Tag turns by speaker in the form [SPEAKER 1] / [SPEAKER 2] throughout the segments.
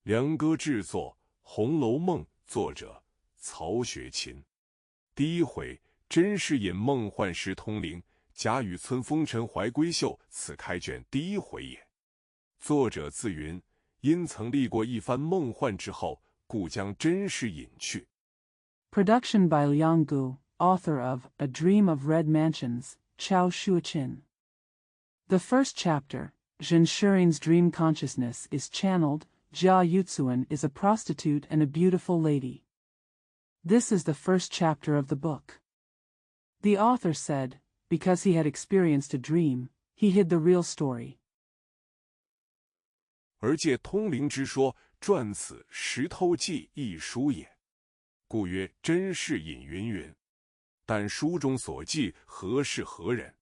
[SPEAKER 1] 梁歌制作《红楼梦》，作者曹雪芹。第一回，甄士隐梦幻识通灵，贾雨村风尘怀闺秀，此开卷第一回也。作者自云，因曾历过一番梦幻之后，故将甄士隐去。
[SPEAKER 2] Production by Liang Gu, author of A Dream of Red Mansions, Chao Shuichin. The first chapter, Zhen Shirin's dream consciousness is channeled. Jia Yuzuan is a prostitute and a beautiful lady. This is the first chapter of the book. The author said, because he had experienced a dream, he hid the real story.
[SPEAKER 1] 而借通灵之说，撰此石头记一书也。故曰甄士隐云云。但书中所记何是何人？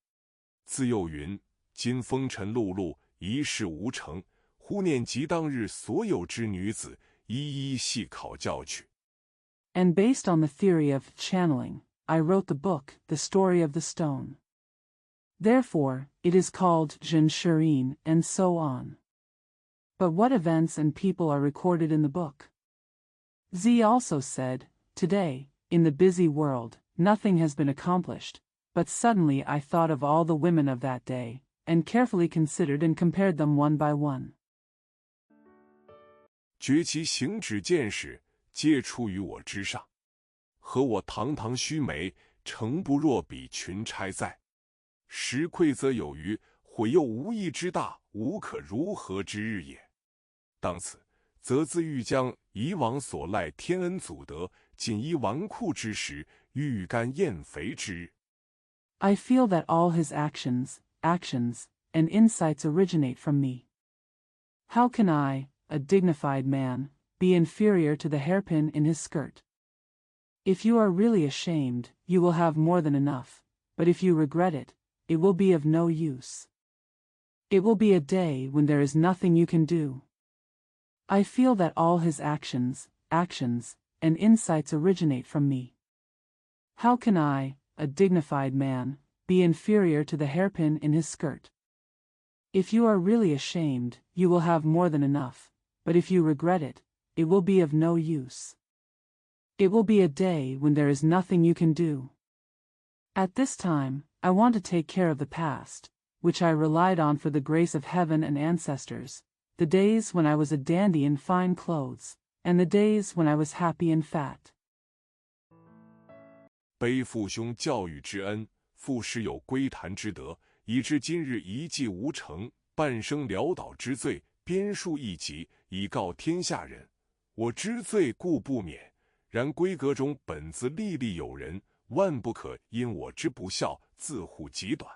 [SPEAKER 1] 自幼云：今风尘碌碌，一事无成。忽念及当日所有之女子，一一细考教去。
[SPEAKER 2] And based on the theory of channeling, I wrote the book, The Story of the Stone. Therefore, it is called Zhen Shirin, and so on. But what events and people are recorded in the book? Z also said, today, in the busy world, nothing has been accomplished, but suddenly I thought of all the women of that day, and carefully considered and compared them one by one.
[SPEAKER 1] 觉其行止见识，皆出于我之上。和我堂堂须眉，诚不若比群钗在。时愧则有余，悔又无益之大，无可如何之日也。当此，则自欲将以往所赖天恩祖德，锦衣纨绔之时，欲干厌肥之日。
[SPEAKER 2] I feel that all his actions, and insights originate from me. How can I, a dignified man, be inferior to the hairpin in his skirt? If you are really ashamed, you will have more than enough, but if you regret it, it will be of no use. It will be a day when there is nothing you can do. I feel that all his actions, and insights originate from me. How can I, a dignified man, be inferior to the hairpin in his skirt? If you are really ashamed, you will have more than enough, but if you regret it, it will be of no use. It will be a day when there is nothing you can do. At this time, I want to take care of the past, which I relied on for the grace of heaven and ancestors, the days when I was a dandy in fine clothes, and the days when I was happy and fat.
[SPEAKER 1] 背父兄教育之恩，父师有归谈之德，以致今日一计无成，半生潦倒之罪，编述一集，以告天下人。我知罪故不免，然闺阁中本自历历有人，万不可因我之不孝，自护己短。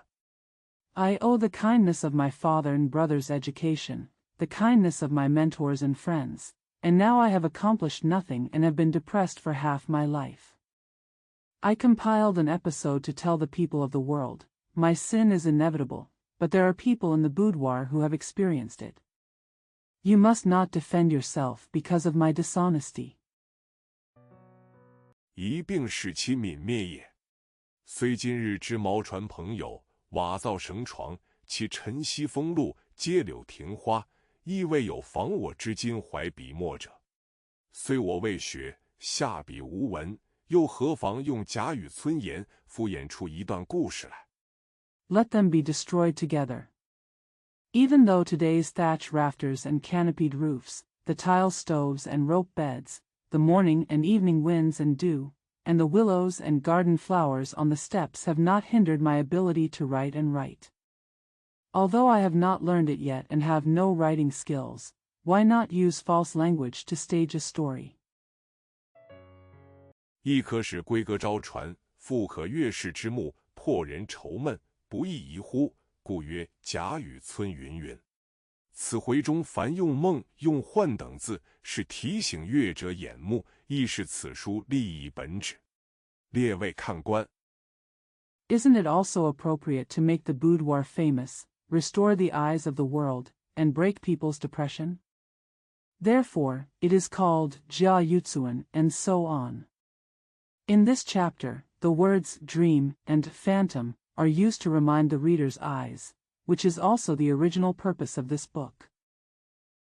[SPEAKER 2] I owe the kindness of my father and brother's education, the kindness of my mentors and friends, and now I have accomplished nothing and have been depressed for half my life. I compiled an episode to tell the people of the world, my sin is inevitable, but there are people in the boudoir who have experienced it. You must not defend yourself because of my dishonesty.
[SPEAKER 1] 一并使其泯灭也。虽今日之毛船朋友，瓦造绳床，其晨曦风露，街柳庭花，亦未有仿我之今怀笔墨者。虽我未学，下笔无文，又何妨用贾雨村言敷衍出一段故事来？
[SPEAKER 2] Let them be destroyed together. Even though today's thatch rafters and canopied roofs, the tile stoves and rope beds, the morning and evening winds and dew, and the willows and garden flowers on the steps have not hindered my ability to write and write. Although I have not learned it yet and have no writing skills, why not use false language to stage a story?
[SPEAKER 1] 亦可使闺阁招传，复可悦世之目，破人愁闷，不亦宜乎？故曰贾雨村云云。此回中凡用梦、用幻等字，是提醒阅者眼目，亦是此书立意本旨。列位看官
[SPEAKER 2] Isn't it also appropriate to make the boudoir famous, restore the eyes of the world, and break people's depression? Therefore, it is called Jia Yuzuan, and so on. In this chapter, the words dream and phantom are used to remind the reader's eyes, which is also the original purpose of this book.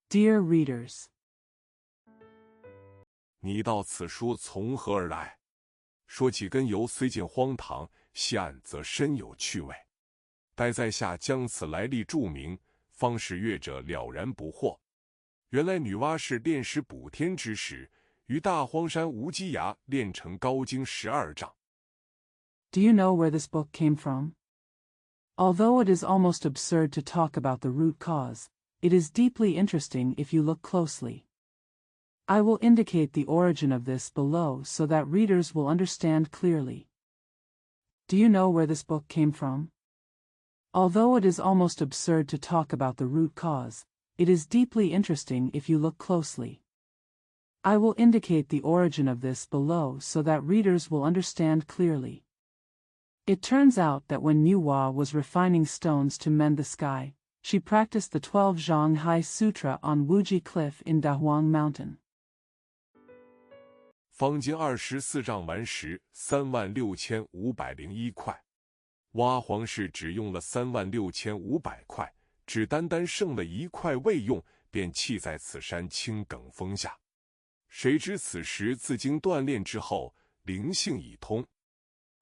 [SPEAKER 2] Dear readers,
[SPEAKER 1] 你道此书从何而来？说起根由，虽见荒唐，细案则深有趣味。待在下将此来历注明，方使阅者了然不惑。原来女娲是炼石补天之时，于大荒山无稽崖炼成高经12丈。
[SPEAKER 2] Do you know where this book came from? Although it is almost absurd to talk about the root cause, it is deeply interesting if you look closely. I will indicate the origin of this below so that readers will understand clearly. Do you know where this book came from? Although it is almost absurd to talk about the root cause, it is deeply interesting if you look closely. I will indicate the origin of this below so that readers will understand clearly. It turns out that when Niwa was refining stones to mend the sky, she practiced the 12 Zhonghai Sutra on Wuji Cliff in Dahuang Mountain.
[SPEAKER 1] 方金24丈完时36501块，挖黄氏只用了36500块，只单单剩了1块未用，便弃在此山青埂峰下。谁知此时自经锻炼之后，灵性已通。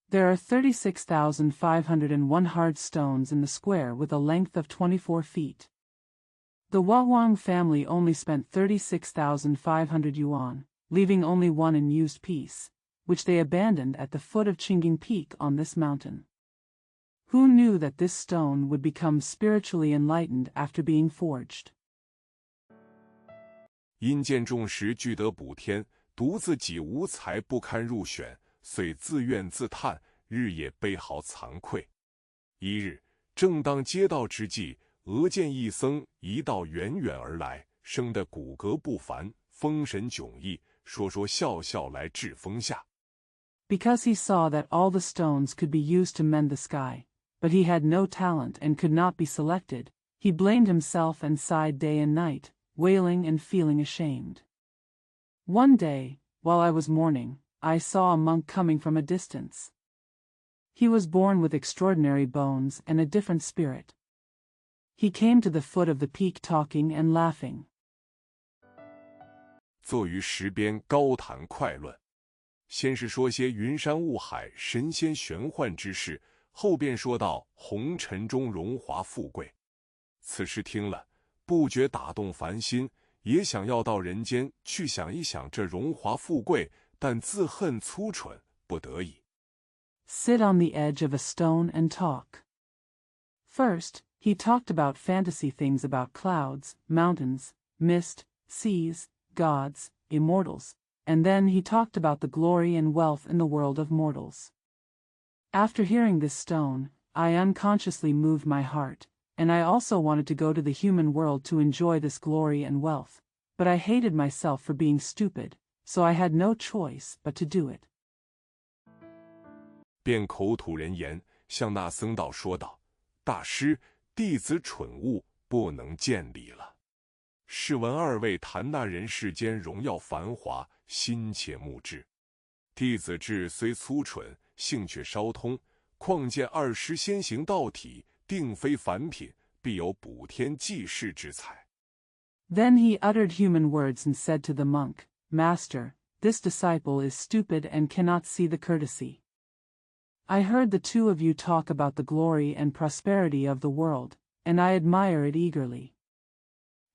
[SPEAKER 2] There are 36,501 hard stones in the square with a length of 24 feet. The Wawang family only spent 36,500 yuan, leaving only one unused piece, which they abandoned at the foot of Qingying Peak on this mountain. Who knew that this stone would become spiritually enlightened after being forged?
[SPEAKER 1] 因见众时俱得补天，独自己无才不堪入选，遂自怨自叹，日夜悲嚎惭愧。一日，正当接道之际，俄见一僧一道远远而来，生得骨骼不凡，风神迥异，说说笑笑来至峰下。
[SPEAKER 2] Because he saw that all the stones could be used to mend the sky, but he had no talent and could not be selected, he blamed himself and sighed day and night, wailing and feeling ashamed. One day, while I was mourning, I saw a monk coming from a distance. He was born with extraordinary bones and a different spirit. He came to the foot of the peak talking and laughing.
[SPEAKER 1] 坐于石边高谈快论，先是说些云山雾海、神仙玄幻之事，后便说到红尘中荣华富贵。此时听了，不觉打动凡心，也想要到人间去想一想这荣华富贵，但自恨粗蠢，不得已。
[SPEAKER 2] Sit on the edge of a stone and talk. First, he talked about fantasy things about clouds, mountains, mist, seas, gods, immortals, and then he talked about the glory and wealth in the world of mortals. After hearing this stone, I unconsciously moved my heart, and I also wanted to go to the human world to enjoy this glory and wealth, but I hated myself for being stupid, so I had no choice but to do it.
[SPEAKER 1] 便口吐人言，向那僧道说道：“大师，弟子蠢物，不能见礼了。试闻二位谈那人世间荣耀繁华，心切目之。弟子智虽粗蠢，性却稍通，况见二师先行道体，定非凡品，必有补天济世之才。”
[SPEAKER 2] Then he uttered human words and said to the monk, "Master, this disciple is stupid and cannot see the courtesy. I heard the two of you talk about the glory and prosperity of the world, and I admire it eagerly.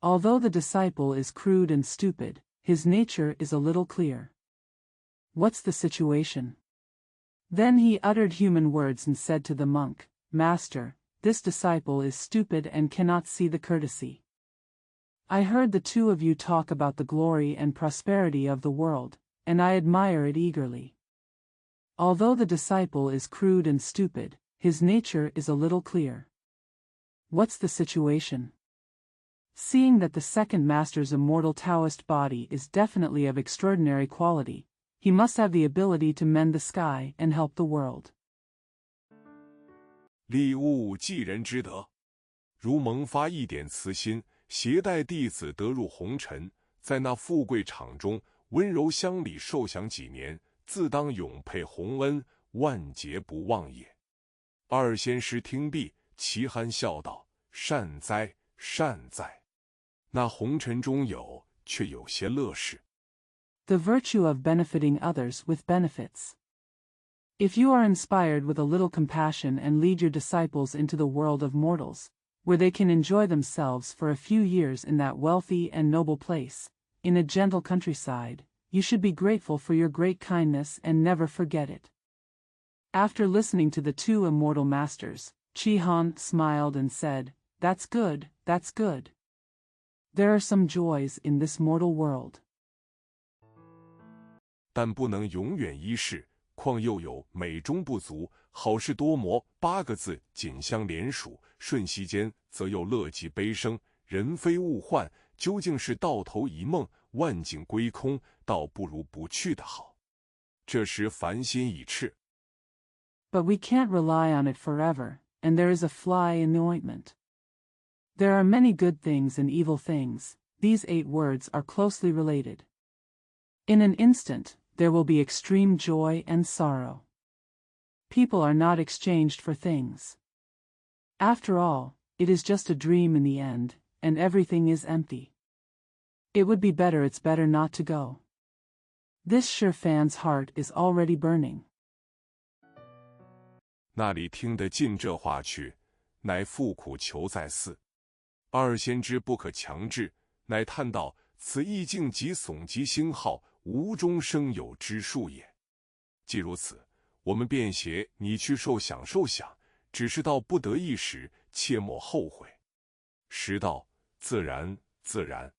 [SPEAKER 2] Although the disciple is crude and stupid, his nature is a little clear. What's the situation?" Then he uttered human words and said to the monk, "Master, this disciple is stupid and cannot see the courtesy. I heard the two of you talk about the glory and prosperity of the world, and I admire it eagerly. Although the disciple is crude and stupid, his nature is a little clear. What's the situation?" Seeing that the second master's immortal Taoist body is definitely of extraordinary quality, he must have the ability to mend the sky and help the world.
[SPEAKER 1] 礼物济人之德，如萌发一点慈心，携带弟子得入红尘，在那富贵场中温柔乡里受享几年，自当永佩洪恩，万劫不忘也。二仙师听毕，齐酣笑道：“善哉，善哉！那红尘中有，却有些乐事。”
[SPEAKER 2] The virtue of benefiting others with benefits. If you are inspired with a little compassion and lead your disciples into the world of mortals, where they can enjoy themselves for a few years in that wealthy and noble place, in a gentle countryside, you should be grateful for your great kindness and never forget it. After listening to the two immortal masters, Chi-Han smiled and said, "That's good, that's good. There are some joys in this mortal world.
[SPEAKER 1] 但不能永远一世，况又有美中不足，好事多磨8个字紧相连属，瞬息间则又乐极悲生，人非物换，究竟是到头一梦，万境归空，倒不如不去的好。这时凡心已赤。
[SPEAKER 2] But we can't rely on it forever, and there is a fly in the ointment. There are many good things and evil things, these 8 words are closely related. In an instant, there will be extreme joy and sorrow. People are not exchanged for things. After all, it is just a dream in the end, and everything is empty. It would be better, it's better not to go. This sure fan's heart is already burning.
[SPEAKER 1] 那里听得进这话去，乃复苦求在寺。二先知不可强制，乃叹道：此意境即悚极星号，无中生有之术也。既如此，我们便携你去受享受享，只是到不得已时，切莫后悔。时到，自然，自然。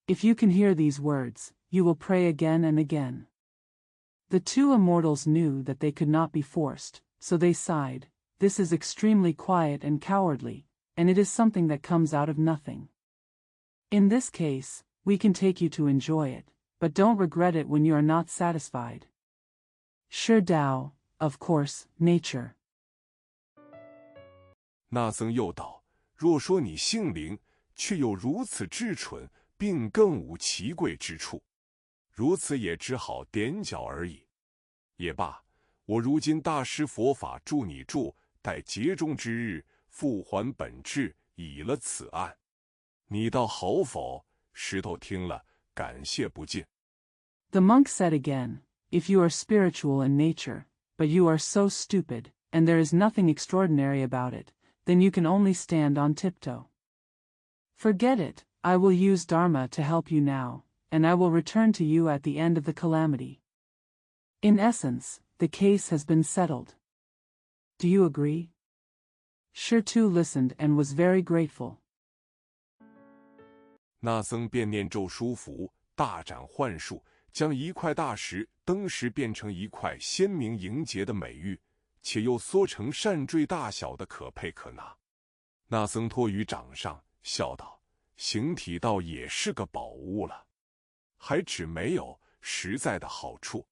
[SPEAKER 2] If you can hear these words, you will pray again and again. The two immortals knew that they could not be forced, so they sighed. This is extremely quiet and cowardly, and it is something that comes out of nothing. In this case, we can take you to enjoy it, but don't regret it when you are not satisfied. Sure Tao, of course, nature.
[SPEAKER 1] 那僧又道：若说你性灵，却有如此至蠢，并更无奇贵之处，如此也只好点脚而已。也罢，我如今大施佛法助你住，待劫中之日，复还本质，已了此案。你道好否？石头听了，感谢不尽。
[SPEAKER 2] The monk said again, if you are spiritual in nature, but you are so stupid, and there is nothing extraordinary about it, then you can only stand on tiptoe. Forget it, I will use Dharma to help you now, and I will return to you at the end of the calamity. In essence, the case has been settled. Do you agree? Shirtu listened and was very grateful.
[SPEAKER 1] 那僧便念咒书符，大展幻术，将一块大石登时变成一块鲜明莹洁的美玉，且又缩成扇坠大小的可佩可拿。那僧托于掌上，笑道：形体倒也是个宝物了，还只没有实在的好处。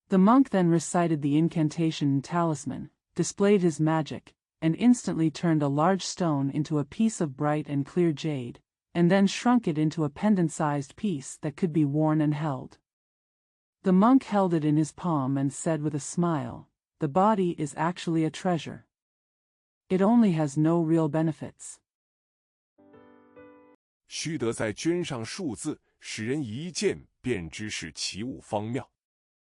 [SPEAKER 2] The monk then recited the incantation and talisman, displayed his magic, and instantly turned a large stone into a piece of bright and clear jade, and then shrunk it into a pendant-sized piece that could be worn and held. The monk held it in his palm and said with a smile, the body is actually a treasure. It only has no real benefits.
[SPEAKER 1] 须得在绢上数字，使人一见便知是其物方妙。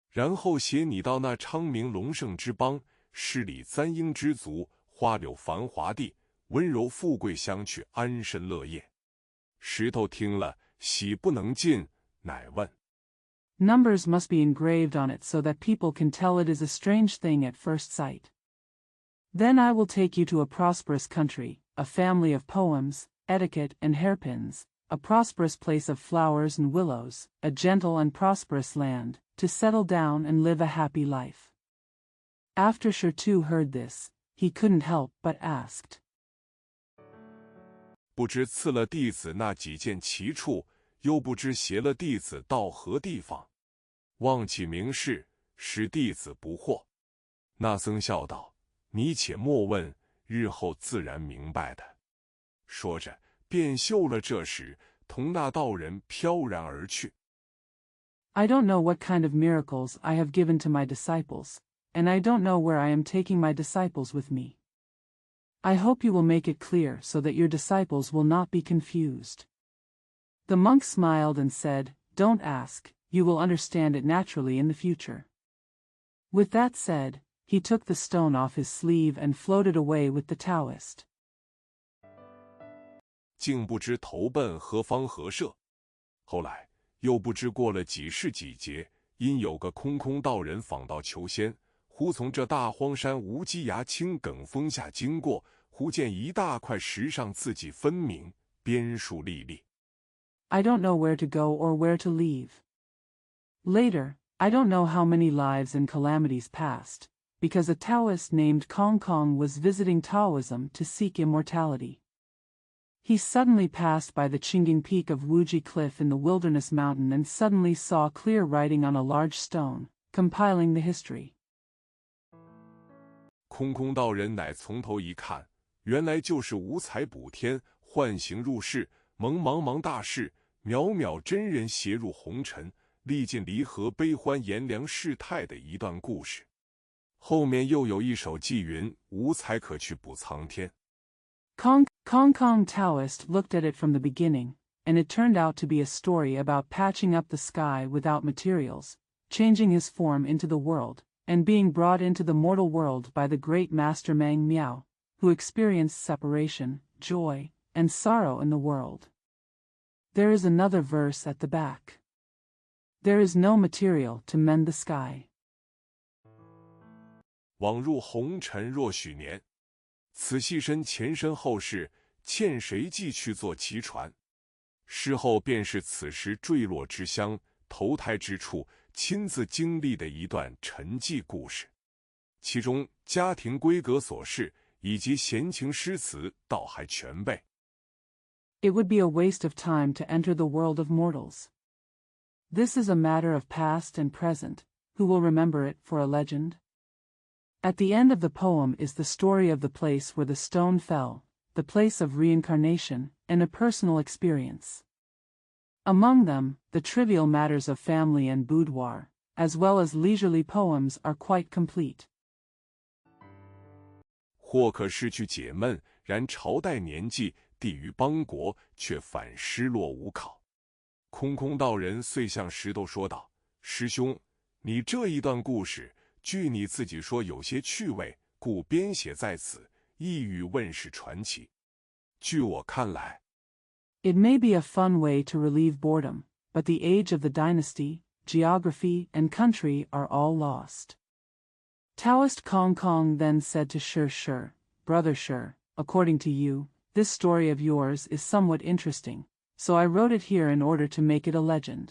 [SPEAKER 1] 然后携你到那昌明隆盛之邦，诗礼簪缨之族，花柳繁华地，温柔富贵乡去安身乐业。石头听了，喜不能禁，乃问。
[SPEAKER 2] Numbers must be engraved on it so that people can tell it is a strange thing at first sight. Then I will take you to a prosperous country, a family of poems, etiquette and hairpins, a prosperous place of flowers and willows, a gentle and prosperous land, to settle down and live a happy life. After Shirtu heard this, he couldn't help but asked.
[SPEAKER 1] 不知赐了弟子那几件奇处，又不知携了弟子到何地方，望其明示，使弟子不惑。那僧笑道：你且莫问，日后自然明白的。说着，便休了这时，同那道人飘然而去。
[SPEAKER 2] I don't know what kind of miracles I have given to my disciples, and I don't know where I am taking my disciples with me. I hope you will make it clear so that your disciples will not be confused. The monk smiled and said, don't ask, you will understand it naturally in the future. With that said, he took the stone off his sleeve and floated away with the Taoist.
[SPEAKER 1] 竟不知投奔何方何社。后来又不知过了几世几劫，因有个空空道人访道求仙，忽从这大荒山无稽崖青埂峰下经过，忽见一大块石上字迹分明，边数历历。
[SPEAKER 2] I don't know where to go or where to leave. Later, I don't know how many lives and calamities passed, because a Taoist named Kong Kong was visiting Taoism to seek immortality. He suddenly passed by the Qingging peak of Wuji Cliff in the Wilderness Mountain and suddenly saw clear writing on a large stone, compiling the history.
[SPEAKER 1] 空空道人乃从头一看，原来就是无才补天，幻形入世，蒙茫茫大事，渺渺真人携入红尘，历尽离合悲欢炎凉世态的一段故事。后面又有一首寄云：无才可去补苍天。
[SPEAKER 2] Kong Kong Taoist looked at it from the beginning, and it turned out to be a story about patching up the sky without materials, changing his form into the world, and being brought into the mortal world by the great master Mang Miao, who experienced separation, joy, and sorrow in the world. There is another verse at the back. There is no material to mend the sky.
[SPEAKER 1] 往入红尘若许年，此系身前身后世，欠谁寄去坐其船？事后便是此时坠落之乡，投胎之处，亲自经历的一段沉寂故事。其中家庭规格琐事以及闲情诗词倒还全备。
[SPEAKER 2] It would be a waste of time to enter the world of mortals. This is a matter of past and present. Who will remember it for a legend? At the end of the poem is the story of the place where the stone fell, the place of reincarnation, and a personal experience. Among them, the trivial matters of family and boudoir, as well as leisurely poems, are quite complete.
[SPEAKER 1] 或可失去解闷，然朝代年纪，地于邦国，却反失落无考。空空道人遂向石头说道：“师兄，你这一段故事，据你自己说有些趣味，故编写在此，意欲问世传奇。据我看来，
[SPEAKER 2] It may be a fun way to relieve boredom, but the age of the dynasty, geography, and country are all lost." Taoist Kong Kong then said to Shi, "Brother Shi, according to you, this story of yours is somewhat interesting, so I wrote it here in order to make it a legend.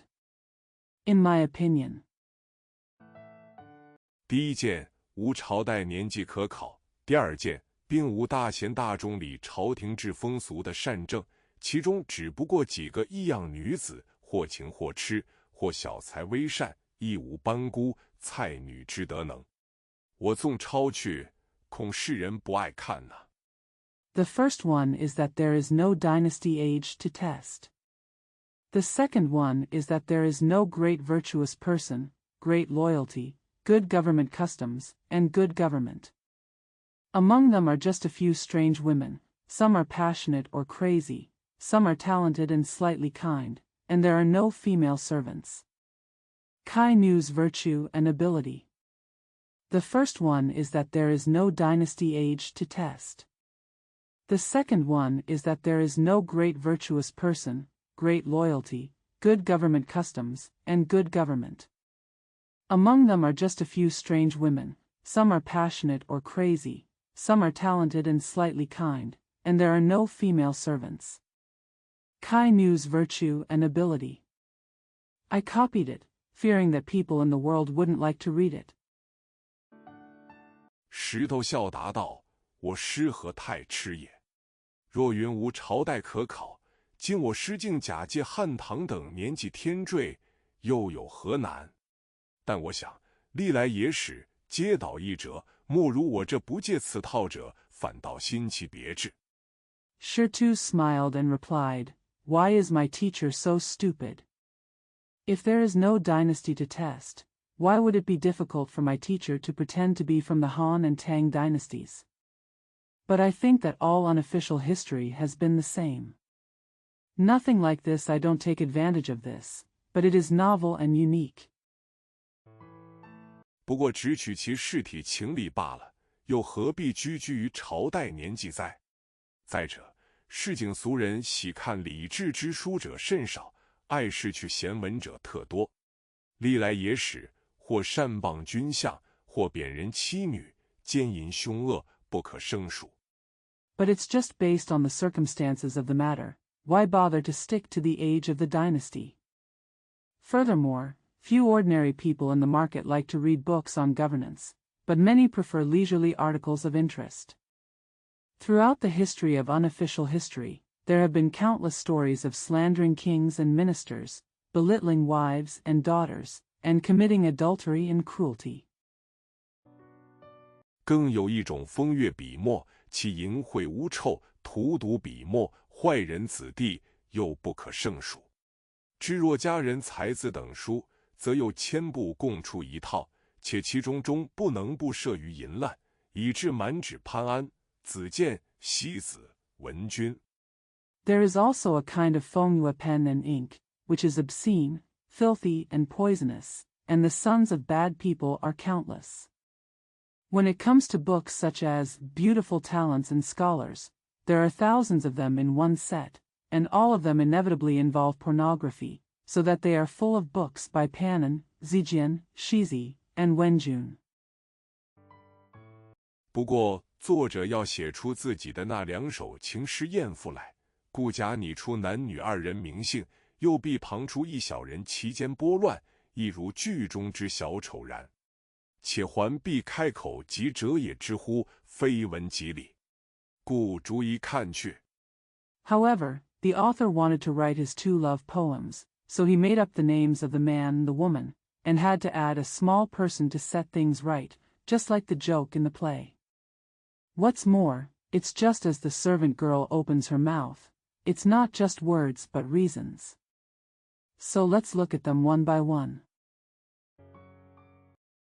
[SPEAKER 2] In my opinion."
[SPEAKER 1] 第一件，无朝代年纪可考；第二件，并无大贤大众里朝廷制风俗的善政，其中只不过几个异样女子，或情或痴，或小才微善，亦无班姑菜女之德能。我纵抄去，恐世人不爱看呐。
[SPEAKER 2] The first one is that there is no dynasty age to test. The second one is that there is no great virtuous person, great loyalty, good government customs, and good government. Among them are just a few strange women, some are passionate or crazy, some are talented and slightly kind, and there are no female servants. Kai Nu's virtue and ability. The first one is that there is no dynasty age to test. The second one is that there is no great virtuous person, great loyalty, good government customs, and good government. Among them are just a few strange women, some are passionate or crazy, some are talented and slightly kind, and there are no female servants. Kai Nu's virtue and ability. I copied it, fearing that people in the world wouldn't like to read it.
[SPEAKER 1] 石头笑答道：“我师何太痴也！若云无朝代可考，今我师竟假借汉唐等年纪天坠，又有何难？但我想，历来野史皆导一辙，莫如我这不借此套者，反倒新奇别致。”
[SPEAKER 2] Shi Tu smiled and replied, "Why is my teacher so stupid? If there is no dynasty to test, why would it be difficult for my teacher to pretend to be from the Han and Tang dynasties? But I think that all unofficial history has been the same. Nothing like this. I don't take advantage of this, but it is novel and unique.
[SPEAKER 1] 不过只取其事体情理罢了，又何必拘拘于朝代年纪哉？再者，市井俗人喜看礼制之书者甚少，爱视去闲文者特多。历来野史，或擅谤君相，或贬人妻女，奸淫凶恶，不可胜数。
[SPEAKER 2] But it's just based on the circumstances of the matter. Why bother to stick to the age of the dynasty? Furthermore, few ordinary people in the market like to read books on governance, but many prefer leisurely articles of interest. Throughout the history of unofficial history, there have been countless stories of slandering kings and ministers, belittling wives and daughters, and committing adultery and cruelty.
[SPEAKER 1] 更有一种风月笔墨，其淫秽污臭，荼毒笔墨，坏人子弟，又不可胜数。知若佳人才子等书，则有千部共出一套，且其中不能不涉于淫滥，以致满纸潘安、子建、戏子、文君。
[SPEAKER 2] There is also a kind of fongua pen and ink, which is obscene, filthy, and poisonous, and the sons of bad people are countless. When it comes to books such as Beautiful Talents and Scholars, there are thousands of them in one set, and all of them inevitably involve pornography, so that they are full of books by Pannon, Zijian, Shizi, and Wenjun.
[SPEAKER 1] 不过，作者要写出自己的那两首情诗艳赋来，故假拟出男女二人名姓，又必旁出一小人其间拨乱，亦如剧中之小丑然。且还必开口即者也之乎，非文即理，故逐一看去。
[SPEAKER 2] However, the author wanted to write his two love poems, so he made up the names of the man and the woman, and had to add a small person to set things right, just like the joke in the play. What's more, it's just as the servant girl opens her mouth. It's not just words but reasons. So let's look at them one by one.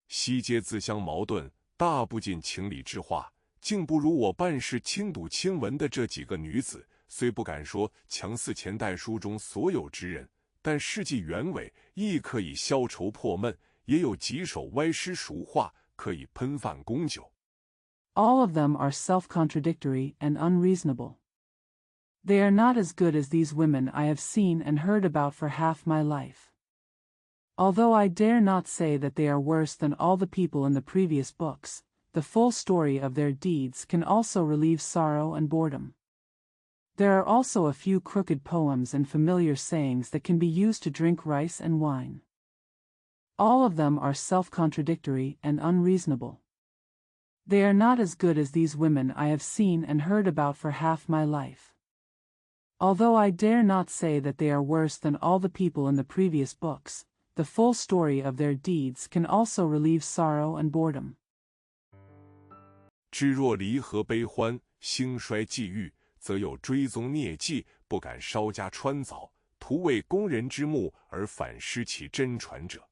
[SPEAKER 1] 悉皆自相矛盾，大不尽情理之话，竟不如我办事轻读轻闻的这几个女子，虽不敢说强似前代书中所有之人，但事迹原委亦可以消愁破闷，也有几首歪诗俗话可以喷饭供酒。
[SPEAKER 2] All of them are self-contradictory and unreasonable. They are not as good as these women I have seen and heard about for half my life. Although I dare not say that they are worse than all the people in the previous books, the full story of their deeds can also relieve sorrow and boredom. There are also a few crooked poems and familiar sayings that can be used to drink rice and wine. All of them are self-contradictory and unreasonable. They are not as good as these women I have seen and heard about for half my life. Although I dare not say that they are worse than all the people in the previous books, the full story of their deeds can also relieve sorrow and boredom.
[SPEAKER 1] 知若离合悲欢，兴衰际遇，则有追踪孽迹，不敢稍加穿凿，徒为工人之目而反失其真传者。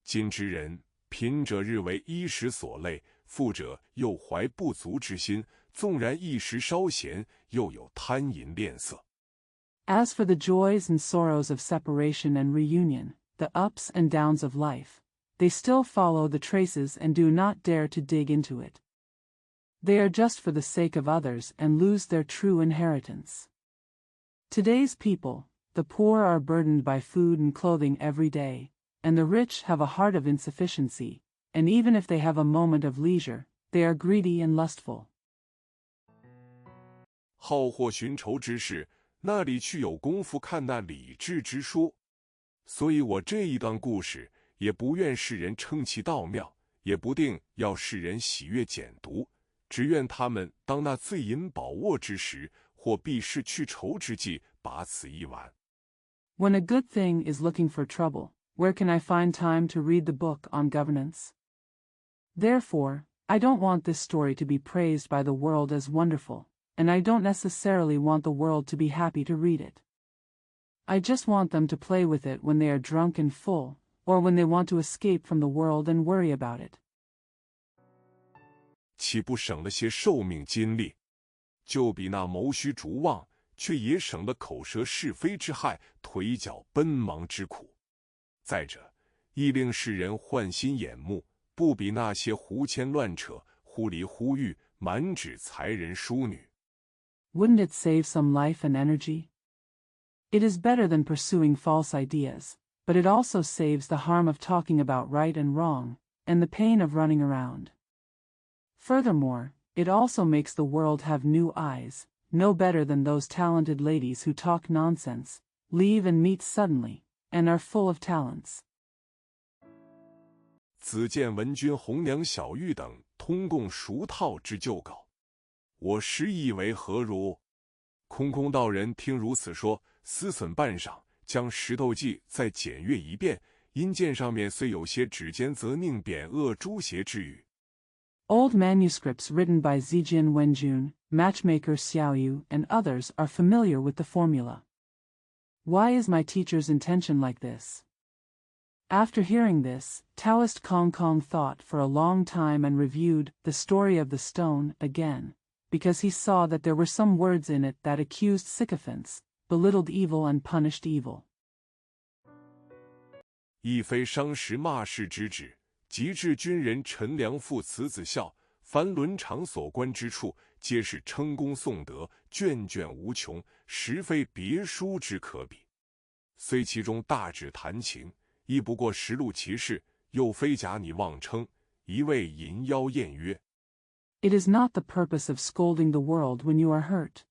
[SPEAKER 1] 今之人，贫者日为衣食所累，富者又怀不足之心，纵然一时稍闲，又有贪淫恋色。
[SPEAKER 2] As for the joys and sorrows of separation and reunion, the ups and downs of life, they still follow the traces and do not dare to dig into it. They are just for the sake of others and lose their true inheritance. Today's people, the poor are burdened by food and clothing every day, and the rich have a heart of insufficiency, and even if they have a moment of leisure, they are greedy and lustful.
[SPEAKER 1] 好货寻仇之事，那里去有功夫看那理智之书？所以我这一段故事，也不愿世人称其道妙，也不定要世人喜悦简读，只愿他们当那醉饮饱卧之时，或避世去愁之际，把此一玩。
[SPEAKER 2] When a good thing is looking for trouble, where can I find time to read the book on governance? Therefore, I don't want this story to be praised by the world as wonderful, and I don't necessarily want the world to be happy to read it. I just want them to play with it when they are drunk and full, or when they want to escape from the world and worry about it.
[SPEAKER 1] 岂不省了些寿命精力？就比那谋虚逐妄，却也省了口舌是非之害，腿脚奔忙之苦。再者，亦令世人换心眼目，不比那些胡牵乱扯、忽离忽欲、满纸才人淑女。
[SPEAKER 2] Wouldn't it save some life and energy? It is better than pursuing false ideas, but it also saves the harm of talking about right and wrong, and the pain of running around. Furthermore, it also makes the world have new eyes, no better than those talented ladies who talk nonsense, leave and meet suddenly, and are full of talents.
[SPEAKER 1] 子见文君、红娘小玉等通共熟套之旧稿，我实以为何如？空空道人听如此说，思忖半晌，将石头记再检阅一遍，因见上面虽有些指尖则宁贬恶诛邪之语。
[SPEAKER 2] Old manuscripts written by Zijian Wenjun, matchmaker Xiaoyu, and others are familiar with the formula. Why is my teacher's intention like this? After hearing this, Taoist Kong Kong thought for a long time and reviewed the story of the stone again, because he saw that there were some words in it that accused sycophants, belittled evil and punished evil.
[SPEAKER 1] 亦非伤时骂世之旨，即致军人陈良父慈子孝，凡伦常所观之处，皆是称功颂德，卷卷无穷，实非别书之可比。虽其中大指弹琴，亦不过实录其事，又非假拟妄称，一味淫妖艳约。
[SPEAKER 2] It is not the purpose of scolding the world when you are hurt.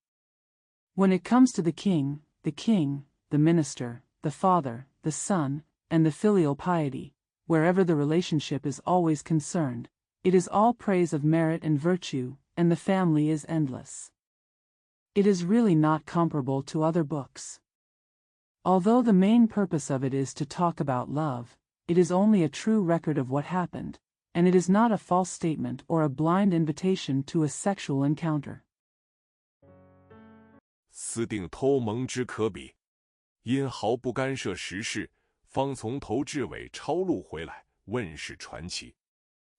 [SPEAKER 2] When it comes to the king, the minister, the father, the son, and the filial piety, wherever the relationship is always concerned, it is all praise of merit and virtue, and the family is endless. It is really not comparable to other books. Although the main purpose of it is to talk about love, it is only a true record of what happened, and it is not a false statement or a blind invitation to a sexual encounter.
[SPEAKER 1] 私定偷蒙之可比，因毫不干涉时事，方从头至尾抄录回来，问世传奇。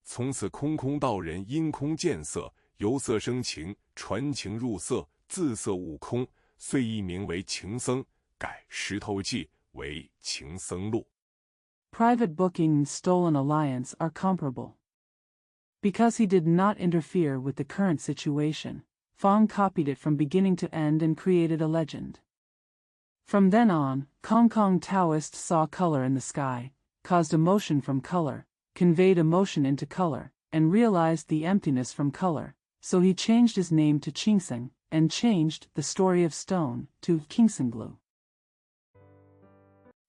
[SPEAKER 1] 从此空空道人因空见色，由色生情，传情入色，自色悟空，遂一名为情僧，改石头记为情僧录。
[SPEAKER 2] Private booking and stolen alliance are comparable. Because he did not interfere with the current situation, Fong copied it from beginning to end and created a legend. From then on, Kong Kong Taoist saw color in the sky, caused emotion from color, conveyed emotion into color, and realized the emptiness from color, so he changed his name to Qingseng, and changed the story of stone to Qingsenglu.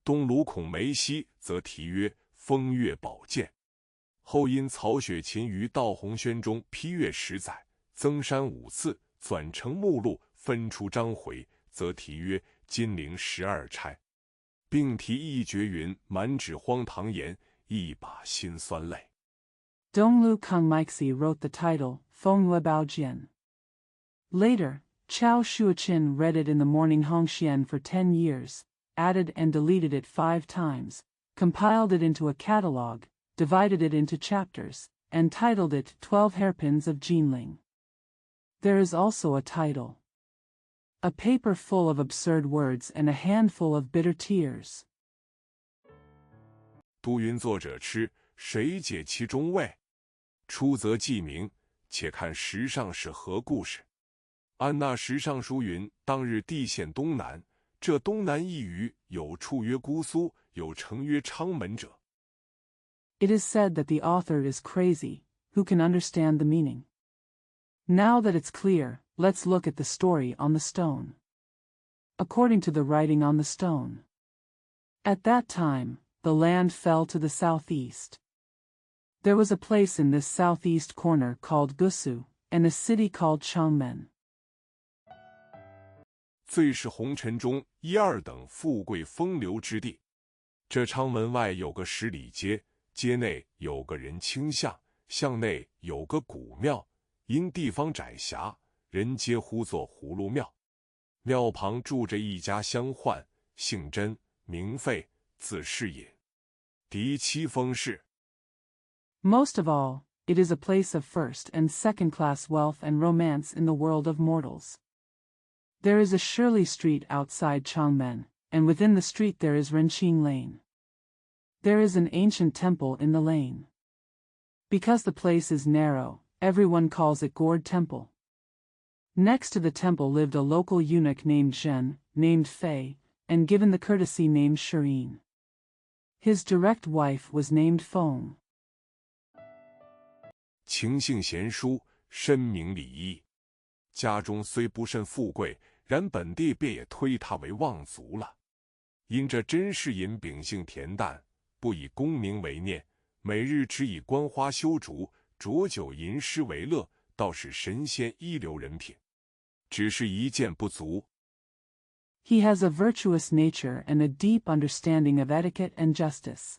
[SPEAKER 1] 东卢孔梅溪则题曰风月宝鉴，后因曹雪芹于道洪轩中批阅10载，增删5次，纂成目录，分出章回，则题曰金陵12钗，并题一绝云满纸荒唐言，一把辛酸泪。
[SPEAKER 2] Donglu Kongmeixi wrote the title, Fengyue Baojian. Later, Chao Shuoqin read it in the morning Hongxian for 10 years, added and deleted it 5 times, compiled it into a catalogue, divided it into chapters, and titled it 12 Hairpins of Jinling. There is also a title. A paper full of absurd words and a handful of bitter tears.
[SPEAKER 1] 都云作者痴，谁解其中味？出则记名，且看时上是何故事。按那时上书云，当日地陷东南，这东南一语，有处曰姑苏，有成曰昌门者。
[SPEAKER 2] It is said that the author is crazy, who can understand the meaning? Now that it's clear, let's look at the story on the stone. According to the writing on the stone. At that time, the land fell to the southeast. There was a place in this southeast corner called Gusu, and a city called Changmen.
[SPEAKER 1] 最是红尘中1、2等富贵风流之地。这昌门外有个10里街，街内有个人清巷，巷内有个古庙，因地方窄狭，人皆呼作葫芦庙。庙旁住着一家乡宦，姓甄，名费，字世隐。第7封事。
[SPEAKER 2] Most of all, it is a place of first and second-class wealth and romance in the world of mortals. There is a Shirley Street outside Changmen, and within the street there is Renqing Lane. There is an ancient temple in the lane. Because the place is narrow, everyone calls it Gourd Temple. Next to the temple lived a local eunuch named Zhen, named Fei, and given the courtesy named Shireen. His direct wife was named Feng.
[SPEAKER 1] 情性贤淑，深明礼义。家中虽不甚富贵，然本地便也推他为望族了。因这甄士隐秉性恬淡，不以功名为念，每日只以观花修竹、浊酒吟诗为乐，倒是神仙一流人品。只是一件不足。
[SPEAKER 2] He has a virtuous nature and a deep understanding of etiquette and justice.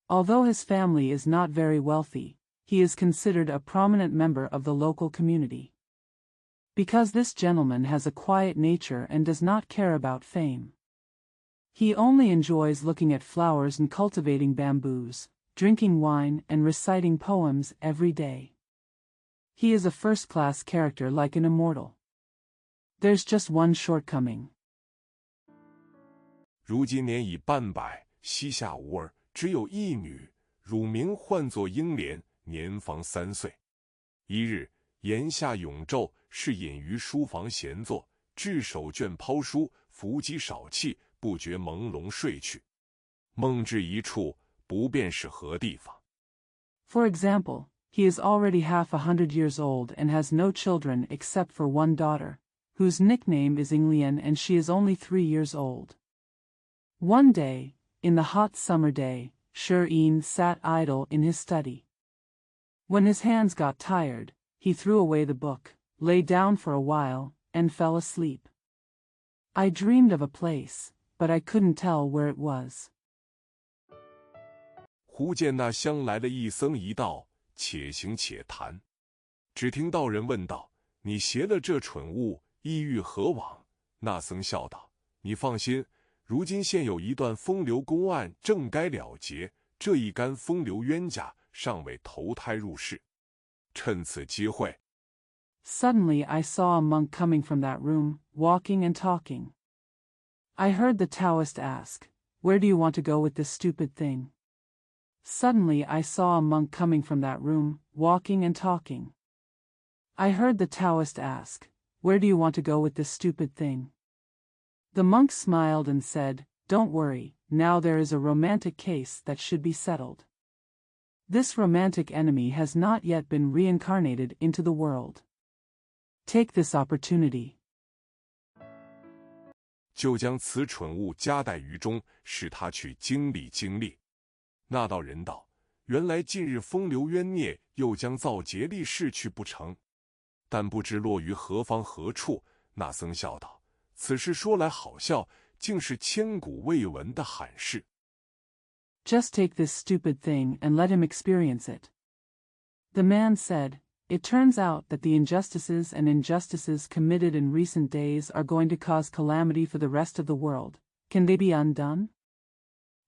[SPEAKER 2] Although his family is not very wealthy, he is considered a prominent member of the local community. Because this gentleman has a quiet nature and does not care about fame. He only enjoys looking at flowers and cultivating bamboos, drinking wine and reciting poems every day. He is a first-class character like an immortal. There's just one shortcoming.
[SPEAKER 1] 如今年已半百，膝下无儿，只有一女，乳名唤作英莲，年方3岁。一日，檐下永昼，是隐于书房闲坐，至手卷抛书，伏击少气，不觉朦胧睡去。梦至一处，不辨是何地方。
[SPEAKER 2] For example, he is already half 100 years old and has no children except for one daughter, whose nickname is Inglian and she is only 3 years old. One day, in the hot summer day, Shireen sat idle in his study. When his hands got tired, he threw away the book, lay down for a while, and fell asleep. I dreamed of a place, but I couldn't tell where it was.
[SPEAKER 1] 忽见那乡来的一僧一道，且行且谈。只听道人问道：“你携了这蠢物，意欲何往？”那僧笑道：“你放心，如今现有一段风流公案正该了结，这一干风流冤家尚未投胎入世，趁此机会。”
[SPEAKER 2] Suddenly I saw a monk coming from that room, walking and talking. I heard the Taoist ask, "Where do you want to go with this stupid thing?" Suddenly I saw a monk coming from that room, walking and talking. I heard the Taoist ask, "Where do you want to go with this stupid thing?" The monk smiled and said, "Don't worry, now there is a romantic case that should be settled. This romantic enemy has not yet been reincarnated into the world. Take this opportunity."
[SPEAKER 1] 就将此蠢物夹带于中，使他去经历经历。那道人道：“原来近日风流冤孽又将造劫力逝去不成？但不知落于何方何处。”那僧笑道：“此事说来好笑，竟是千古未闻的罕事。”
[SPEAKER 2] Just take this stupid thing and let him experience it. The man said, "It turns out that the injustices and injustices committed in recent days are going to cause calamity for the rest of the world. Can they be undone?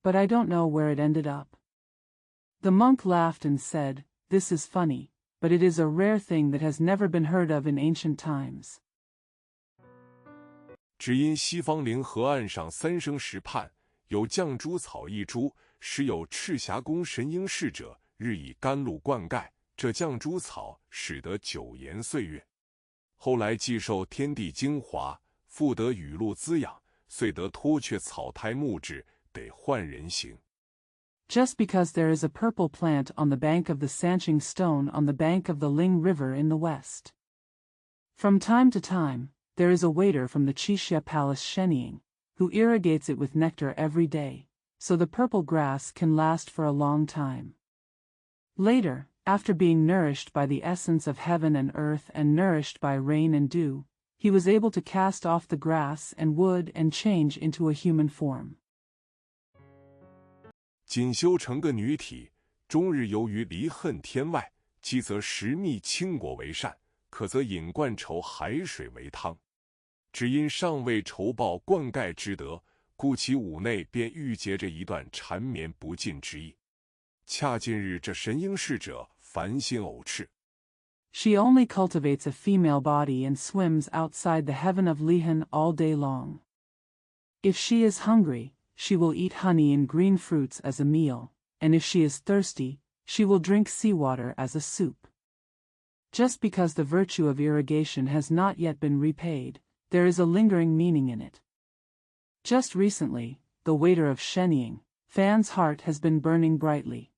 [SPEAKER 2] But I don't know where it ended up." The monk laughed and said, "This is funny, but it is a rare thing that has never been heard of in ancient times."
[SPEAKER 1] 只因西方陵河岸上3生石畔，有绛珠草一株，时有赤霞宫神瑛侍者，日以甘露灌溉，这绛珠草使得久延岁月。后来既受天地精华，复得雨露滋养，遂得脱却草胎木质，得换人形。
[SPEAKER 2] Just because there is a purple plant on the bank of the Sanching Stone on the bank of the Ling River in the west. From time to time, there is a waiter from the Chixia Palace Shenying, who irrigates it with nectar every day, so the purple grass can last for a long time. Later, after being nourished by the essence of heaven and earth and nourished by rain and dew, he was able to cast off the grass and wood and change into a human form.
[SPEAKER 1] 仅修成个女体，终日游于离恨天外，饥则食蜜青果为膳，渴则饮灌稠海水为汤。只因尚未酬报灌溉之德，故其五内便郁结着一段缠绵不尽之意。恰近日这神瑛侍者烦心偶炽。
[SPEAKER 2] She only cultivates a female body and swims outside the heaven of Lihan all day long. If she is hungry, she will eat honey and green fruits as a meal, and if she is thirsty, she will drink seawater as a soup. Just because the virtue of irrigation has not yet been repaid, there is a lingering meaning in it. Just recently, the waiter of Shenying, Fan's heart has been burning brightly.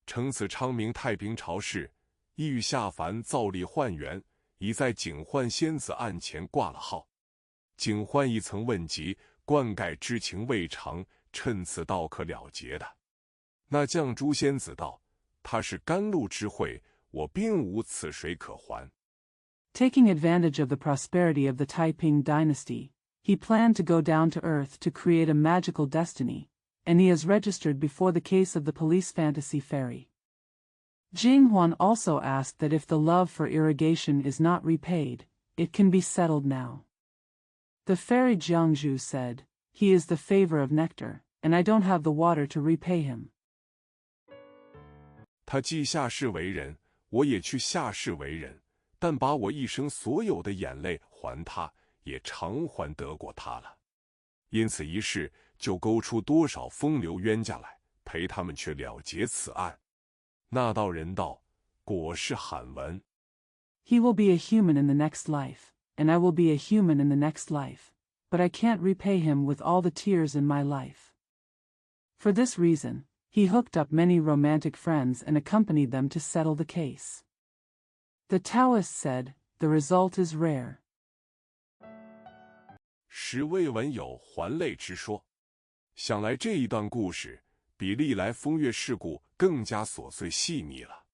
[SPEAKER 1] 承此昌明太平朝事，意欲下凡造历焕元，已在警幻仙子案前挂了号。警幻亦曾问及，灌溉之情未尝，趁此道可了结的。那绛珠仙子道：“他是甘露之惠，我并无此水可还。”
[SPEAKER 2] Taking advantage of the prosperity of the Taiping dynasty, he planned to go down to earth to create a magical destiny, and he has registered before the case of the police fantasy fairy. Jing Huan also asked that if the love for irrigation is not repaid, it can be settled now. The fairy Jiangzhu said, "He is the favor of nectar, and I don't have the water to repay him."
[SPEAKER 1] 他既下世为人，我也去下世为人，但把我一生所有的眼泪还他，也偿还得过他了。因此一世就勾出多少风流冤家来，陪他们去了结此案。那道人道：“果是罕闻。”
[SPEAKER 2] He will be a human in the next life, and I will be a human in the next life, but I can't repay him with all the tears in my life. For this reason, he hooked up many romantic friends and accompanied them to settle the case. The Taoist said, "The result is rare."
[SPEAKER 1] 时未闻有还泪之说。想来这一段故事比历来风月事故更加琐碎细腻了。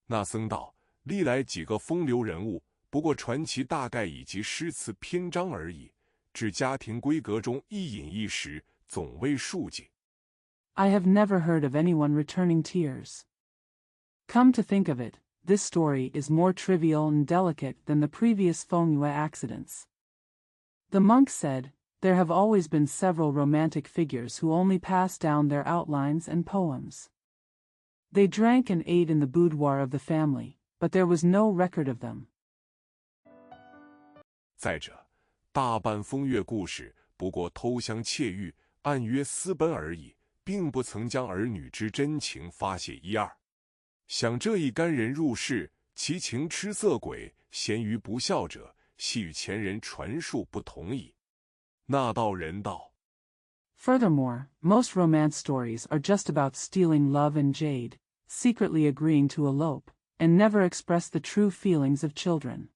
[SPEAKER 1] 那僧道：“历来几个风流人物，不过传奇大概以及诗词篇章而已，至家庭闺阁中一饮一食，总未数计。”
[SPEAKER 2] I have never heard of anyone returning tears. Come to think of it, this story is more trivial and delicate than the previous Fengyue accidents. The monk said, "There have always been several romantic figures who only pass down their outlines and poems. They drank and ate in the boudoir of the family, but there was no record of them."
[SPEAKER 1] 再者，大半风月故事不过偷香窃玉、暗约私奔而已，并不曾将儿女之真情发泄一二。想这一干人入世，其情痴色鬼、咸鱼不孝者，系与前人传述不同矣。那道人道
[SPEAKER 2] Furthermore, most romance stories are just about stealing love and jade, secretly agreeing to elope, and never express the true feelings of children.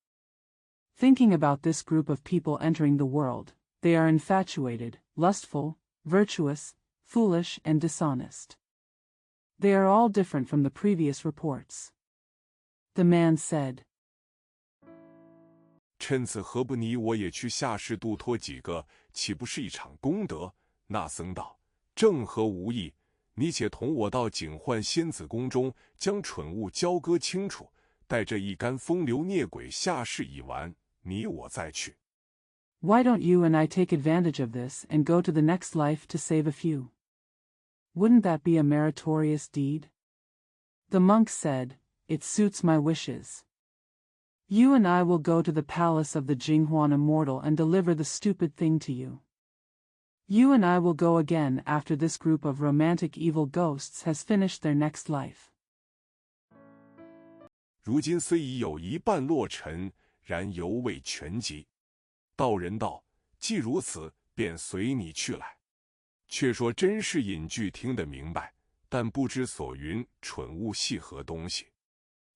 [SPEAKER 2] Thinking about this group of people entering the world, they are infatuated, lustful, virtuous, foolish, and dishonest. They are all different from the previous reports. The man said,
[SPEAKER 1] 趁此何不你我也去下世度脱几个，岂不是一场功德？那僧道：正合无益，你且同我到警幻仙子宫中，将蠢物交割清楚，待这一干风流孽鬼下世已完，你我再去。
[SPEAKER 2] Why don't you and I take advantage of this and go to the next life to save a few? Wouldn't that be a meritorious deed? The monk said, "It suits my wishes. You and I will go to the palace of the Jinghuan immortal and deliver the stupid thing to you. You and I will go again after this group of romantic evil ghosts has finished their next life."
[SPEAKER 1] 如今虽已有一半落尘，然犹未全集。道人道：既如此，便随你去来。却说真是隐句听得明白，但不知所云蠢物系何东西，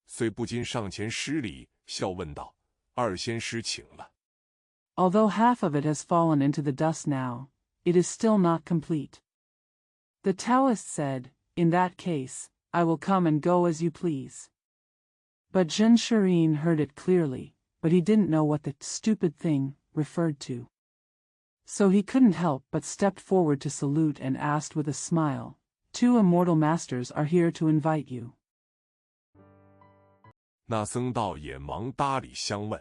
[SPEAKER 1] 遂不禁上前施礼，笑问道：二仙师请了。
[SPEAKER 2] Although half of it has fallen into the dust now, it is still not complete. The Taoist said, "In that case, I will come and go as you please." But Zhen Shirin heard it clearly, but he didn't know what the stupid thing referred to. So he couldn't help but stepped forward to salute and asked with a smile, "Two immortal masters are here to invite you."
[SPEAKER 1] 那僧道也忙搭理相问。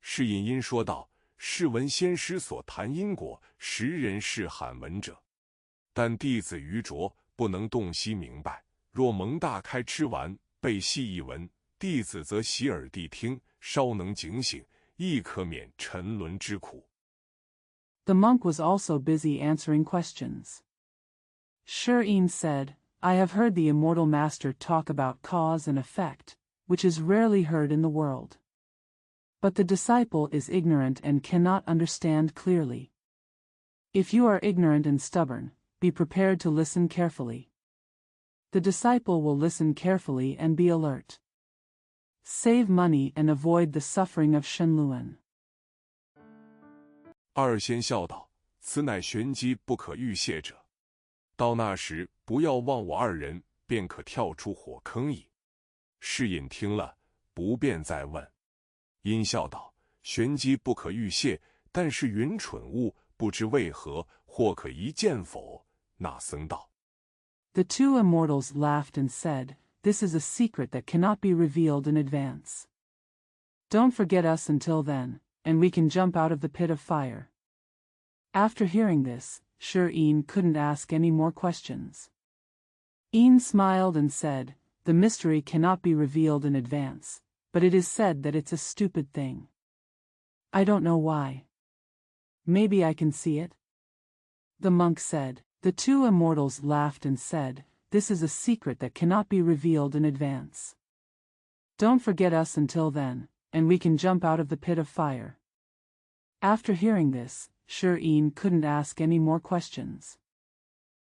[SPEAKER 1] 是隐因说道：试闻仙师所谈因果，实人是罕闻者。但弟子愚拙，不能洞悉明白。若蒙大开吃完，背细一闻，弟子则洗耳谛听，稍能警醒，亦可免沉沦之苦。
[SPEAKER 2] The monk was also busy answering questions. Shirin said, I have heard the immortal master talk about cause and effect, which is rarely heard in the world. But the disciple is ignorant and cannot understand clearly. If you are ignorant and stubborn, be prepared to listen carefully. The disciple will listen carefully and be alert. Save money and avoid the suffering of Shenluan.
[SPEAKER 1] 二仙笑道：“此乃玄机不可预泄者。到那时，不要忘我二人，便可跳出火坑矣。”世隐听了，不便再问。因笑道：“玄机不可预泄，但是云蠢物，不知为何，或可一见否？”那僧道。
[SPEAKER 2] The two immortals laughed and said, This is a secret that cannot be revealed in advance. Don't forget us until then, and we can jump out of the pit of fire. After hearing this, Shirin couldn't ask any more questions. Een smiled and said, The mystery cannot be revealed in advance, but it is said that it's a stupid thing. I don't know why. Maybe I can see it? The monk said. The two immortals laughed and said, This is a secret that cannot be revealed in advance. Don't forget us until then, and we can jump out of the pit of fire. After hearing this, Shirin couldn't ask any more questions.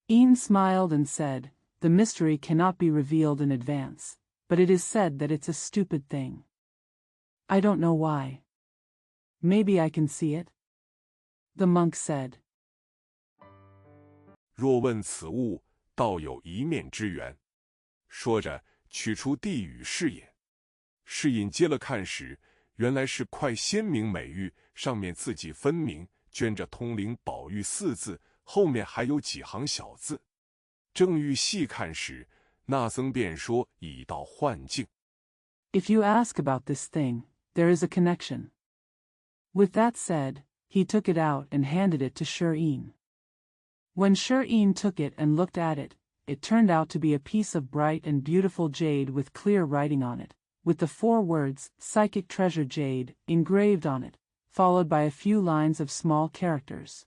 [SPEAKER 2] Een smiled and said, The mystery cannot be revealed in advance, but it is said that it's a stupid thing. I don't know why. Maybe I can see it? The monk said.
[SPEAKER 1] 若问此物，道有一面之缘。说着，取出递与世隐。世隐接了看时，原来是块鲜明美玉，上面字迹分明，镌着通灵宝玉四字，后面还有几行小字。正欲细看时，那僧便说已到幻境。
[SPEAKER 2] If you ask about this thing, there is a connection. With that said, he took it out and handed it to Shirin. When Shirin took it and looked at it, it turned out to be a piece of bright and beautiful jade with clear writing on it, with the 4 words, Psychic Treasure Jade, engraved on it, followed by a few lines of small characters.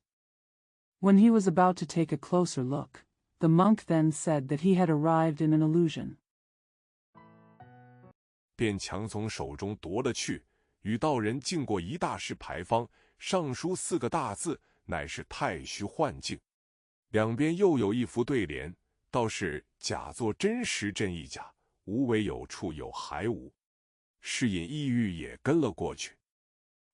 [SPEAKER 2] When he was about to take a closer look, the monk then said that he had arrived in an illusion.
[SPEAKER 1] 便强从手中夺了去，与道人经过一大式牌坊，上书4个大字，乃是太虚幻境。两边又有一幅对联，倒是假作真实真亦假，无为有处有还无。世隐意欲也跟了过去。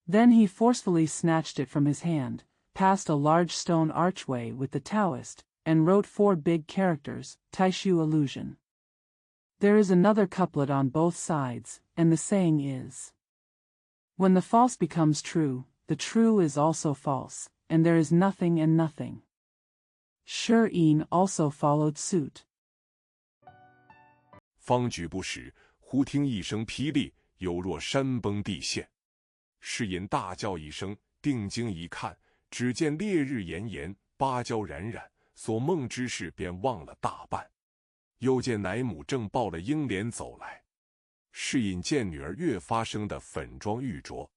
[SPEAKER 2] Then he forcefully snatched it from his hand, passed a large stone archway with the Taoist, and wrote 4 big characters, Taishu illusion. There is another couplet on both sides, and the saying is, When the false becomes true, the true is also false, and there is nothing and nothing. Shirin also followed suit.
[SPEAKER 1] 方举不时，忽听一声霹雳，犹若山崩地陷。世隐大叫一声，定睛一看，只见烈日炎炎，芭蕉冉冉，所梦之事便忘了大半。又见奶母正抱了英莲走来，世隐见女儿越发生得粉妆玉琢。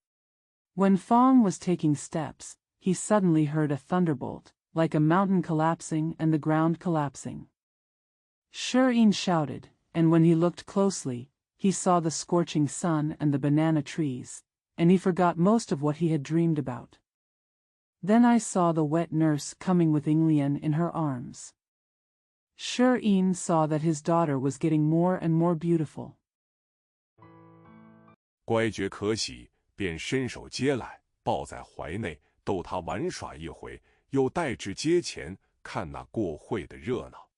[SPEAKER 2] When Fong was taking steps, he suddenly heard a thunderbolt, like a mountain collapsing and the ground collapsing. Shirin shouted, and when he looked closely, he saw the scorching sun and the banana trees, and he forgot most of what he had dreamed about. Then I saw the wet nurse coming with Inglian in her arms. Shirin saw that his daughter was getting more and more beautiful.
[SPEAKER 1] 乖觉可喜，便伸手接来，抱在怀内，逗他玩耍一回，又带至街前看那过会的热闹。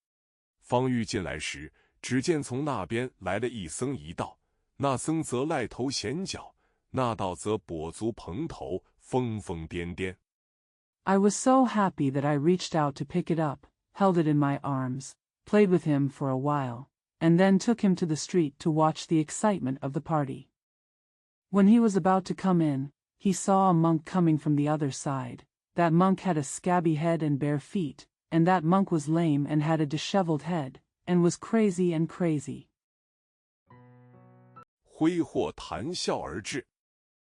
[SPEAKER 1] 方玉进来时，只见从那边来了一僧一道，那僧则赖头显脚，那道则跛足蓬头，疯疯癫癫。
[SPEAKER 2] I was so happy that I reached out to pick it up, held it in my arms, played with him for a while, and then took him to the street to watch the excitement of the party. When he was about to come in, he saw a monk coming from the other side. That monk had a scabby head and bare feet, and that monk was lame and had a disheveled head, and was crazy and crazy.
[SPEAKER 1] 挥霍谈笑而至，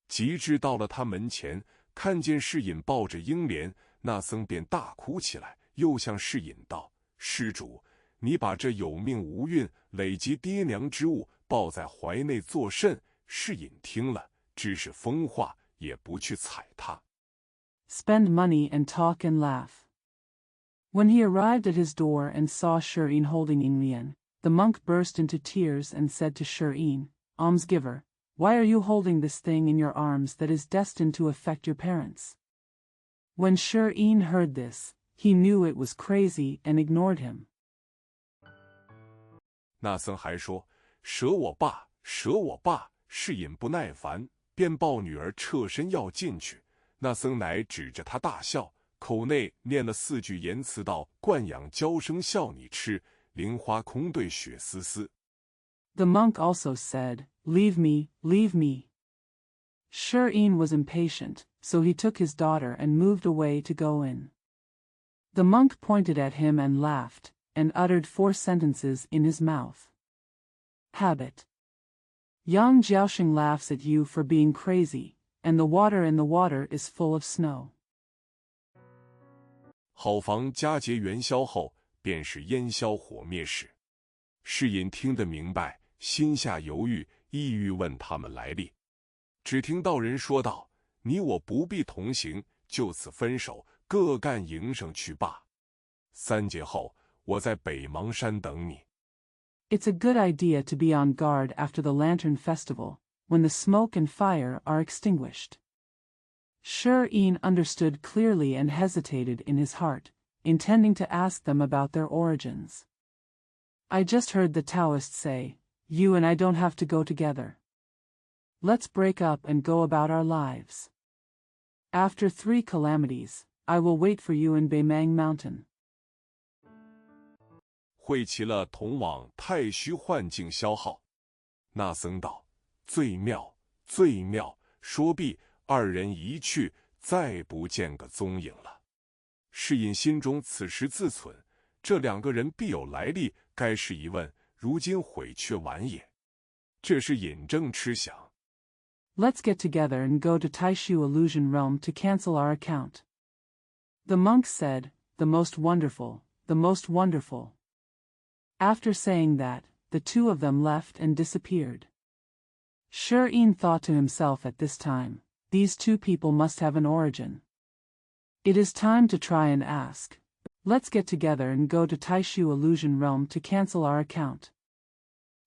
[SPEAKER 1] 及至到了他门前，看见世隐抱着英莲，那僧便大哭起来，又向世隐道：“施主，你把这有命无运、累及爹娘之物抱在怀内作甚？”世隐听了，只是疯话，也不去睬他。
[SPEAKER 2] Spend money and talk and laugh. When he arrived at his door and saw Shirin holding Yinglian, the monk burst into tears and said to Shirin, "Almsgiver, why are you holding this thing in your arms that is destined to affect your parents?" When Shirin heard this, he knew it was crazy and ignored him.
[SPEAKER 1] 那僧还说：“舍我爸，舍我爸！”世隐不耐烦，便抱女儿侧身要进去。那僧乃指着他大笑，口内念了4句言辞道：“惯养娇生笑你痴，菱花空对雪丝丝。”
[SPEAKER 2] The monk also said, "Leave me, leave me." Shirin was impatient, so he took his daughter and moved away to go in. The monk pointed at him and laughed, and uttered 4 sentences in his mouth. Habit. Yang Jiaoxing laughs at you for being crazy, and the water in the water is full of snow.
[SPEAKER 1] 好房佳节元宵后，便是烟消火灭时。世隐听得明白，心下犹豫，意欲问他们来历。只听道人说道：“你我不必同行，就此分手，各干营生去罢。3节后，我在北邙山等你。”
[SPEAKER 2] It's a good idea to be on guard after the Lantern Festival, when the smoke and fire are extinguished. Shirin understood clearly and hesitated in his heart, intending to ask them about their origins. "I just heard the Taoist say, you and I don't have to go together. Let's break up and go about our lives. After 3 calamities, I will wait for you in Beimang Mountain."
[SPEAKER 1] 会齐了，同往太虚幻境消耗。那僧道：“最妙，最妙！”说毕，2人一去，再不见个踪影了。世隐心中此时自忖：这2个人必有来历，该是一问，如今悔却晚也。这是隐正痴想。
[SPEAKER 2] Let's get together and go to Taishu Illusion Realm to cancel our account. The monk said, "The most wonderful, the most wonderful." After saying that, the 2 of them left and disappeared. Shirin thought to himself at this time, these 2 people must have an origin. It is time to try and ask. Let's get together and go to Taishu Illusion Realm to cancel our account.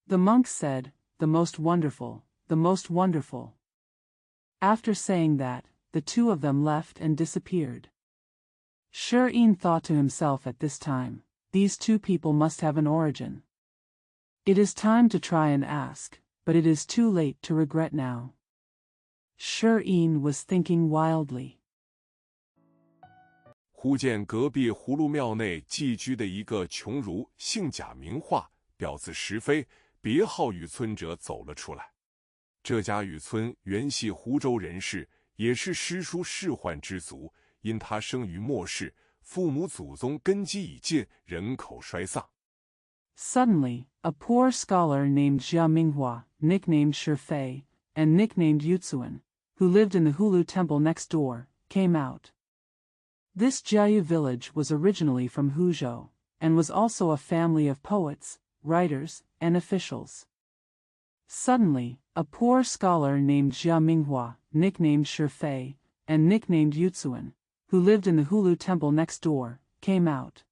[SPEAKER 2] The monk said, "The most wonderful, the most wonderful." After saying that, the 2 of them left and disappeared. Shirin thought to himself at this time, these 2 people must have an origin. It is time to try and ask, but it is too late to regret now. Shirin was thinking wildly.
[SPEAKER 1] 忽见隔壁葫芦庙内寄居的一个穷儒，姓贾名化，表字石飞，别号雨村者走了出来。这家雨村原系湖州人士，也是诗书仕宦之族，因他生于末世，父母祖宗根基已尽，人口衰丧。
[SPEAKER 2] Suddenly, a poor scholar named Jia Minghua, nicknamed Shifei, and nicknamed Yutsuan, who lived in the Hulu temple next door, came out. This Jiayu village was originally from Huzhou, and was also a family of poets, writers, and officials. Suddenly, a poor scholar named Jia Minghua, nicknamed Shifei, and nicknamed Yutsuan, who lived in the Hulu temple next door, came out.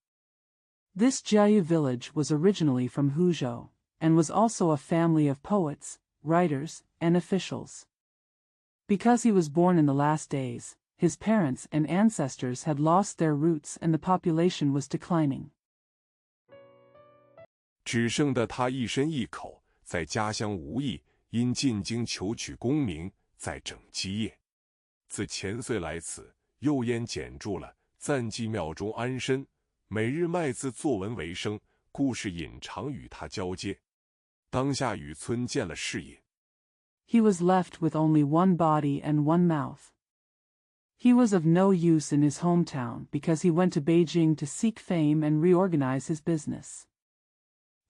[SPEAKER 2] This Jiayu village was originally from Huzhou, and was also a family of poets, writers, and officials. Because he was born in the last days, his parents and ancestors had lost their roots and the population was declining.
[SPEAKER 1] 只剩得他一身一口，在家乡无益，因进京求取功名，在整基业。自前岁来此，又焉简住了，暂寄庙中安身，每日卖字作文为生，故事隐常与他交接。当下雨村见了世隐，
[SPEAKER 2] He was left with only one body and one mouth. He was of no use in his hometown because he went to Beijing to seek fame and reorganize his business.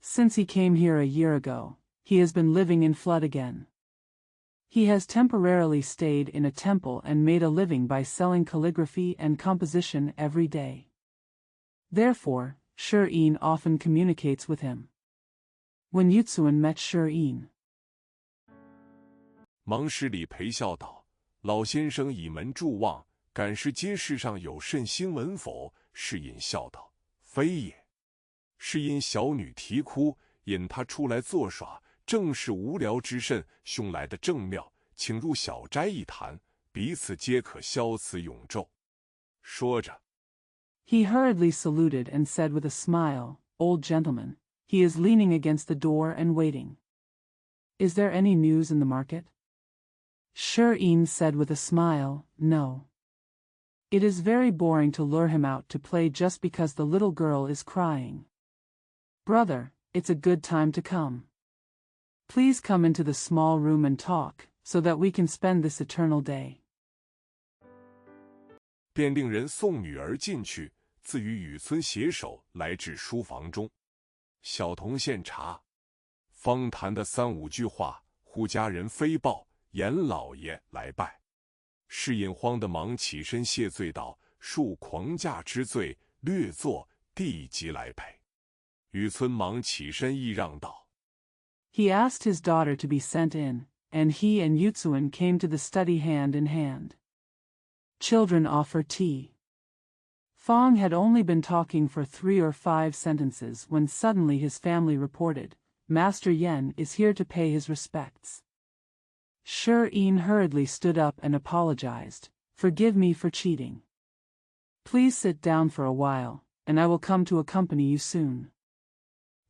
[SPEAKER 2] Since he came here a year ago, he has been living in flood again. He has temporarily stayed in a temple and made a living by selling calligraphy and composition every day. Therefore, Shi often communicates with him. When Yutsuan met Shi,
[SPEAKER 1] 忙施礼陪笑道：“老先生倚门注望，敢是街市上有甚新闻否？”是隐笑道：“非也。是因小女啼哭，引他出来作耍，正是无聊之甚，兄来的正妙，请入小斋一谈，彼此皆可消此永昼。”说着
[SPEAKER 2] he hurriedly saluted and said with a smile, "Old gentleman, he is leaning against the door and waiting. Is there any news in the market?" Shi said with a smile, "No. It is very boring to lure him out to play just because the little girl is crying. Brother, it's a good time to come. Please come into the small room and talk, so that we can spend this eternal day."
[SPEAKER 1] 便令人送女儿进去，自与雨村携手来至书房中。小童献茶，方谈的3、5句话，忽家人飞报严老爷来拜。是隐慌的忙起身谢罪道：“恕狂驾之罪，略坐，弟即来陪。”雨村忙起身揖让道
[SPEAKER 2] He asked his daughter to be sent in, and he and Yutsuan came to the study hand in hand. Children offer tea. Fong had only been talking for 3 or 5 sentences when suddenly his family reported, "Master Yen is here to pay his respects." Shi hurriedly stood up and apologized. "Forgive me for cheating. Please sit down for a while, and I will come to accompany you soon."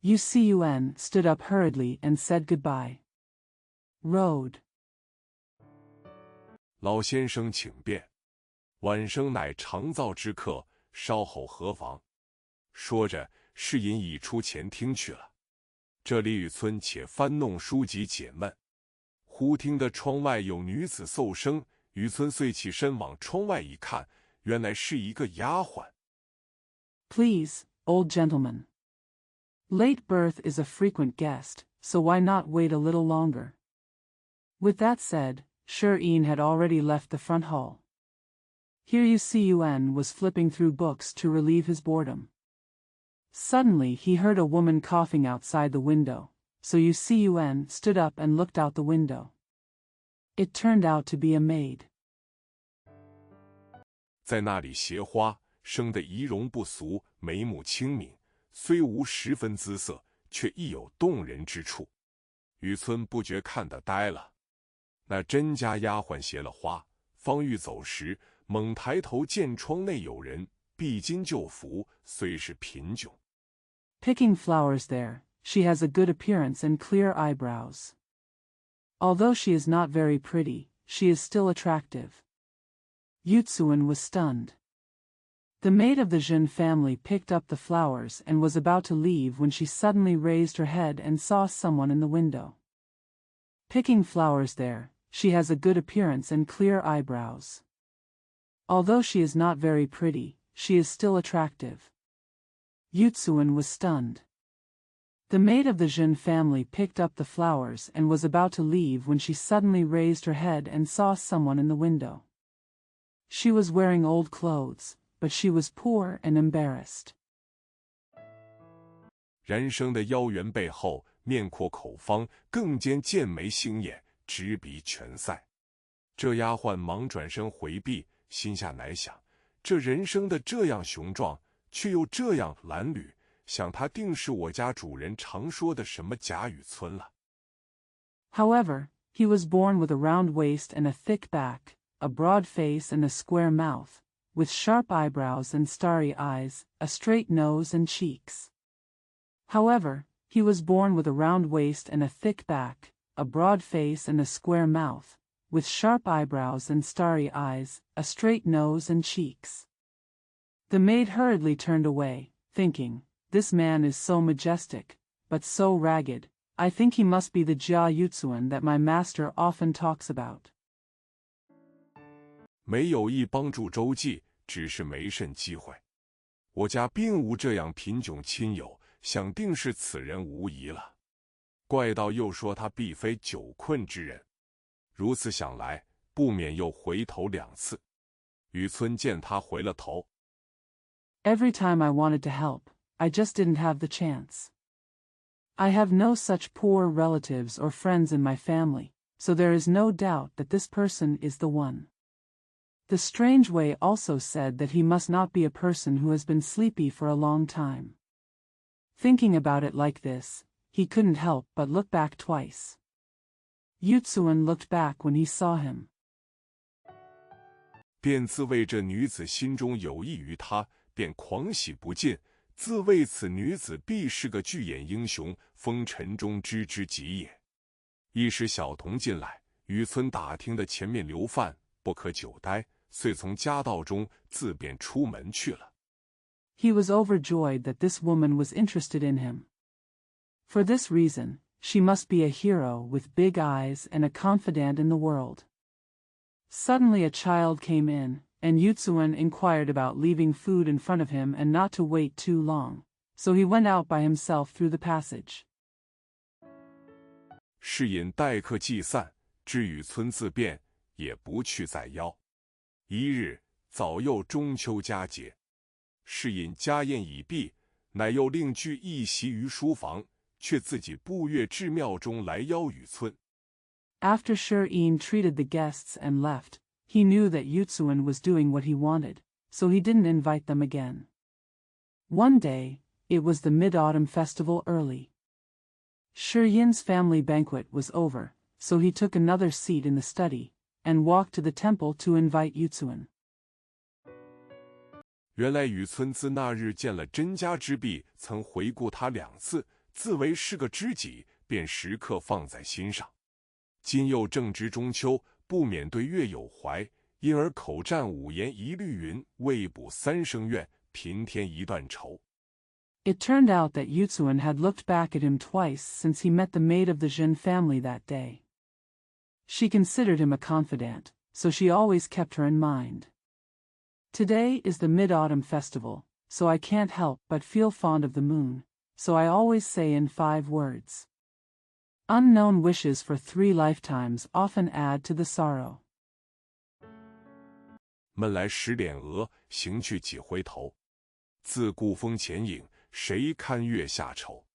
[SPEAKER 2] Yuen stood up hurriedly and said goodbye. Road.
[SPEAKER 1] 老先生请便，晚生乃常造之客，稍后何妨？说着，是隐已出前厅去了。这里雨村且翻弄书籍解闷，忽听得窗外有女子奏声，雨村遂起身往窗外一看，原来是一个丫鬟。
[SPEAKER 2] Please, old gentleman. Late birth is a frequent guest, so why not wait a little longer? With that said, Shi had already left the front hall. Here Yuen was flipping through books to relieve his boredom. Suddenly he heard a woman coughing outside the window, so Yuen stood up and looked out the window. It turned out to be a maid.
[SPEAKER 1] 在那里携花，生得仪容不俗，眉目清明，虽无十分姿色，却亦有动人之处。雨村不觉看得呆了。那甄家丫鬟携了花，方欲走时，猛抬头见窗内有人，必襟旧服，虽是贫窘。
[SPEAKER 2] Picking flowers there, she has a good appearance and clear eyebrows. Although she is not very pretty, she is still attractive. Yutsuan was stunned. The maid of the Jin family picked up the flowers and was about to leave when she suddenly raised her head and saw someone in the window. Picking flowers there, she has a good appearance and clear eyebrows. Although she is not very pretty, she is still attractive. Yutsuan was stunned. The maid of the Jin family picked up the flowers and was about to leave when she suddenly raised her head and saw someone in the window. She was wearing old clothes, but she was poor and embarrassed.
[SPEAKER 1] 然生的腰圆背厚，面阔口方，更兼剑眉星眼，直鼻全腮。这丫鬟忙转身回避，心下乃想：这人生的这样雄壮，却又这样褴褛，想他定是我家主人常说的什么贾雨村了。
[SPEAKER 2] However, he was born with a round waist and a thick back, a broad face and a square mouth, with sharp eyebrows and starry eyes, a straight nose and cheeks. However, he was born with a round waist and a thick back, a broad face and a square mouth, with sharp eyebrows and starry eyes, a straight nose and cheeks. The maid hurriedly turned away, thinking, "This man is so majestic, but so ragged, I think he must be the Jia Yutsuan that my master often talks about."
[SPEAKER 1] 没有意帮助周记，只是没甚机会。我家并无这样贫窘亲友，想定是此人无疑了。怪道又说他必非久困之人。如此想来，不免又回头2次。雨村见他回了头。
[SPEAKER 2] Every time I wanted to help, I just didn't have the chance. I have no such poor relatives or friends in my family, so there is no doubt that this person is the one. The strange way also said that he must not be a person who has been sleepy for a long time. Thinking about it like this, he couldn't help but look back twice. Yutsuan looked back when he saw him.
[SPEAKER 1] 便自谓这女子心中有意于他，便狂喜不尽，自谓此女子必是个巨眼英雄，风尘中之极也。一时小童进来，雨村打听的前面留饭，不可久待，遂从家道中自便出门去了。
[SPEAKER 2] He was overjoyed that this woman was interested in him. For this reason, she must be a hero with big eyes and a confidant in the world. Suddenly a child came in, and Yutsuan inquired about leaving food in front of him and not to wait too long, so he went out by himself through the passage.
[SPEAKER 1] 是引待客既散，至雨村自便，也不去再邀。一日早又中秋佳节，是引家宴已毕，乃又另具一席于书房，却自己步月至庙中来邀雨村。
[SPEAKER 2] After Shi-in treated the guests and left, he knew that Yutsuan was doing what he wanted, so he didn't invite them again. One day, it was the Mid-Autumn Festival early. Shi-in's family banquet was over, so he took another seat in the study, and walked to the temple to invite Yutsuan.
[SPEAKER 1] 原来雨村自那日见了甄家之婢，曾回顾他2次，自为是个知己，便时刻放在心上。今又正值中秋，不免对月有怀，因而口占5言1律云：未卜3生愿，平添1段愁。
[SPEAKER 2] It turned out that Yutsuan had looked back at him twice since he met the maid of the Jin family that day. She considered him a confidant, so she always kept her in mind. Today is the Mid-Autumn Festival, so I can't help but feel fond of the moon, so I always say in 5 words. Unknown wishes for 3 lifetimes often add to the sorrow.
[SPEAKER 1] 闷来10脸额，行去几回头。自故风前影，谁堪月下愁？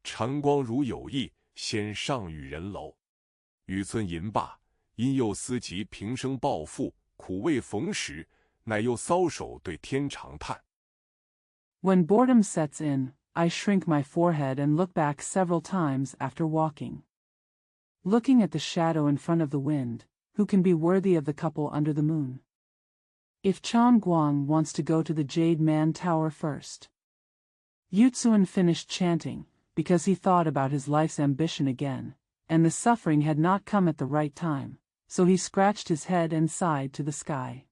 [SPEAKER 1] 长光如有意，先上与人楼。雨村吟罢，因又思及平生抱负，苦未逢时，乃又搔首对天长叹。
[SPEAKER 2] When boredom sets in, I shrink my forehead and look back several times after walking. Looking at the shadow in front of the wind, who can be worthy of the couple under the moon? If Chan Guang wants to go to the Jade Man Tower first. Yutsuan finished chanting, because he thought about his life's ambition again, and the suffering had not come at the right time, so he scratched his head and sighed to the sky.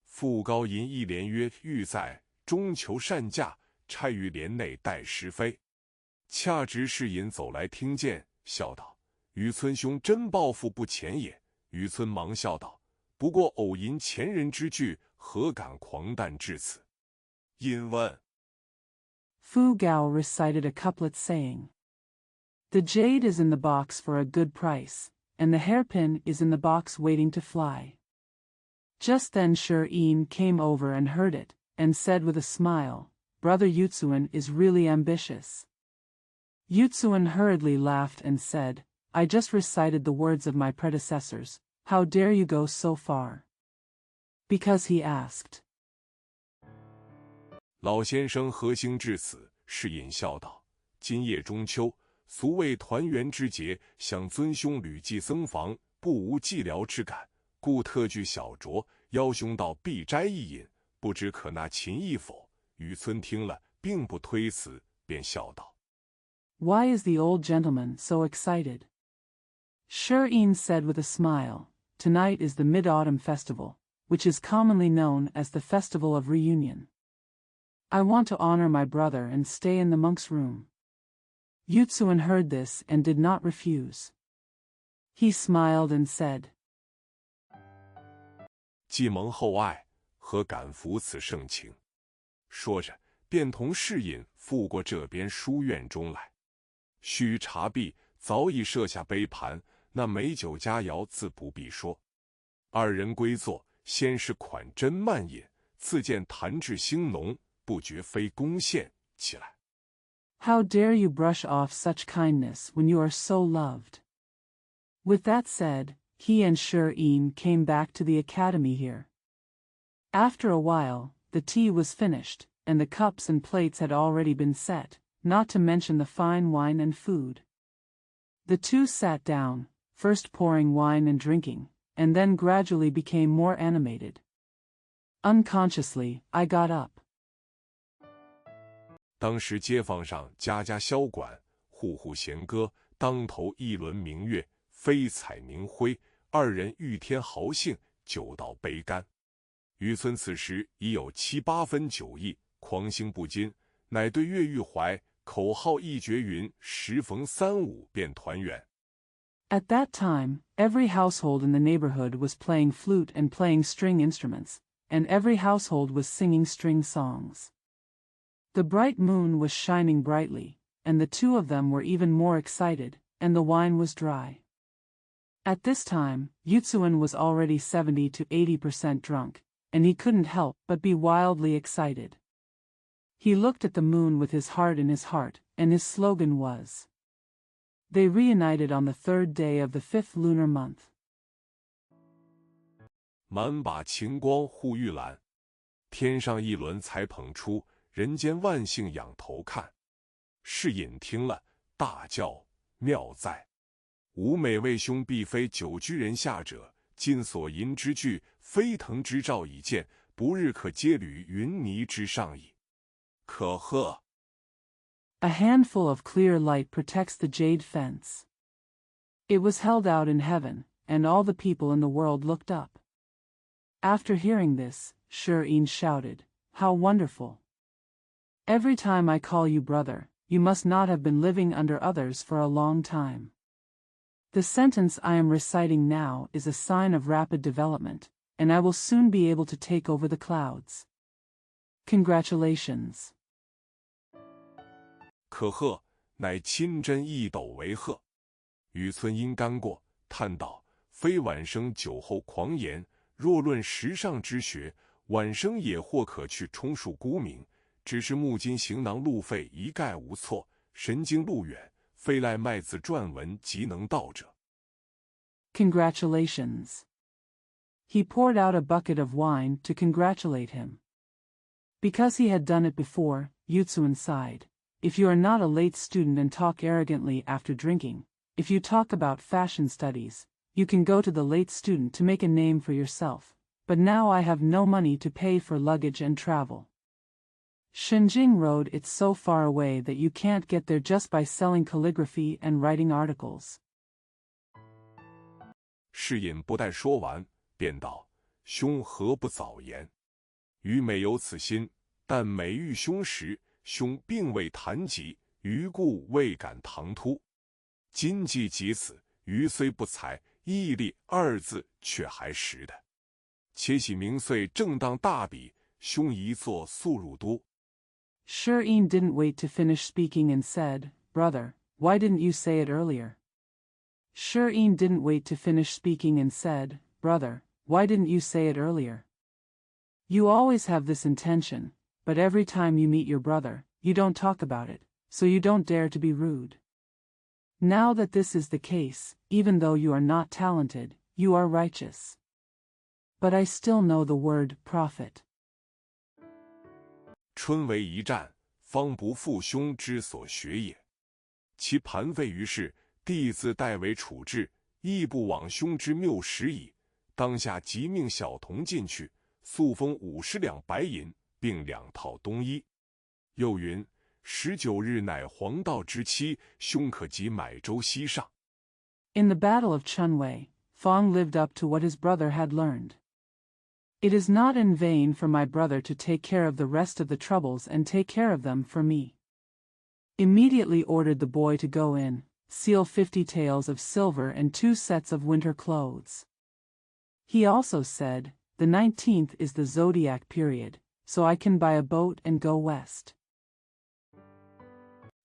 [SPEAKER 1] 傅高吟一联曰：欲在中求善驾，差于帘内待时飞。恰值士隐走来听见，笑道：雨村兄真抱负不浅也。雨村忙笑道：不过偶吟前人之句，何敢狂诞至此？因问。
[SPEAKER 2] Fu Gao recited a couplet saying, The jade is in the box for a good price, and the hairpin is in the box waiting to fly. Just then Shi-in came over and heard it, and said with a smile, Brother Yutsuan is really ambitious. Yutsuan hurriedly laughed and said, I just recited the words of my predecessors, how dare you go so far? Because he asked.
[SPEAKER 1] 老先生何兴至此？士隐笑道：今夜中秋，俗谓团圆之节，想尊兄旅祭僧房，不无寂寥之感，故特具小酌，邀兄到必斋一饮，不知可纳秦意否？雨村听了，并不推辞，便笑道：
[SPEAKER 2] Why is the old gentleman so excited? Shi-in said with a smile, Tonight is the Mid-Autumn Festival, which is commonly known as the Festival of Reunion. I want to honor my brother and stay in the monk's room. Yutsuan heard this and did not refuse. He smiled and said,
[SPEAKER 1] 既蒙厚爱，何敢负此盛情？说着，便同士隐赴过这边书院中来。须茶毕，早已设下杯盘，那美酒佳肴自不必说。二人归坐，先是款斟慢饮，自见谈至兴浓，不觉非攻陷起来。
[SPEAKER 2] How dare you brush off such kindness when you are so loved? With that said, he and Shireen came back to the academy here. After a while, the tea was finished, and the cups and plates had already been set, not to mention the fine wine and food. The two sat down, first pouring wine and drinking, and then gradually became more animated. Unconsciously, I got up.
[SPEAKER 1] 当时街坊上家家箫管，户户弦歌，当头一轮明月，飞彩明辉。二人欲添豪兴，酒到杯干。渔村此时已有7、8分酒意，狂兴不禁，乃对岳玉怀口号一绝云：时逢3、5便团圆。
[SPEAKER 2] At that time, every household in the neighborhood was playing flute and playing string instruments, and every household was singing string songs. The bright moon was shining brightly, and the two of them were even more excited, and the wine was dry. At this time, Yutsuan was already 70 to 80% drunk, and he couldn't help but be wildly excited. He looked at the moon with his heart in his heart, and his slogan was, They reunited on the 3rd day of the 5th lunar month.
[SPEAKER 1] 满把晴光护玉兰，天上一轮才捧出，人间万姓仰头看。士隐听了，大叫：妙哉！吾每位兄必非久居人下者，今所吟之句，飞腾之兆已见，不日可接履云泥之上矣。可贺！
[SPEAKER 2] A handful of clear light protects the jade fence. It was held out in heaven, and all the people in the world looked up. After hearing this, Shireen shouted, How wonderful! Every time I call you brother, you must not have been living under others for a long time. The sentence I am reciting now is a sign of rapid development, and I will soon be able to take over the clouds. Congratulations.
[SPEAKER 1] 可贺，乃亲真一斗为贺。雨村因干过，叹道：非晚生酒后狂言，若论时尚之学，晚生也或可去充数沽名。只是目今行囊路费一概无措，神经路远，非赖麦子撰文即能到者。
[SPEAKER 2] Congratulations. He poured out a bucket of wine to congratulate him. Because he had done it before, Yutsuan sighed. If you are not a late student and talk arrogantly after drinking, if you talk about fashion studies, you can go to the late student to make a name for yourself, but now I have no money to pay for luggage and travel. Shenjing Road it's so far away that you can't get there just by selling calligraphy and writing articles.
[SPEAKER 1] 士隐不待说完，便道：兄何不早言？余每有此心，但每遇兄时，兄并未谈及，余故未敢唐突。今既及此，余虽不才，毅力2字却还实的。且喜明岁正当大比，兄一作速入都。
[SPEAKER 2] Shireen didn't wait to finish speaking and said, Brother, why didn't you say it earlier? Shireen didn't wait to finish speaking and said, Brother, why didn't you say it earlier? You always have this intention, but every time you meet your brother, you don't talk about it, so you don't dare to be rude. Now that this is the case, even though you are not talented, you are righteous. But I still know the word prophet.
[SPEAKER 1] 春为一战，方不负兄之所学也。其盘废于世，弟自代为处置，亦不枉兄之谬识矣。当下即命小童进去，速封50两白银，并2套冬衣。又云：19日乃黄道之期，兄可即买舟西上。
[SPEAKER 2] In the Battle of Chunwei, Fong lived up to what his brother had learned. It is not in vain for my brother to take care of the rest of the troubles and take care of them for me. Immediately ordered the boy to go in, seal 50 taels of silver and 2 sets of winter clothes. He also said, the 19th is the zodiac period, so I can buy a boat and go west.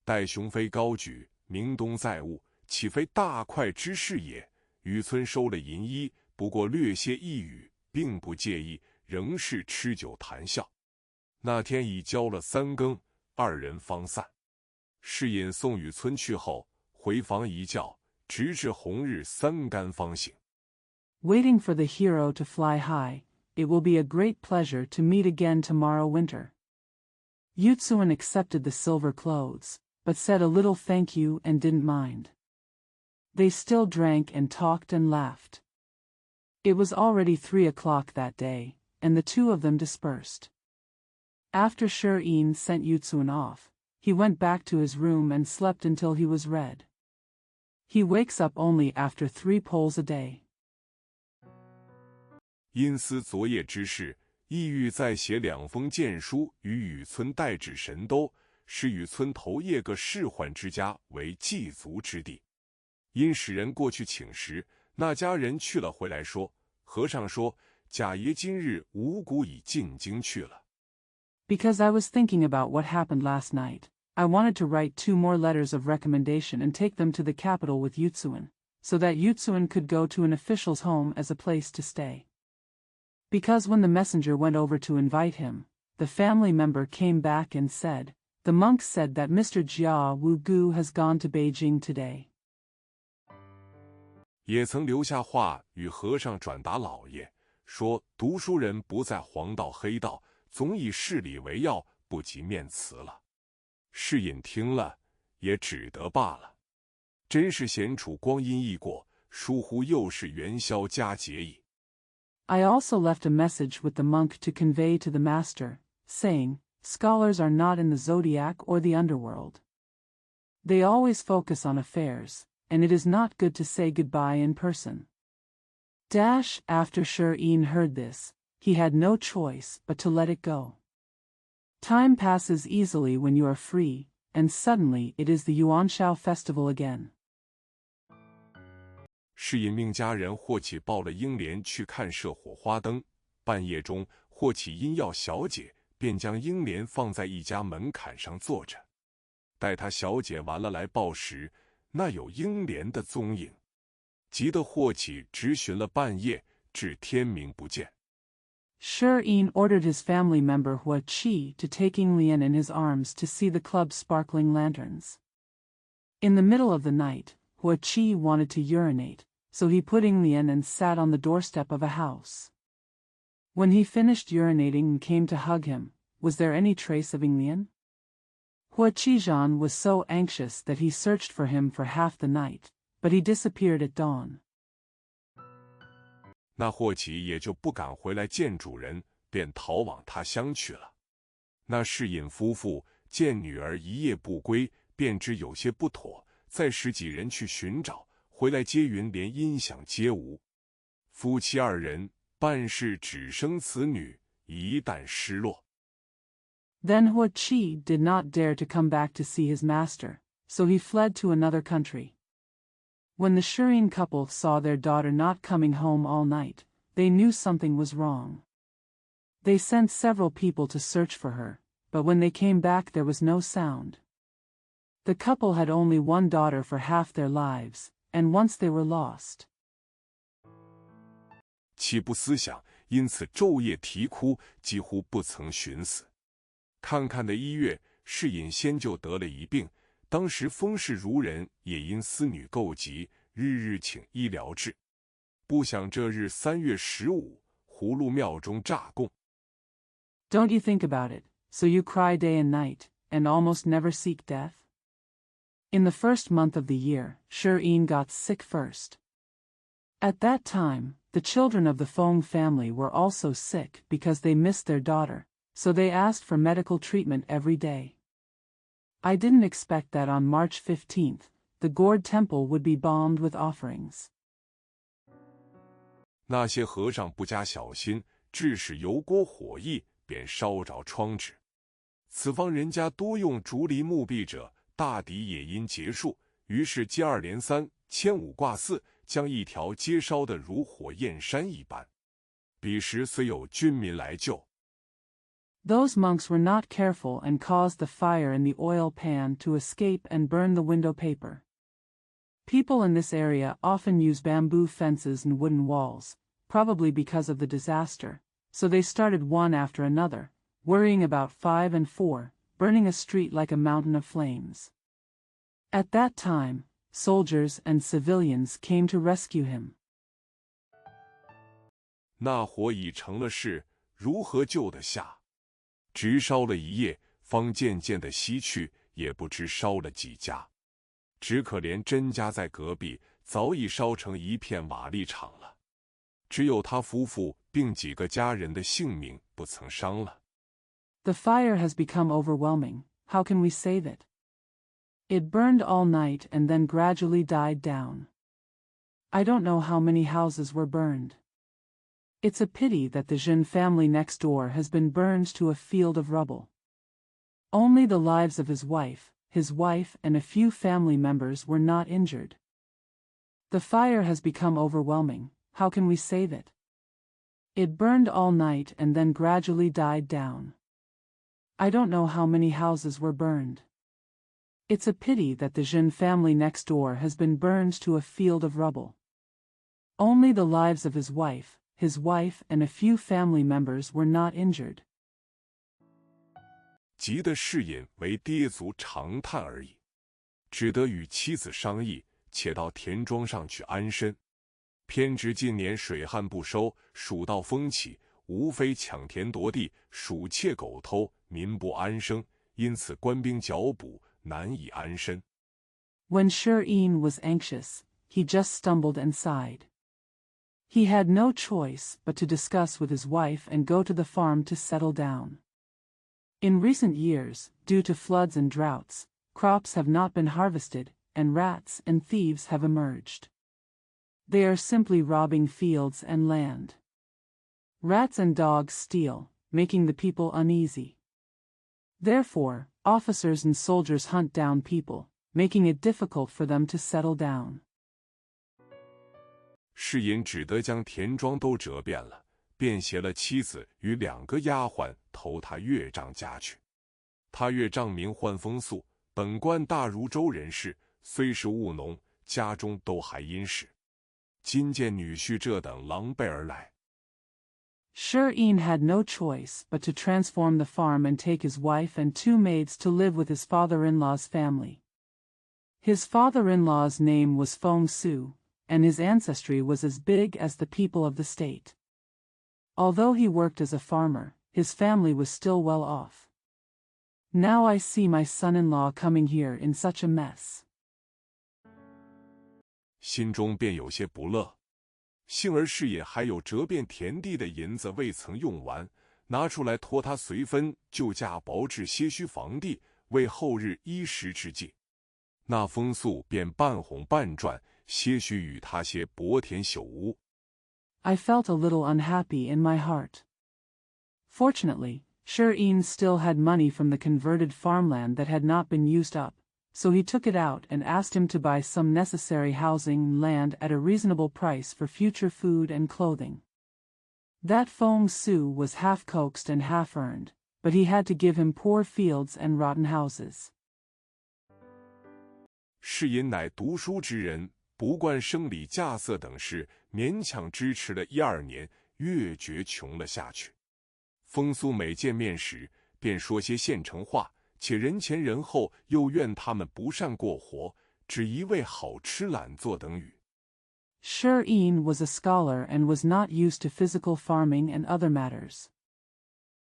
[SPEAKER 1] 待雄飞高举，明东在物，岂非大快之事也？雨村收了银衣，不过略些一语，并不介意，仍是吃酒谈笑。那天已交了3更，二人方散。士隐送雨村去后，回房一觉，直至红日3竿方醒。
[SPEAKER 2] Waiting for the hero to fly high, it will be a great pleasure to meet again tomorrow winter. Yutsuin accepted the silver clothes, but said a little thank you and didn't mind. They still drank and talked and laughed. It was already 3 o'clock that day, and the two of them dispersed. After Shirin sent Yutsuin off, he went back to his room and slept until he was red. He wakes up only after 3 pulls a day.
[SPEAKER 1] 因思昨夜之事，意欲再写2封荐书与雨村代至神都，使雨村投谒个仕宦之家为祭足之地。因使人过去请时，那家人去了回来说，和尚说，贾爷今日五谷已进京去了。
[SPEAKER 2] Because I was thinking about what happened last night, I wanted to write 2 more letters of recommendation and take them to the capital with Yutsuin, so that Yutsuin could go to an official's home as a place to stay. Because when the messenger went over to invite him, the family member came back and said, the monk said that Mr. Jia Wugu has gone to Beijing today.
[SPEAKER 1] 也曾留下话与和尚转达老爷，说读书人不在黄道黑道，总以事理为要，不及面辞了。士隐听了，也只得罢了。真是闲处光阴易过，疏忽又是元宵佳节矣。
[SPEAKER 2] I also left a message with the monk to convey to the master, saying, scholars are not in the zodiac or the underworld. They always focus on affairs, and it is not good to say goodbye in person. After Shirin heard this, he had no choice but to let it go. Time passes easily when you are free, and suddenly it is the Yuanshao festival again.
[SPEAKER 1] 士隐命家人霍启抱了英莲去看射火花灯，半夜中，霍启因要小姐，便将英莲放在一家门槛上坐着。待他小姐完了来报时，那有英莲的踪影，急得霍启直寻了半夜，至天明不见。
[SPEAKER 2] Shirin ordered his family member Hua Qi to take Lian in his arms to see the club's sparkling lanterns. In the middle of the night, Hua Qi wanted to urinate, so he put Lian and sat on the doorstep of a house. When he finished urinating and came to hug him, was there any trace of Lian? Hua Qizhan was so anxious that he searched for him for half the night, but he disappeared at dawn.
[SPEAKER 1] 那霍启也就不敢回来见主人，便逃往他乡去了。那士隐夫妇见女儿一夜不归，便知有些不妥，再使几人去寻找，回来接云连音响皆无。夫妻2人办事只生此女，一旦失落。
[SPEAKER 2] Then Hua Qi did not dare to come back to see his master, so he fled to another country. When the Shirin couple saw their daughter not coming home all night, they knew something was wrong. They sent several people to search for her, but when they came back there was no sound. The couple had only 1 daughter for half their lives, and once they were lost.
[SPEAKER 1] 岂不思想，因此昼夜啼哭，几乎不曾寻死。看看的1月，士隐先就得了一病，当时风势如人，也因思女够急，日日请医疗治。不想这日3月15，葫芦庙中炸供。
[SPEAKER 2] Don't you think about it, so you cry day and night, and almost never seek death? In the first month of the year, Shirin got sick first. At that time, the children of the Feng family were also sick because they missed their daughter, so they asked for medical treatment every day. I didn't expect that on March 15th, the gourd temple would be bombed with offerings.
[SPEAKER 1] 那些和尚不加小心，致使油锅火溢，便烧着窗纸。此方人家多用竹篱木壁者，大抵也因结束，于是接二连三，牵五挂四，将一条街烧得如火焰山一般。彼时虽有军民来救。
[SPEAKER 2] Those monks were not careful and caused the fire in the oil pan to escape and burn the window paper. People in this area often use bamboo fences and wooden walls, probably because of the disaster, so they started one after another, worrying about 5 and 4, burning a street like a mountain of flames. At that time, soldiers and civilians came to rescue him.
[SPEAKER 1] 那火已成了事，如何救得下？直烧了一夜，方渐渐的熄去，也不知烧了几家。只可怜甄家在隔壁，早已烧成一片瓦砾场了。只有他夫妇并几个家人的性命不曾伤了。
[SPEAKER 2] The fire has become overwhelming. How can we save it? It burned all night and then gradually died down. I don't know how many houses were burned. It's a pity that the Jean family next door has been burned to a field of rubble. Only the lives of his wife, and a few family members were not injured. The fire has become overwhelming. How can we save it? It burned all night and then gradually died down. I don't know how many houses were burned. It's a pity that the Jean family next door has been burned to a field of rubble. Only the lives of his wife, and a few family members were not injured.
[SPEAKER 1] 急得是引为跌足长叹而已，只得与妻子商议，且到田庄上去安身。偏值近年水旱不收，鼠盗风起，无非抢田夺地，鼠窃狗偷，民不安生，因此官兵剿捕，难以安身。
[SPEAKER 2] When Shirin was anxious, he just stumbled and sighed. He had no choice but to discuss with his wife and go to the farm to settle down. In recent years, due to floods and droughts, crops have not been harvested, and rats and thieves have emerged. They are simply robbing fields and land. Rats and dogs steal, making the people uneasy. Therefore, officers and soldiers hunt down people, making it difficult for them to settle down.
[SPEAKER 1] 世隐只得将田庄都折遍了，便携了妻子与2个丫鬟投他岳丈家去。他岳丈名唤风素，本官大如州人士，虽是务农，家中都还殷实。今见女婿这等狼狈而来。
[SPEAKER 2] Shirin had no choice but to transform the farm and take his wife and 2 maids to live with his father-in-law's family. His father-in-law's name was Feng Su, and his ancestry was as big as the people of the state. Although he worked as a farmer, his family was still well off. Now I see my son-in-law coming here in such a mess.
[SPEAKER 1] 心中便有些不乐。幸而世隐还有折遍田地的银子未曾用完，拿出来托他随分，就价薄置些许房地，为后日衣食之计。那风素便半哄半赚，些许与他些薄田朽屋。
[SPEAKER 2] I felt a little unhappy in my heart. Fortunately, Shirin still had money from the converted farmland that had not been used up, so he took it out and asked him to buy some necessary housing and land at a reasonable price for future food and clothing. That Feng Su was half coaxed and half earned, but he had to give him poor fields and rotten houses.
[SPEAKER 1] 世隐乃读书之人，不惯生理稼穑等事，勉强支持了1、2年，越觉穷了下去。风苏每见面时，便说些现成话，且人前人后又怨他们不善过活，只一味好吃懒做等语。
[SPEAKER 2] Shirin was a scholar and was not used to physical farming and other matters.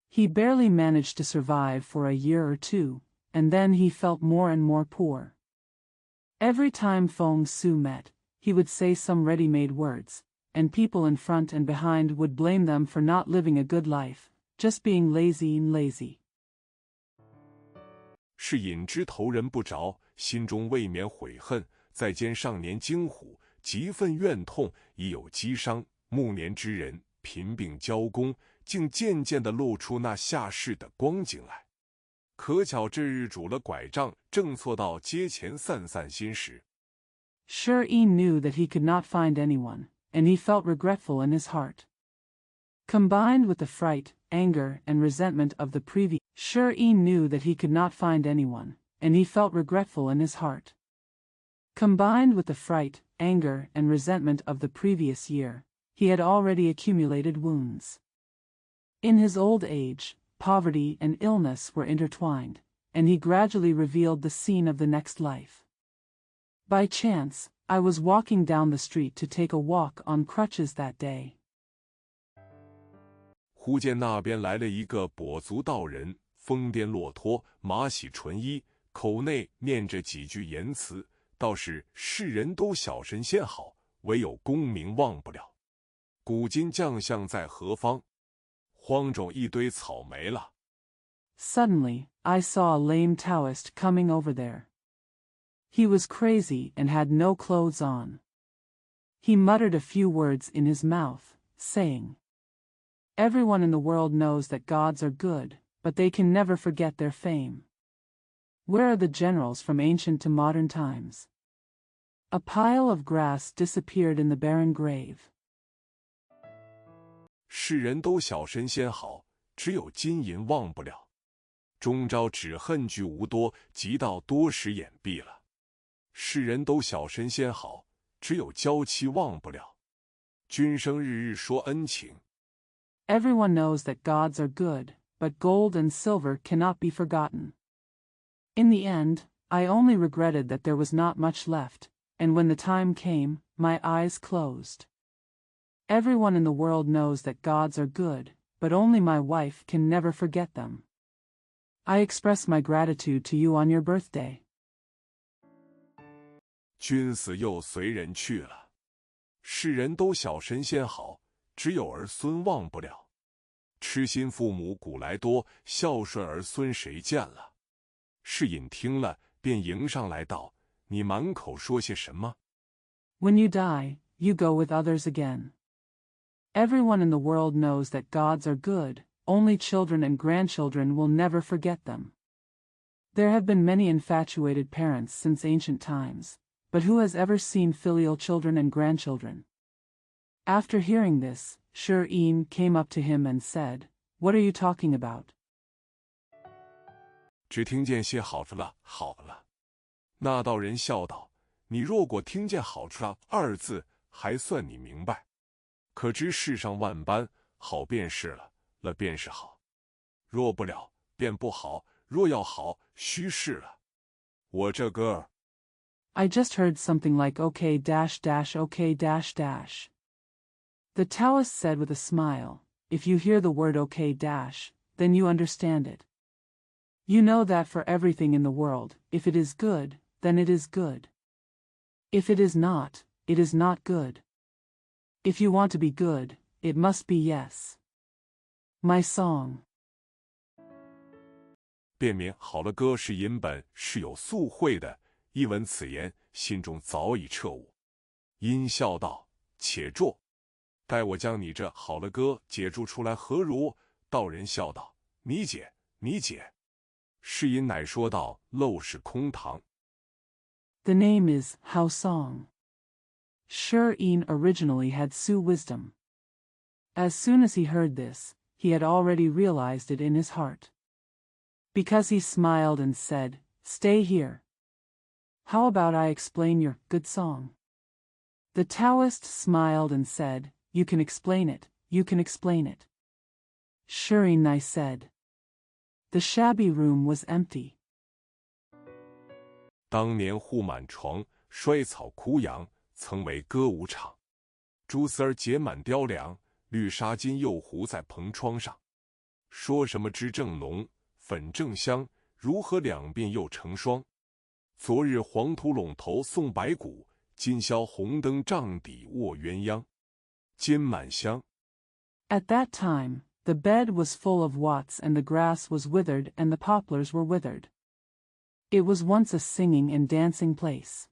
[SPEAKER 2] He barely managed to survive for a year or 2, and then he felt more and more poor. Every time Feng Su met, he would say some ready-made words, and people in front and behind would blame them for not living a good life, just being lazy and lazy.
[SPEAKER 1] 是隐之头人不着，心中未免悔恨，再兼上年惊虎，极愤怨痛，已有积伤，暮年之人，贫病交工，竟渐渐地露出那下世的光景来。可巧这日拄了拐杖，正错到街前散散心时。
[SPEAKER 2] Shirin knew that he could not find anyone, and he felt regretful in his heart. Combined with the fright, anger, and resentment of the previous, Shirin knew that he could not find anyone, and he felt regretful in his heart. Combined with the fright, anger, and resentment of the previous year, he had already accumulated wounds. In his old age, poverty and illness were intertwined, and he gradually revealed the scene of the next life. By chance, I was walking down the street to take a walk on crutches that day.
[SPEAKER 1] 忽见那边来了一个跛足道人，疯癫骆驼，马洗纯衣，口内念着几句言辞，倒是世人都小神仙好，唯有功名忘不了。古今将相在何方？荒冢一堆草没了。
[SPEAKER 2] Suddenly, I saw a lame Taoist coming over there. He was crazy and had no clothes on. He muttered a few words in his mouth, saying, "Everyone in the world knows that gods are good, but they can never forget their fame. Where are the generals from ancient to modern times?" A pile of grass disappeared in the barren grave.
[SPEAKER 1] 世人都小神仙好，只有金银忘不了。终朝只恨聚无多，及到多时眼闭了。世人都小神仙好，只有娇妻忘不了。君生日日说恩情。
[SPEAKER 2] Everyone knows that gods are good, but gold and silver cannot be forgotten. In the end, I only regretted that there was not much left, and when the time came, my eyes closed. Everyone in the world knows that gods are good, but only my wife can never forget them. I express my gratitude to you on your birthday.
[SPEAKER 1] 君死又随人去了。世人都小神仙好，只有儿孙忘不了。痴心父母古来多，孝顺儿孙谁见了？世隐听了，便迎上来道：“你满口说些什么？”
[SPEAKER 2] When you die, you go with others again. Everyone in the world knows that gods are good, only children and grandchildren will never forget them. There have been many infatuated parents since ancient times, but who has ever seen filial children and grandchildren? After hearing this, Shir-in came up to him and said, "What are you talking about?"
[SPEAKER 1] 只听见些好处了，好了。那道人笑道：“你若果听见好处了二字，还算你明白。可知世上万般，好便是了，了便是好；若不了，便不好；若要好，须是了。我这歌。”
[SPEAKER 2] I just heard something like okay dash dash okay dash dash. The Taoist said with a smile, "If you hear the word okay dash, then you understand it. You know that for everything in the world, if it is good, then it is good. If it is not, it is not good. If you want to be good, it must be yes. My song."
[SPEAKER 1] 辨明好了歌是引本是有宿会的，一闻此言，心中早已彻悟。因笑道：“且坐，待我将你这好了歌解注出来何如？”道人笑道：“你解，你解。”世隐乃说道：“陋室空堂。”
[SPEAKER 2] The name is How Song. Shir-in originally had Su wisdom. As soon as he heard this, he had already realized it in his heart. Because he smiled and said, "Stay here. How about I explain your good song?" The Taoist smiled and said, "You can explain it, you can explain it." Shir-in said. The shabby room was empty.
[SPEAKER 1] 当年户满床，衰草枯杨，曾为歌舞场。蛛丝儿结满雕梁，绿纱巾又糊在蓬窗上。说什么脂正浓，粉正香，如何两鬓又成霜？昨日黄土陇头送白骨，今宵红灯帐底卧鸳鸯。金满香。
[SPEAKER 2] At that time, the bed was full of wots and the grass was withered and the poplars were withered. It was once a singing and dancing place.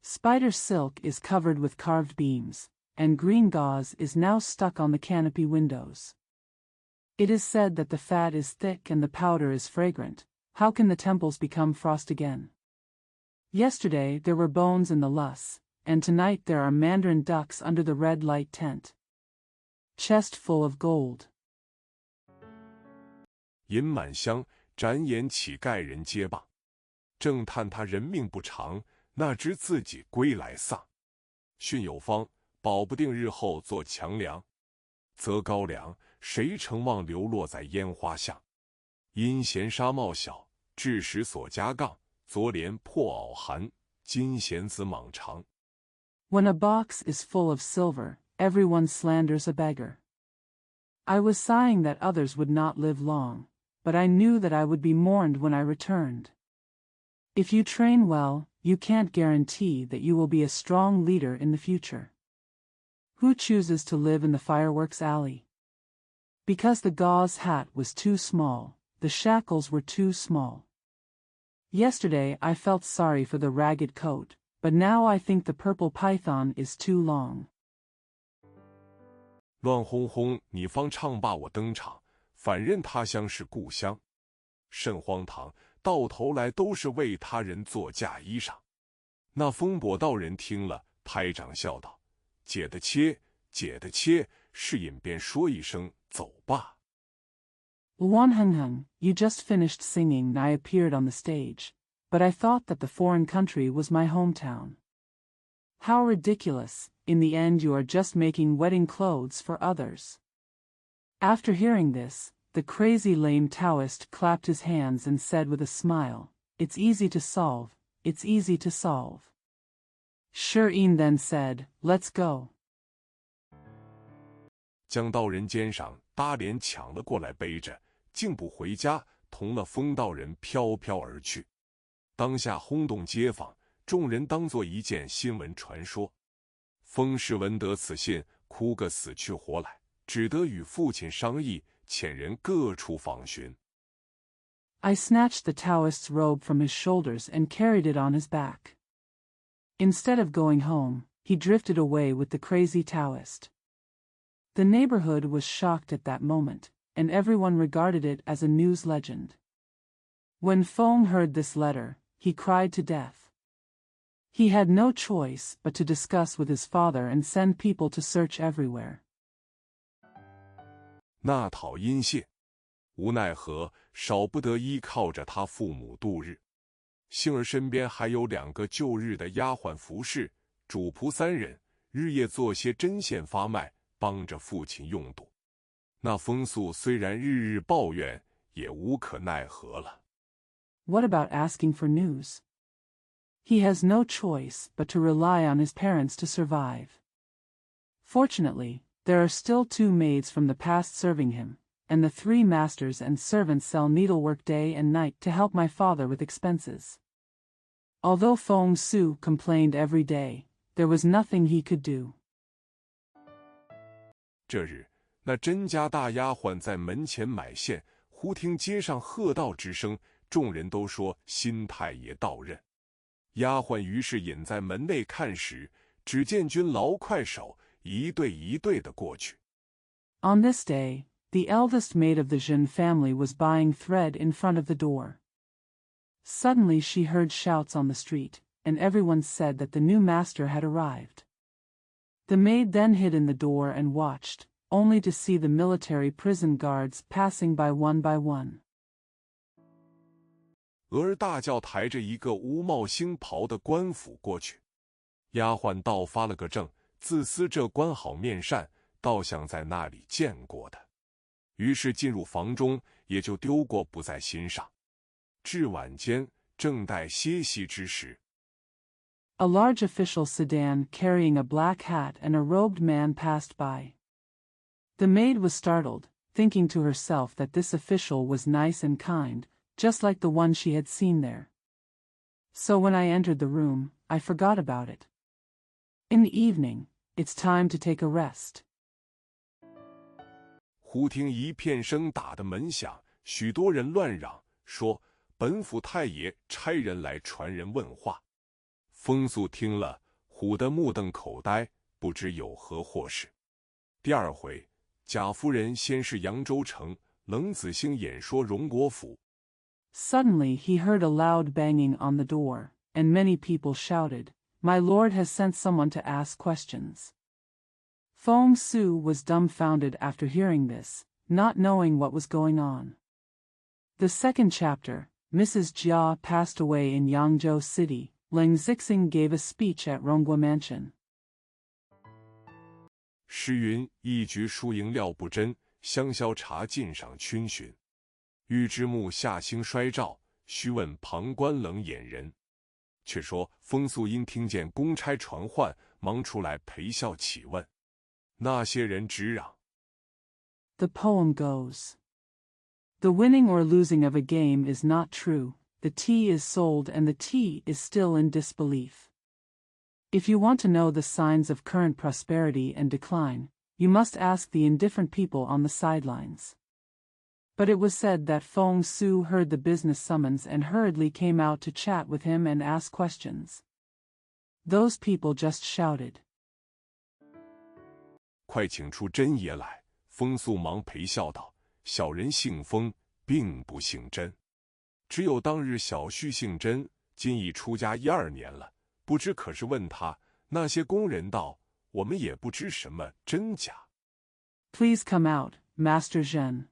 [SPEAKER 2] Spider silk is covered with carved beams, and green gauze is now stuck on the canopy windows. It is said that the fat is thick and the powder is fragrant. How can the temples become frost again? Yesterday there were bones in the lus, and tonight there are mandarin ducks under the red light tent. Chest full of gold.
[SPEAKER 1] 银满香，展眼乞丐人皆谤。正叹他人命不长，那知自己归来丧。训有方，保不定日后做强梁。择高粱，谁承望流落在烟花巷？因闲纱帽小，致使所加杠。昨怜破袄寒，今弦子莽长。
[SPEAKER 2] When a box is full of silver, everyone slanders a beggar. I was sighing that others would not live long, but I knew that I would be mourned when I returned. If you train well, you can't guarantee that you will be a strong leader in the future. Who chooses to live in the fireworks alley? Because the gauze hat was too small, the shackles were too small. Yesterday I felt sorry for the ragged coat, but now I think the purple python is too long.
[SPEAKER 1] 乱哄哄，你方唱罢我登场，反认他乡是故乡。甚荒唐，到头来都是为他人做嫁衣裳。那风跛道人听了，拍掌笑道：“解的切，解的切。”是引便说一声走吧。
[SPEAKER 2] Wanheng, you just finished singing and I appeared on the stage, but I thought that the foreign country was my hometown. How ridiculous, in the end you are just making wedding clothes for others. After hearing this, the crazy lame Taoist clapped his hands and said with a smile, "It's easy to solve, it's easy to solve." Shirin then said, "Let's go."
[SPEAKER 1] 将道人肩上搭帘抢了过来背着，竟不回家，同了风道人飘飘而去。当下轰动街坊，众人当作一件新闻传说。风氏闻得此信，哭个死去活来，只得与父亲商议，遣人各处访寻。
[SPEAKER 2] I snatched the Taoist's robe from his shoulders and carried it on his back. Instead of going home, he drifted away with the crazy Taoist. The neighborhood was shocked at that moment, and everyone regarded it as a news legend. When Feng heard this letter, he cried to death. He had no choice but to discuss with his father and send people to search everywhere.
[SPEAKER 1] 那讨因谢，无奈何，少不得依靠着他父母度日。幸而身边还有2个旧日的丫鬟服侍，主仆3人，日夜做些针线发卖，帮着父亲用度。那风素虽然日日抱怨，也无可奈何了。
[SPEAKER 2] What about asking for news? He has no choice but to rely on his parents to survive. Fortunately, there are still 2 maids from the past serving him, and the 3 masters and servants sell needlework day and night to help my father with expenses. Although Feng Su complained every day, there was nothing he could do.
[SPEAKER 1] 这日，那甄家大丫鬟在门前买线，忽听街上喝道之声，众人都说新太爷到任。丫鬟于是隐在门内看时，只见军劳快手，一对一对的过去。
[SPEAKER 2] On this day, the eldest maid of the Jin family was buying thread in front of the door. Suddenly she heard shouts on the street, and everyone said that the new master had arrived. The maid then hid in the door and watched, only to see the military prison guards passing by one.
[SPEAKER 1] 俄儿大叫抬着一个乌帽星袍的官府过去，丫鬟倒发了个怔，自思这官好面善，倒像在那里见过的，于是进入房中，也就丢过不在心上。至晚间，正待歇息之时，
[SPEAKER 2] A large official sedan carrying a black hat and a robed man passed by. The maid was startled, thinking to herself that this official was nice and kind, just like the one she had seen there. So when I entered the room, I forgot about it. In the evening, it's time to take a rest.
[SPEAKER 1] 忽听一片声打的门响，许多人乱嚷，说本府太爷差人来传人问话。风素听了，唬得目瞪口呆，不知有何祸事。第2回，贾夫人先是扬州城，冷子兴演说荣国府。
[SPEAKER 2] Suddenly he heard a loud banging on the door, and many people shouted, "My lord has sent someone to ask questions." Feng Su was dumbfounded after hearing this, not knowing what was going on. The second chapter, Mrs. Jia passed away in Yangzhou City, Lang Zixing gave a speech at Ronggua Mansion.
[SPEAKER 1] 诗云：一局输赢料不真，香消茶尽赏逡巡。欲知幕下兴衰兆，须问旁观冷眼人。却说风素因听见公差传唤，忙出来陪笑起问。那些人直嚷。
[SPEAKER 2] The poem goes. The winning or losing of a game is not true, the tea is sold and the tea is still in disbelief. If you want to know the signs of current prosperity and decline, you must ask the indifferent people on the sidelines. But it was said that Feng Su heard the business summons and hurriedly came out to chat with him and ask questions. Those people just shouted.
[SPEAKER 1] 快请出真爷来！风素忙陪笑道：小人姓风，并不姓甄。只有当日小婿姓甄，今已出家1、2年了，不知可是问他。那些工人道：我们也不知什么真假。
[SPEAKER 2] Please come out, Master Zhen.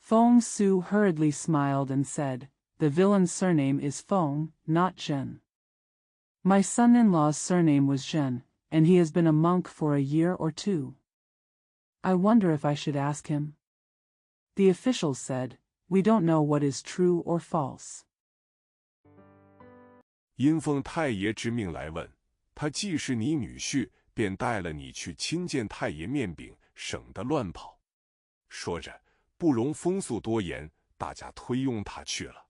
[SPEAKER 2] Feng Su hurriedly smiled and said, the villain's surname is Feng, not Zhen. My son-in-law's surname was Zhen, and he has been a monk for a year or 2. I wonder if I should ask him. The officials said, we don't know what is true or false.
[SPEAKER 1] 因奉太爷之命来问，他既是你女婿，便带了你去亲见太爷面禀，省得乱跑。说着，不容风素多言，大家推拥他去了。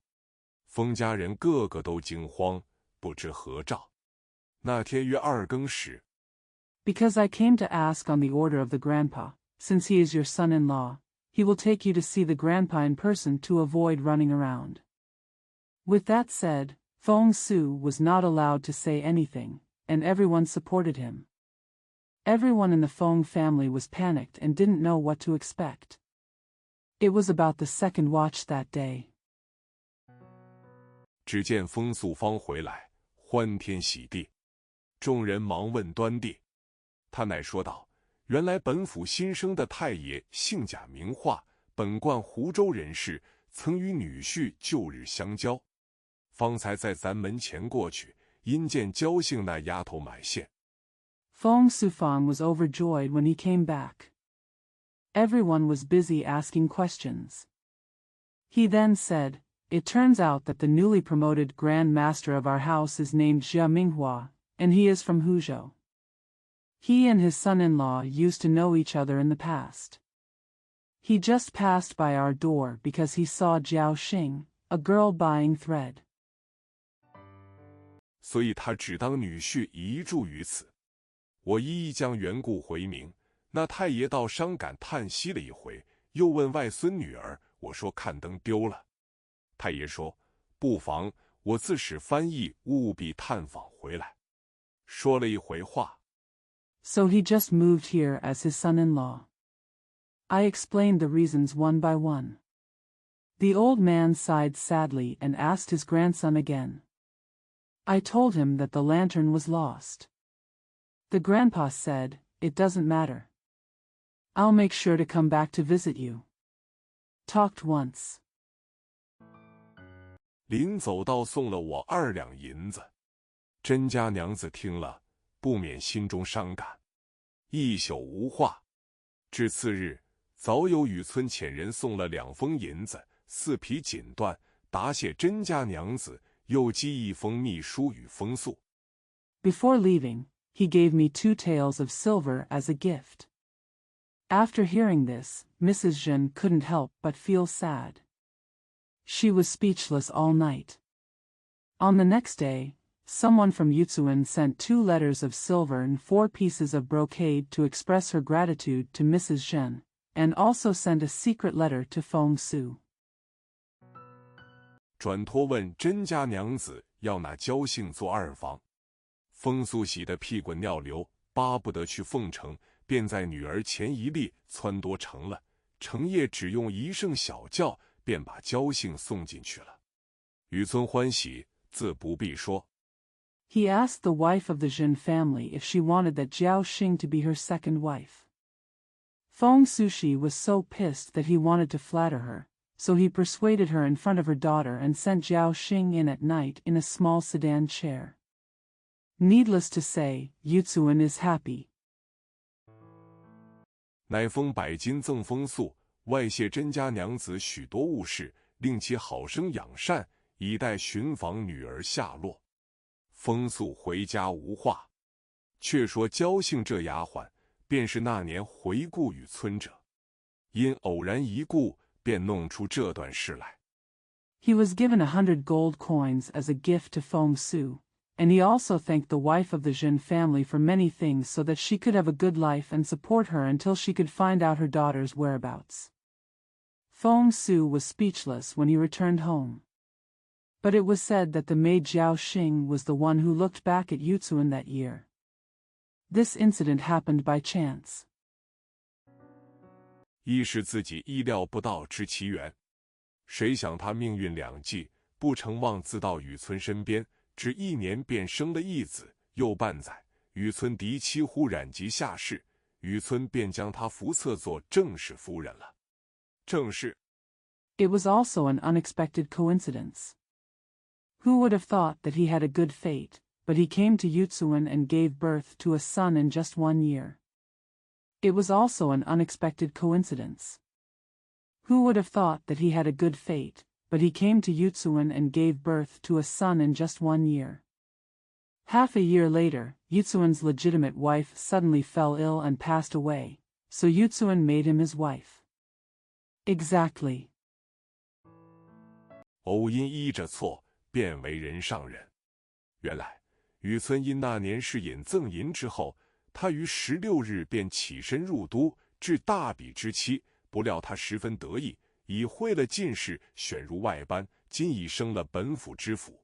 [SPEAKER 1] 风家人个个都惊慌，不知何兆。那天约2更时。
[SPEAKER 2] Because I came to ask on the order of the grandpa, since he is your son-in-law, he will take you to see the grandpa in person to avoid running around. With that said, Feng Su was not allowed to say anything, and everyone supported him. Everyone in the Feng family was panicked and didn't know what to expect. It was about the second watch that day.
[SPEAKER 1] 只见风素方回来，欢天喜地，众人忙问端地。他乃说道：原来本府新生的太爷姓贾名化，本贯湖州人士，曾与女婿旧日相交，方才在咱门前过去，因见焦姓那丫头买线。
[SPEAKER 2] Feng Sufang was overjoyed when he came back. Everyone was busy asking questions. He then said, it turns out that the newly promoted Grand Master of our house is named Jia Minghua, and he is from Huzhou. He and his son-in-law used to know each other in the past. He just passed by our door because he saw Jiao Xing, a girl buying thread.
[SPEAKER 1] 所以他只当女婿一住于此。我一一将缘故回明，那太爷倒伤感叹息了一回，又问外孙女儿，我说看灯丢了。太爷说不妨，我自使翻译务必探访回来。说了一回话。
[SPEAKER 2] So he just moved here as his son-in-law. I explained the reasons one by one. The old man sighed sadly and asked his grandson again. I told him that the lantern was lost. The grandpa said, it doesn't matter. I'll make sure to come back to visit you. Talked once.
[SPEAKER 1] 临走道送了我2两银子。甄家娘子听了，不免心中伤感，一宿无话。至次日，早有雨村遣人送了2封银子、4匹锦缎，答谢甄家娘子，又寄1封密书与风素。
[SPEAKER 2] Before leaving, he gave me 2 taels of silver as a gift. After hearing this, Mrs. Zhen couldn't help but feel sad. She was speechless all night. On the next day, someone from Yutsuan sent 2 letters of silver and 4 pieces of brocade to express her gratitude to Mrs. Zhen, and also sent a secret letter to Feng Su.
[SPEAKER 1] 转托问甄家娘子要那焦姓做2房。风素喜得屁滚尿流，巴不得去凤城，便在女儿前一立，撺掇成了。成夜只用1声小叫，便把焦姓送进去了。雨村欢喜，自不必说。
[SPEAKER 2] He asked the wife of the Zhen family if she wanted that Jiao Xing to be her second wife. Feng Sushi was so pissed that he wanted to flatter her, so he persuaded her in front of her daughter and sent Jiao Xing in at night in a small sedan chair. Needless to say, Yu Zuan is happy.
[SPEAKER 1] 乃封百金赠风素，外谢甄家娘子许多物事，令其好生养善，以待寻访女儿下落。风素回家无话，却说焦姓这丫鬟，便是那年回顾雨村者，因偶然一顾，便弄出这段事来。
[SPEAKER 2] He was given 100 gold coins as a gift to Feng Su, and he also thanked the wife of the Zhen family for many things so that she could have a good life and support her until she could find out her daughter's whereabouts. Feng Su was speechless when he returned home. But it was said that the maid Jiao Xing was the one who looked back at Yu Zuan that year. This incident happened by chance.
[SPEAKER 1] 亦是自己意料不到之其源，谁想他命运两际，不成望自到雨村身边，只1年便生了一子，又半载，雨村嫡妻忽染疾下世，雨村便将他扶册做正室夫人了。正是
[SPEAKER 2] It was also an unexpected coincidence. Who would have thought that he had a good fate, but he came to Yu Zuan and gave birth to a son in just 1 year. It was also an unexpected coincidence. Who would have thought that he had a good fate, but he came to Yu Zuan and gave birth to a son in just 1 year. Half a year later, Yu Zuan's legitimate wife suddenly fell ill and passed away, so Yu Zuan made him his wife. Exactly.
[SPEAKER 1] 偶因依着错，便为人上人。原来雨村因那年是引赠银之后，他于16日便起身入都，至大比之期，不料他十分得意，已会了进士，选入外班，今已升了本府知府。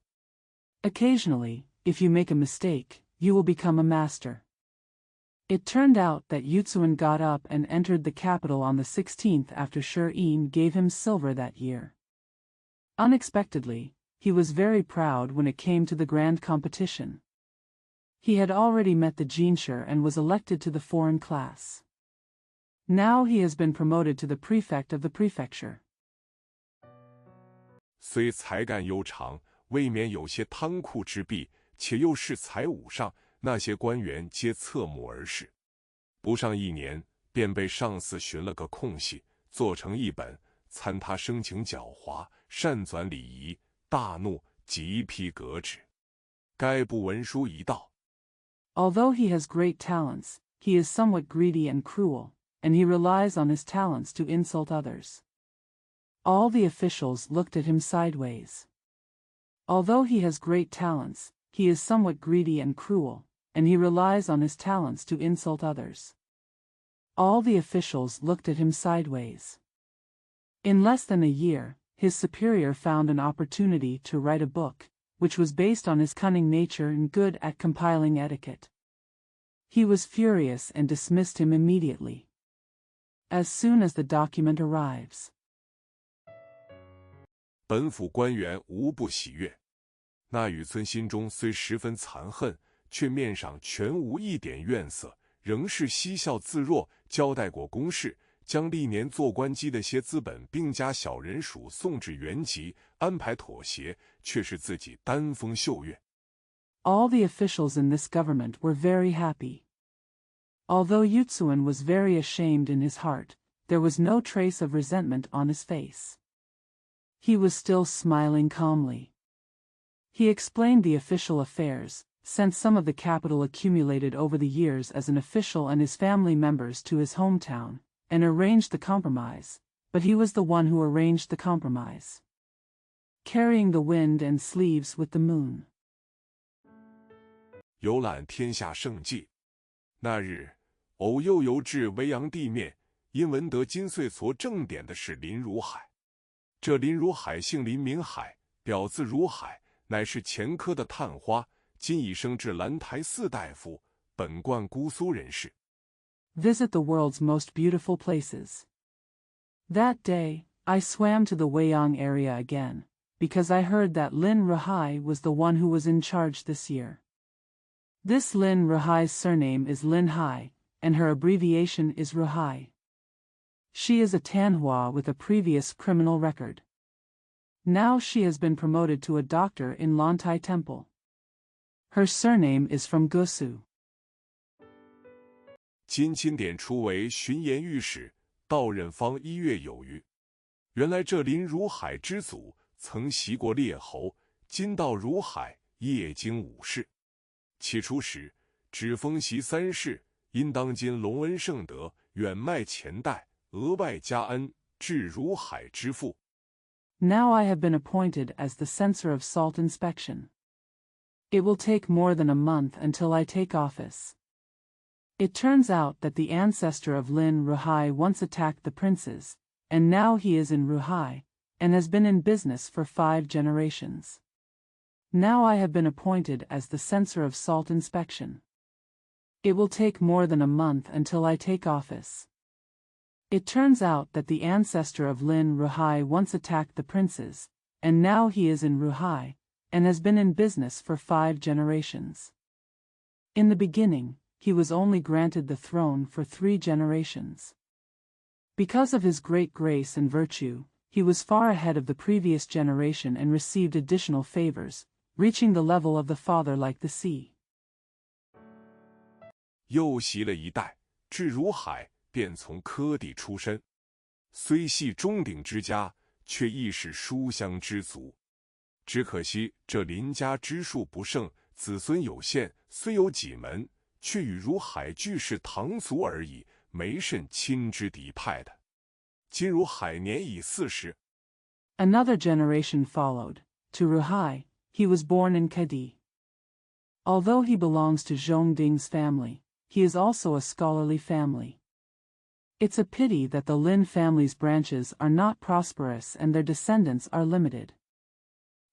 [SPEAKER 2] Occasionally, if you make a mistake, you will become a master. It turned out that Yu Zuan got up and entered the capital on the 16th after Shi gave him silver that year. Unexpectedly, he was very proud when it came to the grand competition. He had already met the Jinsher and was elected to the foreign class. Now he has been promoted to the prefect of the prefecture.
[SPEAKER 1] 虽才干悠长，未免有些贪酷之弊，且又是才武上，那些官员皆侧目而视。不上1年，便被上司寻了个空隙，做成一本，参他生情狡猾，善纂礼仪，大怒，即批革职。该部文书一到。
[SPEAKER 2] Although he has great talents, he is somewhat greedy and cruel, and he relies on his talents to insult others. All the officials looked at him sideways. Although he has great talents, he is somewhat greedy and cruel, and he relies on his talents to insult others. All the officials looked at him sideways. In less than a year, his superior found an opportunity to write a book, which was based on his cunning nature and good at compiling etiquette. He was furious and dismissed him immediately. As soon as the document arrives.
[SPEAKER 1] 本府官员无不喜悦。那雨村心中虽十分残恨，却面上全无一点怨色，仍是嬉笑自若，交代过公事，将历年做官积的些资本并加小人属送至原籍，安排妥协，却是自己丹峰秀月。
[SPEAKER 2] All the officials in this government were very happy. Although Yu Zuan was very ashamed in his heart, there was no trace of resentment on his face. He was still smiling calmly. He explained the official affairs, sent some of the capital accumulated over the years as an official and his family members to his hometown, and arranged the compromise, but he was the one who arranged the compromise. Carrying the wind and sleeves with the moon.
[SPEAKER 1] 游览天下胜迹。那日，偶又游至维扬地面，因闻得金穗矬正典的是林如海。这林如海姓林名海，表字如海，乃是前科的探花，今已升至兰台4大夫，本贯姑苏人士。
[SPEAKER 2] Visit the world's most beautiful places. That day, I swam to the Weiyang area again, because I heard that Lin Ruhai was the one who was in charge this year. This Lin Ruhai's surname is Lin Hai, and her abbreviation is Ruhai. She is a Tanhua with a previous criminal record. Now she has been promoted to a doctor in Lantai Temple. Her surname is from Gusu.
[SPEAKER 1] 今钦点出为巡盐御史，到任方1月有余。原来这林如海之祖曾袭过列侯，今到如海，夜经5世。起初时，只封袭3世，因当今隆恩圣德，远迈前代，额外加恩，至如海之父。
[SPEAKER 2] Now I have been appointed as the censor of salt inspection. It will take more than a month until I take office. It turns out that the ancestor of Lin Ruhai once attacked the princes, and now he is in Ruhai, and has been in business for 5 generations. Now I have been appointed as the censor of salt inspection. It will take more than a month until I take office. It turns out that the ancestor of Lin Ruhai once attacked the princes, and now he is in Ruhai, and has been in business for 5 generations. In the beginning, he was only granted the throne for 3 generations. Because of his great grace and virtue, he was far ahead of the previous generation and received additional favors, reaching the level of the father like the sea.
[SPEAKER 1] 又袭了一代，至如海，便从科第出身。虽系中鼎之家，却亦是书香之族。只可惜这林家之数不胜，子孙有限，虽有几门，却与如海俱是唐族而已，没甚亲之敌派的。今如海年已40。
[SPEAKER 2] Another generation followed. To Ruhai, he was born in Kadi. Although he belongs to Zhongding's family, he is also a scholarly family. It's a pity that the Lin family's branches are not prosperous and their descendants are limited.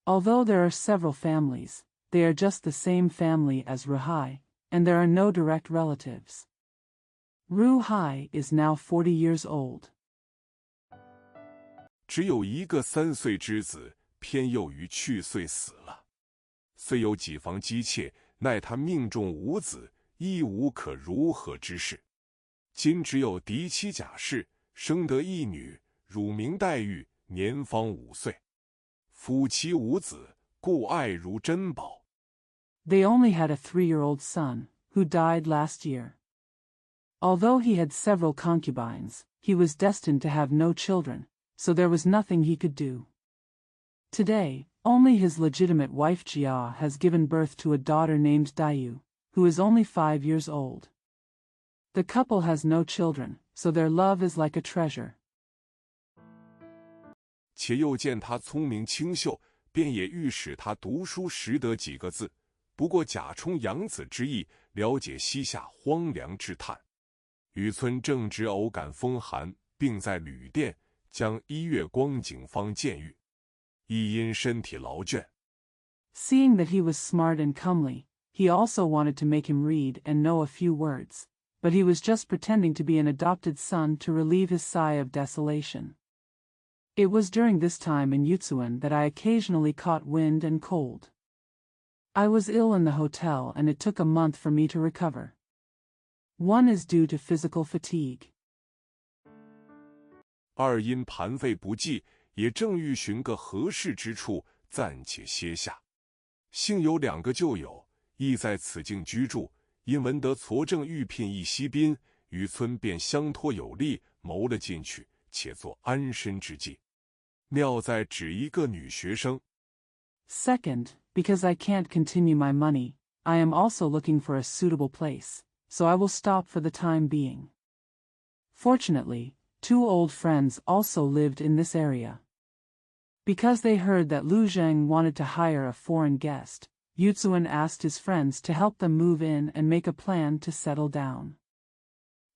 [SPEAKER 2] Although there are several families, they are just the same family as Ruhai, and there are no direct relatives. Ruhai is now 40 years old.
[SPEAKER 1] 只有一个3岁之子，偏又于去岁死了。虽有几房姬妾，奈他命中无子，亦无可如何之事。今只有嫡妻贾氏，生得一女，乳名黛玉，年方5岁。夫妻无子，故爱如珍宝。
[SPEAKER 2] They only had a 3-year-old son, who died last year. Although he had several concubines, he was destined to have no children, so there was nothing he could do. Today, only his legitimate wife Jia has given birth to a daughter named Dayu, who is only 5 years old. The couple has no children, so their love is like a treasure.
[SPEAKER 1] 且又见他聪明清秀，便也欲使他读书识得几个字。不过假充养子之意，了解西夏荒凉之叹。雨村正值偶感风寒，并在旅店将1月光景方见遇，亦因身体劳倦。
[SPEAKER 2] Seeing that he was smart and comely, he also wanted to make him read and know a few words, but he was just pretending to be an adopted son to relieve his sigh of desolation. It was during this time in Yutsuan that I occasionally caught wind and cold. I was ill in the hotel and it took a month for me to recover. One is due to physical fatigue.
[SPEAKER 1] 二因盘费不济，也正欲寻个合适之处暂且歇下。幸有2个旧友，亦在此境居住，因闻得矬正欲聘一西宾，渔村便相托有力，谋了进去，且作安身之计。妙在只一个女学生。
[SPEAKER 2] Second, because I can't continue my money, I am also looking for a suitable place, so I will stop for the time being. Fortunately, 2 old friends also lived in this area. Because they heard that Lu Zheng wanted to hire a foreign guest, Yutsuan asked his friends to help them move in and make a plan to settle down.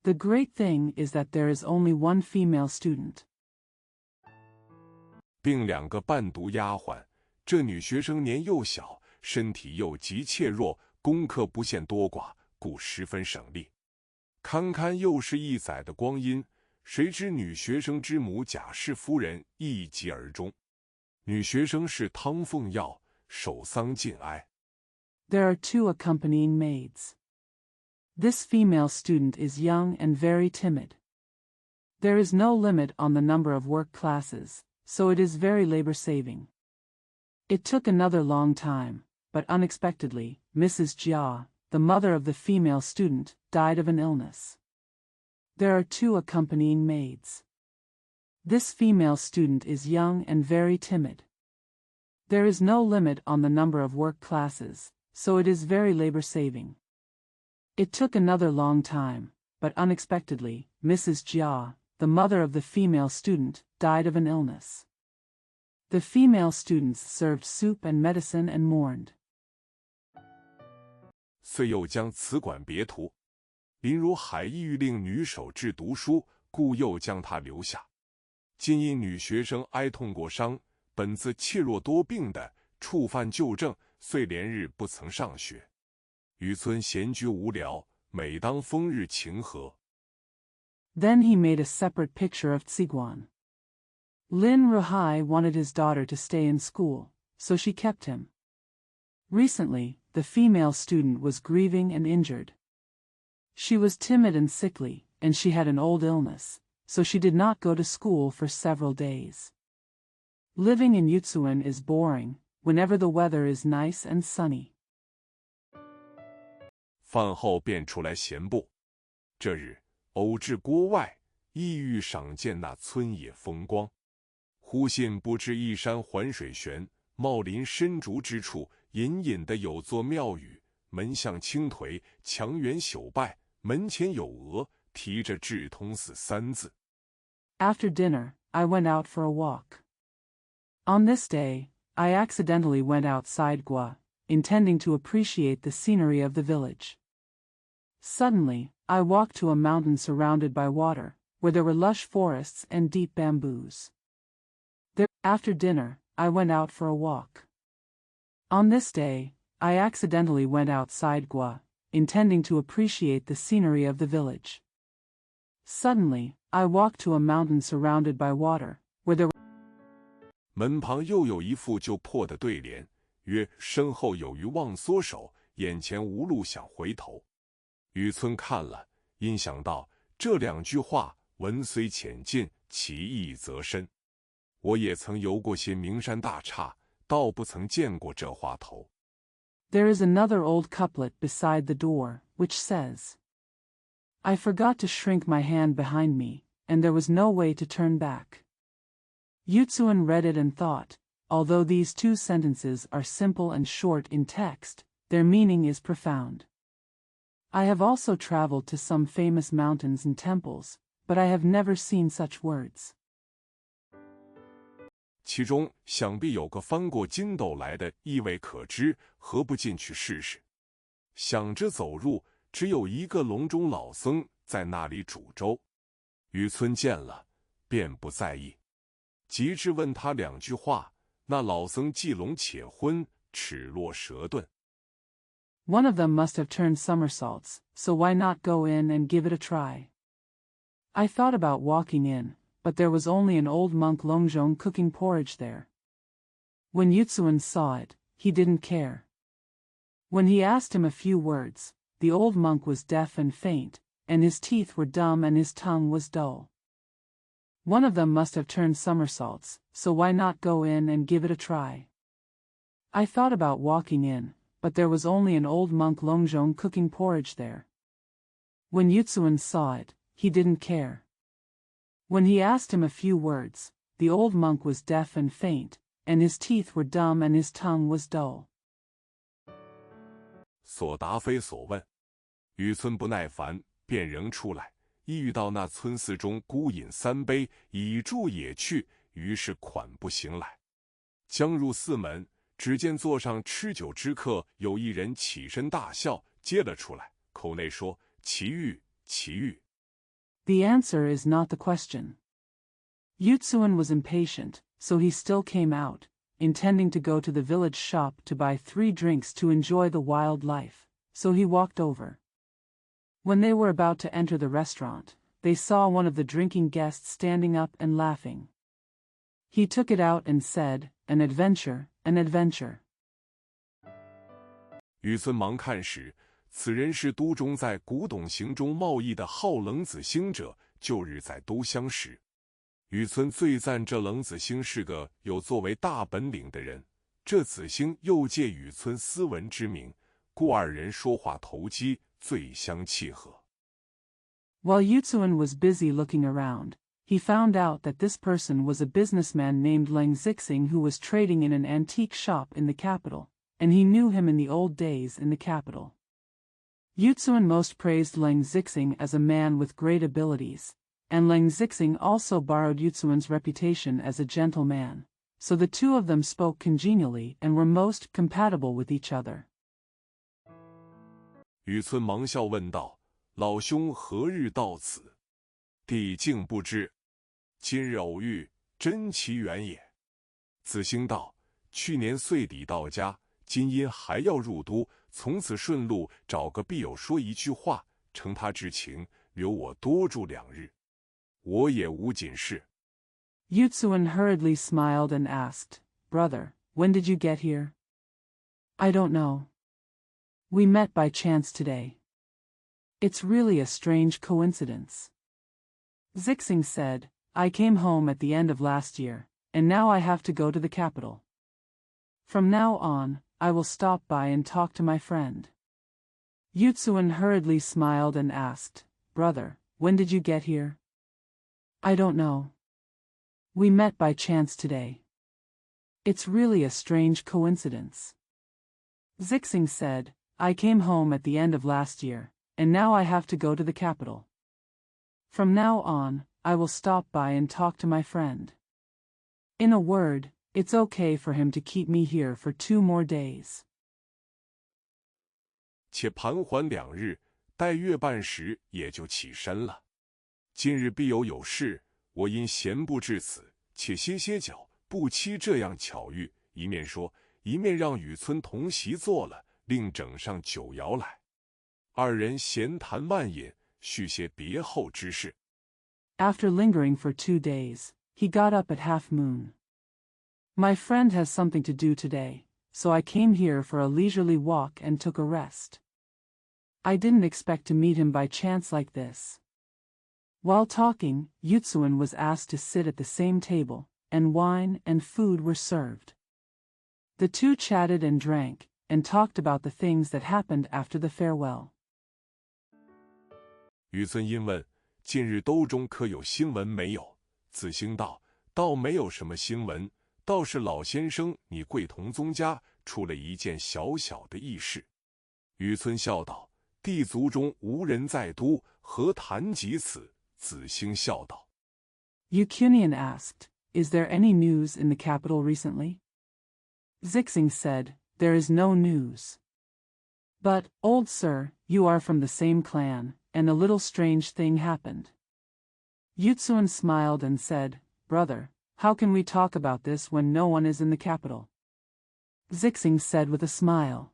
[SPEAKER 2] The great thing is that there is only 1 female student.
[SPEAKER 1] 并2个伴读丫鬟。这女学生年幼小，身体又极怯弱，功课不限多寡，故十分省力。堪堪又是1载的光阴，谁知女学生之母贾氏夫人一疾而终。女学生是汤凤耀，守丧尽哀。
[SPEAKER 2] There are 2 accompanying maids. This female student is young and very timid. There is no limit on the number of work classes, so it is very labor-saving. It took another long time, but unexpectedly, Mrs. Jia, the mother of the female student, died of an illness. There are 2 accompanying maids. This female student is young and very timid. There is no limit on the number of work classes, so it is very labor-saving. It took another long time, but unexpectedly, Mrs. Jia, the mother of the female student, died of an illness. The female students served soup and medicine and mourned.
[SPEAKER 1] 遂又将此馆别图。林如海意欲令女守志读书，故又将她留下。今因女学生哀痛过伤，本自怯弱多病的，触犯旧症，遂连日不曾上学。雨村闲居无聊，每当风日晴和。
[SPEAKER 2] Then he made a separate picture of Tsiguan. Lin Ruhai wanted his daughter to stay in school, so she kept him. Recently, the female student was grieving and injured. She was timid and sickly, and she had an old illness, so she did not go to school for several days. Living in Yutsuan is boring, whenever the weather is nice and sunny.
[SPEAKER 1] 饭后便出来闲步。这日偶至郭外，意欲赏见那村野风光。忽信不知一山环水悬，茂林深竹之处，隐隐的有座庙宇，门向青颓，墙垣朽败，门前有额，提着智通寺3字。
[SPEAKER 2] After dinner, I went out for a walk. On this day, I accidentally went outside Gua, intending to appreciate the scenery of the village. Suddenly, I walked to a mountain surrounded by water, where there were lush forests and deep bamboos. After dinner, I went out for a walk. On this day, I accidentally went outside Gua, intending to appreciate the scenery of the village. Suddenly, I walked to a mountain surrounded by water, where there were
[SPEAKER 1] 门旁又有一副就破的对联，曰：身后有余忘缩手，眼前无路想回头。雨村看了，因想到这2句话，文虽浅近，其意则深。我也曾游过些名山大刹，倒不曾见过这话头。
[SPEAKER 2] There is another old couplet beside the door, which says, I forgot to shrink my hand behind me, and there was no way to turn back. Yutsuan read it and thought, although these 2 sentences are simple and short in text, their meaning is profound. I have also traveled to some famous mountains and temples, but I have never seen such words.
[SPEAKER 1] 其中想必有个翻过筋斗来的意味可知，何不进去试试？想着走入，只有一个笼中老僧在那里煮粥。雨村见了，便不在意，即至问他2句话，那老僧既聋且昏，齿落舌钝。
[SPEAKER 2] One of them must have turned somersaults, so why not go in and give it a try? I thought about walking in, but there was only an old monk Longzhong cooking porridge there. When Yutsuan saw it, he didn't care. When he asked him a few words, the old monk was deaf and faint, and his teeth were dumb and his tongue was dull. One of them must have turned somersaults, so why not go in and give it a try? I thought about walking in, but there was only an old monk Longzhong cooking porridge there. When Yutsuan saw it, he didn't care. When he asked him a few words, the old monk was deaf and faint, and his teeth were dumb and his tongue was dull.
[SPEAKER 1] 所答非所问，雨村不耐烦，便仍出来，意欲到那村寺中孤饮3杯，以助也去，于是款步行来。将入寺门，只见座上吃酒之客有一人起身大笑，接了出来，口内说：奇遇，奇遇。
[SPEAKER 2] The answer is not the question. Yutsuan was impatient, so he still came out, intending to go to the village shop to buy 3 drinks to enjoy the wild life, so he walked over. When they were about to enter the restaurant, they saw one of the drinking guests standing up and laughing. He took it out and said, An adventure, an adventure.
[SPEAKER 1] 雨村忙看时，此人是都中在古董行中贸易的好冷子兴者，旧日在都相识。雨村最赞这冷子兴是个有作为大本领的人，这子兴又借雨村斯文之名，故二人说话投机，最相契合。
[SPEAKER 2] While Yutsuan was busy looking around, he found out that this person was a businessman named Leng Zixing who was trading in an antique shop in the capital, and he knew him in the old days in the capital. Yutsuan most praised Leng Zixing as a man with great abilities, and Leng Zixing also borrowed Yutsuan's reputation as a gentleman, so the two of them spoke congenially and were most compatible with each other.
[SPEAKER 1] 雨村忙笑问道：“老兄何日到此？”弟竟不知，今日偶遇，真奇缘也。子兴道：“去年岁底到家，今因还要入都，从此顺路找个必友说一句话，承他之情，留我多住2日。我也无紧事。”
[SPEAKER 2] Yutsuan hurriedly smiled and asked, "Brother, when did you get here?" "I don't know. We met by chance today. It's really a strange coincidence." Zixing said, "I came home at the end of last year, and now I have to go to the capital. From now on, I will stop by and talk to my friend." Yutsuan hurriedly smiled and asked, "Brother, when did you get here?" "I don't know. We met by chance today. It's really a strange coincidence." Zixing said, "I came home at the end of last year, and now I have to go to the capital. From now on, I will stop by and talk to my friend. In a word, it's okay for him to keep me here for 2 more days."
[SPEAKER 1] 且盘桓2日，待月半时，也就起身了。今日必有事，我因闲不至此，且歇脚，不期这样巧遇，一面说，一面让雨村同席坐了，另整上酒肴来。二人闲谈慢饮，叙些别后之事。
[SPEAKER 2] After lingering for 2 days, he got up at half moon. "My friend has something to do today, so I came here for a leisurely walk and took a rest. I didn't expect to meet him by chance like this." While talking, Yutsuan was asked to sit at the same table, and wine and food were served. The two chatted and drank, and talked about the things that happened after the farewell.
[SPEAKER 1] 雨村因问：“近日兜中可有新闻没有？”子兴道：“倒没有什么新闻，倒是老先生你贵同宗家出了一件小小的异事。”雨村笑道：“弟族中无人在都，何谈及此？”子兴笑道。
[SPEAKER 2] Yukunian asked, "Is there any news in the capital recently?" Zixing said, "There is no news. But, old sir, you are from the same clan, and a little strange thing happened." Yutsuan smiled and said, "Brother, how can we talk about this when no one is in the capital?" Zixing said with a smile,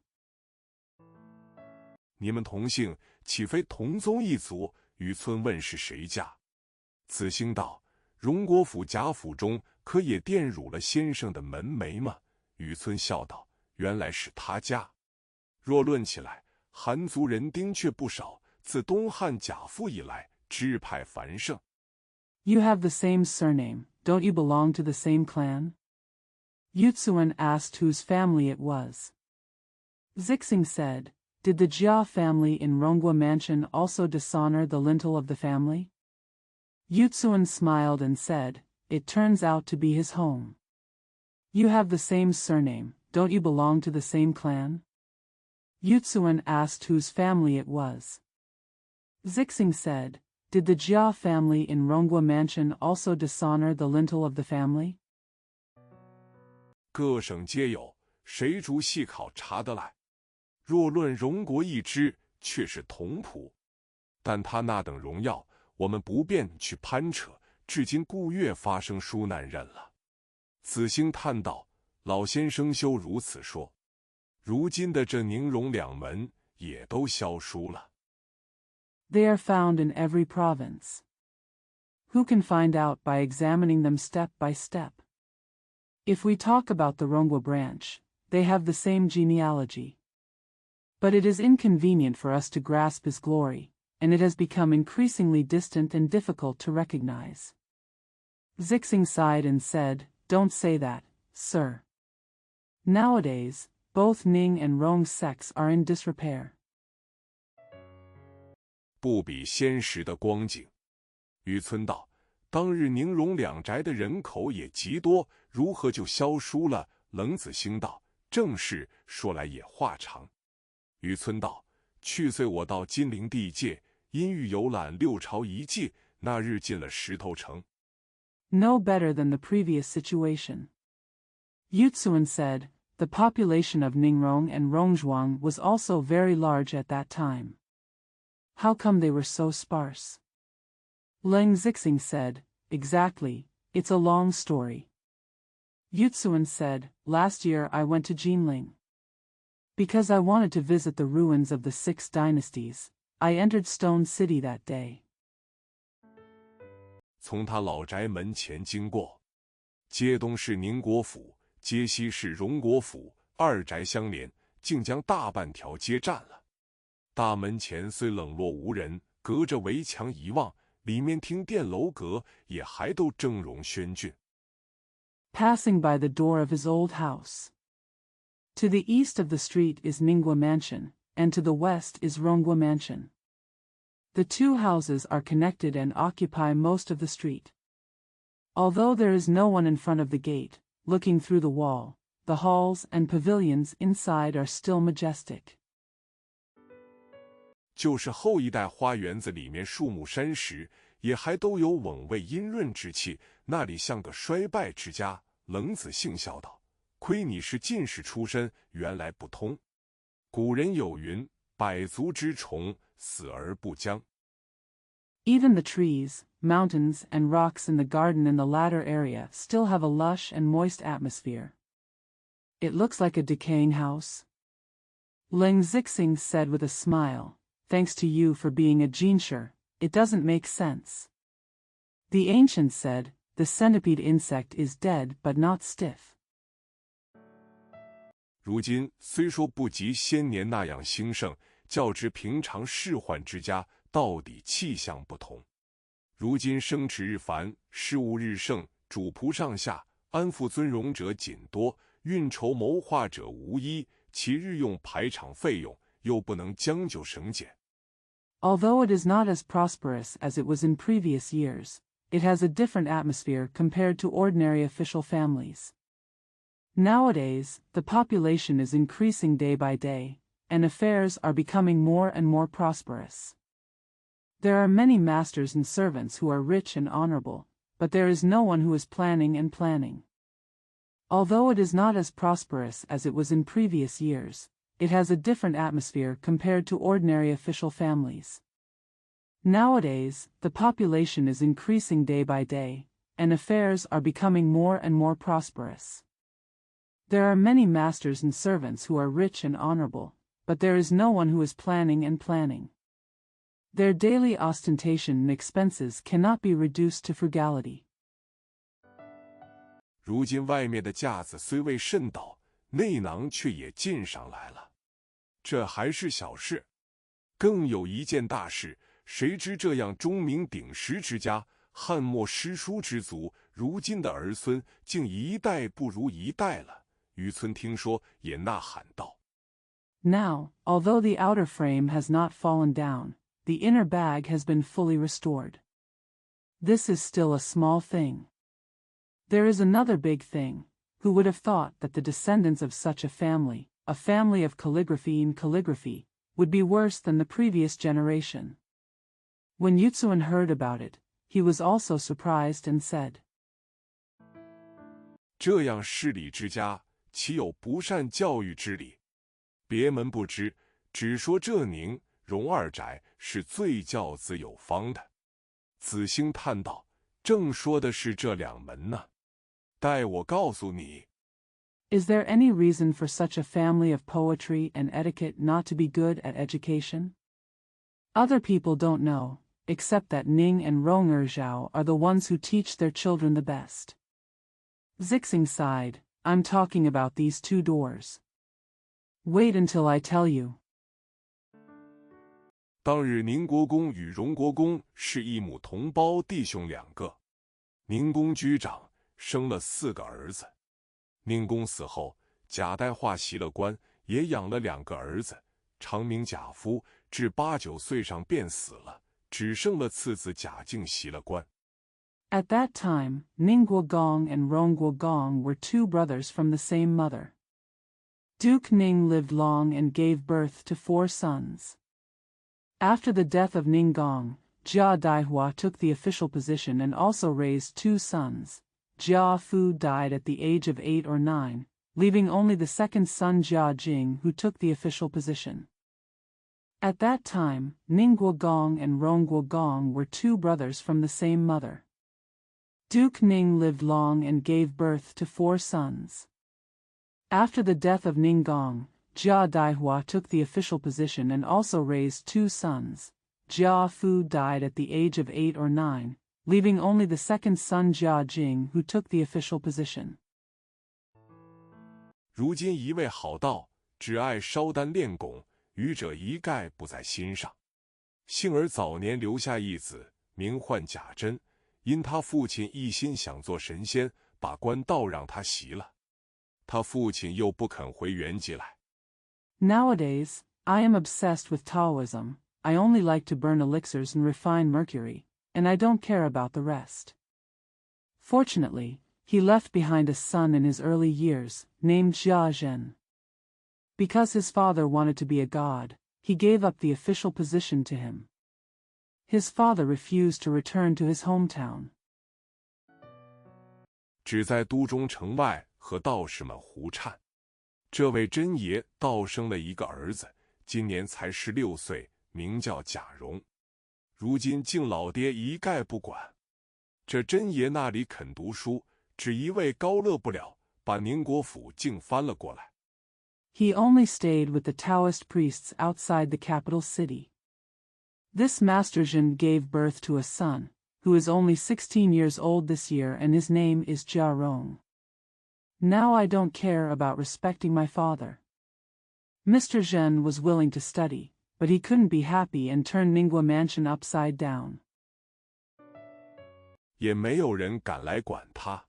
[SPEAKER 1] 你们同姓，岂非同宗一族？雨村问是谁家？子兴道：“荣国府贾府中，可也玷辱了先生的门楣吗？”雨村笑道：“原来是他家。若论起来，韩族人丁却不少，自东汉贾父以来，支派繁盛。”
[SPEAKER 2] "You have the same surname, don't you belong to the same clan?" Yutsuan asked whose family it was. Zixing said, "Did the Jia family in Ronggua Mansion also dishonor the lintel of the family?" Yutsuan smiled and said, "It turns out to be his home." "You have the same surname, don't you belong to the same clan?" Yutsuan asked whose family it was. Zixing said, "Did the Jia family in Ronggua Mansion also dishonor the lintel of the family?"
[SPEAKER 1] 各省皆有，谁逐细考察得来？若论荣国一支，却是同谱，但他那等荣耀，我们不便去攀扯，至今故越发生疏难忍了。子兴叹道：“老先生休如此说，如今的这宁荣2门也都消疏了。”
[SPEAKER 2] They are found in every province. Who can find out by examining them step by step? If we talk about the Ronggua branch, they have the same genealogy. But it is inconvenient for us to grasp his glory, and it has become increasingly distant and difficult to recognize. Zixing sighed and said, "Don't say that, sir. Nowadays, both Ning and Rong's sects are in disrepair."
[SPEAKER 1] 不比先时的光景。渔村道，当日宁荣两宅的人口也极多，如何就消疏了？冷子兴道，正是，说来也话长。渔村道，去岁我到金陵地界，因欲游览六朝遗迹，那日进了石头城。
[SPEAKER 2] No better than the previous situation. Yutsuan said, the population of Ningrong and Rongzhuang was also very large at that time. How come they were so sparse? Leng Zixing said, exactly, it's a long story. Yutsuan said, last year I went to Jinling. Because I wanted to visit the ruins of the 6 dynasties, I entered Stone City that day.
[SPEAKER 1] 从他老宅门前经过，街东是宁国府，街西是荣国府，二宅相连，竟将大半条街占了。大门前虽冷落无人，隔着围墙一望，里面厅殿楼阁也还都峥嵘轩峻。
[SPEAKER 2] Passing by the door of his old house. To the east of the street is Ningua Mansion, and to the west is Rongua Mansion. The 2 houses are connected and occupy most of the street. Although there is no one in front of the gate, looking through the wall, the halls and pavilions inside are still majestic.
[SPEAKER 1] 就是后一代花园子里面树木山石，也还都有稳味阴润之气，那里像个衰败之家。冷子兴笑道，亏你是进士出身，原来不通。古人有云，百足之虫，死而不僵。
[SPEAKER 2] Even the trees, mountains, and rocks in the garden in the latter area still have a lush and moist atmosphere. It looks like a decaying house. Leng Zixing said with a smile, thanks to you for being a jinsher, it doesn't make sense. The ancients said, the centipede insect is dead but not stiff.
[SPEAKER 1] 如今虽说不及先年那样兴盛，较之平常仕宦之家，到底气象不同。如今生齿日繁，事务日盛，主仆上下，安富尊荣者仅多，运筹谋划者无一，其日用排场费用，又不能将就省减。
[SPEAKER 2] Although it is not as prosperous as it was in previous years, it has a different atmosphere compared to ordinary official families. Nowadays, the population is increasing day by day, and affairs are becoming more and more prosperous. There are many masters and servants who are rich and honorable, but there is no one who is planning and planning. Although it is not as prosperous as it was in previous years, it has a different atmosphere compared to ordinary official families. Nowadays, the population is increasing day by day, and affairs are becoming more and more prosperous. There are many masters and servants who are rich and honorable, but there is no one who is planning and planning. Their daily ostentation and expenses cannot be reduced to frugality.
[SPEAKER 1] 如今外面的架子虽未甚倒，内囊却也进上来了。这还是小事，更有一件大事，谁知这样钟鸣鼎食之家，汉末诗书之族，如今的儿孙竟一代不如一代了。渔村听说，也呐喊道
[SPEAKER 2] Now, although the outer frame has not fallen down, the inner bag has been fully restored. This is still a small thing. There is another big thing. Who would have thought that the descendants of such a family of calligraphy, would be worse than the previous generation? When Yutsuan heard about it, he was also surprised and said,
[SPEAKER 1] 这样势理之家，岂有不善教育之理？别门不知，只说这宁荣二宅是最教子有方的。子兴叹道：“正说的是这两门呢，待我告诉你。”
[SPEAKER 2] Is there any reason for such a family of poetry and etiquette not to be good at education? Other people don't know, except that Ning and Rong'er are the ones who teach their children the best. Zixing sighed, I'm talking about these 2 doors. Wait until I tell you.
[SPEAKER 1] 当日宁国公与荣国公是异母同胞弟兄2个，宁公居长，生了4个儿子。宁公死后，贾代化袭了官，也养了2个儿子，长名贾夫，至8、9岁上便死了，只剩了次子贾敬袭了官。
[SPEAKER 2] At that time, Ningguo Gong and Rongguo Gong were 2 brothers from the same mother. Duke Ning lived long and gave birth to 4 sons. After the death of Ning Gong, Jia Daihua took the official position and also raised 2 sons. Jia Fu died at the age of 8 or 9, leaving only the second son Jia Jing who took the official position. At that time, Ningguo Gong and Rongguo Gong were 2 brothers from the same mother. Duke Ning lived long and gave birth to 4 sons. After the death of Ning Gong, Jia Daihua took the official position and also raised 2 sons. Jia Fu died at the age of 8 or 9, leaving only the second son Jia Jing who took the official position.
[SPEAKER 1] 如今一味好道，只爱烧丹炼汞，愚者一概不在心上。幸而早年留下一子，名唤贾珍，因他父亲一心想做神仙，把官倒让他袭了。他父亲又不肯回原籍来。
[SPEAKER 2] Nowadays, I am obsessed with Taoism. I only like to burn elixirs and refine mercury, and I don't care about the rest. Fortunately, he left behind a son in his early years, named Jia Zhen. Because his father wanted to be a god, he gave up the official position to him. His father refused to return to his hometown.
[SPEAKER 1] 只在都中城外和道士们胡颤。这位真爷倒生了一个儿子，今年才16岁，名叫贾蓉。如今敬老爹一概不管。这真爷那里肯读书，只一味高乐不了，把宁国府竟翻了过来。
[SPEAKER 2] He only stayed with the Taoist priests outside the capital city. This Master Zhen gave birth to a son, who is only 16 years old this year, and his name is Jia Rong. Now I don't care about respecting my father. Mr. Zhen was willing to study, but he couldn't be happy and turned Ningguo Mansion upside down.
[SPEAKER 1] 也没有人敢来管他。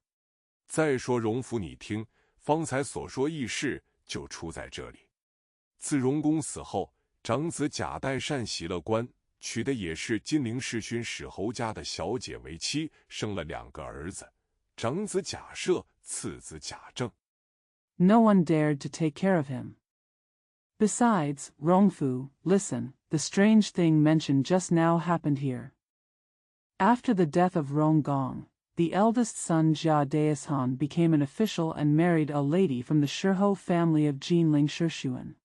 [SPEAKER 1] 再说荣府，你听，方才所说轶事就出在这里。自荣公死后，长子贾代善袭了官，娶的也是金陵世勋史侯家的小姐为妻，生了2个儿子，长子贾赦，次子贾政。
[SPEAKER 2] No one dared to take care of him. Besides, Rongfu, listen, the strange thing mentioned just now happened here. After the death of Rong Gong, the eldest son Jia Daishan became an official and married a lady from the Shihou family of Jinling Shishuan.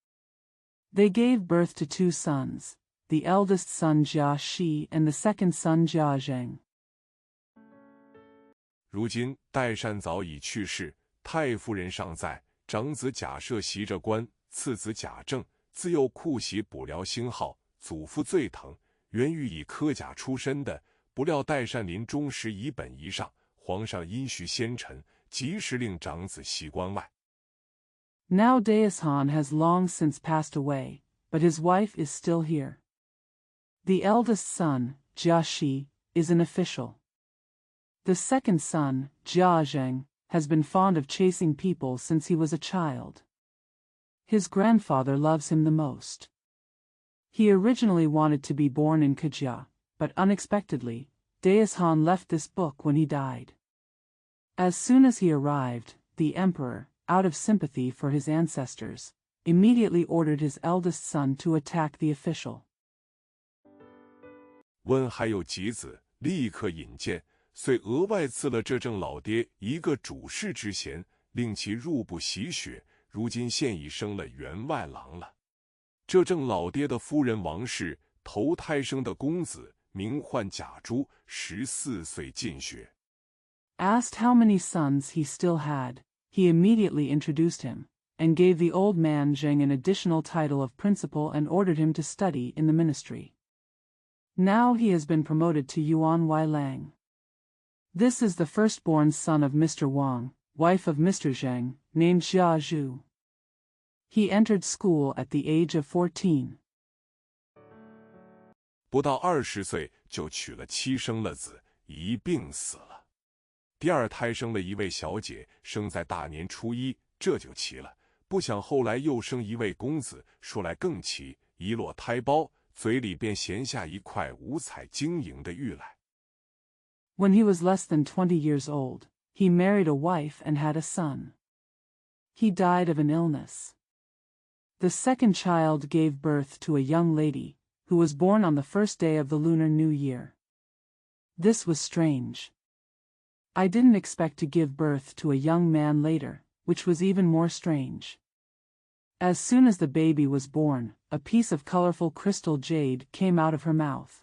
[SPEAKER 2] They gave birth to 2 sons, the eldest son Jia Shi and the second son Jia Zheng.
[SPEAKER 1] 如今代善早已去世，太夫人尚在，长子贾赦袭着官，次子贾政自幼酷习卜燎星号，祖父最疼，原欲以科甲出身的，不料代善临终时以本遗上，皇上因许先臣，及时令长子袭关外。
[SPEAKER 2] Now Daishan has long since passed away, but his wife is still here. The eldest son, Jia Shi, is an official. The second son, Jia Zheng, has been fond of chasing people since he was a child. His grandfather loves him the most. He originally wanted to be born in Kajia, but unexpectedly, Daishan left this book when he died. As soon as he arrived, the emperor, out of sympathy for his ancestors, immediately ordered his eldest son to attack the official.
[SPEAKER 1] 问还有几子，立刻引荐，遂额外赐了这郑老爹一个主事之衔，令其入部习学，如今现已升了员外郎了。这郑老爹的夫人王氏头胎生的公子，名唤贾珠，14岁进学。
[SPEAKER 2] Asked how many sons he still had, he immediately introduced him, and gave the old man Zheng an additional title of principal and ordered him to study in the ministry. Now he has been promoted to Yuan Wai Lang. This is the firstborn son of Mr. Wang, wife of Mr. Zheng, named Xia Zhu. He entered school at the age of 14.
[SPEAKER 1] 不到20岁就娶了妻，生了子，一并死了。第二胎生了一位小姐，生在大年初一，这就奇了。不想后来又生一位公子，说来更奇，一落胎苞，嘴里便衔下一块五彩晶莹的玉来。
[SPEAKER 2] When he was less than 20 years old, he married a wife and had a son. He died of an illness. The second child gave birth to a young lady, who was born on the first day of the Lunar New Year. This was strange. I didn't expect to give birth to a young man later, which was even more strange. As soon as the baby was born, a piece of colorful crystal jade came out of her mouth.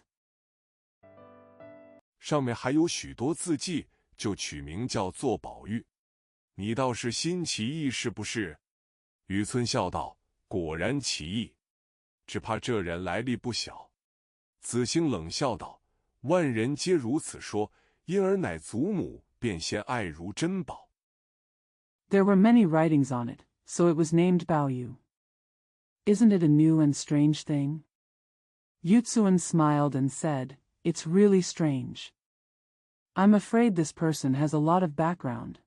[SPEAKER 1] 上面还有许多字迹，就取名叫做宝玉。你倒是新奇异是不是？雨村笑道：果然奇异，只怕这人来历不小。子兴冷笑道：万人皆如此说，因而乃祖母便先爱如珍宝。
[SPEAKER 2] There were many writings on it, so it was named Baoyu. Isn't it a new and strange thing? Yutsuan smiled and said, It's really strange. I'm afraid this person has a lot of background.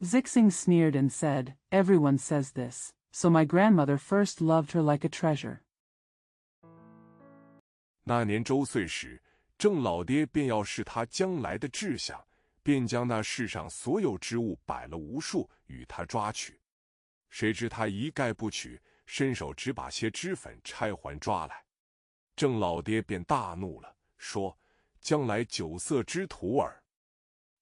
[SPEAKER 2] Zixing sneered and said, Everyone says this, so my grandmother first loved her like a treasure.
[SPEAKER 1] 那年周岁时，郑老爹便要试他将来的志向，便将那世上所有之物摆了无数，与他抓取。谁知他一概不取，伸手只把些脂粉钗环抓来。郑老爹便大怒了，说：将来酒色之徒耳。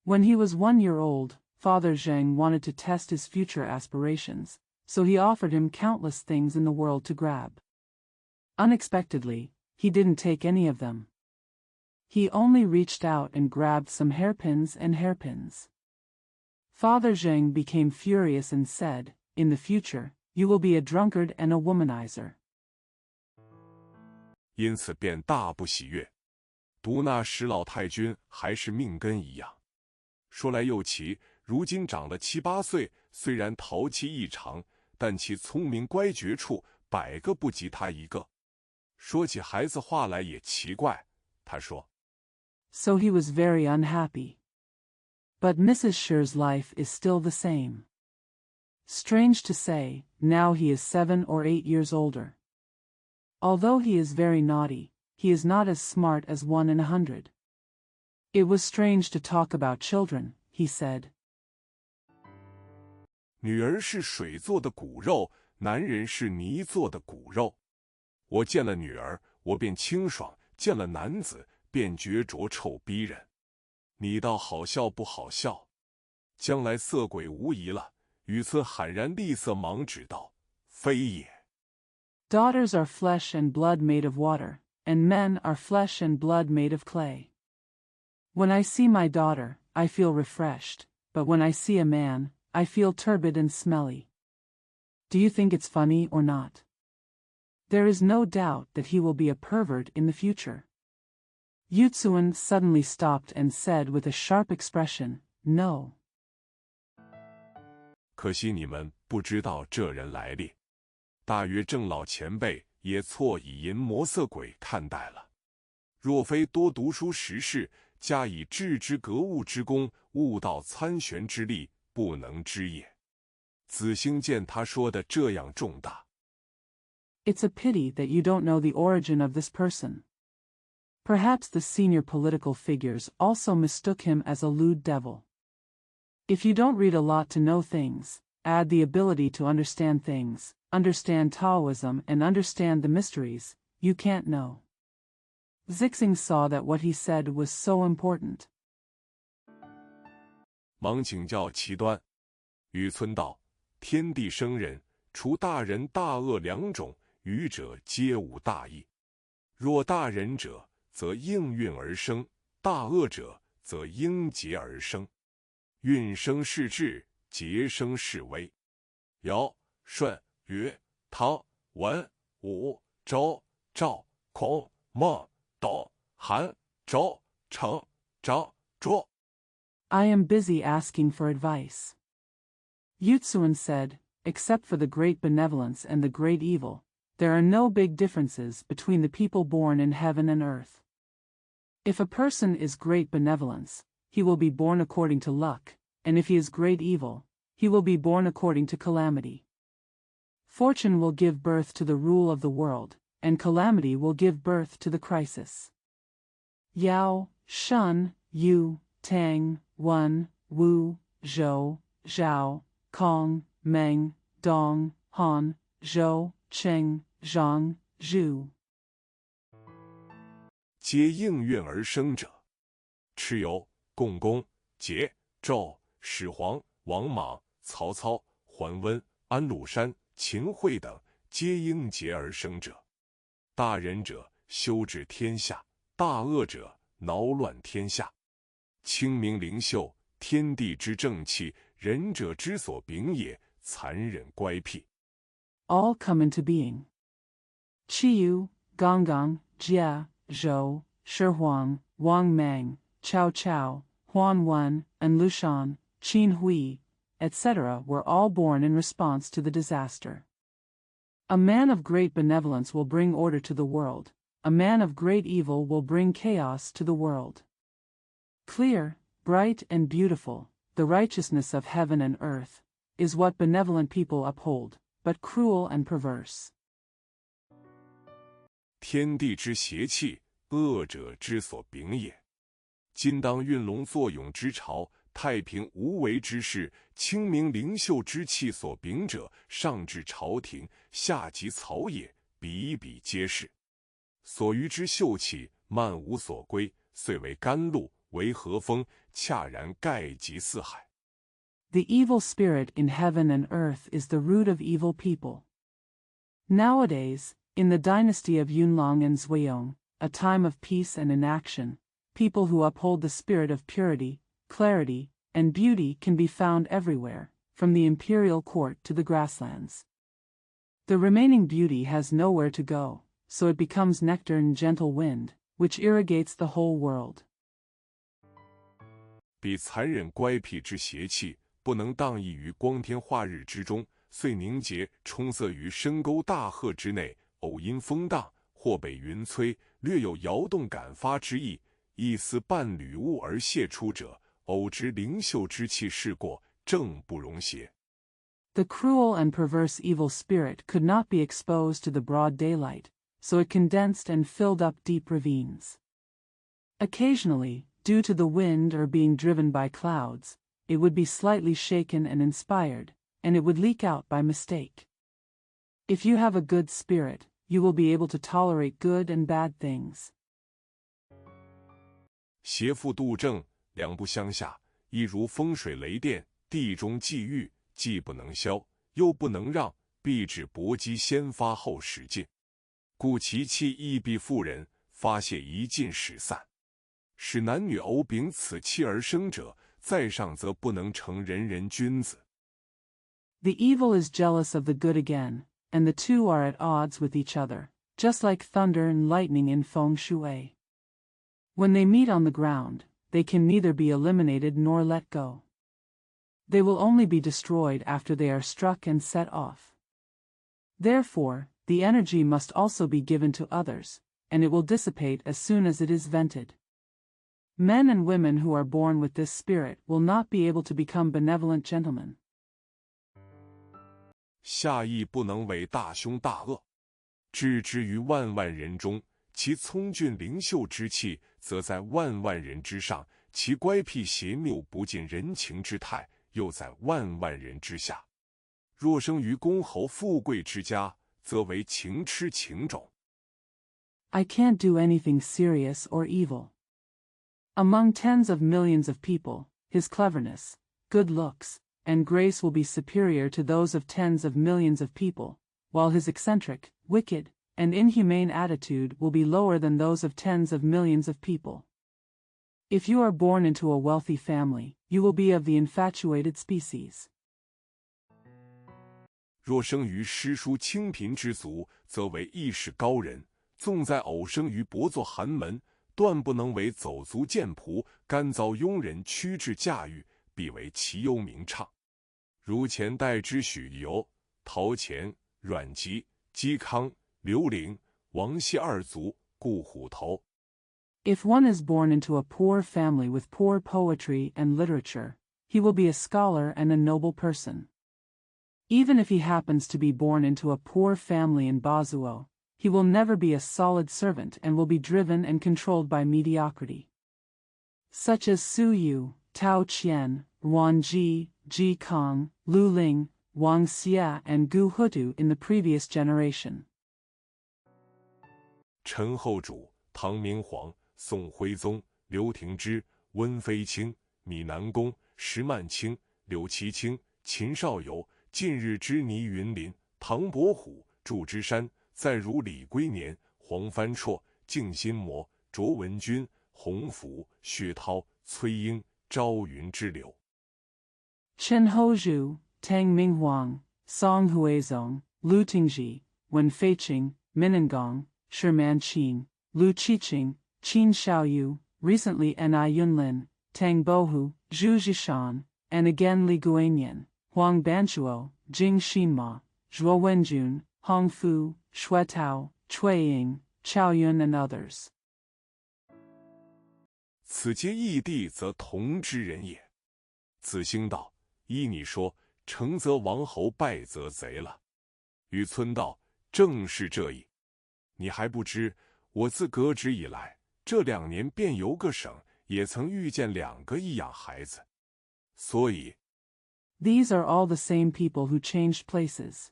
[SPEAKER 2] When he was 1 year old, Father Zheng wanted to test his future aspirations, so he offered him countless things in the world to grab. Unexpectedly, he didn't take any of them. He only reached out and grabbed some hairpins and hairpins. Father Zheng became furious and said, In the future, you will be a drunkard and a womanizer.
[SPEAKER 1] 因此便大不喜悦。独那石老太君还是命根一样。说来又奇，如今长了7、8岁，虽然淘气异常，但其聪明乖觉处100个不及他一个。说起孩子话来也奇怪，他说
[SPEAKER 2] So he was very unhappy. But Mrs. Sher's life is still the same. Strange to say, now he is 7 or 8 years older. Although he is very naughty, he is not as smart as 1 in 100. It was strange to talk about children, he said.
[SPEAKER 1] 女儿是水做的骨肉，男人是泥做的骨肉。我见了女儿，我便清爽；见了男子，便觉着臭逼人。你倒好笑不好笑？将来色鬼无疑了。雨村喊然厉色，忙指道：非也。
[SPEAKER 2] Daughters are flesh and blood made of water, and men are flesh and blood made of clay. When I see my daughter, I feel refreshed, but when I see a man, I feel turbid and smelly. Do you think it's funny or not? There is no doubt that he will be a pervert in the future. Yutsuan suddenly stopped and said with a sharp expression, No.
[SPEAKER 1] 可惜你们不知道这人来历，大约郑老前辈也错以淫魔色鬼看待了。若非多读书识事，加以致之格物之功，悟道参玄之力，不能知也。子兴见他说的这样重大。
[SPEAKER 2] It's a pity that you don't know the origin of this person. Perhaps the senior political figures also mistook him as a lewd devil. If you don't read a lot to know things, add the ability to understand things, understand Taoism and understand the mysteries, you can't know. Zixing saw that what he said was so important.
[SPEAKER 1] 忙请教其端。雨村道：天地生人，除大仁大恶2种，余者皆无大义。若大仁者，则应运而生；大恶者，则应节而生。运生是治，节生是威。尧、舜、禹、汤、文、武、周、赵、孔、孟、斗、韩、周、成、张、卓。
[SPEAKER 2] I am busy asking for advice. Yutsuan said, Except for the great benevolence and the great evil, there are no big differences between the people born in heaven and earth. If a person is great benevolence, he will be born according to luck, and if he is great evil, he will be born according to calamity. Fortune will give birth to the rule of the world, and calamity will give birth to the crisis. Yao, Shun, Yu, Tang, Wen, Wu, Zhou, Zhao, Kong, Meng, Dong, Han, Zhou, Cheng, Zhang, Zhu。
[SPEAKER 1] 皆应运而生者，蚩尤、共工、桀、纣、始皇、王莽、曹操、桓温、安禄山、秦桧等，皆因桀而生者。大仁者，修治天下；大恶者，挠乱天下。清明灵秀，天地之正气，仁者之所秉也。残忍乖僻
[SPEAKER 2] all come into being. Qiyu, Gongong, Jia, Zhou, Shihuang, Wang Meng, Chao Chao, Huan Wen, and Lushan, Qin Hui, etc. were all born in response to the disaster. A man of great benevolence will bring order to the world. A man of great evil will bring chaos to the world. Clear, bright and beautiful, the righteousness of heaven and earth, is what benevolent people uphold, but cruel and perverse.
[SPEAKER 1] 天地之邪气，恶者之所秉也。今当运龙作俑之朝，太平无为之事，清明灵秀之气所秉者，上至朝廷，下及草野，比比皆是。所余之秀气，漫无所归，遂为甘露，为和风，恰然盖及四海。
[SPEAKER 2] The evil spirit in heaven and earth is the root of evil people. Nowadays, in the dynasty of Yunlong and Zhuiyong, a time of peace and inaction, people who uphold the spirit of purity, clarity, and beauty can be found everywhere, from the imperial court to the grasslands. The remaining beauty has nowhere to go, so it becomes nectar and gentle wind, which irrigates the whole world.
[SPEAKER 1] 彼残忍乖僻之邪气，不能荡溢于光天化日之中，遂凝结充塞于深沟大壑之内，偶因风荡，或被云摧，略有摇动感发之意，一丝半缕雾而泄出者，偶知灵秀之气逝过，正不容邪。
[SPEAKER 2] The cruel and perverse evil spirit could not be exposed to the broad daylight, so it condensed and filled up deep ravines. Occasionally, due to the wind or being driven by clouds, it would be slightly shaken and inspired, and it would leak out by mistake. If you have a good spirit, you will be able to tolerate good and bad things.
[SPEAKER 1] 邪妇杜正，两不相下，亦如风水雷电，地中际遇，既不能消，又不能让，必致搏击先发后使尽，故其气亦必妇人，发泄一尽使散。使男女偶秉此气而生者，在上则不能成人人君子。
[SPEAKER 2] The evil is jealous of the good again, and the two are at odds with each other, just like thunder and lightning in feng shui. When they meet on the ground, they can neither be eliminated nor let go. They will only be destroyed after they are struck and set off. Therefore, the energy must also be given to others, and it will dissipate as soon as it is vented. Men and women who are born with this spirit will not be able to become benevolent gentlemen.
[SPEAKER 1] 下亦不能为大凶大恶，置之于万万人中，其聪俊灵秀之气，则在万万人之上；其乖僻邪谬不近人情之态，又在万万人之下。若生于公侯富贵之家，则为情痴情种。
[SPEAKER 2] I can't do anything serious or evil. Among tens of millions of people, his cleverness, good looks, and grace will be superior to those of tens of millions of people, while his eccentric, wicked, and inhumane attitude will be lower than those of tens of millions of people. If you are born into a wealthy family, you will be of the infatuated species.
[SPEAKER 1] 若生于诗书清贫之族，则为义士高人；纵在偶生于薄作寒门，断不能为走卒贱仆，甘遭庸人屈制驾驭，必为其忧名畅。如前代之许由、陶潜、阮籍、嵇康、刘伶、王谢二族，顾虎头。
[SPEAKER 2] If one is born into a poor family with poor poetry and literature, he will be a scholar and a noble person. Even if he happens to be born into a poor family in Bazuo, he will never be a solid servant and will be driven and controlled by mediocrity. Such as Su Yu, Tao Qian, Wan Ji, Ji Kong, Lu Ling, Wang Xia and Gu Hutu in the previous generation.
[SPEAKER 1] 陈后主、唐明皇、宋徽宗、刘廷芝、温飞卿、米南公、石曼卿、柳其卿、秦少游、近日之倪云林、唐伯虎、祝枝山，再如李龟年、黄帆绰、静心魔、卓文君、洪福、薛涛、崔莺、朝云之流。
[SPEAKER 2] Chen Hozhu, Tang Minghuang, Song Huizong, Lu Tingji, Wen Feiqing, Minangong, Sherman Qin, Lu Qiqing, Qin Xiaoyu, recently Ni Yunlin, Tang Bohu, Zhu Zhishan, and again Li Guanyan, Huang Banchuo, Jing Xinma, Zhuo Wenjun, Hong Fu, Xue Tao, Cui Ying, Chao Yun and others.
[SPEAKER 1] 此皆异地，则同之人也。子兴道：依你说，成则王侯，败则贼了。雨村道：正是这意。你还不知，我自革职以来，这2年便游个省，也曾遇见2个异养孩子。所以
[SPEAKER 2] These are all the same people who changed places.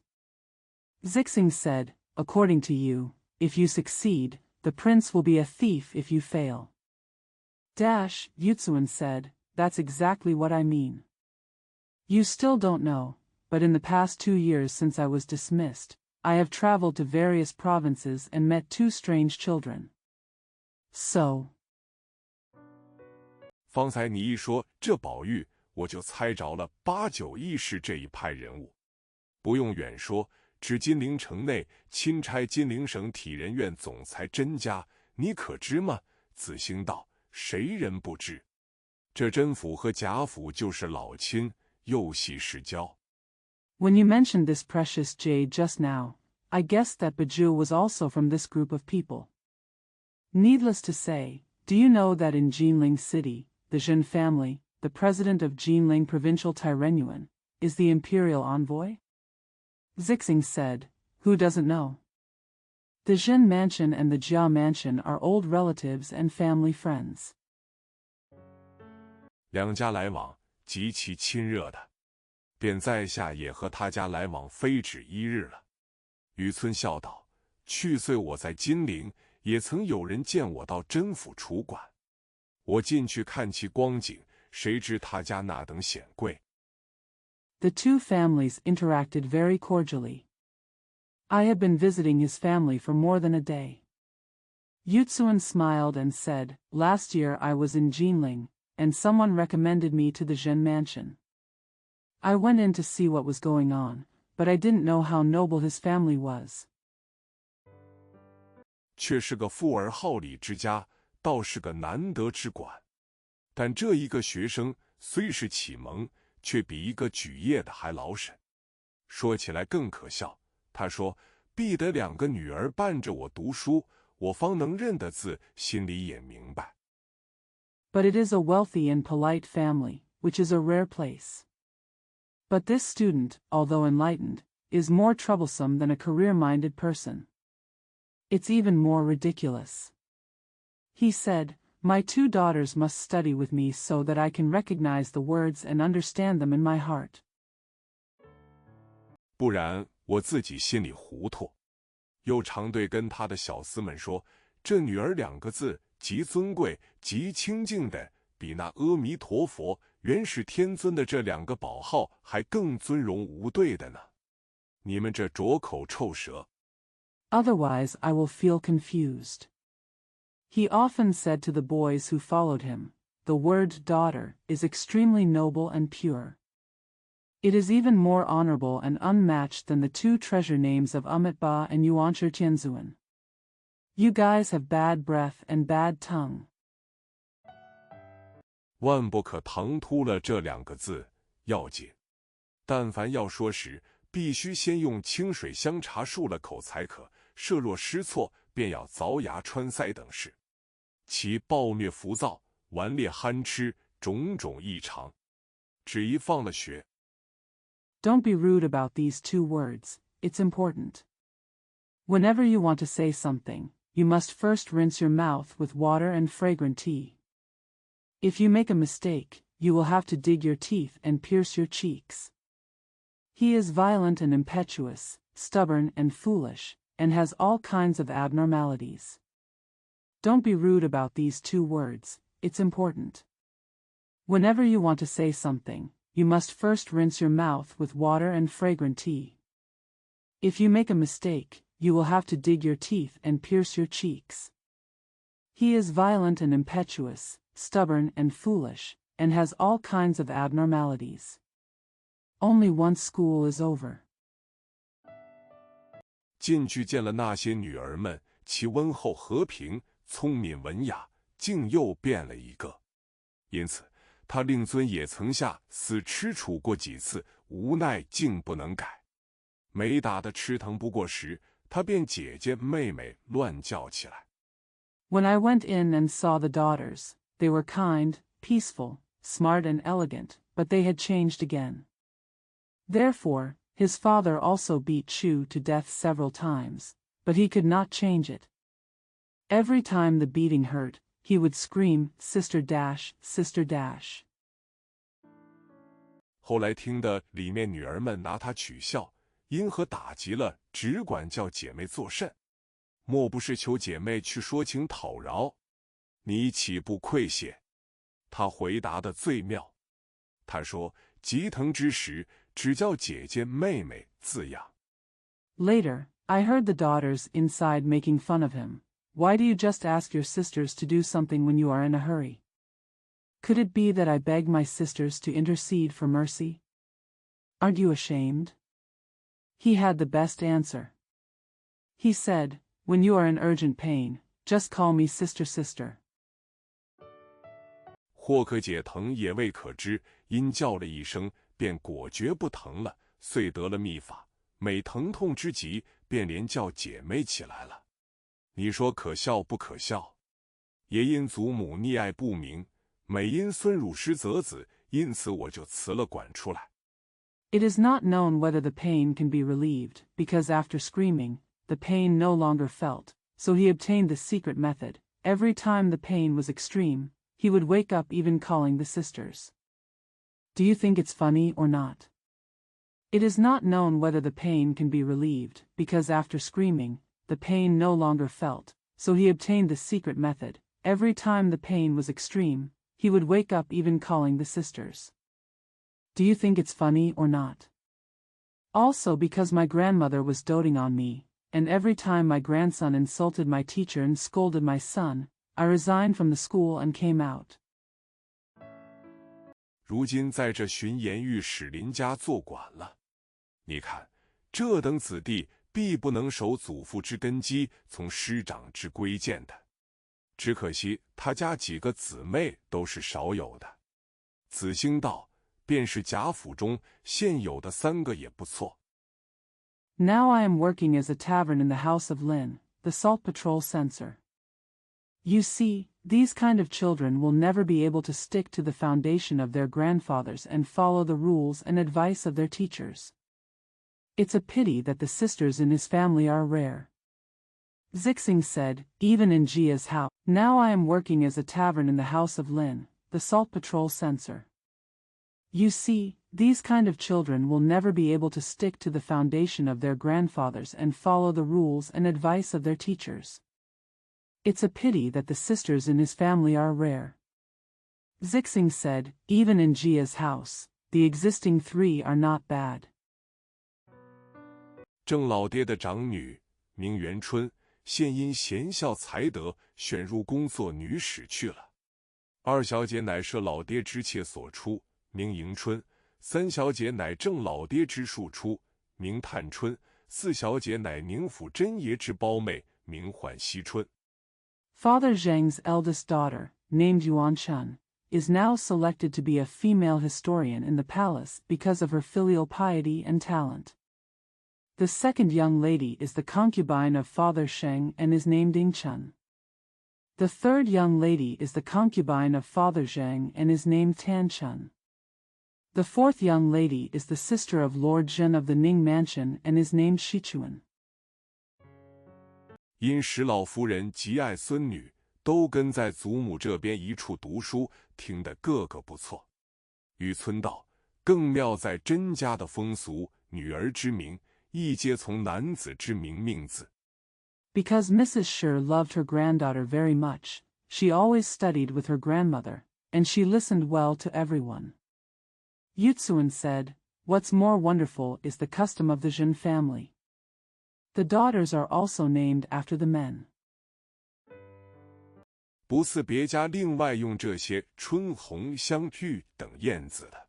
[SPEAKER 2] Zixing said, according to you, if you succeed, the prince will be a thief if you fail. Yutsuan said, that's exactly what I mean. You still don't know, but in the past 2 years since I was dismissed, I have traveled to various provinces and met 2 strange children. So.
[SPEAKER 1] 方才你一说这宝玉，我就猜着了8、9亦是这一派人物。不用远说，指金陵城内钦差金陵省体仁院总裁甄家，你可知吗？子兴道：谁人不知？这甄府和贾府就是老亲，又系世交。
[SPEAKER 2] When you mentioned this precious jade just now, I guessed that Baju was also from this group of people. Needless to say, do you know that in Jinling City, the Zhen family, the president of Jinling Provincial Tyrenuan, is the imperial envoy? Zixing said, who doesn't know? The Zhen mansion and the Jia mansion are old relatives and family friends.
[SPEAKER 1] 两家来往极其亲热的，便在下也和他家来往非止1日了。雨村笑道：去岁我在金陵，也曾有人见我到甄府楚馆，我进去看其光景，谁知他家那等显贵。
[SPEAKER 2] The 2 families interacted very cordially. I had been visiting his family for more than a day. Yutsuan smiled and said, last year I was in Jinling, and someone recommended me to the Zhen mansion. I went in to see what was going on, but I didn't know how noble his family was.
[SPEAKER 1] 却是个富而好礼之家，倒是个难得之馆。但这一个学生虽是启蒙，却比一个举业的还老审。说起来更可笑，他说必得2个女儿伴着我读书，我方能认得字，心里也明白。
[SPEAKER 2] But it is a wealthy and polite family, which is a rare place. But this student, although enlightened, is more troublesome than a career-minded person. It's even more ridiculous. He said, my 2 daughters must study with me so that I can recognize the words and understand them in my heart.
[SPEAKER 1] 不然我自己心里糊涂。又常对跟他的小厮们说，这女儿2个字极尊贵极清净的，比那阿弥陀佛、元始天尊的这2个宝号还更尊荣无对的呢。你们这拙口臭舌。
[SPEAKER 2] Otherwise I will feel confused. He often said to the boys who followed him, the word daughter is extremely noble and pure. It is even more honorable and unmatched than the 2 treasure names of Amitba and Yuanshi Tianzuan. You guys have bad breath and bad tongue.
[SPEAKER 1] 万不可唐突了这2个字，要紧。但凡要说时，必须先用清水香茶漱了口才可，设若失措，便要凿牙穿腮等事。其暴虐浮躁、顽劣憨痴，种种异常。只一放了学。
[SPEAKER 2] Don't be rude about these 2 words, it's important. Whenever you want to say something, you must first rinse your mouth with water and fragrant tea. If you make a mistake, you will have to dig your teeth and pierce your cheeks. He is violent and impetuous, stubborn and foolish, and has all kinds of abnormalities. Don't be rude about these 2 words, it's important. Whenever you want to say something, you must first rinse your mouth with water and fragrant tea. If you make a mistake, you will have to dig your teeth and pierce your cheeks. He is violent and impetuous, stubborn and foolish, and has all kinds of abnormalities. Only once school is over.
[SPEAKER 1] 进去见了那些女儿们，其温厚和平，聪明文雅，竟又变了一个。因此他令尊也曾下死吃楚过几次，无奈竟不能改。没打得吃疼不过时，他便姐姐妹妹乱叫起来。
[SPEAKER 2] When I went in and saw the daughters, they were kind, peaceful, smart and elegant, but they had changed again. Therefore, his father also beat Chu to death several times, but he could not change it. Every time the beating hurt, he would scream, Sister dash, Sister dash.
[SPEAKER 1] 后来听得里面女儿们拿他取笑，因何打急了，只管叫姐妹作甚？莫不是求姐妹去说情讨饶？你岂不愧谢？他回答得最妙。他说：急疼之时，只叫姐姐妹妹自养。
[SPEAKER 2] Later, I heard the daughters inside making fun of him. Why do you just ask your sisters to do something when you are in a hurry? Could it be that I beg my sisters to intercede for mercy? Aren't you ashamed? He had the best answer. He said, when you are in urgent pain, just call me sister sister.
[SPEAKER 1] 或可解疼也未可知，因叫了一声，便果觉不疼了，遂得了秘法。每疼痛之极，便连叫姐妹起来了。你说可笑不可笑？也因祖母溺爱不明，每因孙辱师责子，因此我就辞了管出来。
[SPEAKER 2] It is not known whether the pain can be relieved, because after screaming, the pain no longer felt, so he obtained the secret method. Every time the pain was extreme, he would wake up even calling the sisters. Do you think it's funny or not? It is not known whether the pain can be relieved, because after screaming, the pain no longer felt, so he obtained the secret method. Every time the pain was extreme, he would wake up even calling the sisters. Do you think it's funny or not? Also because my grandmother was doting on me, and every time my grandson insulted my teacher and scolded my son, I resigned from the school and came out.
[SPEAKER 1] 如今在这巡盐狱使林家做管了。你看，这等子弟必不能守祖父之根基，从师长之规谏的。只可惜他家几个姊妹都是少有的。子兴道，便是贾府中现有的3个也不错。
[SPEAKER 2] Now I am working as a tavern in the house of Lin, the salt patrol censor. You see, these kind of children will never be able to stick to the foundation of their grandfathers and follow the rules and advice of their teachers. It's a pity that the sisters in his family are rare. Zixing said, even in Jia's house. Now I am working as a tavern in the house of Lin, the salt patrol censor. You see, these kind of children will never be able to stick to the foundation of their grandfathers and follow the rules and advice of their teachers. It's a pity that the sisters in his family are rare. Zixing said, even in Jia's house, the existing 3 are not bad.
[SPEAKER 1] 郑老爹的长女名元春，现因贤孝才德，选入工作女史去了。2小姐乃是老爹之妾所出，名迎春；3小姐乃郑老爹之庶出，名探春；4小姐乃宁府真爷之胞妹，名唤惜春。
[SPEAKER 2] Father Zheng's eldest daughter, named Yuan Chun, is now selected to be a female historian in the palace because of her filial piety and talent. The second young lady is the concubine of Father Sheng and is named Ingchun. The third young lady is the concubine of Father Zheng and is named Tanchun. The fourth young lady is the sister of Lord Zhen of the Ning Mansion and is named Shichuan.
[SPEAKER 1] 因石老夫人极爱孙女，都跟在祖母这边一处读书，听得个个不错。雨村道：更妙在甄家的风俗，女儿之名，亦皆从男子之名命字。
[SPEAKER 2] Because Mrs. Shi loved her granddaughter very much, she always studied with her grandmother, and she listened well to everyone. Yutsuan said, "What's more wonderful is the custom of the Zhen family. The daughters are also named after the men."
[SPEAKER 1] 不似别家另外用这些春红香玉等燕子的，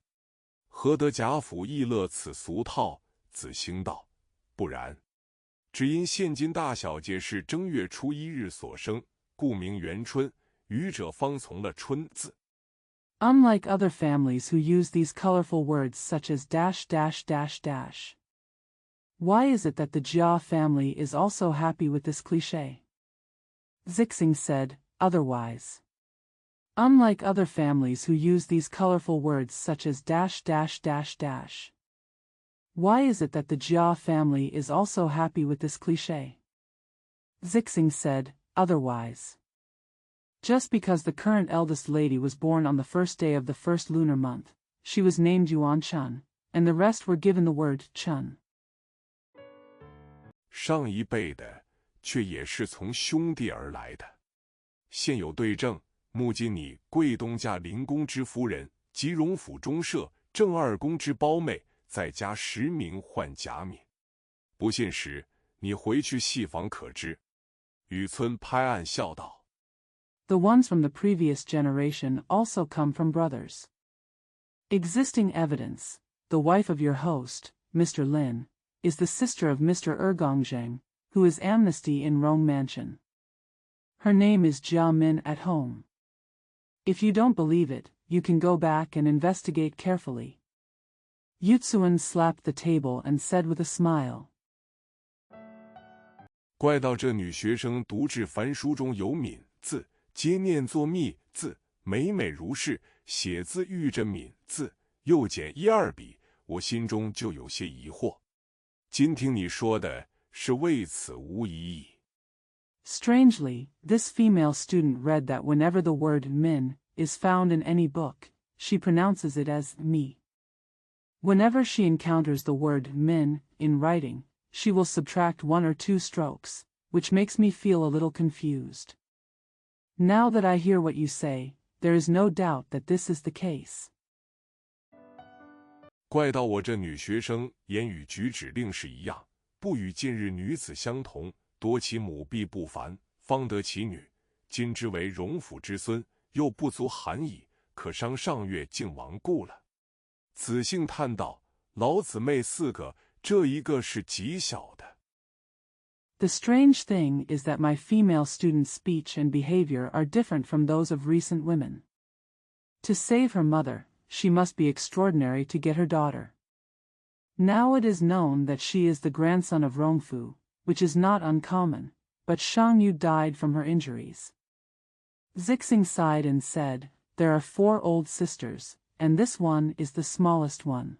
[SPEAKER 1] 何得贾府亦乐此俗套？子兴道：不然。只因现今大小皆是正月初一日所生，故名元春，愚者方从了春字。
[SPEAKER 2] Unlike other families who use these colorful words such as dash dash dash dash. Why is it that the Jia family is also happy with this cliché? Zixing said, otherwise. Unlike other families who use these colorful words such as dash dash dash dash. Why is it that the Jia family is also happy with this cliché? Zixing said, otherwise. Just because the current eldest lady was born on the first day of the first lunar month, she was named Yuan Chun, and the rest were given the word Chun.
[SPEAKER 1] 上一辈的却也是从兄弟而来的。现有对证，目今你贵东家林公之夫人及荣府中舍郑二公之胞妹，再加10名换甲敏。不信时，你回去细访可知。雨村拍案笑道：
[SPEAKER 2] The ones from the previous generation also come from brothers. Existing evidence, the wife of your host, Mr. Lin, is the sister of Mr. Gongzheng, who is amnesty in Rong Mansion. Her name is Jia Min at home. If you don't believe it, you can go back and investigate carefully. Yutsuan slapped the table and said with a smile.
[SPEAKER 1] 怪到这女学生读至凡书中有敏字，皆念作密字，每每如是，写字遇着敏字，又减1、2笔，我心中就有些疑惑。今听你说的是为此无疑义。
[SPEAKER 2] Strangely, this female student read that whenever the word min is found in any book, she pronounces it as me. Whenever she encounters the word min in writing, she will subtract 1 or 2 strokes, which makes me feel a little confused. Now that I hear what you say, there is no doubt that this is the case.
[SPEAKER 1] 怪到我这女学生言语举止另是一样，不与近日女子相同，多其母婢不凡，方得其女。今之为荣府之孙，又不足罕矣，可伤上月竟亡故了。子兴叹道：老姊妹4个，这一个是极小的。
[SPEAKER 2] The strange thing is that my female students' speech and behavior are different from those of recent women. To save her mother, she must be extraordinary to get her daughter. Now it is known that she is the grandson of Rongfu, which is not uncommon, but Shang Yu died from her injuries. Zixing sighed and said, there are 4 old sisters, and this one is the smallest one.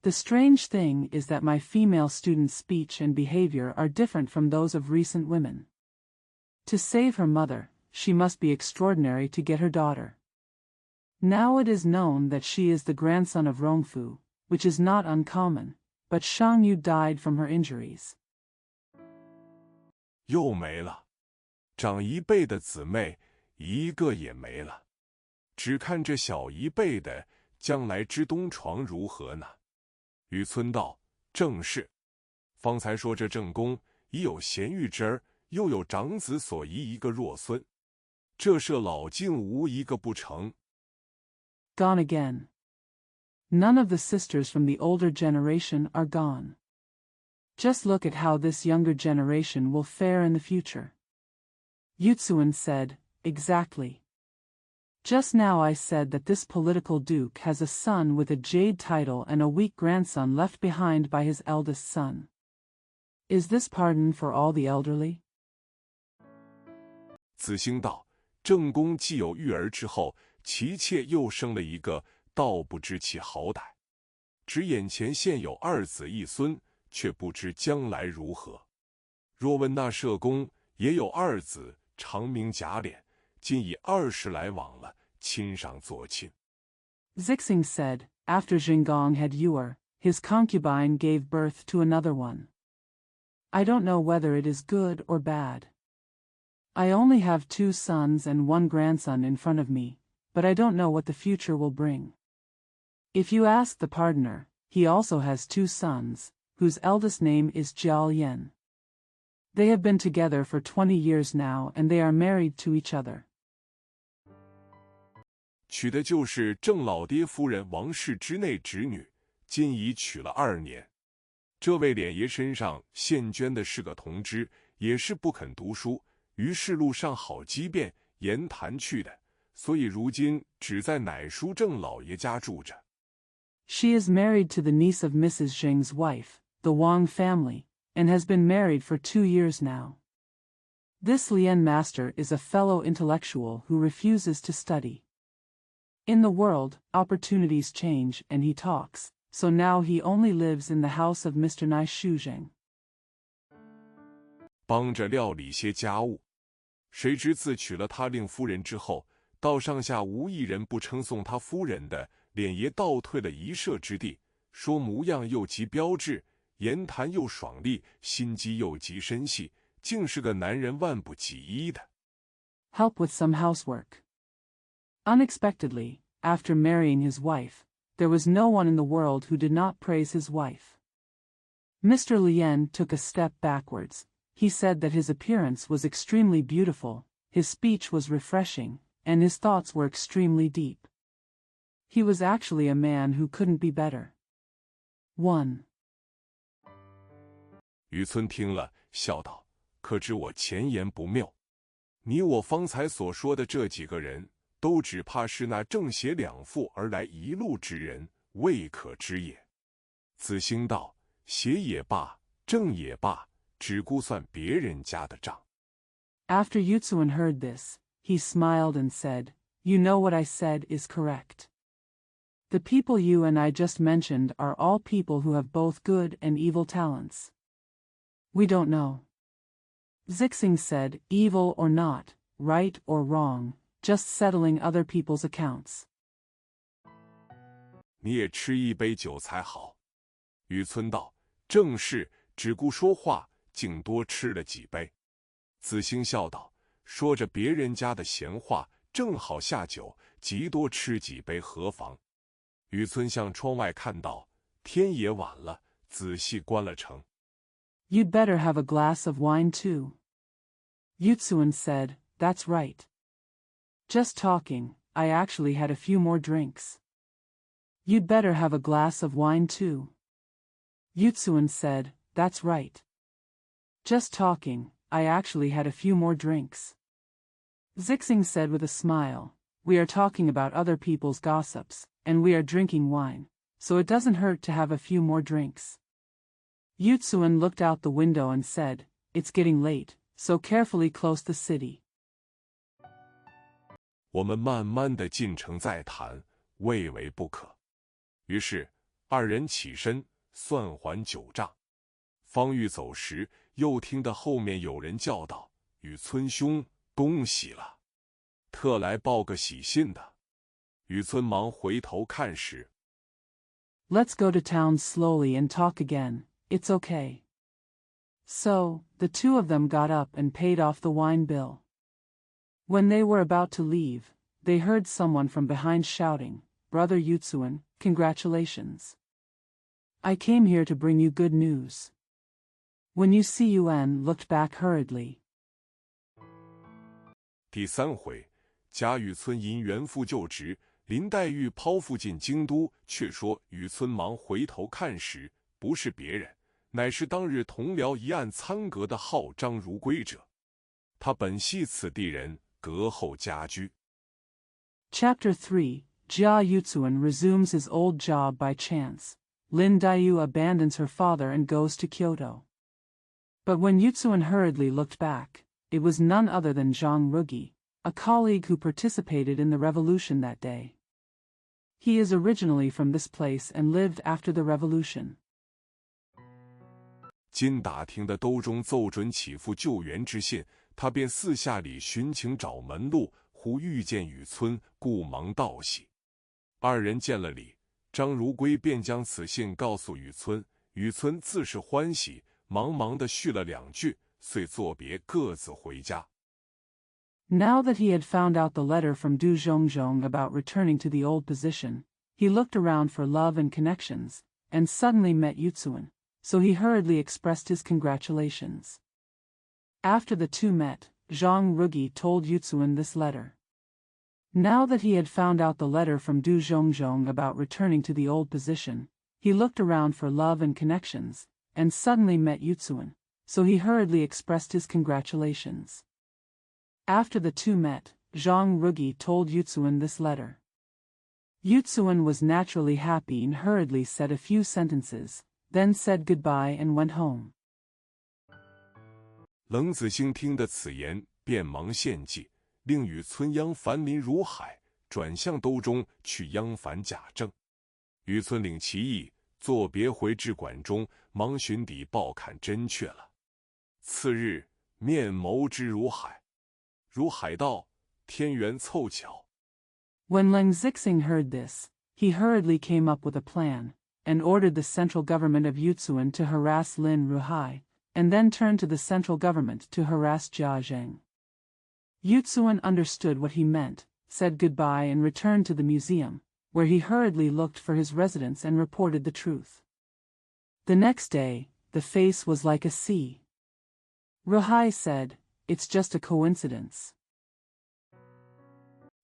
[SPEAKER 2] The strange thing is that my female students' speech and behavior are different from those of recent women. To save her mother, she must be extraordinary to get her daughter. Now it is known that she is the grandson of Rongfu, which is not uncommon, but Shang Yu died from her injuries.
[SPEAKER 1] 又没了，长一辈的姊妹一个也没了，只看这小一辈的将来之东床如何呢？雨村道：正是。方才说这正宫已有贤玉之儿，又有长子所遗一个弱孙，这舍老竟无一个不成。
[SPEAKER 2] Gone again. None of the sisters from the older generation are gone. Just look at how this younger generation will fare in the future. Yutsuan said, exactly. Just now I said that this political duke has a son with a jade title and a weak grandson left behind by his eldest son. Is this pardon for all the elderly?
[SPEAKER 1] 子兴道：正宫既有育儿之后，其妾又生了一个，倒不知其好歹。只眼前现有二子一孙，却不知将来如何。若问那社公，也有二子，长名贾琏，今已20来往了，亲上做亲。
[SPEAKER 2] Zixing said, after Xingong had Yuer, his concubine gave birth to another one. I don't know whether it is good or bad. I only have 2 sons and 1 grandson in front of me, but I don't know what the future will bring. If you ask the pardoner, he also has 2 sons, whose eldest name is Jiao Yan. They have been together for 20 years now and they are married to each other.
[SPEAKER 1] 娶的就是郑老爹夫人王氏之内侄女，今已娶了2年。这位脸爷身上现捐的是个同知，也是不肯读书，于是路上好机变言谈去的，所以如今只在乃叔郑老爷家住着。
[SPEAKER 2] She is married to the niece of Mrs. Zheng's wife, the Wang family, and has been married for 2 years now. This Lian master is a fellow intellectual who refuses to study. In the world, opportunities change and he talks, so now he only lives in the house of Mr. Nai Shuzheng.
[SPEAKER 1] 帮着料理些家务，谁知自娶了他令夫人之后，到上下无一人不称颂他夫人的，脸爷倒退了1舍之地，说模样又极标致，言谈又爽利，心机又极深细，竟是个男人万不及一的。
[SPEAKER 2] Help with some housework. Unexpectedly, after marrying his wife, there was no one in the world who did not praise his wife. Mr. Lien took a step backwards. He said that his appearance was extremely beautiful, his speech was refreshing, and his thoughts were extremely deep. He was actually a man who couldn't be better. 1.
[SPEAKER 1] 雨村听了，笑道：可知我前言不谬？你我方才所说的这几个人，都只怕是那正邪两副而来一路之人，未可知也。子兴道：邪也罢，正也罢，只顾算别人家的账。
[SPEAKER 2] After Yutsuan heard this, he smiled and said, You know what I said is correct. The people you and I just mentioned are all people who have both good and evil talents. We don't know. Zixing said, evil or not, right or wrong, just settling other people's accounts.
[SPEAKER 1] 你也吃一杯酒才好。雨村道：正是，只顾说话，竟多吃了几杯。子兴笑道：说着别人家的闲话，正好下酒，极多吃几杯何妨？雨村向窗外看到，天也晚了，仔细关了城。
[SPEAKER 2] You'd better have a glass of wine too. Yutsuan said, That's right. Just talking, I actually had a few more drinks. You'd better have a glass of wine too. Yutsuan said, That's right. Just talking, I actually had a few more drinks. Zixing said with a smile, We are talking about other people's gossips, and we are drinking wine, so it doesn't hurt to have a few more drinks. Yutsuan looked out the window and said, It's getting late, so carefully close the city.
[SPEAKER 1] 我们慢慢的进城再谈，未为不可。于是2人起身，算还酒账。方欲走时，又听得后面有人叫道：雨村兄，恭喜了，特来报个喜信的。雨村忙回头看时，
[SPEAKER 2] Let's go to town slowly and talk again, it's okay. So, the 2 of them got up and paid off the wine bill. When they were about to leave, they heard someone from behind shouting, Brother Yutsuan, congratulations. I came here to bring you good news. When Yuan looked back hurriedly.
[SPEAKER 1] 第3回，贾雨村因原父就职，林黛玉剖腹进京都，却说雨村忙回头看时，不是别人，乃是当日同僚一案参阁的号张如归者。他本系此地人，隔后家居。
[SPEAKER 2] Chapter 3, Jia Yuzuan resumes his old job by chance. Lin Diyu abandons her father and goes to Kyoto. But when Yuzuan hurriedly looked back, it was none other than Zhang Rugi, a colleague who participated in the revolution that day. He is originally from this place and lived after the revolution.
[SPEAKER 1] 今打听的都中奏准起复救援之信，他便四下里寻情找门路，忽遇见雨村，故忙道喜。二人见了礼，张如圭便将此信告诉雨村，雨村自是欢喜，忙忙地续了两句，遂作别，各自回家。
[SPEAKER 2] Now that he had found out the letter from Du Zhongzhong about returning to the old position, he looked around for love and connections, and suddenly met Yuzuan, so he hurriedly expressed his congratulations. After the two met, Zhang Rugi told Yuzuan this letter. Now that he had found out the letter from Du Zhongzhong about returning to the old position, he looked around for love and connections, and suddenly met Yuzuan, so he hurriedly expressed his congratulations. After the two met, Zhang Rugi told Yuzuan this letter. Yuzuan was naturally happy and hurriedly said a few sentences, then said goodbye and went home.
[SPEAKER 1] 冷子兴听得此言，便忙献计，令与村央凡林如海，转向兜中去央凡贾政。雨村领其意，作别回至馆中，忙寻底报看真确了。次日，面谋之如海。如海道：“天缘凑巧。”
[SPEAKER 2] When Leng Zixing heard this, he hurriedly came up with a plan, and ordered the central government of Yuzuan to harass Lin Ruhai, and then turned to the central government to harass Jia Zheng. Yuzuan understood what he meant, said goodbye and returned to the museum, where he hurriedly looked for his residence and reported the truth. The next day, the face was like a sea. Ruhai said, "It's just a coincidence."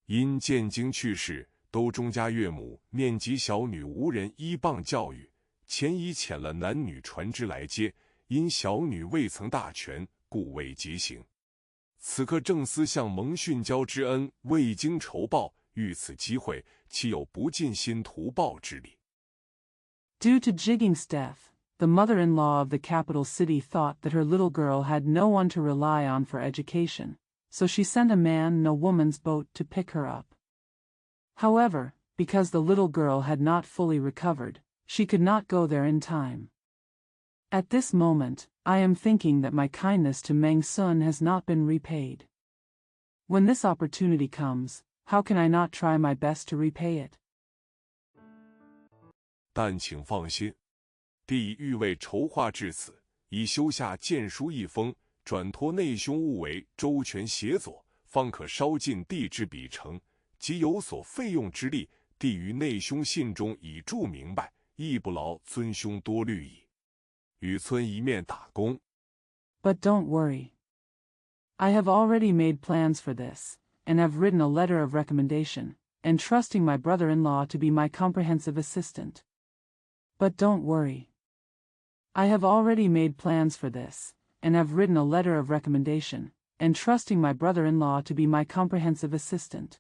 [SPEAKER 1] 因建京去世，都中家岳母念及小女无人依傍教育，前已遣了男女传之来接，因小女未曾大全，故未及行。此刻正思向蒙训交之恩，未经酬报，遇此机会，岂有不尽心图报之理？
[SPEAKER 2] Due to Jiging's death, the mother-in-law of the capital city thought that her little girl had no one to rely on for education, so she sent a man in a woman's boat to pick her up. However, because the little girl had not fully recovered, she could not go there in time. At this moment, I am thinking that my kindness to Meng Sun has not been repaid. When this opportunity comes, how can I not try my best to repay it?
[SPEAKER 1] 但请放心，弟欲为筹划至此，已修下荐书一封，转托内兄务为周全协佐，方可稍尽弟之笔成。即有所费用之力，弟于内兄信中已注明白，亦不劳尊兄多虑矣。雨村一面打工。
[SPEAKER 2] But don't worry. I have already made plans for this, and have written a letter of recommendation, entrusting my brother-in-law to be my comprehensive assistant. But don't worry. I have already made plans for this, and have written a letter of recommendation, entrusting my brother-in-law to be my comprehensive assistant.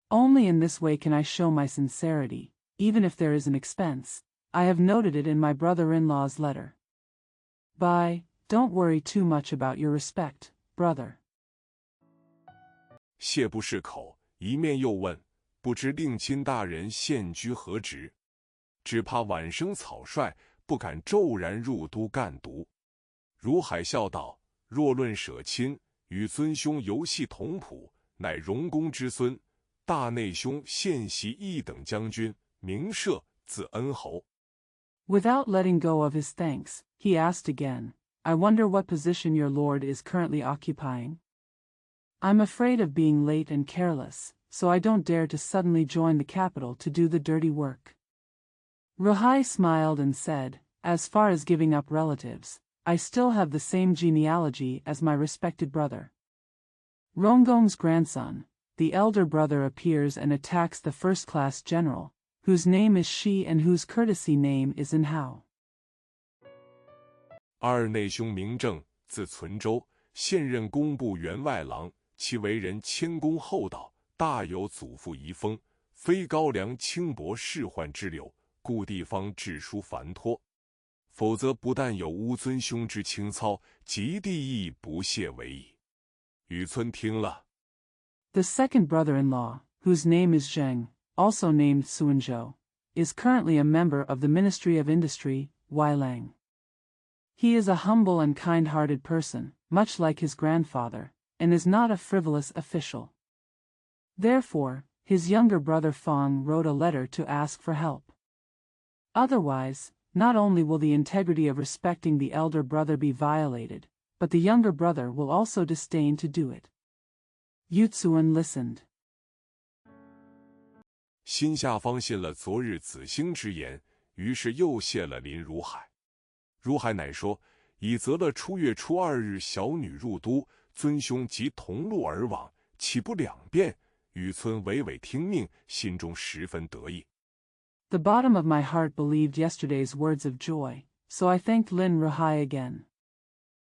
[SPEAKER 2] Only in this way can I show my sincerity, even if there is an expense. I have noted it in my brother-in-law's letter. Bye, don't worry too much about your respect, brother.
[SPEAKER 1] 谢不释口，一面又问：“不知令亲大人现居何职？只怕晚生草率，不敢骤然入都干读。”如海笑道：“若论舍亲，与尊兄游戏同谱，乃荣公之孙。大内兄现袭一等将军，名舍，字恩侯。”
[SPEAKER 2] Without letting go of his thanks, he asked again, "I wonder what position your lord is currently occupying? I'm afraid of being late and careless, so I don't dare to suddenly join the capital to do the dirty work." Ruhai smiled and said, "As far as giving up relatives, I still have the same genealogy as my respected brother." Ronggong's grandson, the elder brother, appears and attacks the first-class general, whose name is Shi and whose courtesy name is Inhao.
[SPEAKER 1] 二内兄名正，字存周，现任工部员外郎，其为人谦恭厚道，大有祖父遗风，非高粱轻薄仕宦之流，故地方治书繁脱。否则不但有乌尊兄之清操，及地亦不屑为矣。雨村听了。
[SPEAKER 2] The second brother-in-law, whose name is Zheng, also named Suanzhou, is currently a member of the Ministry of Industry, Weilang. He is a humble and kind-hearted person, much like his grandfather, and is not a frivolous official. Therefore, his younger brother Fang wrote a letter to ask for help. Otherwise, not only will the integrity of respecting the elder brother be violated, but the younger brother will also disdain to do it. Yutsuan listened.
[SPEAKER 1] 心下方信了昨日子兴之言，于是又谢了林如海。如海乃说：“已择了初月初2日小女入都，尊兄即同路而往，岂不两便？”雨村娓娓听命，心中十分得意。
[SPEAKER 2] The bottom of my heart believed yesterday's words of joy, so I thanked Lin Ruhai again.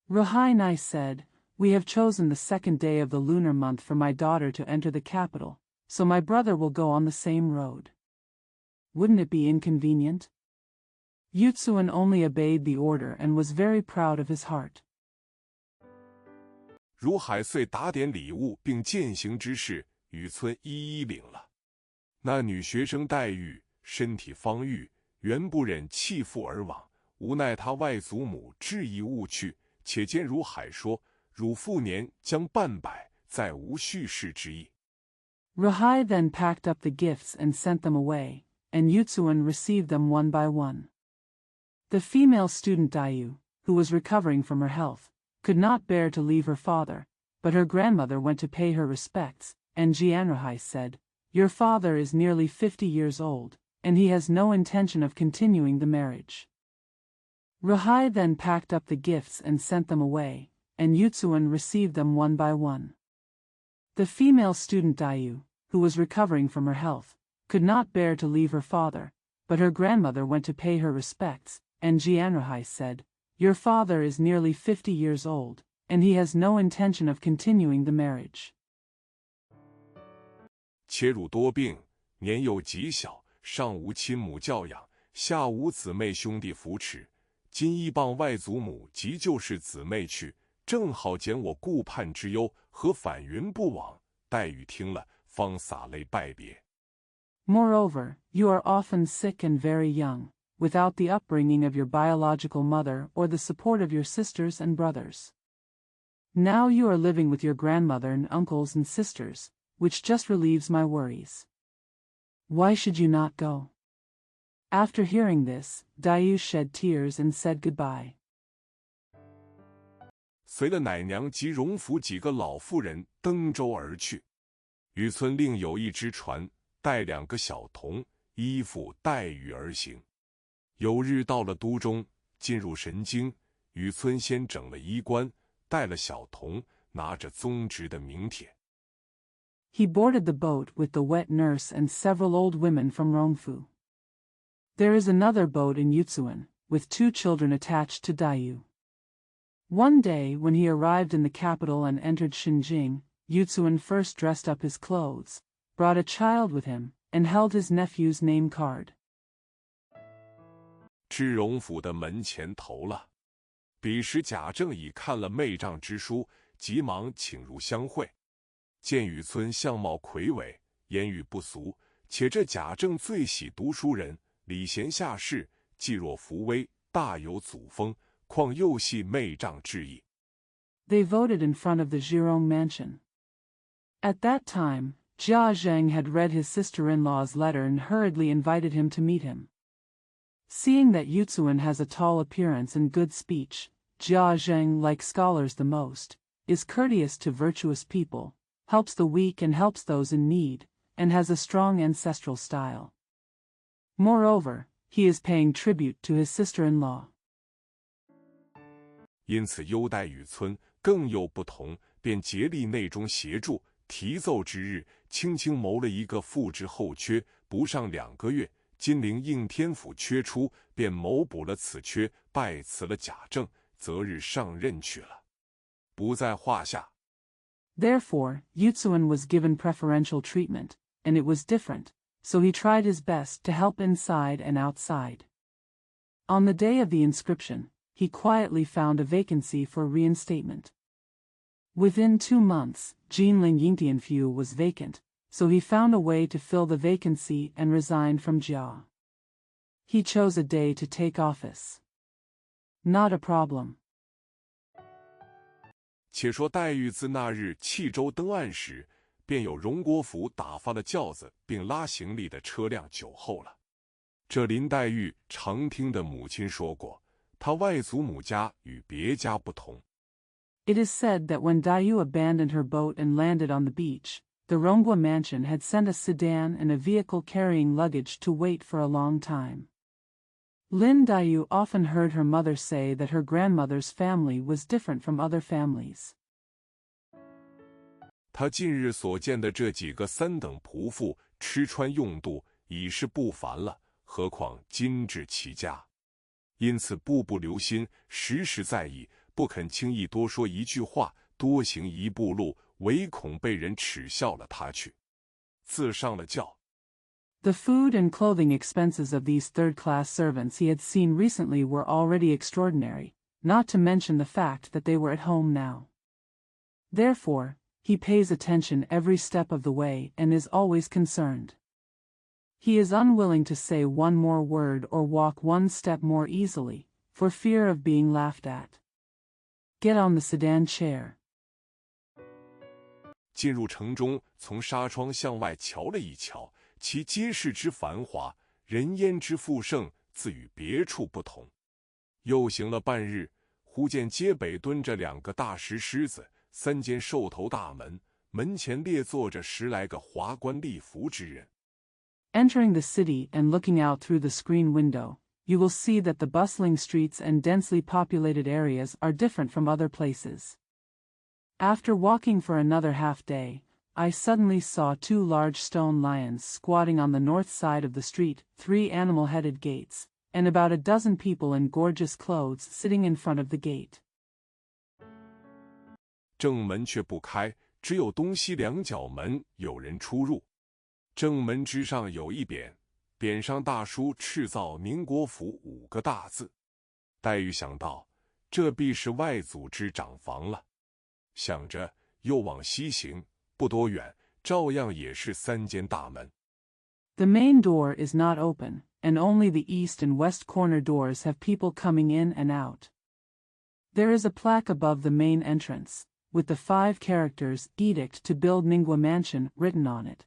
[SPEAKER 2] Ruhai Nai said, "We have chosen the second day of the lunar month for my daughter to enter the capital, so my brother will go on the same road. Wouldn't it be inconvenient?" Yutsuan only obeyed the order and was very proud of his heart.
[SPEAKER 1] 如海遂打点礼物并饯行之事，雨村一一领了。那女学生黛玉身体方愈，原不忍弃父而往，无奈他外祖母执意误去，且见如海说：“汝父年将半百，再无续世之意。”
[SPEAKER 2] Ruhai then packed up the gifts and sent them away, and Yutsuan received them one by one. The female student Dayu, who was recovering from her health, could not bear to leave her father, but her grandmother went to pay her respects, and Jianruhai said, "Your father is nearly 50 years old, and he has no intention of continuing the marriage." Ruhai then packed up the gifts and sent them away, and Yutsuan received them one by one. The female student Dayu, who was recovering from her health, could not bear to leave her father, but her grandmother went to pay her respects, and Jianruhai said, "Your father is nearly 50 years old, and he has no intention of continuing the marriage."
[SPEAKER 1] 且汝多病，年幼极小，上无亲母教养，下无姊妹兄弟扶持，今亦傍外祖母及旧世姊妹去，正好减我顾盼之忧，何反云不往？黛玉听了，方洒泪拜别。
[SPEAKER 2] Moreover, you are often sick and very young, without the upbringing of your biological mother or the support of your sisters and brothers. Now you are living with your grandmother and uncles and sisters, which just relieves my worries. Why should you not go? After hearing this, Dayu shed tears and said goodbye.
[SPEAKER 1] 随了奶娘及荣府几个老妇人登舟而去。雨村另有一只船，带2个小童，依附黛玉而行。有日到了都中，进入神经，雨村先整了衣冠，带了小童，拿着宗直的名帖。
[SPEAKER 2] He boarded the boat with the wet nurse and several old women from Rongfu. There is another boat in Yutsuan, with 2 children attached to Dayu. One day when he arrived in the capital and entered Shinjing, Yutsuan first dressed up his clothes, brought a child with him, and held his nephew's name card.
[SPEAKER 1] 至荣府的门前投了。彼时贾政已看了媚丈之书，急忙请入相会。见雨村相貌魁伟，言语不俗，且这贾政最喜读书人，礼贤下士，既若扶危，大有祖风，况又系媚丈之意。
[SPEAKER 2] They voted in front of the Zhirong mansion. At that time, Jia Zheng had read his sister-in-law's letter and hurriedly invited him to meet him. Seeing that Yutsuan has a tall appearance and good speech, Jia Zheng, like scholars the most, is courteous to virtuous people, helps the weak and helps those in need, and has a strong ancestral style. Moreover, he is paying tribute to his sister-in-law.
[SPEAKER 1] 因此优待雨村更有不同，便竭力内中协助。提奏之日，轻轻谋了一个复制后缺，不上2个月，金陵应天府缺出，便谋补了此缺，拜辞了贾政，择日上任去了，不在话下。
[SPEAKER 2] Therefore, Yutsuan was given preferential treatment, and it was different, so he tried his best to help inside and outside. On the day of the inscription, he quietly found a vacancy for reinstatement. Within 2 months, Jinling Yingtianfu was vacant, so he found a way to fill the vacancy and resigned from Jia. He chose a day to take office. Not a problem.
[SPEAKER 1] 且说黛玉自那日弃州登岸时，便有荣国府打发了轿子，并拉行李的车辆久候了。这林黛玉常听的母亲说过，她外祖母家与别家不同。
[SPEAKER 2] It is said that when Dayu abandoned her boat and landed on the beach, the Rongua mansion had sent a sedan and a vehicle carrying luggage to wait for a long time. Lin Dayu often heard her mother say that her grandmother's family was different from other families.
[SPEAKER 1] 她近日所见的这几个三等仆妇，吃穿用度已是不凡了，何况精致齐家，因此步步留心，时时在意，不肯轻易多说一句话，多行一步路，唯恐被人耻笑了他去。自上了轿。
[SPEAKER 2] The food and clothing expenses of these third-class servants he had seen recently were already extraordinary, not to mention the fact that they were at home now. Therefore, he pays attention every step of the way and is always concerned. He is unwilling to say one more word or walk one step more easily, for fear of being laughed at. Get on the sedan chair.
[SPEAKER 1] 进入城中，从纱窗向外瞧了一瞧，其街市之繁华，人烟之富盛，自与别处不同。又行了半日，忽见街北蹲着2个大石狮子，3间兽头大门，门前列坐着10来个华冠丽服之人。
[SPEAKER 2] Entering the city and looking out through the screen window, you will see that the bustling streets and densely populated areas are different from other places. After walking for another half-day, I suddenly saw 2 large stone lions squatting on the north side of the street, 3 animal-headed gates, and about a dozen people in gorgeous clothes sitting in front of the gate.
[SPEAKER 1] 正门却不开，只有东西2角门有人出入。正门之上有一匾，匾上大书敕造宁国府5个大字。黛玉想到，这必是外祖之长房了。想着，又往西行，不多远，照样也是3间大门。
[SPEAKER 2] The main door is not open, and only the east and west corner doors have people coming in and out. There is a plaque above the main entrance, with the 5 characters Edict to build Ningua Mansion written on it.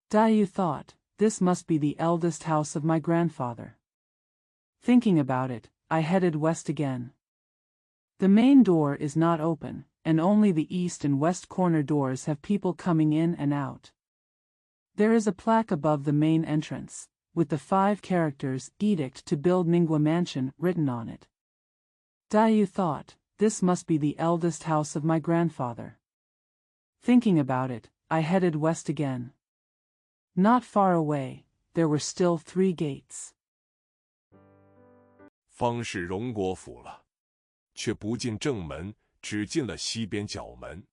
[SPEAKER 2] Dayu thought, this must be the eldest house of my grandfather. Thinking about it, I headed west again. The main door is not open, and only the east and west corner doors have people coming in and out. There is a plaque above the main entrance, with the 5 characters Edict to build Ningua Mansion written on it. Dayu thought, this must be the eldest house of my grandfather. Thinking about it, I headed west again. Not far away, there were still 3 gates.
[SPEAKER 1] 方是荣国府了，却不进正门，只进了西边角门。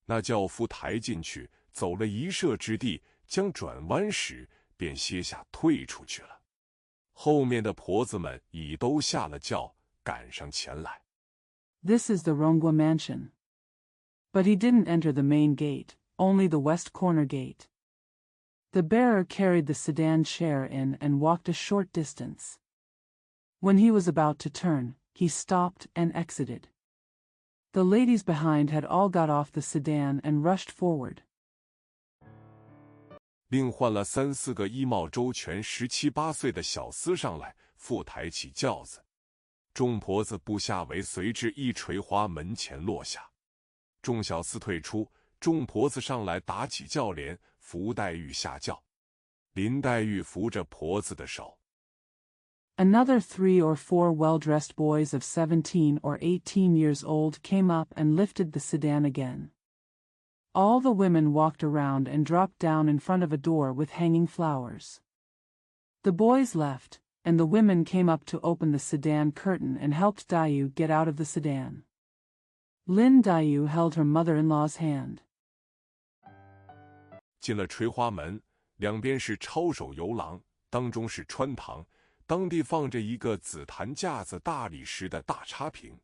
[SPEAKER 1] 那轿夫抬进去，走了一射之地，将转弯时，便歇下退出去了。后面的婆子们已都下了轿，赶上前来。
[SPEAKER 2] This is the Rongua mansion. But he didn't enter the main gate, only the west corner gate. The bearer carried the sedan chair in and walked a short distance. When he was about to turn, he stopped and exited. The ladies behind had all got off the sedan and rushed forward.
[SPEAKER 1] 另换了3、4个衣帽周全、17、18岁的小厮上来，复抬起轿子。众婆子步下围，随至一垂花门前落下。众小厮退出，众婆子上来打起轿帘，扶黛玉下轿。林黛玉扶着婆子的手。
[SPEAKER 2] Another 3 or 4 well-dressed boys of 17 or 18 years old came up and lifted the sedan again. All the women walked around and dropped down in front of a door with hanging flowers. The boys left, and the women came up to open the sedan curtain and helped Dayu get out of the sedan. Lin Daiyu held her mother-in-law's hand.
[SPEAKER 1] 进了垂花门，两边是抄手游廊，当中是穿堂，当地放着一个紫檀架子大理石的大插屏。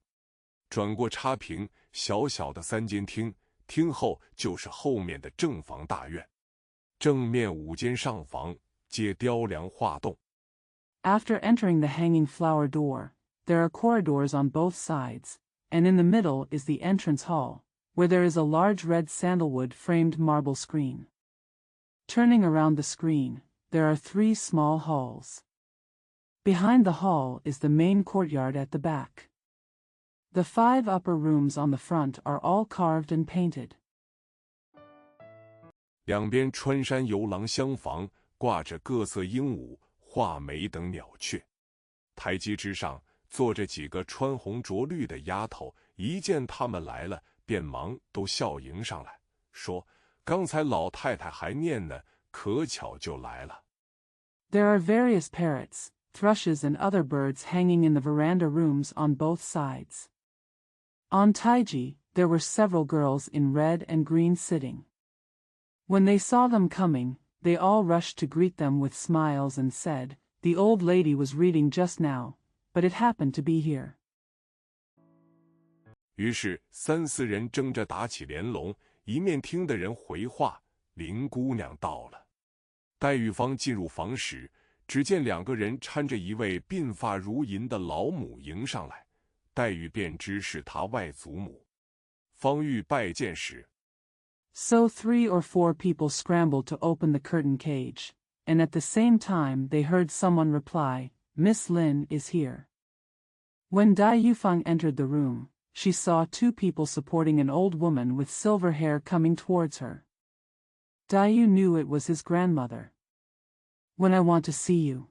[SPEAKER 1] 转过插屏，小小的3间厅，厅后就是后面的正房大院，正面5间上房，皆雕梁画栋。
[SPEAKER 2] After entering the hanging flower door, there are corridors on both sides, and in the middle is the entrance hall, where there is a large red sandalwood-framed marble screen. Turning around the screen, there are 3 small halls. Behind the hall is the main courtyard at the back. The 5 upper rooms on the front are all carved and painted.
[SPEAKER 1] 两边穿山游廊厢房，挂着各色鹦鹉、画眉等鸟雀。台阶之上坐着几个穿红着绿的丫头，一见他们来了，便忙都笑迎上来，说：“刚才老太太还念呢，可巧就来了。”
[SPEAKER 2] There are various parrots, thrushes and other birds hanging in the veranda rooms on both sides. On Taiji, there were several girls in red and green sitting. When they saw them coming, they all rushed to greet them with smiles and said, "The old lady was reading just now, but it happened to be here."
[SPEAKER 1] 于是3、4人争着打起连龙，一面听的人回话：“林姑娘到了。”黛玉方进入房时，只见2个人搀着一位鬓发如银的老母迎上来，黛玉便知是她外祖母。方欲拜见时，
[SPEAKER 2] So 3 or 4 people scrambled to open the curtain cage, and at the same time they heard someone reply, "Miss Lin is here." When Dai Yufang entered the room, she saw 2 people supporting an old woman with silver hair coming towards her. Dai Yu knew it was his grandmother. "When I want to see you."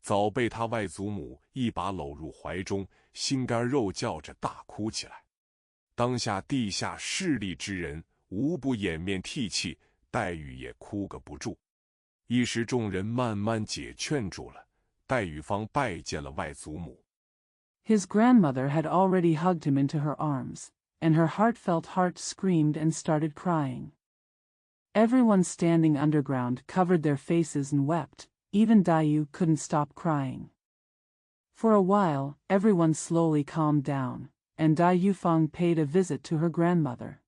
[SPEAKER 1] 早被他外祖母一把搂入怀中，心肝肉叫着大哭起来。当下地下势力之人无不掩面涕泣，黛玉也哭个不住。一时众人慢慢解劝住了，黛玉方拜见了外祖母。
[SPEAKER 2] His grandmother had already hugged him into her arms, and her heartfelt heart screamed and started crying. Everyone standing underground covered their faces and wept, even Daiyu couldn't stop crying. For a while, everyone slowly calmed down, and Dai Yufang paid a visit to her grandmother.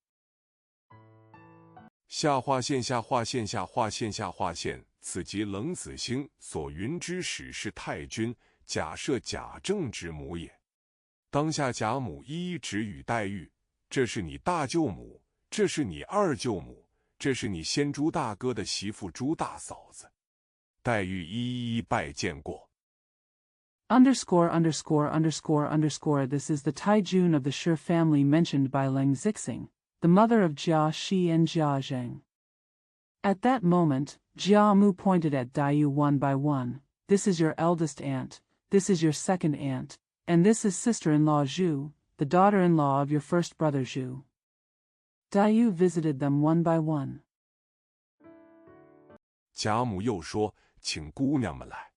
[SPEAKER 1] 下划线下划线下划线下划线，此即冷子兴所云之史是太君，假设贾政之母也。当下贾母一一指与黛玉：“这是你大舅母，这是你二舅母，这是你先朱大哥的媳妇朱大嫂子。”黛玉一一拜见过。
[SPEAKER 2] ____________ This is the Taijun of the Shi family mentioned by Leng Zixing, the mother of Jia Shi and Jia Zheng. At that moment, Jia Mu pointed at Daiyu one by one. "This is your eldest aunt, this is your second aunt, and this is sister-in-law Zhu, the daughter-in-law of your first brother Zhu." Daiyu visited them one by one.
[SPEAKER 1] 贾母又说：“请姑娘们来，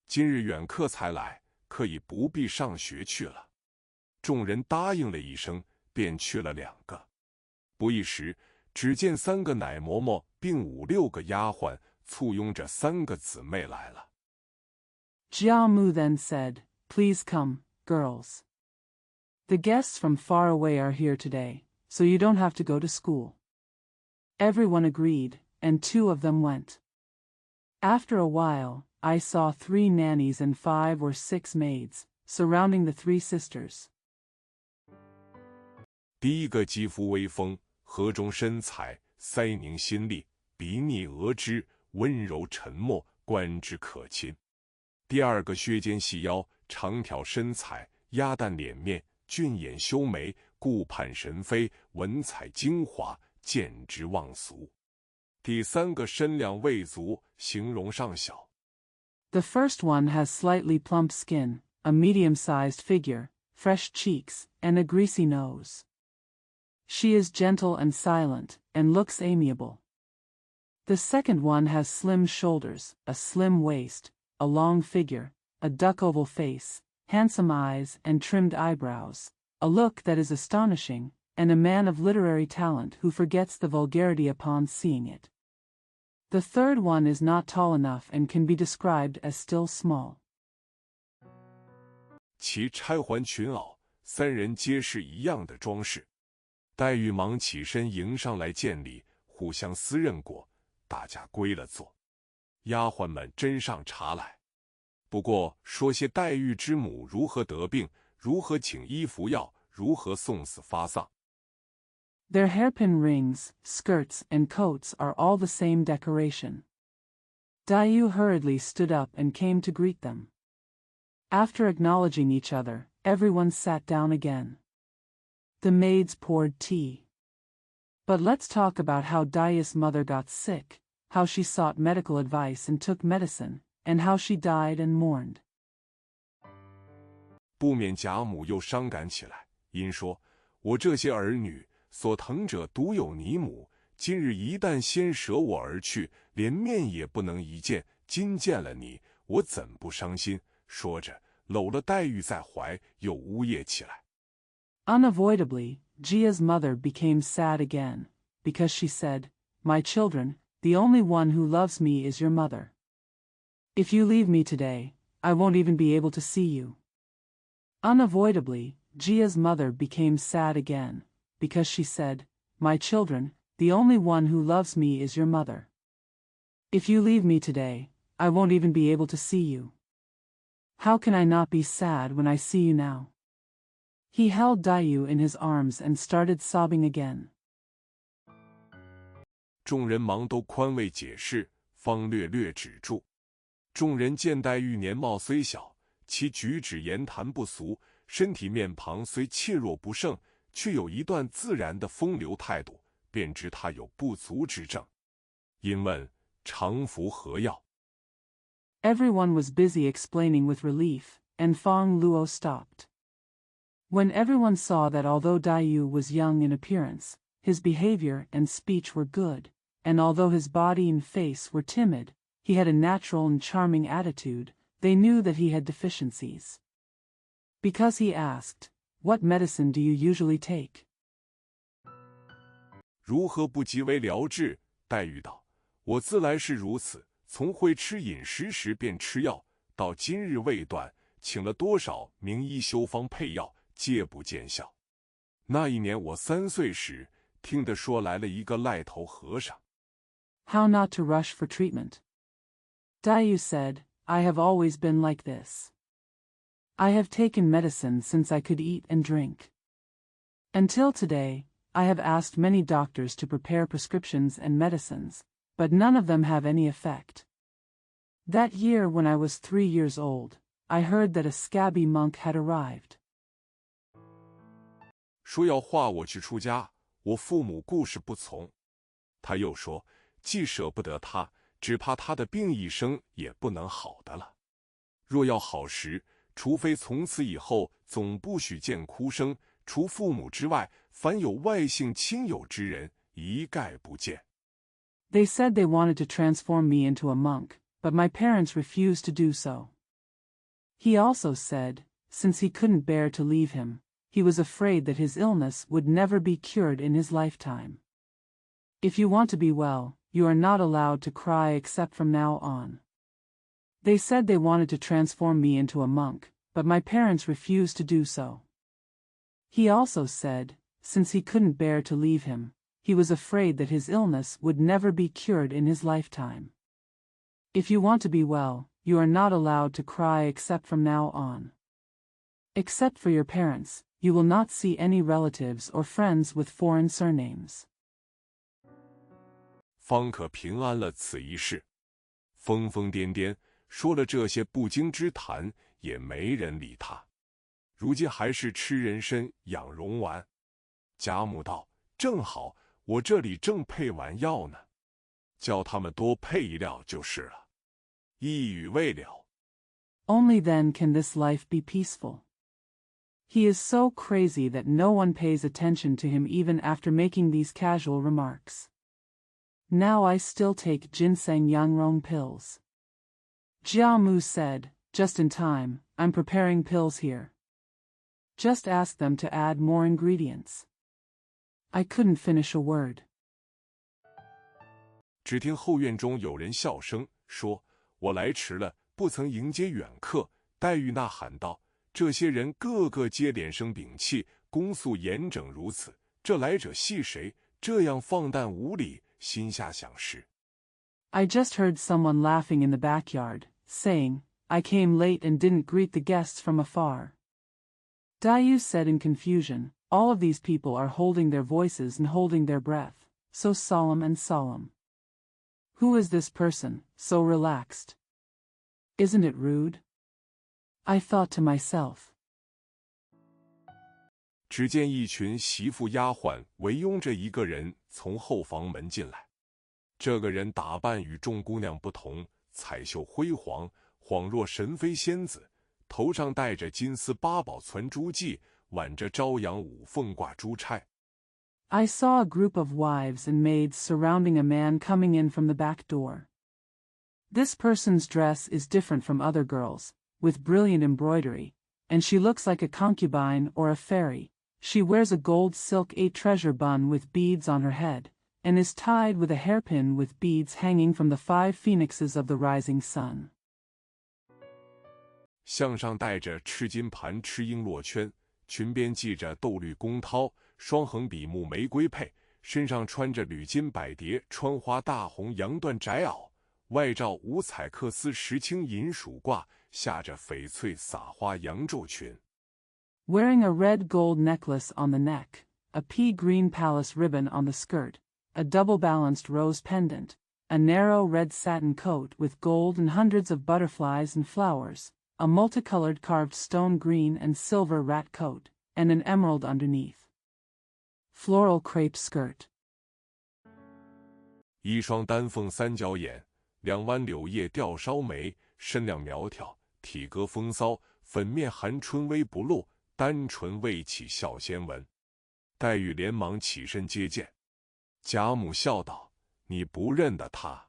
[SPEAKER 1] 今日远客才来，可以不必上学去了。”众人答应了一声，便去了2个。不一时，只见3个奶嬷嬷并5、6个丫鬟簇拥着3个姊妹来了。
[SPEAKER 2] Jia Mu then said, "Please come, girls. The guests from far away are here today, so you don't have to go to school." Everyone agreed, and 2 of them went. After a while, I saw 3 nannies and 5 or 6 maids, surrounding the 3 sisters.
[SPEAKER 1] 第一个肌肤微丰，河中身材，腮凝心力，鼻腻额脂，温柔沉默，观之可亲。第2个削肩细腰，长挑身材，鸭蛋脸面，俊眼修眉，顾盼神飞，文采精华，见之忘俗。第3个身量未足，形容尚小。
[SPEAKER 2] The first one has slightly plump skin, a medium-sized figure, fresh cheeks, and a greasy nose. She is gentle and silent, and looks amiable. The second one has slim shoulders, a slim waist, a long figure, a duck-oval face, handsome eyes and trimmed eyebrows, a look that is astonishing, and a man of literary talent who forgets the vulgarity upon seeing it. The third one is not tall enough and can be described as still small.
[SPEAKER 1] 其钗环裙袄，三人皆是一样的装饰。黛玉忙起身迎上来见礼，互相私认过，大家归了座。丫鬟们斟上茶来，不过说些黛玉之母如何得病，如何请医服药，如何送死发丧。
[SPEAKER 2] Their hairpin rings, skirts, and coats are all the same decoration. Dayu hurriedly stood up and came to greet them. After acknowledging each other, everyone sat down again. The maids poured tea. But let's talk about how Dayu's mother got sick, how she sought medical advice and took medicine, and how she died and mourned.
[SPEAKER 1] 不免贾母又伤感起来，因说：“我这些儿女所疼者独有你母，今日一旦先舍我而去，连面也不能一见，今见了你，我怎不伤心？”说着，搂了黛玉在怀，又呜咽起来。
[SPEAKER 2] Unavoidably, Gia's mother became sad again, because she said, "My children, the only one who loves me is your mother. If you leave me today, I won't even be able to see you." Unavoidably, Gia's mother became sad again, because she said, "My children, the only one who loves me is your mother. If you leave me today, I won't even be able to see you. How can I not be sad when I see you now?" He held Dayu in his arms and started sobbing again.
[SPEAKER 1] 众人忙都宽慰解释，方略略止住。众人见黛玉年貌虽小，其举止言谈不俗，身体面庞虽怯弱不胜，却有一段自然的风流态度，便知她有不足之症。因问常服何药。
[SPEAKER 2] Everyone was busy explaining with relief, and Fang Luo stopped. When everyone saw that although Dayu was young in appearance, his behavior and speech were good, and although his body and face were timid, he had a natural and charming attitude, they knew that he had deficiencies. Because he asked, "What medicine do you usually take?"
[SPEAKER 1] 如何不即为疗治？黛玉道：“我自来是如此，从会吃饮食时便吃药，到今日未断，请了多少名医修方配药，皆不见效。那一年我3岁时，听得说来了一个癞头和尚。”
[SPEAKER 2] How not to rush for treatment? Dayu said, "I have always been like this. I have taken medicine since I could eat and drink. Until today, I have asked many doctors to prepare prescriptions and medicines, but none of them have any effect. That year when I was 3 years old, I heard that a scabby monk had arrived.
[SPEAKER 1] 说要化我去出家，我父母固是不从。他又说，既舍不得他，只怕他的病一生也不能好的了。若要好时，除非从此以后总不许见哭声，除父母之外，凡有外姓亲友之人，一概不见。
[SPEAKER 2] They said they wanted to transform me into a monk, but my parents refused to do so. He also said, since he couldn't bear to leave him, he was afraid that his illness would never be cured in his lifetime. If you want to be well, you are not allowed to cry except from now on. They said they wanted to transform me into a monk, but my parents refused to do so. He also said, since he couldn't bear to leave him, he was afraid that his illness would never be cured in his lifetime. If you want to be well, you are not allowed to cry except from now on. Except for your parents, you will not see any relatives or friends with foreign surnames.
[SPEAKER 1] 方可平安了此一事。疯疯癫癫说了这些不经之谈，也没人理他。如今还是吃人参养荣丸。贾母道：“正好，我这里正配完药呢，叫他们多配一料就是了。”一语未了。
[SPEAKER 2] Only then can this life be peaceful. He is so crazy that no one pays attention to him even after making these casual remarks. Now I still take ginseng yangrong pills. Jia Mu said, just in time, I'm preparing pills here. Just ask them to add more ingredients. I couldn't finish a word.
[SPEAKER 1] 只听后院中有人笑声，说：“我来迟了，不曾迎接远客。”黛玉呐喊道：“这些人个个皆脸生屏气，恭肃严整如此，这来者系谁？这样放诞无礼！”心下想是。
[SPEAKER 2] I just heard someone laughing in the backyard, saying, I came late and didn't greet the guests from afar. Dayu said in confusion, all of these people are holding their voices and holding their breath, so solemn and solemn. Who is this person, so relaxed? Isn't it rude? I thought to myself.
[SPEAKER 1] 只见一群媳妇丫鬟围拥着一个人从后房门进来。这个人打扮与众姑娘不同，彩绣辉煌，恍若神妃仙子，头上戴着金丝八宝攒珠髻，挽着朝阳五凤挂珠钗。
[SPEAKER 2] I saw a group of wives and maids surrounding a man coming in from the back door. This person's dress is different from other girls, with brilliant embroidery, and she looks like a concubine or a fairy. She wears a gold silk treasure bun with beads on her head, and is tied with a hairpin with beads hanging from the 5 phoenixes of the rising sun.
[SPEAKER 1] 项上戴着赤金盘赤璎珞圈，裙边系着豆绿宫绦，双横比目玫瑰佩，身上穿着缕金百蝶穿花大红洋缎窄袄，外罩五彩缂丝石青银鼠褂，下着翡翠撒花洋皱裙。
[SPEAKER 2] Wearing a red gold necklace on the neck, a pea green palace ribbon on the skirt, a double-balanced rose pendant, a narrow red satin coat with gold and hundreds of butterflies and flowers, a multicolored carved stone green and silver rat coat, and an emerald underneath. Floral crepe skirt.
[SPEAKER 1] 一双丹凤三角眼，2弯柳叶吊梢眉，身量苗条，体格风骚，粉面含春微不露，单唇未起笑先闻。黛玉连忙起身接见。贾母笑道：“你不认得她。”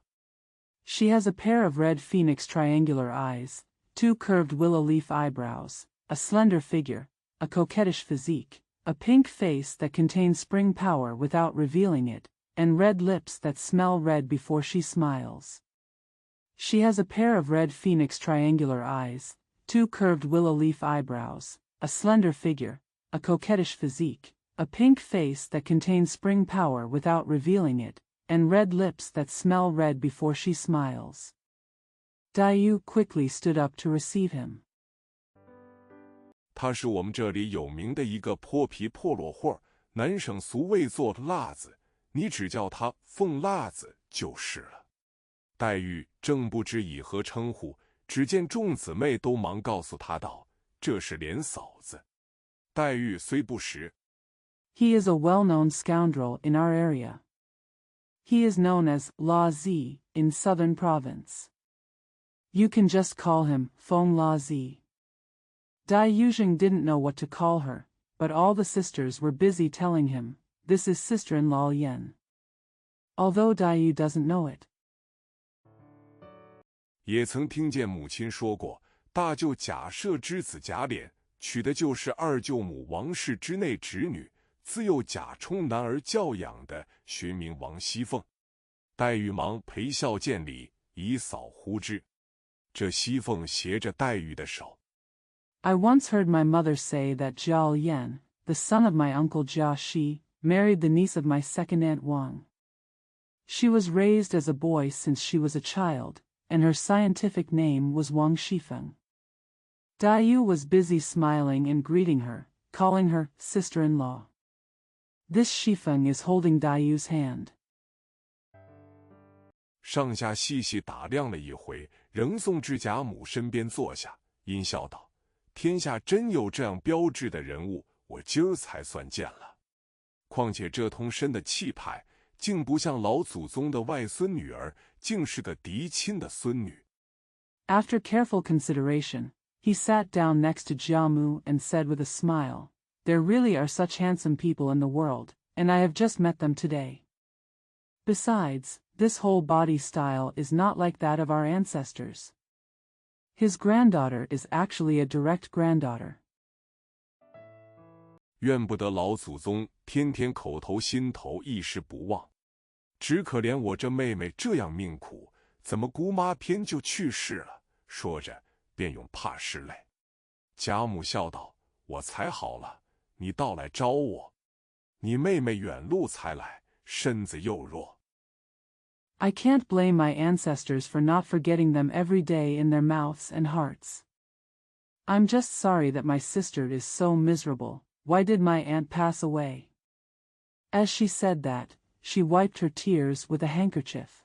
[SPEAKER 2] She has a pair of red phoenix triangular eyes, 2 curved willow leaf eyebrows, a slender figure, a coquettish physique, a pink face that contains spring power without revealing it, and red lips that smell red before she smiles. She has a pair of red phoenix triangular eyes, 2 curved willow leaf eyebrows, a slender figure, a coquettish physique, a pink face that contains spring power without revealing it, and red lips that smell red before she smiles. Dayu quickly stood up to receive him.
[SPEAKER 1] 他是我们这里有名的一个泼皮破落货，南省俗谓做辣子，你只叫他凤辣子就是了。黛玉正不知以何称呼，只见众姊妹都忙告诉她道：“这是莲嫂子。”黛玉虽不识。
[SPEAKER 2] He is a well-known scoundrel in our area. He is known as La Z in southern province. You can just call him Feng La Z. Dai Yuzheng didn't know what to call her, but all the sisters were busy telling him, this is sister-in-law Yen. Although Dai Yu doesn't know it.
[SPEAKER 1] 也曾听见母亲说过，大舅贾赦之子贾琏娶的就是二舅母王氏之内侄女，自幼贾充男儿教养的，寻名王熙凤。黛玉忙陪笑见礼，以扫呼之。这熙凤携着黛玉的手。
[SPEAKER 2] I once heard my mother say that Jiao Yan, the son of my uncle Jia Shi, married the niece of my second aunt Wang. She was raised as a boy since she was a child, and her scientific name was Wang Shifeng. Dayu was busy smiling and greeting her, calling her sister-in-law. This Shifeng is holding Dayu's hand.
[SPEAKER 1] 上下细细打量了一回，仍送至贾母身边坐下，阴笑道：“天下真有这样标致的人物，我今儿才算见了。况且这通身的气派，竟不像老祖宗的外孙女儿，竟是个嫡亲的孙女。”
[SPEAKER 2] After careful consideration, he sat down next to Jiamu and said with a smile, "There really are such handsome people in the world, and I have just met them today. Besides, this whole body style is not like that of our ancestors. His granddaughter is actually a direct granddaughter."
[SPEAKER 1] 怨不得老祖宗天天口头心头一时不忘。只可怜我这妹妹这样命苦，怎么姑妈偏就去世了？说着便涌怕拭泪。贾母笑道：我才好了，你倒来招我。你妹妹远路才来，身子又弱。
[SPEAKER 2] I can't blame my ancestors for not forgetting them every day in their mouths and hearts. I'm just sorry that my sister is so miserable. Why did my aunt pass away? As she said that, she wiped her tears with a handkerchief.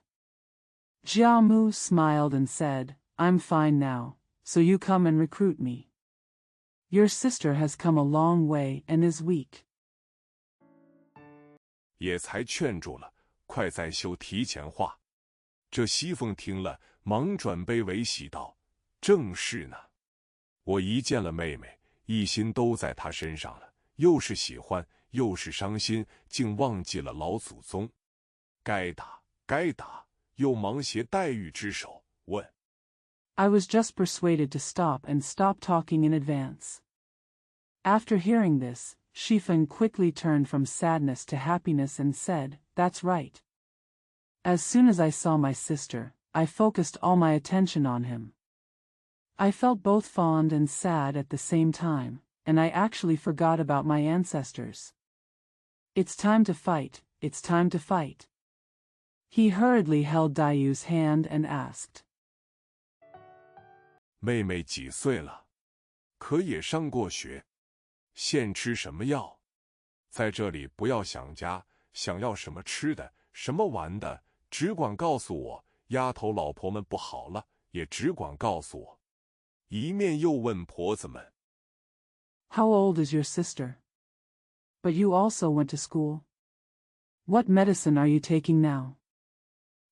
[SPEAKER 2] Jiamu smiled and said, I'm fine now, so you come and recruit me. Your sister has come a long way and is weak.
[SPEAKER 1] 也才劝住了，快再休提前话。这熙凤听了，忙转悲为喜道：正是呢，我一见了妹妹，一心都在她身上了，又是喜欢，又是伤心，竟忘记了老祖宗。该打，该打，又忙携黛玉之手，问
[SPEAKER 2] I was just persuaded to stop and stop talking in advance. After hearing this, Shifeng quickly turned from sadness to happiness and said, That's right. As soon as I saw my sister, I focused all my attention on him. I felt both fond and sad at the same time, and I actually forgot about my ancestors. It's time to fight, it's time to fight. He hurriedly held Dayu's hand and asked,
[SPEAKER 1] 妹妹几岁了？可也上过学？现吃什么药？在这里不要想家，想要什么吃的，什么玩的，只管告诉我。丫头老婆们不好了，也只管告诉我。一面又问婆子们
[SPEAKER 2] How old is your sister? But you also went to school? What medicine are you taking now?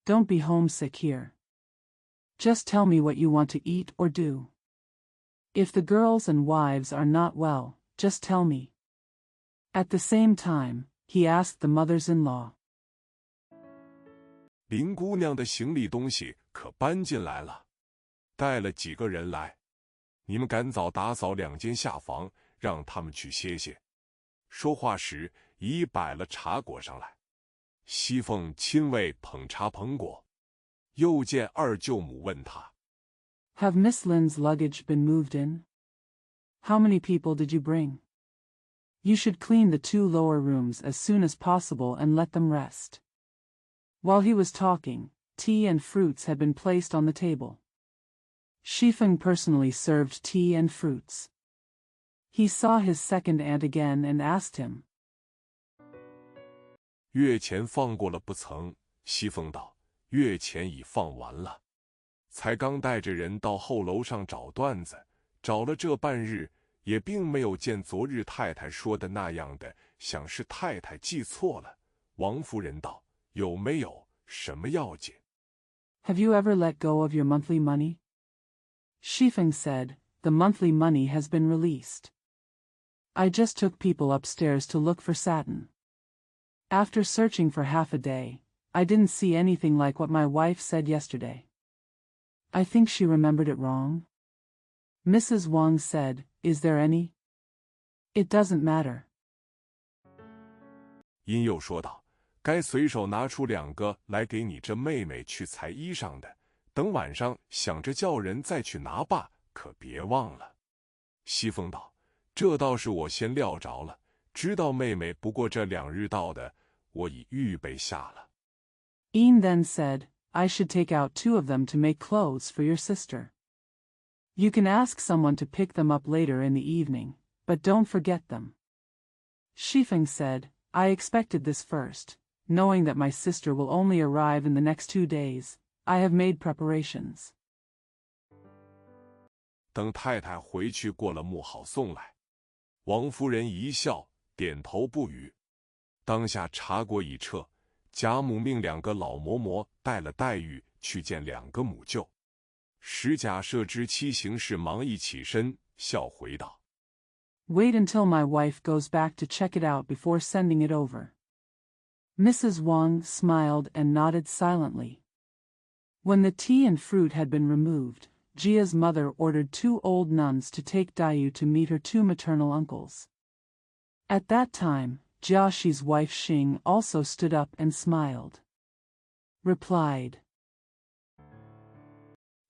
[SPEAKER 2] Don't be homesick here. Just tell me what you want to eat or do. If the girls and wives are not well, just tell me. At the same time, he asked the mothers-in-law.
[SPEAKER 1] 林姑娘的行李东西可搬进来了，带了几个人来，你们赶早打扫2间下房，让他们去歇歇。说话时已摆了茶果上来，熙凤亲为捧茶捧果。又见二舅母问她
[SPEAKER 2] Have Miss Lin's luggage been moved in? How many people did you bring? You should clean the 2 lower rooms as soon as possible and let them rest. While he was talking, tea and fruits had been placed on the table. Shifeng personally served tea and fruits. He saw his second aunt again and asked him,
[SPEAKER 1] 月钱放过了不曾？熙凤道：月钱已放完了，才刚带着人到后楼上找段子，找了这半日，也并没有见昨日太太说的那样的，想是太太记错了。王夫人道：有没有什么要紧？
[SPEAKER 2] Have you ever let go of your monthly money? Shifeng said, The monthly money has been released. I just took people upstairs to look for satin. After searching for half a day, I didn't see anything like what my wife said yesterday. I think she remembered it wrong. Mrs. Wang said, Is there any? It doesn't matter.
[SPEAKER 1] 因又说道：该随手拿出2个来给你这妹妹去裁衣裳的，等晚上想着叫人再去拿罢，可别忘了。熙凤道：这倒是我先料着了，知道妹妹不过这2日到的，我已预备下了。
[SPEAKER 2] Ian then said, I should take out 2 of them to make clothes for your sister. You can ask someone to pick them up later in the evening, but don't forget them. Shifeng said, I expected this first, knowing that my sister will only arrive in the next 2 days. I have made preparations.
[SPEAKER 1] 等太太回去过了幕好送来。王夫人一笑，点头不语。当下茶果已撤，贾母命2个老嬷嬷带了黛玉去见2个母舅。史贾赦之妻行事忙一起身，笑回道：
[SPEAKER 2] Wait until my wife goes back to check it out before sending it over. Mrs. Wang smiled and nodded silently. When the tea and fruit had been removed, Jia's mother ordered 2 old nuns to take Dayu to meet her 2 maternal uncles. At that time, Jiaxi's wife Xing also stood up and smiled. Replied.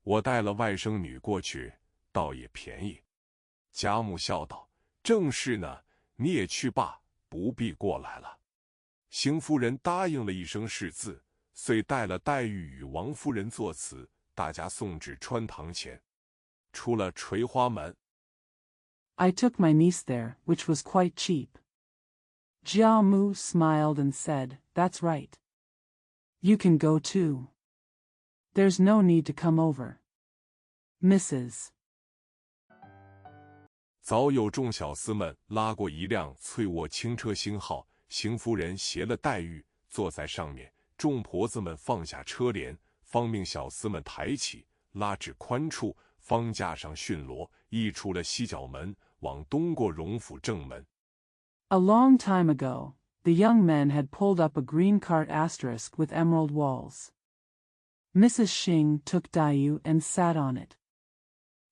[SPEAKER 1] 我带了外甥女过去，倒也便宜。贾母笑道：“正是呢，你也去罢，不必过来了。”邢夫人答应了一声是字，遂带了黛玉与王夫人作辞，大家送至穿堂前。出了垂花门。
[SPEAKER 2] I took my niece there, which was quite cheap. Jiamu smiled and said, "That's right. You can go too. There's no need to come over. Mrs.
[SPEAKER 1] 早有众小厮们拉过一辆翠卧轻车星号，邢夫人携了黛玉坐在上面，众婆子们放下车帘，方命小厮们抬起，拉至宽处，方架上驯骡，一出了西角门，往东过荣府正门。
[SPEAKER 2] A long time ago, the young men had pulled up a green cart asterisk with emerald walls. Mrs. Xing took Daiyu and sat on it.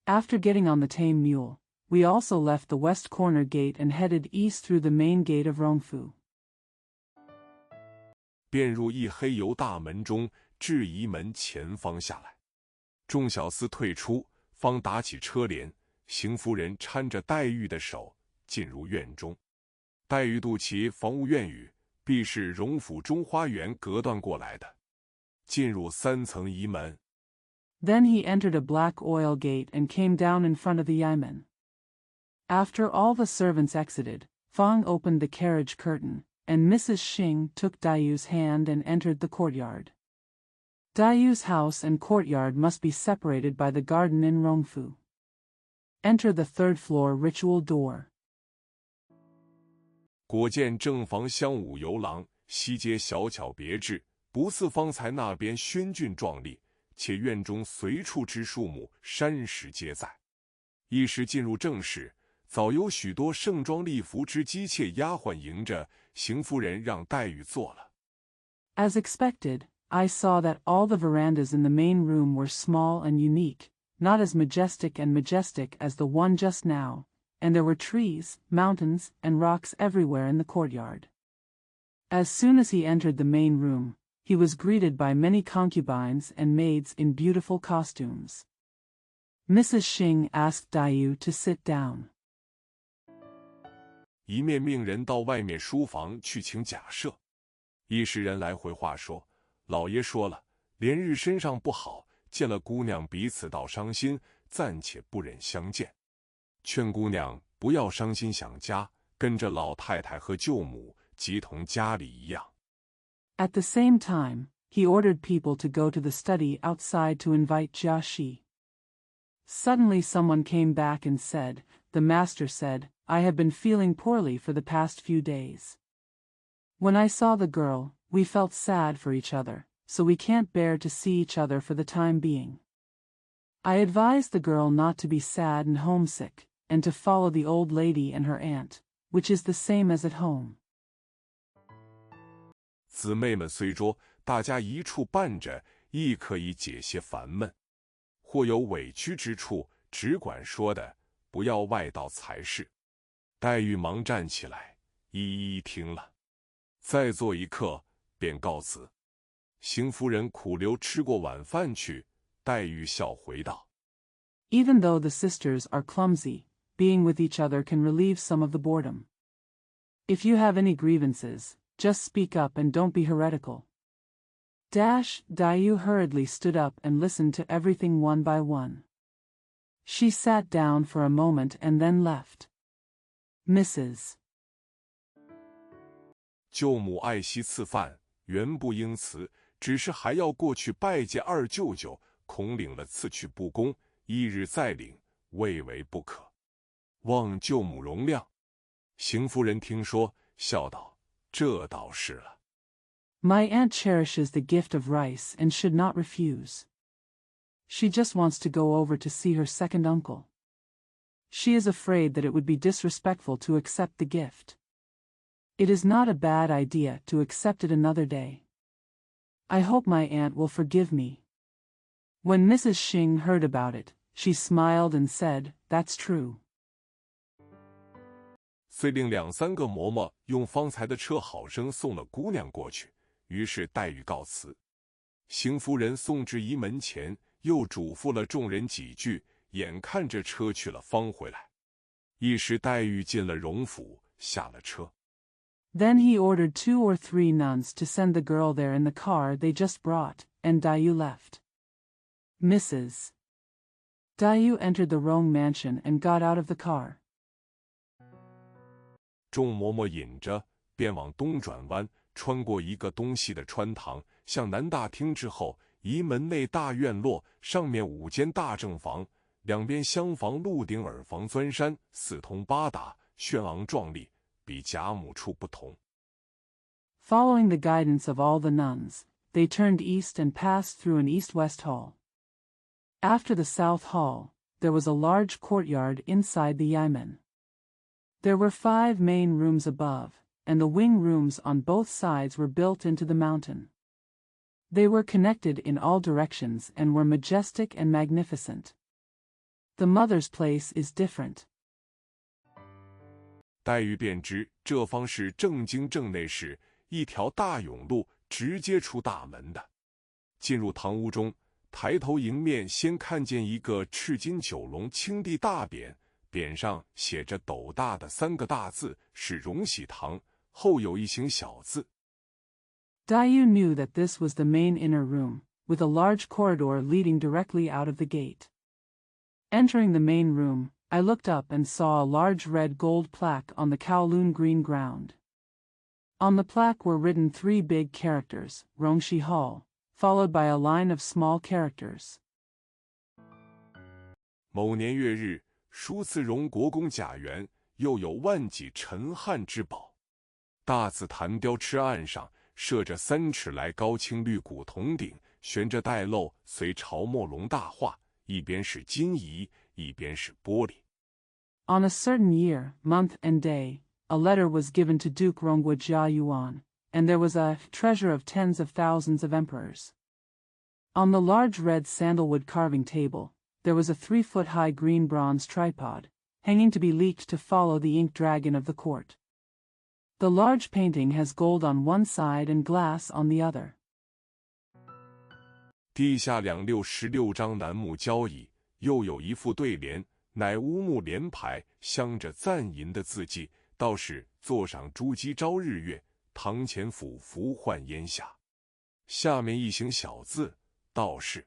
[SPEAKER 2] After getting on the tame mule, we also left the west corner gate and headed east through the main gate of Rongfu.
[SPEAKER 1] 便入一黑油大门中，至仪门前方下来。众小厮退出，方打起车帘，邢夫人搀着黛玉的手进入院中。黛玉肚脐房屋院宇，必是荣府中花园隔断过来的。进入3层仪门。
[SPEAKER 2] Then he entered a black oil gate and came down in front of the Yimen. After all the servants exited, Fang opened the carriage curtain, and Mrs. Xing took Daiyu's hand and entered the courtyard. Daiyu's house and courtyard must be separated by the garden in Rongfu. Enter the third floor ritual door.
[SPEAKER 1] 果见正房香舞游廊，西街小巧别致，不似方才那边轩峻壮丽，且院中随处之树木山石皆在。一时进入正室，早有许多盛装丽服之姬妾丫鬟迎着，邢夫人让黛玉坐了。
[SPEAKER 2] As expected, I saw that all the verandas in the main room were small and unique, not as majestic as the one just now, and there were trees, mountains, and rocks everywhere in the courtyard. As soon as he entered the main room, he was greeted by many concubines and maids in beautiful costumes. Mrs. Xing asked Daiyu to sit down.
[SPEAKER 1] 一面命人到外面书房去请假设。一时人来回话说，老爷说了，连日身上不好，见了姑娘彼此倒伤心，暂且不忍相见。劝姑娘不要伤心想家，跟着老太太和舅母，即同家里一样。
[SPEAKER 2] At the same time, he ordered people to go to the study outside to invite Jiaxi. Suddenly someone came back and said, "The master said, I have been feeling poorly for the past few days. When I saw the girl, we felt sad for each other, so we can't bear to see each other for the time being. I advised the girl not to be sad and homesick, and to follow the old lady and her aunt, which is the same as at home."
[SPEAKER 1] 姊妹们虽多，大家一处伴着，亦可以解些烦闷。或有委屈之处，只管说的，不要外道才是。黛玉忙站起来，一一听了。再坐一刻，便告辞。邢夫人苦留吃过晚饭去，黛玉笑回道：
[SPEAKER 2] Even though the sisters are clumsy, being with each other can relieve some of the boredom. If you have any grievances, just speak up and don't be heretical. Daiyu hurriedly stood up and listened to everything one by one. She sat down for a moment and then left. Mrs.
[SPEAKER 1] 舅母爱惜赐饭，原不应辞，只是还要过去拜见二舅舅，恐领了赐去不恭，翌日再领，未为不可。望舅母容谅。邢夫人听说，笑道：这倒是了。
[SPEAKER 2] My aunt cherishes the gift of rice and should not refuse. She just wants to go over to see her second uncle. She is afraid that it would be disrespectful to accept the gift. It is not a bad idea to accept it another day. I hope my aunt will forgive me. When Mrs. Xing heard about it, she smiled and said, "That's true."
[SPEAKER 1] 遂令2、3个嬷嬷用方才的车好生送了姑娘过去。于是黛玉告辞，邢夫人送至仪门前，又嘱咐了众人几句，眼看着车去了，方回来。一时黛玉进了荣府，下了车。
[SPEAKER 2] Then he ordered 2 or 3 nuns to send the girl there in the car they just brought, and Dayu left. Mrs. Dayu entered the Rong mansion and got out of the car.
[SPEAKER 1] 众嬷嬷引着，便往东转弯，穿过一个东西的穿堂，向南大厅之后，仪门内大院落，上面5间大正房，两边厢房鹿顶耳房钻山，4通8达，轩昂壮丽，比贾母处不同。
[SPEAKER 2] Following the guidance of all the nuns, they turned east and passed through an east-west hall. After the south hall, there was a large courtyard inside the yamen. There were 5 main rooms above, and the wing rooms on both sides were built into the mountain. They were connected in all directions and were majestic and magnificent. The mother's place is different.
[SPEAKER 1] 黛玉便知这方是正经正内室，一条大甬路直接出大门的。进入堂屋中，抬头迎面先看见一个赤金九龙青地大匾，匾上写着斗大的3个大字，是荣禧堂，后有一行小字。
[SPEAKER 2] Dayu knew that this was the main inner room, with a large corridor leading directly out of the gate. Entering the main room, I looked up and saw a large red gold plaque on the Kowloon green ground. On the plaque were written 3 big characters, Rongshi Hall, followed by a line of small characters.
[SPEAKER 1] 某年月日，书赐荣国公贾元，又有万几陈汉之宝。大紫檀雕螭案上设着3尺来高青绿古铜鼎，悬着带漏，随朝墨龙大画，一边是金仪，一边是玻璃。
[SPEAKER 2] On a certain year, month and day, a letter was given to Duke Rongwa Jia Yuan, and there was a treasure of tens of thousands of emperors. On the large red sandalwood carving table, there was a 3-foot-high green bronze tripod, hanging to be leaked to follow the ink dragon of the court. The large painting has gold on one side and glass on the other.
[SPEAKER 1] 地下2溜16张楠木交椅，又有一副对联，乃乌木联排，镶着赞银的字迹，道是坐赏朱玑朝日月，堂前俯伏唤烟霞。下面一行小字，道是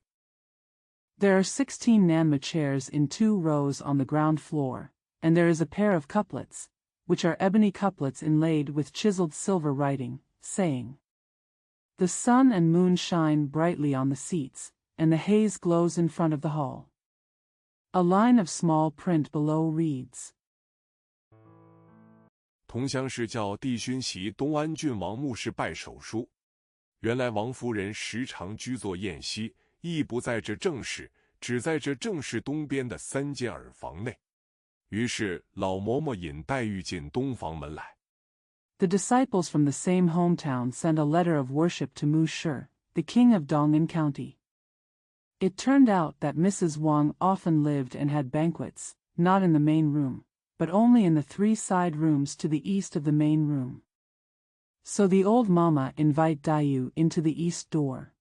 [SPEAKER 2] There are 16 Nanma chairs in 2 rows on the ground floor, and there is a pair of couplets, which are ebony couplets inlaid with chiseled silver writing, saying, The sun and moon shine brightly on the seats, and the haze glows in front of the hall. A line of small print below reads,
[SPEAKER 1] 同乡是叫弟勋袭东安郡王墓室拜手书。原来王夫人时常居坐宴席，亦不在这正室，只在这正室东边的3间耳房内。于是老嬷嬷引黛玉进东房门来。
[SPEAKER 2] The disciples from the same hometown sent a letter of worship to Mu Shi, the king of Dong'an County. It turned out that Mrs. Wang often lived and had banquets, not in the main room, but only in the 3 side rooms to the east of the main room. So the old mama invited Dayu into the east door.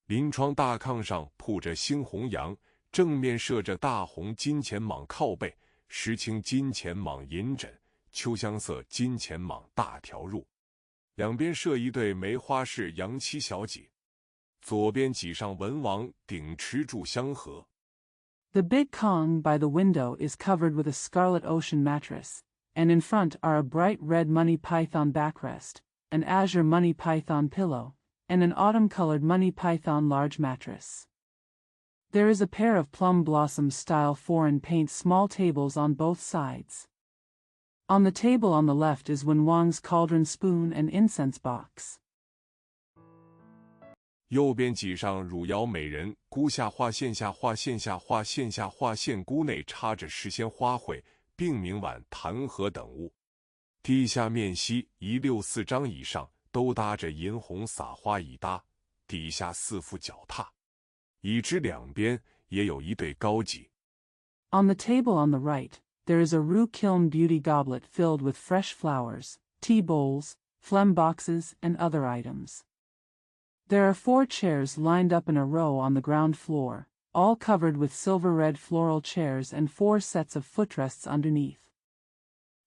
[SPEAKER 1] 临窗大炕上铺着猩红羊，正面设着大红金钱蟒靠背，石青金钱蟒银枕，秋香色金钱蟒大条褥，两边设一对梅花式羊妻小几，左边几上文王顶持柱相合。
[SPEAKER 2] The big Kong by the window is covered with a scarlet ocean mattress, and in front are a bright red money python backrest, an azure money python pillow, and an autumn-colored money python large mattress. There is a pair of plum blossom-style foreign paint small tables on both sides. On the table on the left is Wen Wang's cauldron spoon and incense box.
[SPEAKER 1] 右边几上汝窑美人，姑下画线下画线下画线下画线姑内插着诗仙花卉，并明碗弹劾等物。地下面西1溜4张以上都搭着银红撒花椅搭，底下4副脚踏，椅之两边也有一对高几。
[SPEAKER 2] On the table on the right, there is a roux-kiln beauty goblet filled with fresh flowers, tea bowls, phlegm boxes, and other items. There are 4 chairs lined up in a row on the ground floor, all covered with silver-red floral chairs and 4 sets of footrests underneath.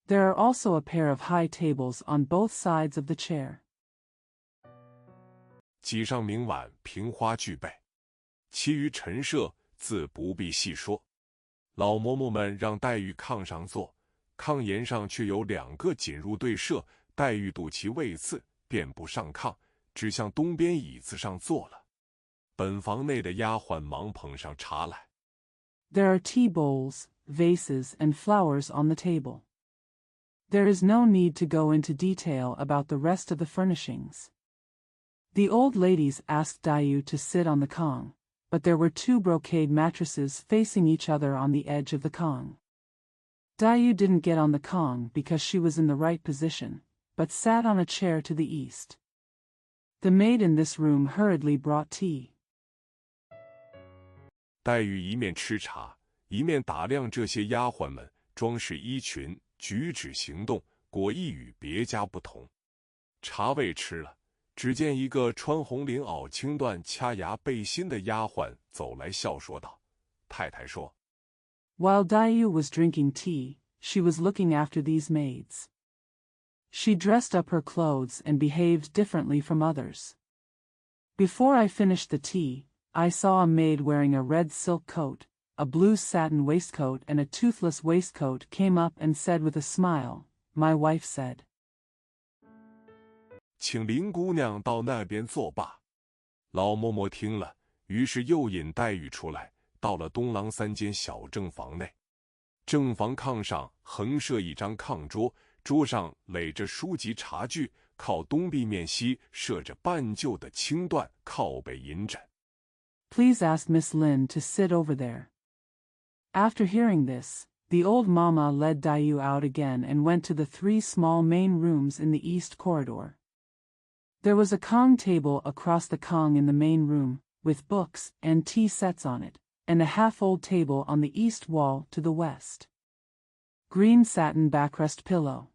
[SPEAKER 2] There are also a pair of high tables on both sides of the chair.
[SPEAKER 1] 几上明晚凭花具备，其余陈设自不必细说。老嬷嬷们让黛玉炕上坐，炕沿上却有2个紧入对射，黛玉睹其位次，便不上炕，只向东边椅子上坐了。本房内的丫鬟忙捧上茶来。
[SPEAKER 2] There are tea bowls, vases, and flowers on the table. There is no need to go into detail about the rest of the furnishings. The old ladies asked Dayu to sit on the kong, but there were 2 brocade mattresses facing each other on the edge of the kong. Dayu didn't get on the kong because she was in the right position, but sat on a chair to the east. The maid in this room hurriedly brought tea.
[SPEAKER 1] 黛玉一面吃茶，一面打量这些丫鬟们装饰衣裙、举止行动，果亦与别家不同。茶未吃了，只见一个穿红绫袄青缎掐牙背心的丫鬟走来，笑说道：“太太说。”
[SPEAKER 2] While Dayu was drinking tea, she was looking after these maids. She dressed up her clothes and behaved differently from others. Before I finished the tea, I saw a maid wearing a red silk coat, a blue satin waistcoat and a toothless waistcoat came up and said with a smile, my wife said.
[SPEAKER 1] 请林姑娘到那边坐罢。老嬷嬷听了，于是又引黛玉出来，到了东廊3间小正房内。正房炕上横设一张炕桌，桌上垒着书籍茶具，靠东壁面西设着半旧的青缎靠背银枕。
[SPEAKER 2] Please ask Miss Lin to sit over there. After hearing this, the old mamma led Dayu out again and went to the 3 small main rooms in the east corridor. There was a kong table across the kong in the main room, with books and tea sets on it, and a half-old table on the east wall to the west. Green satin backrest pillow.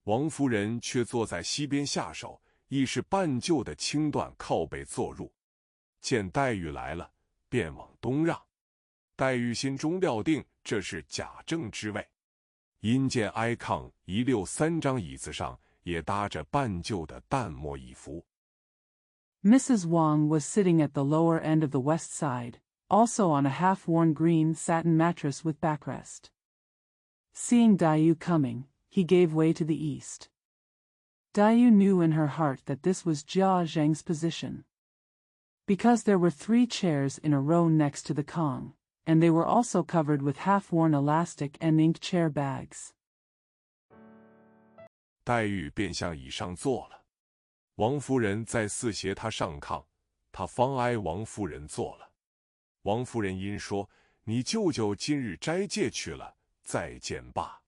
[SPEAKER 1] 王夫人却坐在西边下手，亦是半旧的青缎靠背坐入。见黛玉来了，便往东让。黛玉心中料定这是贾政之位，因见挨炕一溜3张椅子上也搭着半旧的淡墨椅服。
[SPEAKER 2] Mrs. Wang was sitting at the lower end of the west side, also on a half-worn green satin mattress with backrest. Seeing Dayu coming, he gave way to the east. Dayu knew in her heart that this was Jia Zheng's position. Because there were 3 chairs in a row next to the kong, and they were also covered with half-worn elastic and ink chair bags.
[SPEAKER 1] 黛玉便向椅上坐了。王夫人再四携她上炕，她方挨王夫人坐了。王夫人因说：“你舅舅今日斋戒去了，再见罢。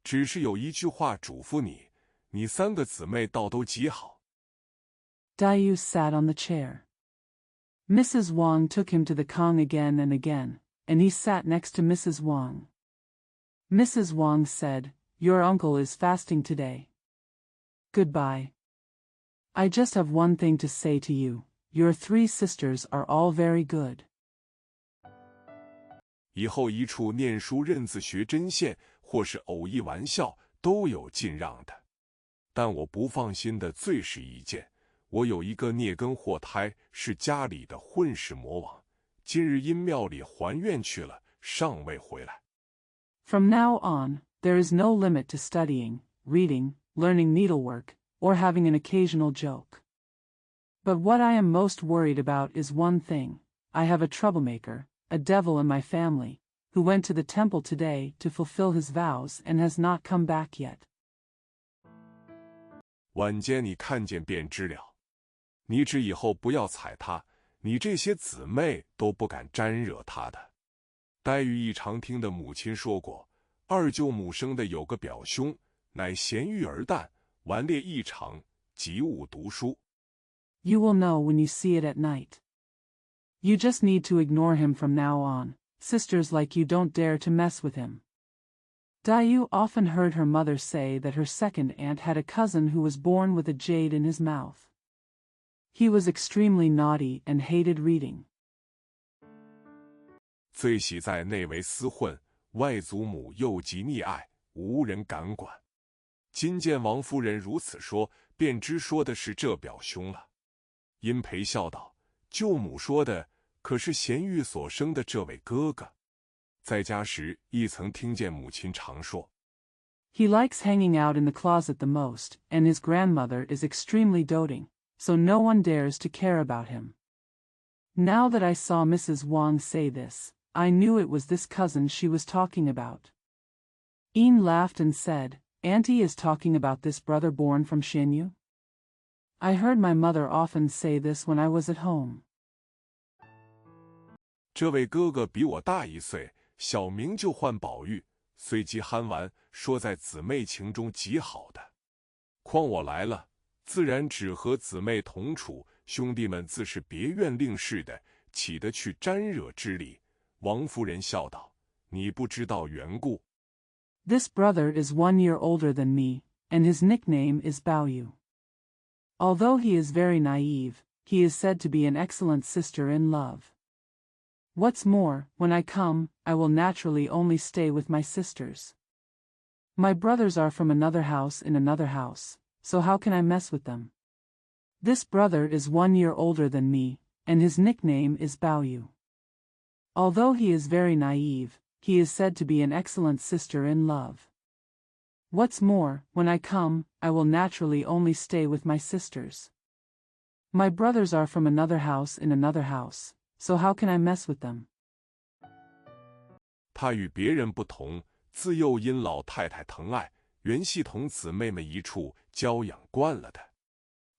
[SPEAKER 1] 只是有一句话嘱咐你，你3个姊妹倒都极好。”
[SPEAKER 2] Dayu sat on the chair. Mrs. Wang took him to the kong again and again, and he sat next to Mrs. Wang. Mrs. Wang said, Your uncle is fasting today. Goodbye. I just have one thing to say to you. Your 3 sisters are all very good.
[SPEAKER 1] 以后一处念书认字学针线，或是偶一玩笑，都有尽让的。但我不放心的最是一件，我有一个孽根祸胎，是家里的混世魔王，今日因庙里还愿去了，尚未回来。
[SPEAKER 2] From now on, there is no limit to studying, reading, learning needlework, or having an occasional joke. But what I am most worried about is one thing. I have a troublemaker, a devil in my family, who went to the temple today to fulfill his vows and has not come back yet.
[SPEAKER 1] 晚间你看见便知了。你只以后不要踩他，你这些姊妹都不敢沾惹他的。黛玉一常听的母亲说过，二舅母生的有个表兄，乃贤育而淡，顽劣异常，极恶读书。
[SPEAKER 2] You will know when you see it at night. You just need to ignore him from now on. sisters like you don't dare to mess with him. Dayu often heard her mother say that her second aunt had a cousin who was born with a jade in his mouth. He was extremely naughty and hated reading.
[SPEAKER 1] 最喜在内为厮混，外祖母又极溺爱，无人敢管。今见王夫人如此说，便知说的是这表兄了。殷培笑道：“舅母说的可是贤玉所生的这位哥哥。”在家时亦曾听见母亲常说
[SPEAKER 2] He likes hanging out in the closet the most, and his grandmother is extremely doting, so no one dares to care about him. Now that I saw Mrs. Wang say this, I knew it was this cousin she was talking about. Ian laughed and said, Auntie is talking about this brother born from Xinyu? I heard my mother often say this when I was at home.
[SPEAKER 1] 这位哥哥比我大1岁，小名就唤宝玉，随即憨玩，说在姊妹情中极好的。况我来了，自然只和姊妹同处，兄弟们自是别院令事的，岂得去沾惹之理？王夫人笑道：“你不知道缘故。”
[SPEAKER 2] This brother is 1 year older than me, and his nickname is Baoyu. Although he is very naive, he is said to be an excellent sister in love. What's more, when I come, I will naturally only stay with my sisters. My brothers are from another house in another house, so how can I mess with them? This brother is 1 year older than me, and his nickname is Baoyu. Although he is very naive, he is said to be an excellent sister in love. What's more, when I come, I will naturally only stay with my sisters. My brothers are from another house in another house, so how can I mess with them?
[SPEAKER 1] 他与别人不同，自幼因老太太疼爱，原系同姊妹们一处娇养惯了的。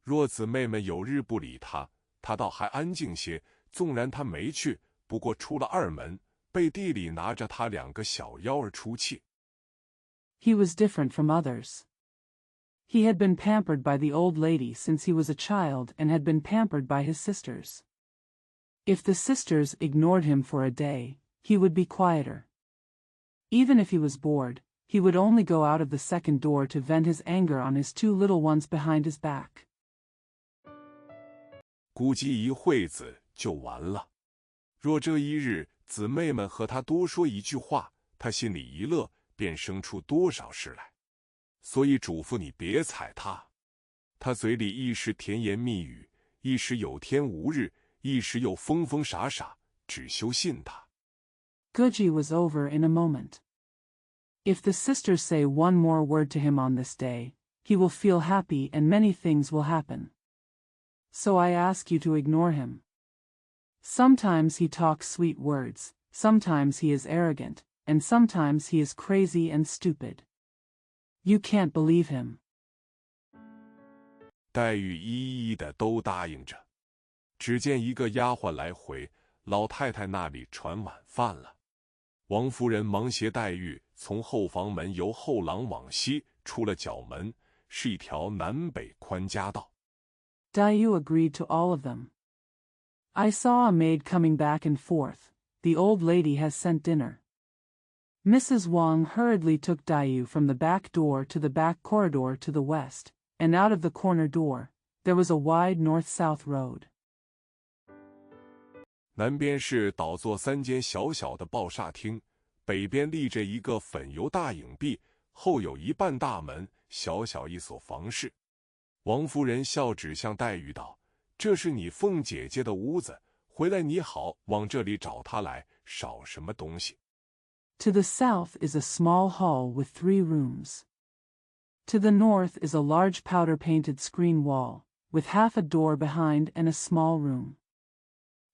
[SPEAKER 1] 若姊妹们有日不理他，他倒还安静些；纵然他没去，不过出了二门，背地里拿着他2个小妖儿出气。
[SPEAKER 2] He was different from others. He had been pampered by the old lady since he was a child and had been pampered by his sisters. If the sisters ignored him for a day, he would be quieter. Even if he was bored, he would only go out of the second door to vent his anger on his 2 little ones behind his back.
[SPEAKER 1] 估计一会子就完了。若这一日姊妹们和他多说一句话，他心里一乐，便生出多少事来。所以嘱咐你别睬他。他嘴里一时甜言蜜语，一时有天无日，一时又疯疯傻傻，只休信他。
[SPEAKER 2] Guji was over in a moment. If the sisters say one more word to him on this day, he will feel happy and many things will happen. So I ask you to ignore him. Sometimes he talks sweet words, sometimes he is arrogant, and sometimes he is crazy and stupid. You can't believe him.
[SPEAKER 1] 黛玉一一的都答应着。只见一个丫鬟来回，老太太那里传晚饭了。王夫人忙携黛玉从后房门由后廊往西出了角门，是一条南北宽夹道。
[SPEAKER 2] Dayu agreed to all of them. I saw a maid coming back and forth. The old lady has sent dinner. Mrs. Wang hurriedly took Dayu from the back door to the back corridor to the west, and out of the corner door, there was a wide north-south road.
[SPEAKER 1] 南边是倒座3间小小的报厦厅，北边立着一个粉油大影壁，后有一半大门，小小一所房室。王夫人笑指向黛玉道：“这是你凤姐姐的屋子，回来你好往这里找她来，少什么东西。”
[SPEAKER 2] To the south is a small hall with 3 rooms. To the north is a large powder-painted screen wall, with half a door behind and a small room.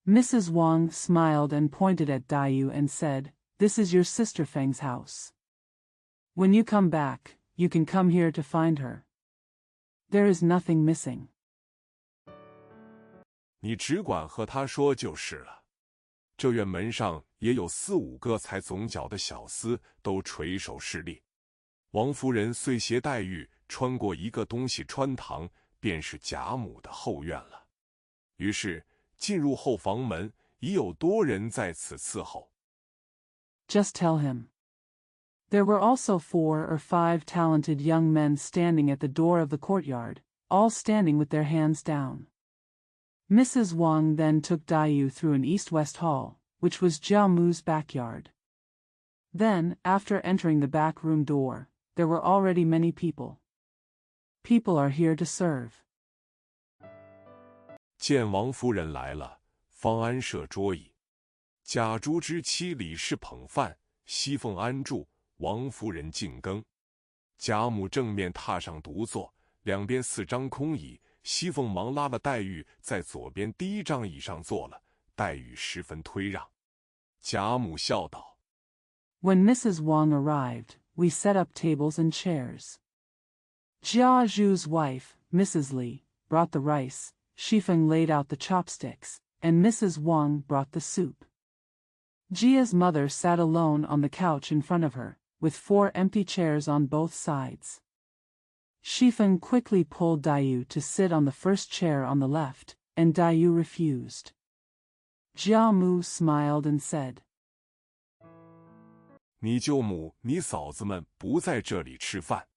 [SPEAKER 2] Mrs. Wang smiled and pointed at Dayu and said, "This is your sister Feng's house. When you come back, you can come here to find her. There is nothing missing."
[SPEAKER 1] 你只管和她说就是了。这院门上也有4、5个才总角的小厮，都垂手侍立。王夫人遂携黛玉穿过一个东西穿堂，便是贾母的后院了。于是进入后房门，已有多人在此伺候。
[SPEAKER 2] Just tell him. There were also 4 or 5 talented young men standing at the door of the courtyard, all standing with their hands down. Mrs. Wang then took Daiyu through an east-west hall, which was Jiamu's backyard. Then, after entering the back room door, there were already many people. People are here to serve.
[SPEAKER 1] 见王夫人来了，方安设桌椅。贾珠之妻李氏捧饭，熙凤安住，王夫人进羹。贾母正面榻上独坐，两边4张空椅，熙凤忙拉了黛玉在左边第1张椅上坐了，黛玉十分推让。贾母笑道
[SPEAKER 2] When Mrs. Wang arrived, we set up tables and chairs. Jia Zhu's wife, Mrs. Li, brought the rice, Shifeng laid out the chopsticks, and Mrs. Wang brought the soup. Jia's mother sat alone on the couch in front of her, with 4 empty chairs on both sides. Shifeng quickly pulled Daiyu to sit on the first chair on the left, and Daiyu refused. Jiamu smiled and said,
[SPEAKER 1] 你舅母、你嫂子们不在这里吃饭，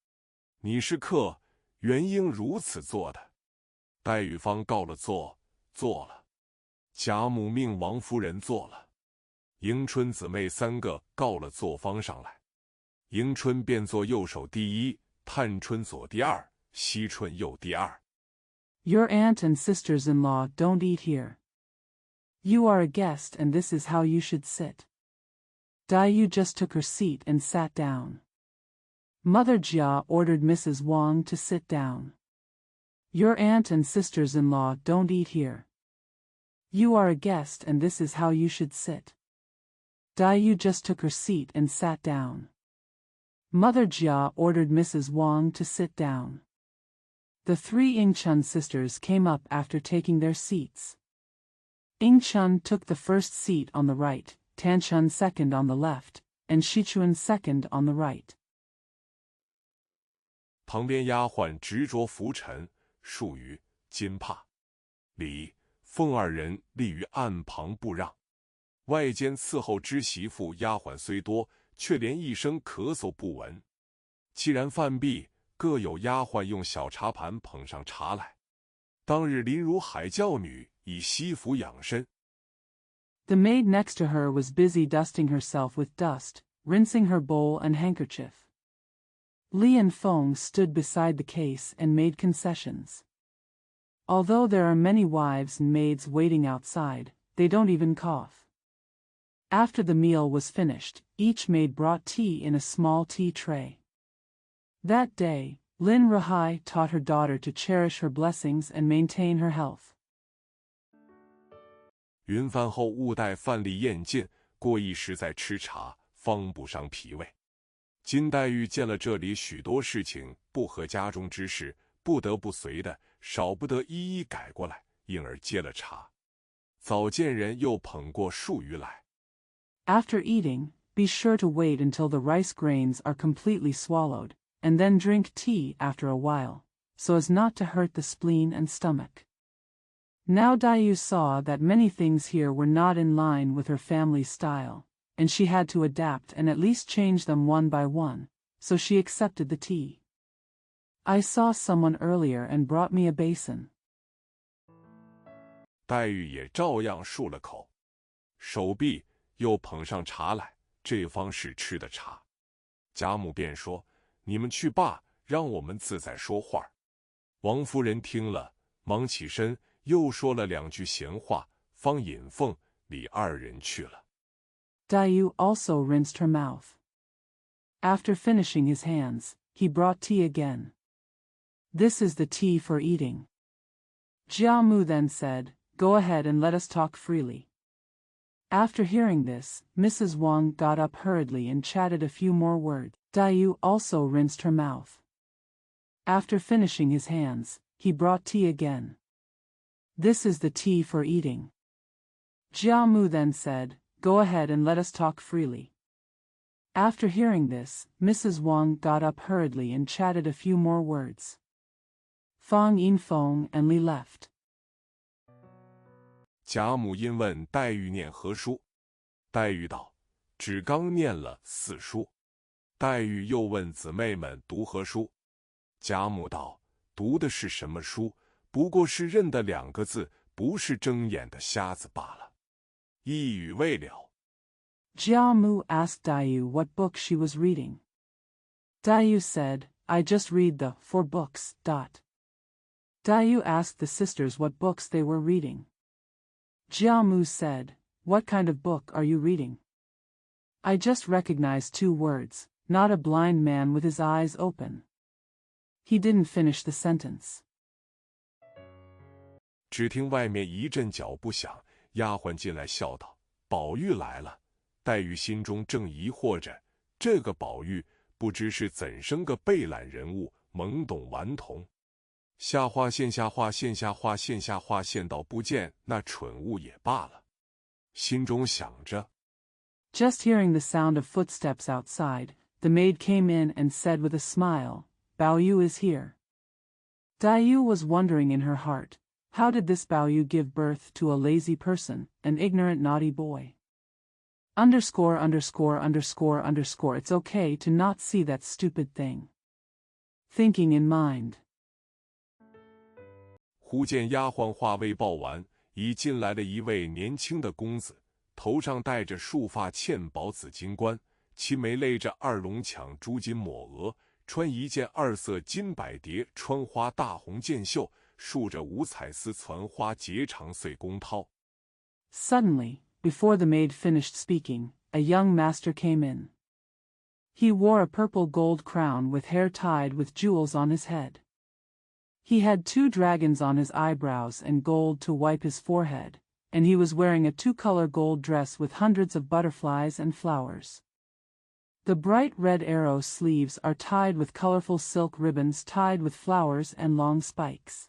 [SPEAKER 1] 你是客，原应如此做的。黛玉方告了座，坐了。贾母命王夫人坐了。迎春姊妹3个告了座方上来。迎春便坐右手第1，探春左第2，惜春右第2。
[SPEAKER 2] Your aunt and sisters-in-law don't eat here. You are a guest and this is how you should sit. Daiyu just took her seat and sat down. Mother Jia ordered Mrs. Wang to sit down. Your aunt and sisters-in-law don't eat here. You are a guest and this is how you should sit. Daiyu just took her seat and sat down. Mother Jia ordered Mrs. Wang to sit down. The 3 Yingchun sisters came up after taking their seats. Yingchun took the first seat on the right, Tanchun second on the left, and Shichuan second on the right.
[SPEAKER 1] 旁边丫鬟执着拂尘，束于金帕。李、凤2人立于岸旁不让。外间伺候之媳妇丫鬟虽多，却连一声咳嗽不闻。既然饭毕，各有丫鬟用小茶盘捧上茶来。当日林如海教女以西服养身。
[SPEAKER 2] The maid next to her was busy dusting herself with dust, rinsing her bowl and handkerchief. Li and Feng stood beside the case and made concessions. Although there are many wives and maids waiting outside, they don't even cough. After the meal was finished, each maid brought tea in a small tea tray. That day, Lin Rahai taught her daughter to cherish her blessings and maintain her health.
[SPEAKER 1] 云饭后勿待饭粒咽尽，过一时再吃茶，方不伤脾胃。金黛玉见了这里许多事情不合家中之事，不得不随的，少不得一一改过来，因而接了茶。早见人又捧过数鱼来。
[SPEAKER 2] After eating, be sure to wait until the rice grains are completely swallowed, and then drink tea after a while, so as not to hurt the spleen and stomach. Now Daiyu saw that many things here were not in line with her family's style, and she had to adapt and at least change them one by one, so she accepted the tea. I saw someone earlier and brought me a basin.
[SPEAKER 1] 黛玉也照样漱了口，手臂又捧上茶来，这方是吃的茶。贾母便说：“你们去罢，让我们自在说话。”王夫人听了，忙起身，又说了2句闲话，方引凤、李2人去了。
[SPEAKER 2] Daiyu also rinsed her mouth. After finishing his hands, he brought tea again. This is the tea for eating. Jiamu then said, "Go ahead and let us talk freely." After hearing this, Mrs. Wang got up hurriedly and chatted a few more words. Daiyu also rinsed her mouth. After finishing his hands, he brought tea again. This is the tea for eating. Jiamu then said, "Go ahead and let us talk freely." After hearing this, Mrs. Wang got up hurriedly and chatted a few more words. Fang Yinfeng and Li left.
[SPEAKER 1] 贾母因问黛玉念何书，黛玉道：“只刚念了4书。黛玉又问姊妹们读何书？贾母道：读的是什么书？不过是认得2个字，不是睁眼的瞎子罢了。一语未了。
[SPEAKER 2] Jiamu asked Dayu what book she was reading. Dayu said, I just read the 4 books. Dayu asked the sisters what books they were reading. Jiamu said, What kind of book are you reading? I just recognized 2 words, not a blind man with his eyes open. He didn't finish the sentence.
[SPEAKER 1] 只听外面一阵脚步响，丫鬟进来笑道：宝玉来了。黛玉心中正疑惑着，这个宝玉不知是怎生个备览人物，懵懂顽童。下划线下划线下划线下划线到不见那蠢物也罢了，心中想着。
[SPEAKER 2] Just hearing the sound of footsteps outside, the maid came in and said with a smile, Bao Yu is here. Dayu was wondering in her heart, how did this Bao Yu give birth to a lazy person, an ignorant naughty boy? It's okay to not see that stupid thing. Thinking in mind.
[SPEAKER 1] 忽见丫鬟话未报完，已进来了一位年轻的公子，头上戴着束发嵌宝紫金冠，其眉勒着2龙抢朱金抹额，穿一件2色金百蝶穿花大红箭袖，束着5彩丝攒花结长穗宫绦。
[SPEAKER 2] Suddenly, before the maid finished speaking, a young master came in. He wore a purple gold crown with hair tied with jewels on his head. He had 2 dragons on his eyebrows and gold to wipe his forehead, and he was wearing a 2-color gold dress with hundreds of butterflies and flowers. The bright red arrow sleeves are tied with colorful silk ribbons tied with flowers and long spikes.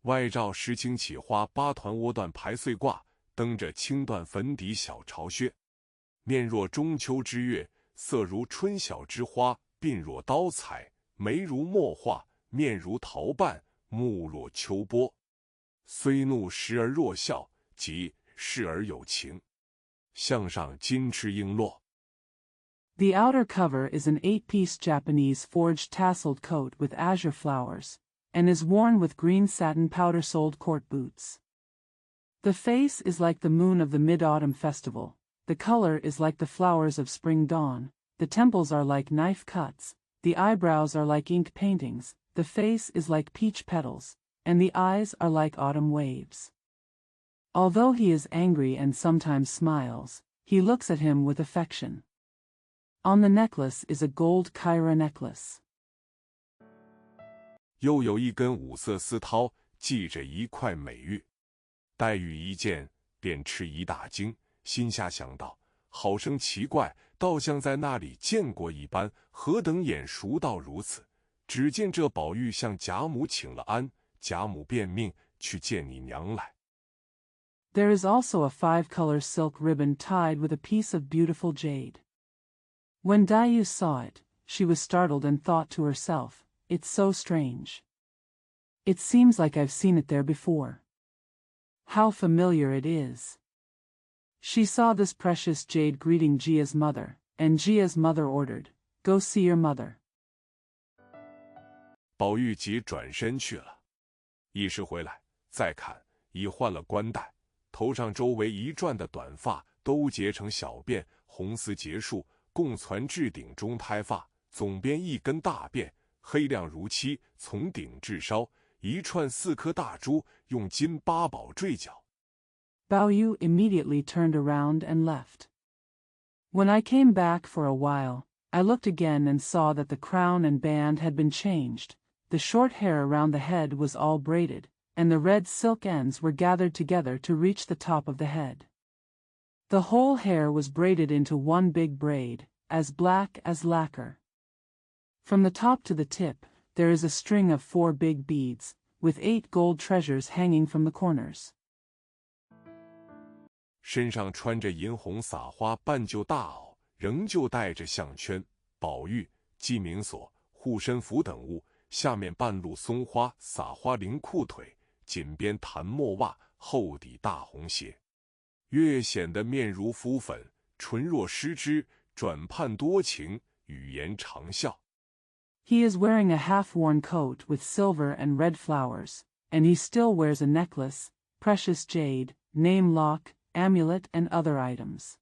[SPEAKER 1] 外罩石青起花8团窝缎排穗褂，蹬着青缎粉底小朝靴，面若中秋之月，色如春晓之花，鬓若刀彩，眉如墨画，面如桃瓣，目若秋波。虽怒时而若笑，即视而有情。项上金翅璎珞。
[SPEAKER 2] The outer cover is an 8-piece Japanese forged tasseled coat with azure flowers, and is worn with green satin powder-soled court boots. The face is like the moon of the Mid-Autumn Festival, the color is like the flowers of spring dawn, the temples are like knife cuts, the eyebrows are like ink paintings, the face is like peach petals, and the eyes are like autumn waves. Although he is angry and sometimes smiles, he looks at him with affection. On the necklace is a gold Kyra necklace.
[SPEAKER 1] 又有一根5色丝绦，系着1块美玉。黛玉一见，便吃一大惊，心下想到：好生奇怪，倒像在那里见过一般，何等眼熟到如此？只见这宝玉向贾母请了安，贾母便命去见你娘来。
[SPEAKER 2] There is also a 5-color silk ribbon tied with a piece of beautiful jade. When Dayu saw it, she was startled and thought to herself, It's so strange. It seems like I've seen it there before. How familiar it is. She saw this precious jade greeting Jia's mother, and Jia's mother ordered, Go see your mother.
[SPEAKER 1] 宝玉即转身去了，一时回来，再看已换了冠带，头上周围一转的短发都结成小辫，红丝结束，共攒至顶中胎发，总编一根大辫，黑亮如漆，从顶至梢，一串4颗大珠，用金8宝坠角。
[SPEAKER 2] Bao Yu immediately turned around and left. When I came back for a while, I looked again and saw that the crown and band had been changed, the short hair around the head was all braided, and the red silk ends were gathered together to reach the top of the head. The whole hair was braided into one big braid, as black as lacquer. From the top to the tip, there is a string of 4 big beads, with 8 gold treasures hanging from the corners.
[SPEAKER 1] 身上穿着银红撒花半旧大袄，仍旧戴着项圈、宝玉、鸡鸣锁、护身符等物，下面半露松花撒花绫裤腿，锦边檀墨袜，厚底大红鞋。越显得面如敷粉，唇若施脂，转盼多情，语言长笑。
[SPEAKER 2] He is wearing a half-worn coat with silver and red flowers, and he still wears a necklace, precious jade, name lock, amulet and other items.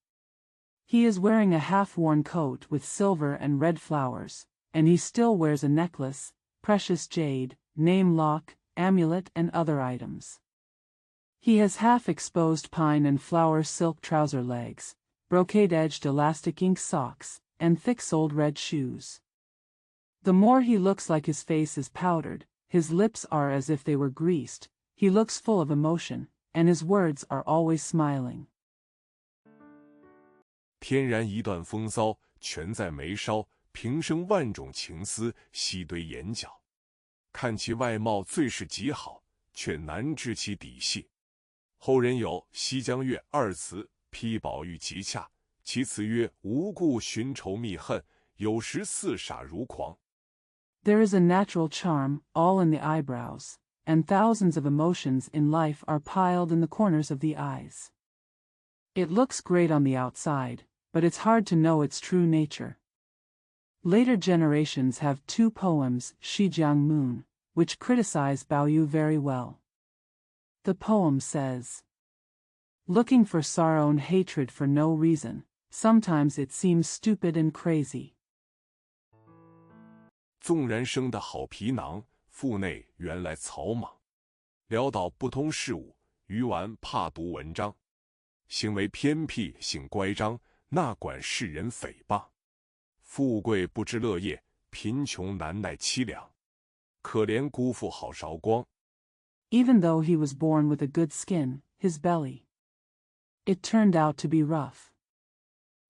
[SPEAKER 2] He is wearing a half-worn coat with silver and red flowers, and he still wears a necklace, precious jade, name lock, amulet and other items. He has half-exposed pine and flower silk trouser legs, brocade-edged elastic ink socks, and thick-soled red shoes. The more he looks like his face is powdered, his lips are as if they were greased, he looks full of emotion, and his words are always smiling.
[SPEAKER 1] 天然一段风骚，全在眉梢，平生万种情思，悉堆眼角。看其外貌最是极好，却难知其底细。后人有《西江月》二词，批宝玉极洽，其词曰：无故寻仇觅恨，有时似傻如狂。
[SPEAKER 2] There is a natural charm, all in the eyebrows, and thousands of emotions in life are piled in the corners of the eyes. It looks great on the outside, but it's hard to know its true nature. Later generations have two poems, Shijiang Moon, which criticize Bao Yu very well. The poem says, looking for sorrow and hatred for no reason, sometimes it seems stupid and crazy.
[SPEAKER 1] 纵然生得好皮囊，腹内原来草莽。潦倒不通事物，愚顽怕读文章。行为偏僻，性乖张，那管世人诽谤。富贵不知乐业，贫穷难耐凄凉。可怜辜负好韶光。
[SPEAKER 2] Even though he was born with a good skin, his belly, it turned out to be rough.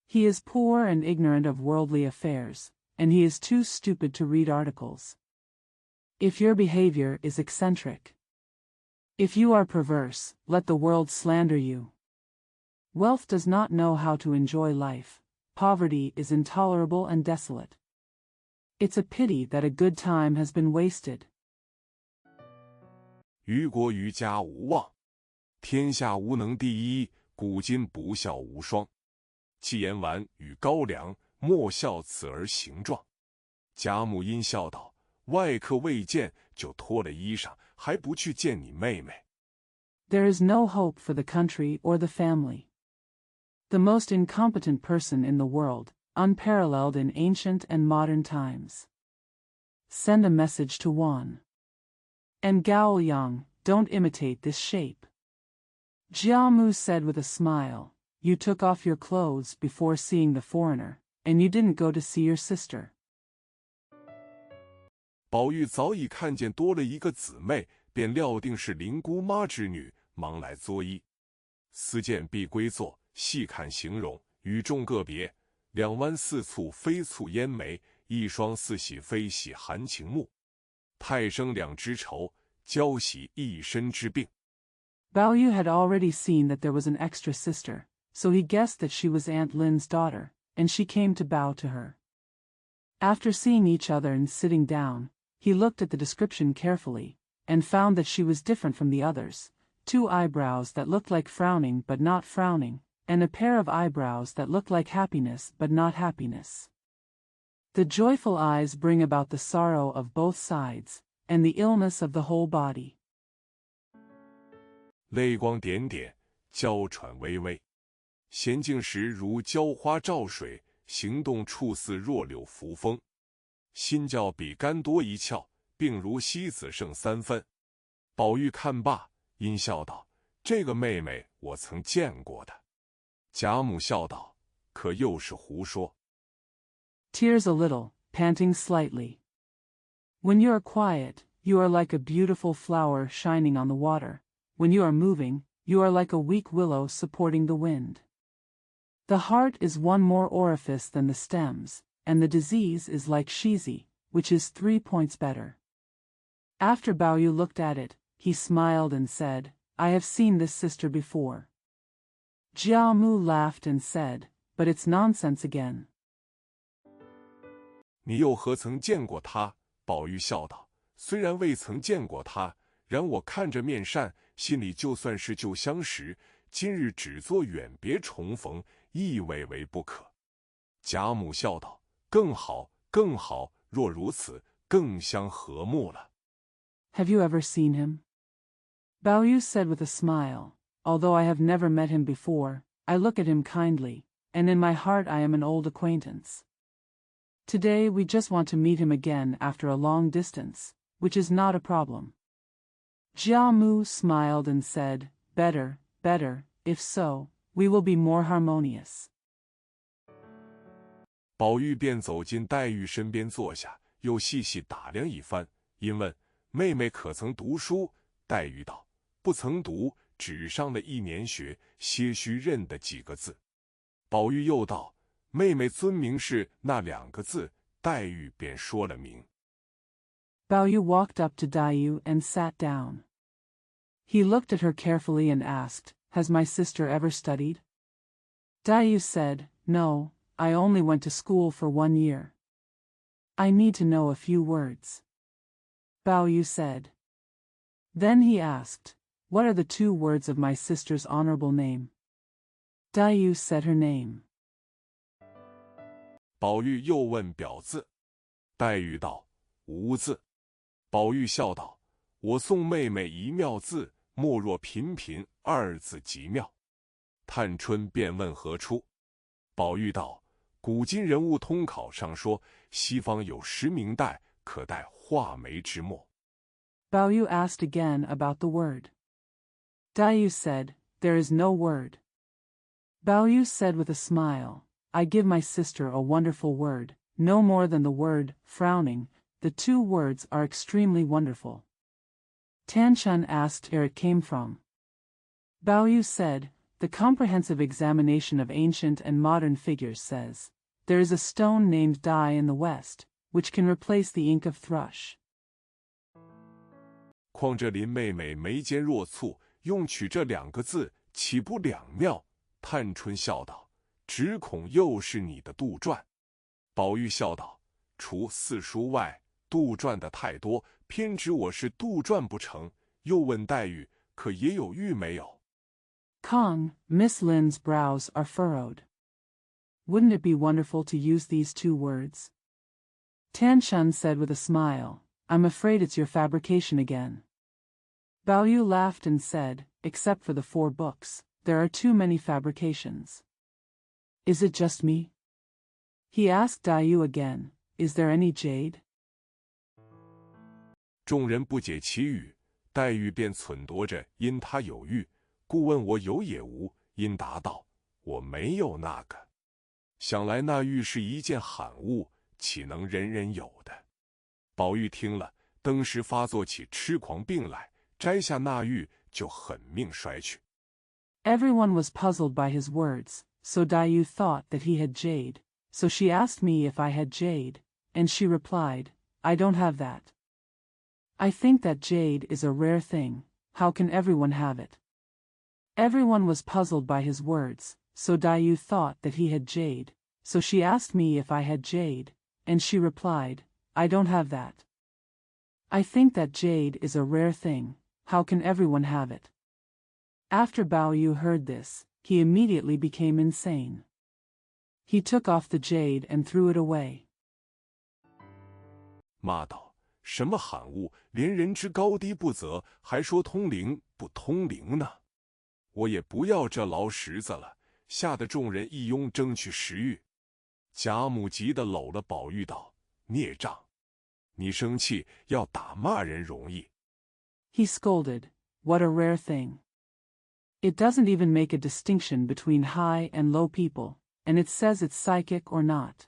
[SPEAKER 2] He is poor and ignorant of worldly affairs, and he is too stupid to read articles. If your behavior is eccentric, if you are perverse, let the world slander you. Wealth does not know how to enjoy life. Poverty is intolerable and desolate. It's a pity that a good time has been wasted.
[SPEAKER 1] 于国于家无望，天下无能第一，古今不孝无双。既言完与高粱，莫笑此儿形状。贾母因笑道：外客未见，就脱了衣裳，还不去见你妹妹。
[SPEAKER 2] There is no hope for the country or the family. The most incompetent person in the world, unparalleled in ancient and modern times. Send a message to Wan. And Gao Yang, don't imitate this shape. Jiamu said with a smile, you took off your clothes before seeing the foreigner, and you didn't go to see your sister.
[SPEAKER 1] 宝玉早已看见多了一个姊妹，便料定是林姑妈之女，忙来作揖。思见必归坐，细看形容，与众个别，两弯似蹙非蹙烟眉，一双似喜非喜含情目。太生两枝愁，娇喜一身之病。
[SPEAKER 2] Bao Yu had already seen that there was an extra sister, so he guessed that she was Aunt Lin's daughter, and she came to bow to her. After seeing each other and sitting down, he looked at the description carefully, and found that she was different from the others, 2 eyebrows that looked like frowning but not frowning, and a pair of eyebrows that looked like happiness but not happiness. The joyful eyes bring about the sorrow of both sides, and the illness of the whole body.
[SPEAKER 1] 泪光点点，娇喘微微。娴静时如娇花照水，行动处似弱柳扶风。心较比干多一窍，病如西子胜3分。宝玉看罢，因笑道：这个妹妹我曾见过的。贾母笑道：可又是胡说。
[SPEAKER 2] Tears a little, panting slightly. When you are quiet, you are like a beautiful flower shining on the water. When you are moving, you are like a weak willow supporting the wind. The heart is one more orifice than the stems, and the disease is like shizi, which is 3 points better. After Bao Yu looked at it, he smiled and said, I have seen this sister before. Jiamu laughed and said, but it's nonsense again.
[SPEAKER 1] 你又何曾见过他？宝玉笑道：虽然未曾见过他，然我看着面善，心里就算是旧相识，今日只作远别重逢，亦未为不可。贾母笑道：更好，更好，若如此，更相和睦了。
[SPEAKER 2] Have you ever seen him? Bao Yu said with a smile. Although I have never met him before, I look at him kindly, and in my heart I am an old acquaintance. Today we just want to meet him again after a long distance, which is not a problem. Jia Mu smiled and said, Better, better, if so, we will be more harmonious.
[SPEAKER 1] 宝玉便走进黛玉身边坐下，又细细打量一番，因问：妹妹可曾读书？黛玉道：不曾读，只上了1年学，些许认得几个字。宝玉又道：妹妹尊名是那2个字？黛玉便说了名。
[SPEAKER 2] Bao Yu walked up to Dayu and sat down. He looked at her carefully and asked, Has my sister ever studied? Dayu said, No, I only went to school for 1 year. I need to know a few words. Bao Yu said. Then he asked, What are the 2 words of my sister's honorable name? Dayu said her name.
[SPEAKER 1] 宝玉又问表字，黛玉道：无字。宝玉笑道：我送妹妹一妙字，莫若频频2字极妙。探春便问何出，宝玉道：古今人物通考上说，西方有10明代，可代画眉之墨。
[SPEAKER 2] Bao Yu asked again about the word. Dayu said, There is no word. Bao Yu said with a smile, I give my sister a wonderful word, no more than the word, frowning. The 2 words are extremely wonderful. Tanshan asked where it came from. Bao Yu said, The comprehensive examination of ancient and modern figures says, There is a stone named dye in the West, which can replace the ink of thrush.
[SPEAKER 1] 况这林妹妹眉间若蹙，用取这2个字，岂不两妙？探春笑道：只恐又是你的杜撰。宝玉笑道：除4书外，杜撰的太多，偏指我是杜撰不成。又问黛玉：可也有玉没有？
[SPEAKER 2] Kong, Miss Lin's brows are furrowed. Wouldn't it be wonderful to use these 2 words? Tanshan said with a smile, I'm afraid it's your fabrication again. Bao Yu laughed and said, Except for the 4 books, there are too many fabrications. Is it just me? He asked Dayu again, Is there any jade?
[SPEAKER 1] 众人不解其语，黛玉便忖度着，因他有玉，故问我有也无。因答道：我没有那个。想来那玉是一件罕物，岂能人人有的？宝玉听了，登时发作起痴狂病来，摘下那玉就狠命摔去。
[SPEAKER 2] Everyone was puzzled by his words, so Dayu thought that he had jade, so she asked me if I had jade, and she replied, I don't have that. I think that jade is a rare thing, how can everyone have it? Everyone was puzzled by his words, so Dayu thought that he had jade, so she asked me if I had jade, and she replied, I don't have that. I think that jade is a rare thing, how can everyone have it? After Bao Yu heard this, he immediately became insane. He took off the jade and threw it away.
[SPEAKER 1] 骂道：什么罕物，连人之高低不择，还说通灵不通灵呢？我也不要这劳什子了，吓得众人一拥争取食欲。贾母急得搂了宝玉道：孽障！你生气要打骂人容易。
[SPEAKER 2] He scolded, What a rare thing. It doesn't even make a distinction between high and low people, and it says it's psychic or not.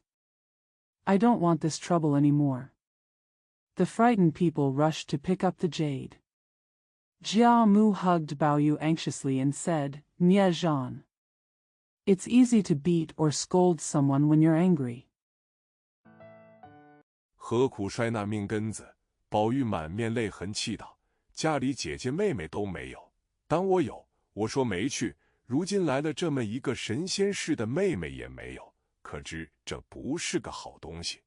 [SPEAKER 2] I don't want this trouble anymore. The frightened people rushed to pick up the jade. Jia Mu hugged Bao Yu anxiously and said, Nia Zhan. It's easy to beat or scold someone when you're angry.
[SPEAKER 1] 何苦摔那命根子？宝玉满面泪痕，气道：家里姐姐妹妹都没有，当我有，我说没去。如今来了这么一个神仙似的妹妹也没有，可知这不是个好东西。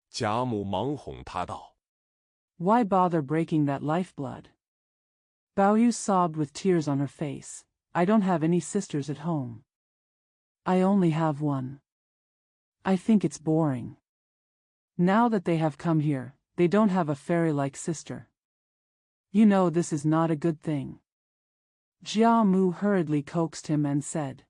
[SPEAKER 1] 贾母忙哄他道：
[SPEAKER 2] Why bother breaking that lifeblood? Bao Yu sobbed with tears on her face, I don't have any sisters at home. I only have one. I think it's boring. Now that they have come here, they don't have a fairy-like sister. You know this is not a good thing. Jia Mu hurriedly coaxed him and said,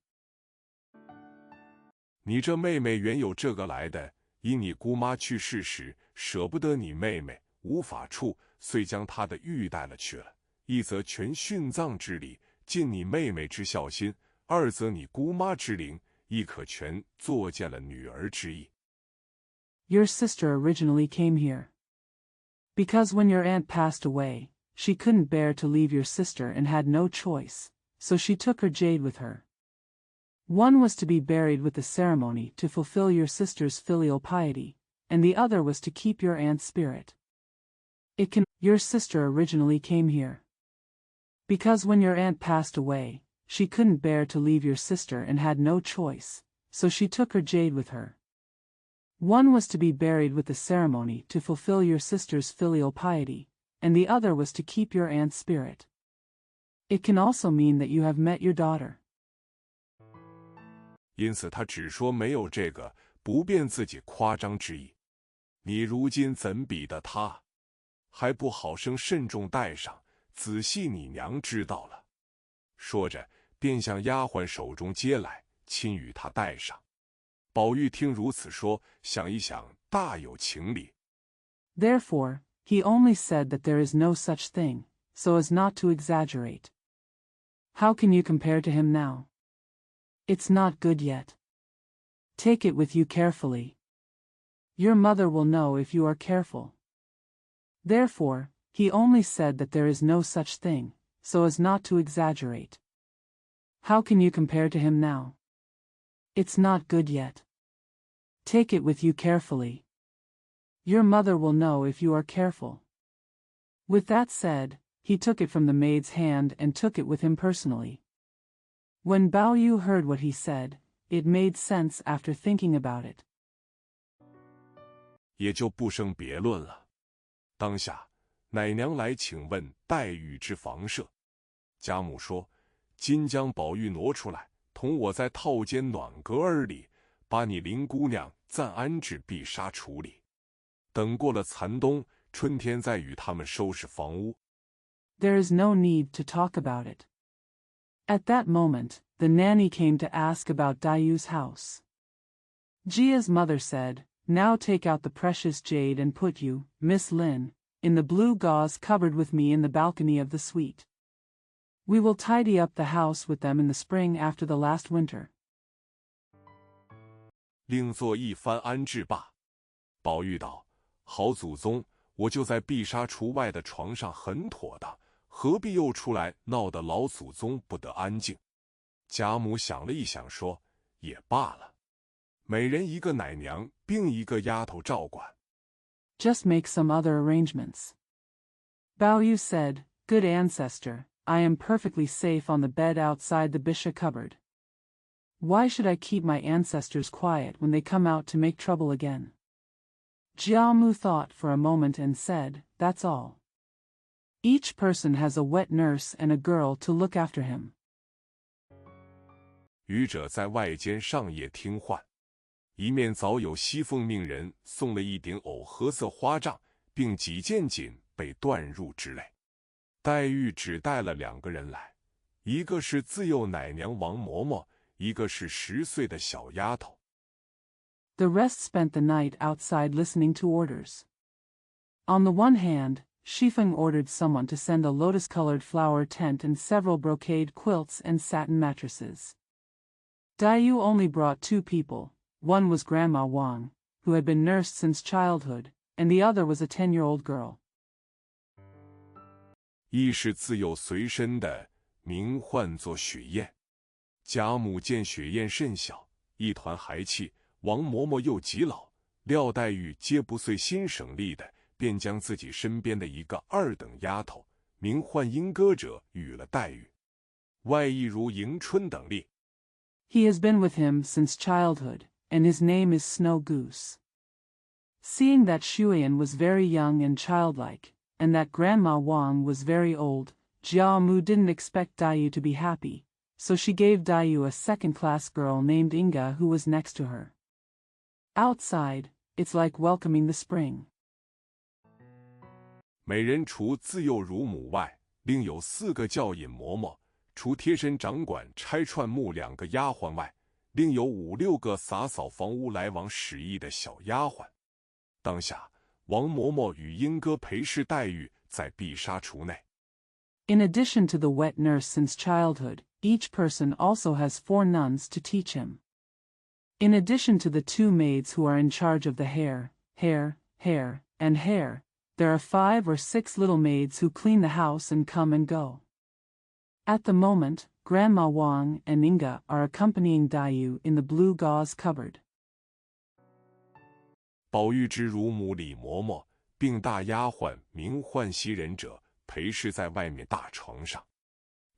[SPEAKER 1] 你这妹妹原有这个来的，因你姑妈去世时，舍不得你妹妹，无法处，遂将她的玉带了去了。一则全殉葬之礼，尽你妹妹之孝心；二则你姑妈之灵，亦可全作践了女儿之意。
[SPEAKER 2] Your sister originally came here. Because when your aunt passed away, she couldn't bear to leave your sister and had no choice, so she took her jade with her. One was to be buried with the ceremony to fulfill your sister's filial piety, and the other was to keep your aunt's spirit. Your sister originally came here. Because when your aunt passed away, she couldn't bear to leave your sister and had no choice, so she took her jade with her. One was to be buried with the ceremony to fulfill your sister's filial piety, and the other was to keep your aunt's spirit. It can also mean that you have met your daughter.
[SPEAKER 1] 因此他只说没有这个，不便自己夸张之意。你如今怎比得他？还不好生慎重带上，仔细你娘知道了。说着，便向丫鬟手中接来，亲与她带上。宝玉听如此说，想一想，大有情理。
[SPEAKER 2] Therefore, he only said that there is no such thing, so as not to exaggerate. How can you compare to him now? It's not good yet. Take it with you carefully. Your mother will know if you are careful. Therefore, he only said that there is no such thing, so as not to exaggerate. How can you compare to him now? It's not good yet. Take it with you carefully. Your mother will know if you are careful. With that said, he took it from the maid's hand and took it with him personally. When Bao Yu heard what he said, it made sense after thinking about it.
[SPEAKER 1] 也就不生别论了。当下，奶娘来请问黛玉之房舍。贾母说：“今将宝玉挪出来，同我在套间暖阁儿里，把你林姑娘暂安置碧纱橱里。等过了残冬，春天再与他们收拾房屋。”
[SPEAKER 2] There is no need to talk about it. At that moment, the nanny came to ask about Dayu's house. Jia's mother said, "Now take out the precious jade and put you, Miss Lin, in the blue gauze cupboard with me in the balcony of the suite. We will tidy up the house with them in the spring after the last winter."
[SPEAKER 1] 另做一番安置罢。宝玉道：“好祖宗，我就在碧纱橱外的床上很妥当，何必又出来闹得老祖宗不得安静？”贾母想了一想，说：“也罢了，每人一个奶娘，并一个丫头照管。”
[SPEAKER 2] Just make some other arrangements. Bao Yu said, "Good ancestor, I am perfectly safe on the bed outside the bisha cupboard. Why should I keep my ancestors quiet when they come out to make trouble again?" Jia Mu thought for a moment and said, "That's all. Each person has a wet nurse and a girl to look after him."
[SPEAKER 1] 愚者在外间上夜听唤，一面早有西凤命人送了一顶藕褐色花帐，并几件锦被缎褥之类。黛玉只带了2个人来，一个是自幼奶娘王嬷嬷，一个是10岁的小丫头。
[SPEAKER 2] The rest spent the night outside listening to orders. On the one hand, Shifeng ordered someone to send a lotus-colored flower tent and several brocade quilts and satin mattresses. Dayu only brought 2 people. One was Grandma Wang, who had been nursed since childhood, and the other was a 10-year-old girl.
[SPEAKER 1] 一是自幼随身的，名唤作雪雁。贾母见雪雁甚小，一团孩气，王嬷嬷又极老，廖黛玉皆不遂心省力的，便将自己身边的一个2等丫头，名唤莺歌者与了黛玉，外亦如迎春等例。
[SPEAKER 2] He has been with him since childhood, and his name is Snow Goose. Seeing that Shuyan was very young and childlike, and that Grandma Wang was very old, Jia Mu didn't expect Dayu to be happy, so she gave Dayu a second-class girl named Inga who was next to her. Outside, it's like welcoming the spring.
[SPEAKER 1] 美人除自幼乳母外，另有4个教引嬷嬷，除贴身掌管拆串木2个丫鬟外，另有5、6个洒扫房屋来往使役的小丫鬟。当下，王嬷嬷与英哥陪侍黛玉在碧纱橱内。
[SPEAKER 2] In addition to the wet nurse since childhood, each person also has 4 nuns to teach him. In addition to the 2 maids who are in charge of the hair, and hair, there are 5 or 6 little maids who clean the house and come and go. At the moment, Grandma Wang and Inga are accompanying Dayu in the blue gauze cupboard.
[SPEAKER 1] 宝玉之乳母李嬷嬷，并大丫鬟名唤袭人者，陪侍在外面大床上。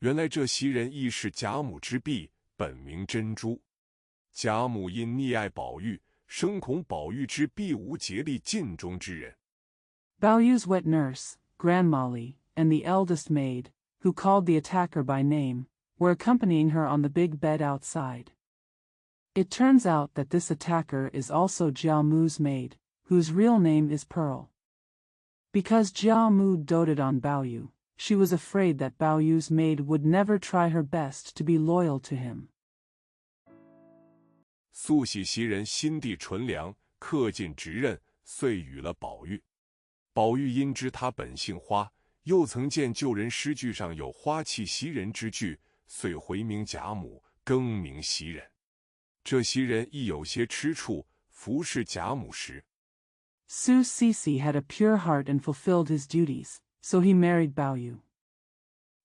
[SPEAKER 1] 原来这袭人亦是贾母之婢，本名珍珠。贾母因溺爱宝玉，生恐宝玉之婢无竭力尽忠之人。
[SPEAKER 2] Baoyu's wet nurse, Grandma Li, and the eldest maid, who called the attacker by name, were accompanying her on the big bed outside. It turns out that this attacker is also Jiamu's maid, whose real name is Pearl. Because Jiamu doted on Baoyu, she was afraid that Baoyu's maid would never try her best to be loyal to him.
[SPEAKER 1] 素喜袭人心地纯良，恪尽职任，遂与了宝玉。宝玉因知他本姓花，又曾见旧人诗句上有花气袭人之句，遂回名贾母，更名袭人。这袭人亦有些吃醋，服侍贾母时。
[SPEAKER 2] Su Sisi had a pure heart and fulfilled his duties, so he married Baoyu.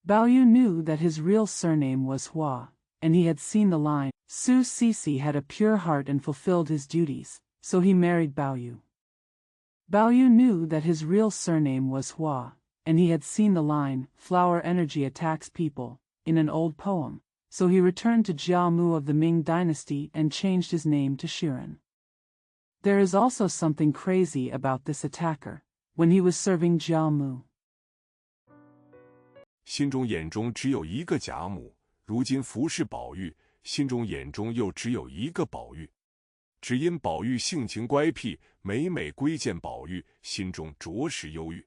[SPEAKER 2] Baoyu knew that his real surname was Hua, and he had seen the line, Su Sisi had a pure heart and fulfilled his duties, so he married Baoyu. Baoyu knew that his real surname was Hua, and he had seen the line, flower energy attacks people, in an old poem, so he returned to Jiamu of the Ming dynasty and changed his name to Shiren. There is also something crazy about this attacker. When he was serving Jiamu,
[SPEAKER 1] 心中眼中只有一个贾母，如今服侍宝玉，心中眼中又只有一个宝玉。只因宝玉性情乖僻，每每归见宝玉，心中着实忧郁。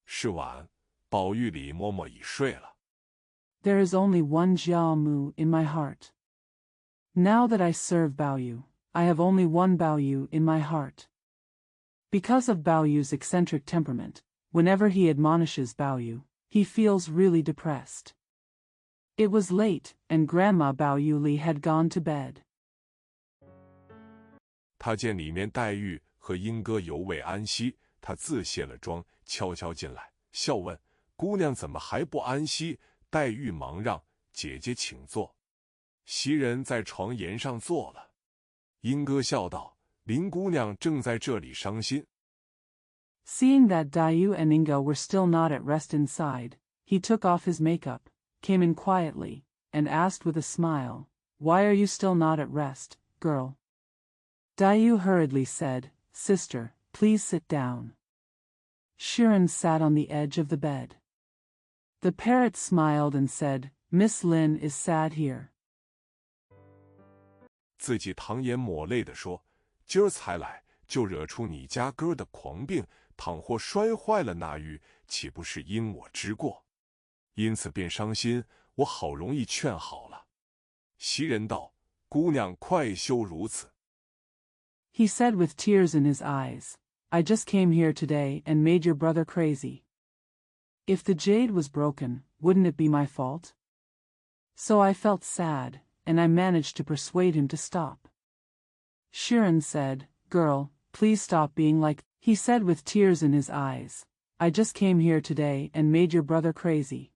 [SPEAKER 1] 是晚，宝玉李嬷嬷已睡了。
[SPEAKER 2] There is only one Jiamu in my heart. Now that I serve Baoyu, I have only one Baoyu in my heart. Because of Baoyu's eccentric temperament, whenever he admonishes Baoyu, he feels really depressed. It was late, and Grandma Baoyu Li had gone to bed.
[SPEAKER 1] 他见里面黛玉和英哥犹未安息，他自卸了妆，悄悄进来，笑问：“姑娘怎么还不安息？”黛玉忙让：“姐姐请坐。”袭人在床沿上坐了。英哥笑道：“林姑娘正在这里伤心。”
[SPEAKER 2] Seeing that Dayu and Inga were still not at rest inside, he took off his makeup, came in quietly, and asked with a smile, "Why are you still not at rest, girl?" Dayu hurriedly said, "Sister, please sit down." Shiren sat on the edge of the bed. The parrot smiled and said, "Miss Lin is sad here."
[SPEAKER 1] 自己淌眼抹泪地说：“今儿才来，就惹出你家哥的狂病，倘或摔坏了那玉，岂不是因我之过？因此便伤心，我好容易劝好了。”袭人道：“姑娘快休如此。”
[SPEAKER 2] He said with tears in his eyes, "I just came here today and made your brother crazy. If the jade was broken, wouldn't it be my fault? So I felt sad, and I managed to persuade him to stop." Shiren said, "Girl, please stop being like," he said with tears in his eyes, "I just came here today and made your brother crazy.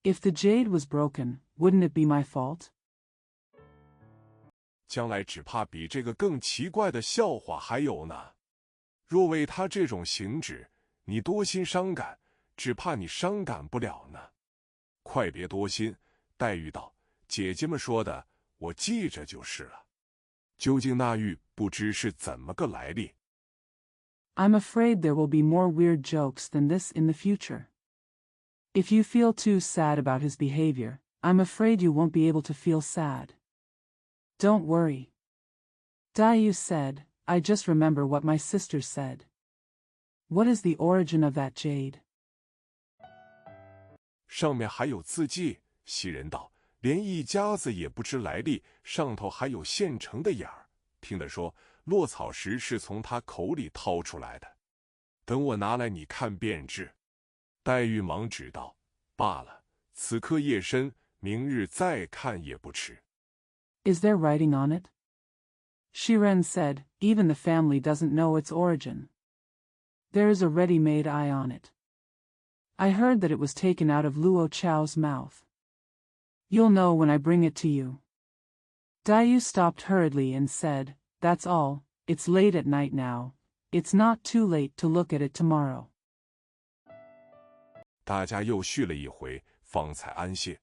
[SPEAKER 2] If the jade was broken, wouldn't it be my fault?"
[SPEAKER 1] 将来只怕比这个更奇怪的笑话还有呢。若为他这种行止，你多心伤感，只怕你伤感不了呢。快别多心。黛玉道：“姐姐们说的，我记着就是了。究竟那玉不知是怎么个来历。”
[SPEAKER 2] I'm afraid there will be more weird jokes than this in the future. If you feel too sad about his behavior, I'm afraid you won't be able to feel sad. Don't worry. Daiyu said, I just remember what my sister said. What is the origin of that jade?
[SPEAKER 1] 上面还有字迹，袭人道，连一家子也不知来历，上头还有现成的眼儿。听得说，落草时是从他口里掏出来的。等我拿来你看便知。黛玉忙指道，罢了，此刻夜深，明日再看也不迟。
[SPEAKER 2] Is there writing on it? Shiren said, even the family doesn't know its origin. There is a ready-made eye on it. I heard that it was taken out of Luo Chao's mouth. You'll know when I bring it to you. Daiyu stopped hurriedly and said, That's all, it's late at night now. It's not too late to look at it tomorrow.
[SPEAKER 1] 大家又叙了一回，方才安歇。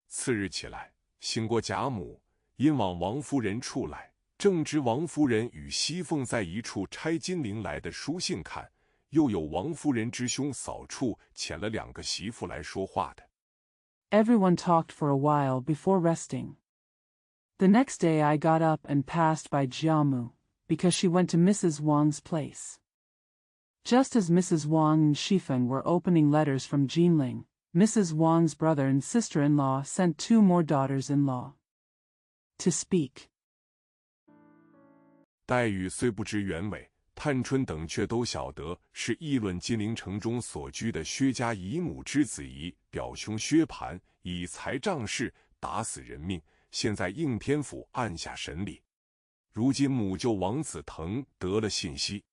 [SPEAKER 1] 次日起来，醒过贾母，因往王夫人处来，正值王夫人与熙凤在一处拆金陵来的书信看，又有王夫人之兄嫂处遣了2个媳妇来说话的。
[SPEAKER 2] Everyone talked for a while before resting. The next day I got up and passed by Jiamu, because she went to Mrs. Wang's place. Just as Mrs. Wang and Shifeng were opening letters from Jinling, Mrs. Wang's brother and sister-in-law sent 2 more daughters-in-law to speak.
[SPEAKER 1] 黛玉虽不知原委，探春等却都晓得是议论金陵城中所居的薛家姨母之子仪表兄薛蟠以财仗势打死人命，现在应天府按下审理。如今母舅王子腾得了信息。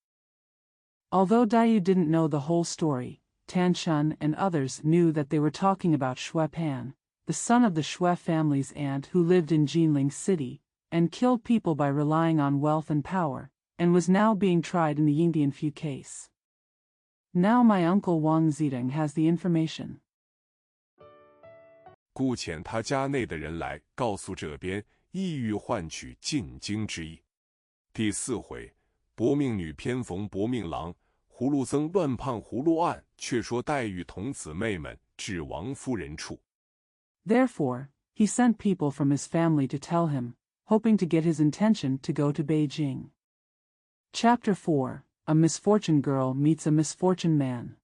[SPEAKER 2] Although Daiyu didn't know the whole story, Tan Chun and others knew that they were talking about Xue Pan, the son of the Xue family's aunt who lived in Jinling City, and killed people by relying on wealth and power, and was now being tried in the Yingdian Fu case. Now my uncle Wang Zidong has the information.
[SPEAKER 1] 故遣他家内的人来告诉这边，意欲换取进京之意。第4回，薄命女偏逢薄命郎，葫芦僧乱判葫芦案，却说黛玉同姊妹们至王夫人处。
[SPEAKER 2] Therefore, he sent people from his family to tell him, hoping to get his intention to go to Beijing. Chapter 4, A Misfortune Girl Meets a Misfortune Man.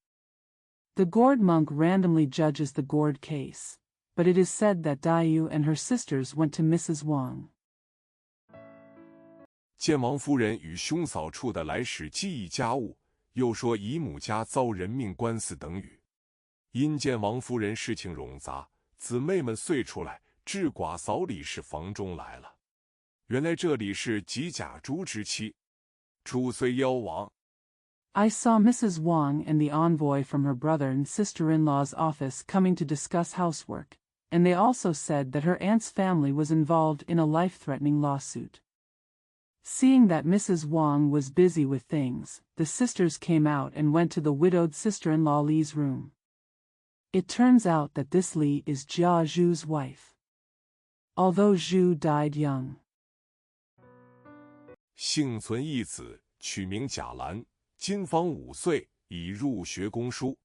[SPEAKER 2] The gourd monk randomly judges the gourd case, but it is said that Daiyu and her sisters went to Mrs. Wang.
[SPEAKER 1] 见王夫人与兄嫂处的来使记忆家务，又说姨母家遭人命官司等语。因见王夫人事情冗杂，姊妹们遂出来，至寡嫂李氏房中来了。原来这里是吉甲珠之妻，珠虽夭亡。
[SPEAKER 2] I saw Mrs. Wang and the envoy from her brother and sister-in-law's office coming to discuss housework, and they also said that her aunt's family was involved in a life-threatening lawsuit. Seeing that Mrs. Wang was busy with things, the sisters came out and went to the widowed sister-in-law Li's room. It turns out that this Li is Jia Zhu's wife. Although Zhu died young.
[SPEAKER 1] 幸存一子，取名贾兰，今方5岁，已入学攻书。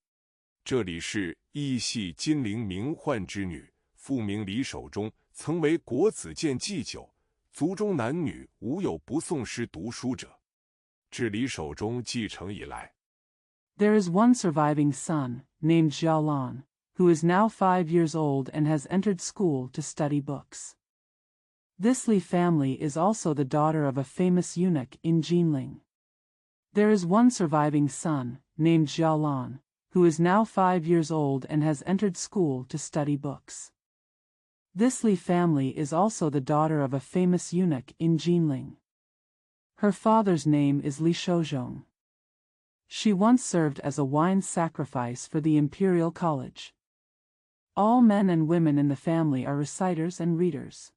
[SPEAKER 1] 这里是亦系金陵名宦之女，父名李守中，曾为国子监祭酒，族中男女无有不诵诗读书者。至李守中继承以来，
[SPEAKER 2] There is one surviving son, named Jialan, who is now 5 years old and has entered school to study books. This Li family is also the daughter of a famous eunuch in Jinling. There is one surviving son, named Jialan, who is now 5 years old and has entered school to study books. This Li family is also the daughter of a famous eunuch in Jinling. Her father's name is Li Shouzhong. She once served as a wine sacrifice for the imperial college. All men and women in the family are reciters and readers.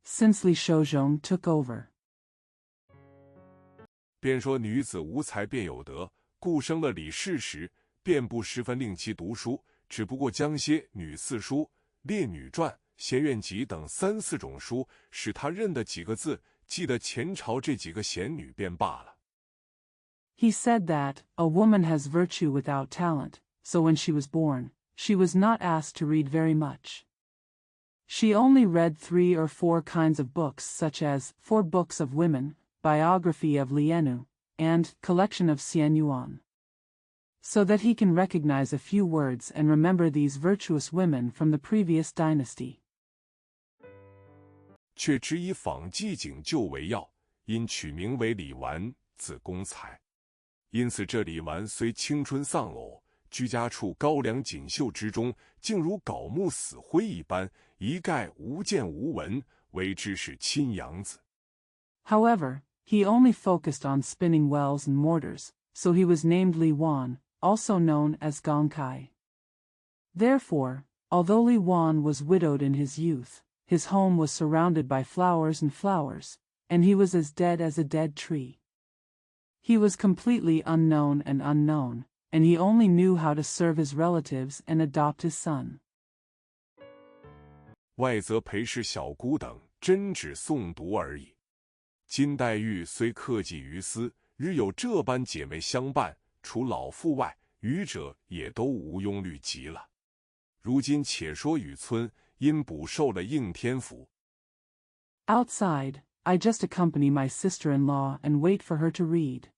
[SPEAKER 2] Since Li Shouzhong took over.
[SPEAKER 1] 便说女子无才便有德，故生了李氏时，便不十分令其读书，只不过将些女四书、列女传、闲苑集等3、4种书，使她认得几个字，记得前朝这几个贤女便罢了。
[SPEAKER 2] He said that a woman has virtue without talent, so when she was born, she was not asked to read very much. She only read 3 or 4 kinds of books such as 4 Books of Women, Biography of Lienu, and Collection of Xian Yuan. So that he can recognize a few words and remember these virtuous women from the previous dynasty.
[SPEAKER 1] 却只以仿纪景旧为要，因取名为李纨，字公才。因此这李纨虽青春丧偶，居家处高粱锦绣之中，竟如槁木死灰一般，一概无见无闻，为之是亲养子。
[SPEAKER 2] However, he only focused on spinning wells and mortars, so he was named Li Wan, also known as Gong Kai. Therefore, although Li Wan was widowed in his youth, his home was surrounded by flowers and flowers, and he was as dead as a dead tree. He was completely unknown, and he only knew how to serve his relatives and adopt his son.
[SPEAKER 1] 外则裴氏小姑等真只诵读而已。金黛玉虽克己于斯，日有这般姐妹相伴，除老妇外，余者也都无庸虑及了。如今且说雨村因补受了应天府。
[SPEAKER 2] Outside, I just accompany my sister-in-law and wait for her to read.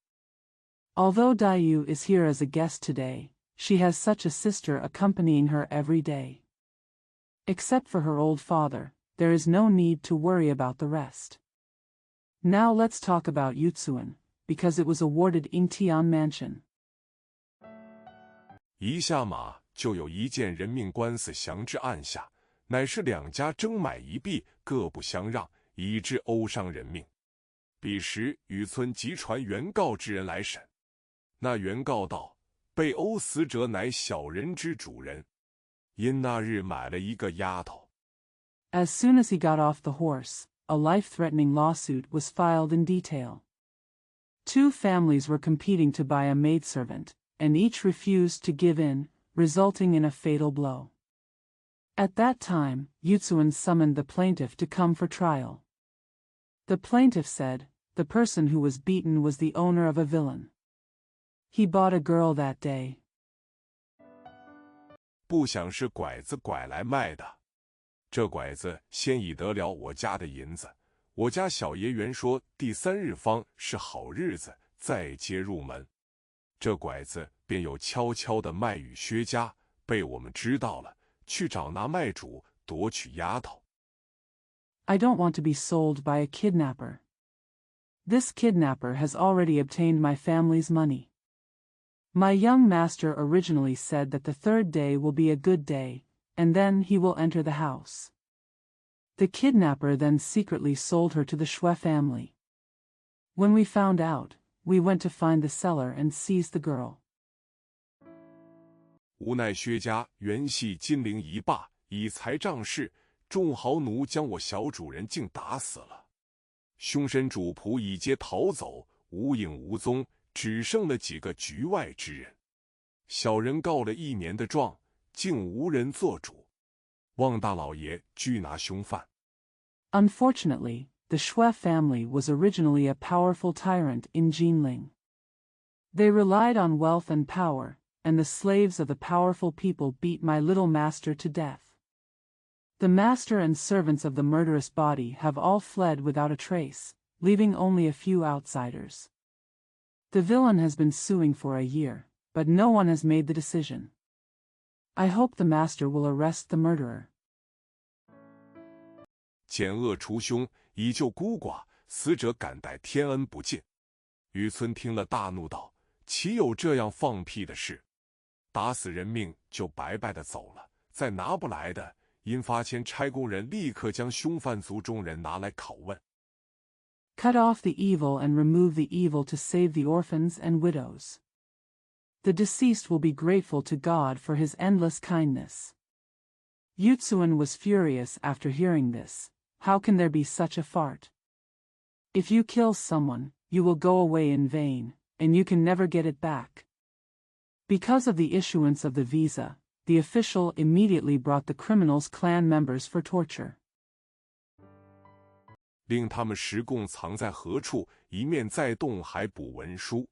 [SPEAKER 2] Although Dayu is here as a guest today, she has such a sister accompanying her every day. Except for her old father, there is no need to worry about the rest. Now let's talk about Yutsuan, because it was awarded Ingtian Mansion.
[SPEAKER 1] 一下马就有一件人命官司降至案下，乃是两家争买一币，各不相让，以致殴伤人命。彼时雨村即传原告之人来审。那原告道，被殴死者乃小人之主人，因那日买了一个丫头。
[SPEAKER 2] As soon as he got off the horse, a life-threatening lawsuit was filed in detail. 2 families were competing to buy a maidservant, and each refused to give in, resulting in a fatal blow. At that time, Yutsuan summoned the plaintiff to come for trial. The plaintiff said, the person who was beaten was the owner of a villain. He bought a girl that day.
[SPEAKER 1] 不想是拐子拐来卖的。这拐子先已得了我家的银子，我家小爷原说第3日方是好日子，再接入门。这拐子便有悄悄的卖与薛家，被我们知道了，去找那卖主夺取丫头。
[SPEAKER 2] I don't want to be sold by a kidnapper. This kidnapper has already obtained my family's money. My young master originally said that the 3rd day will be a good day, and then he will enter the house. The kidnapper then secretly sold her to the Shui family. When we found out, we went to find the seller and seized the girl.
[SPEAKER 1] 无奈薛家原系金陵一霸，以财仗势，众豪奴将我小主人竟打死了。凶身主仆已皆逃走，无影无踪，只剩了几个局外之人。小人告了1年的状，竟无人做主，望大老爷拘拿凶犯。
[SPEAKER 2] Unfortunately, the Shui family was originally a powerful tyrant in Jinling. They relied on wealth and power, and the slaves of the powerful people beat my little master to death. The master and servants of the murderous body have all fled without a trace, leaving only a few outsiders. The villain has been suing for a year, but no one has made the decision. I hope the master will arrest the murderer.
[SPEAKER 1] 减恶除凶，以救孤寡，死者感戴天恩不尽。雨村听了大怒道：岂有这样放屁的事？打死人命就白白的走了，再拿不来的，因发签差工人立刻将凶犯族中人拿来拷问。
[SPEAKER 2] Cut off the evil and remove the evil to save the orphans and widows. The deceased will be grateful to God for his endless kindness. Yutsuan was furious after hearing this. How can there be such a fart? If you kill someone, you will go away in vain, and you can never get it back. Because of the issuance of the visa, the official immediately brought the criminals' clan members for torture.
[SPEAKER 1] 令他们实供藏在何处，一面再动还补文书。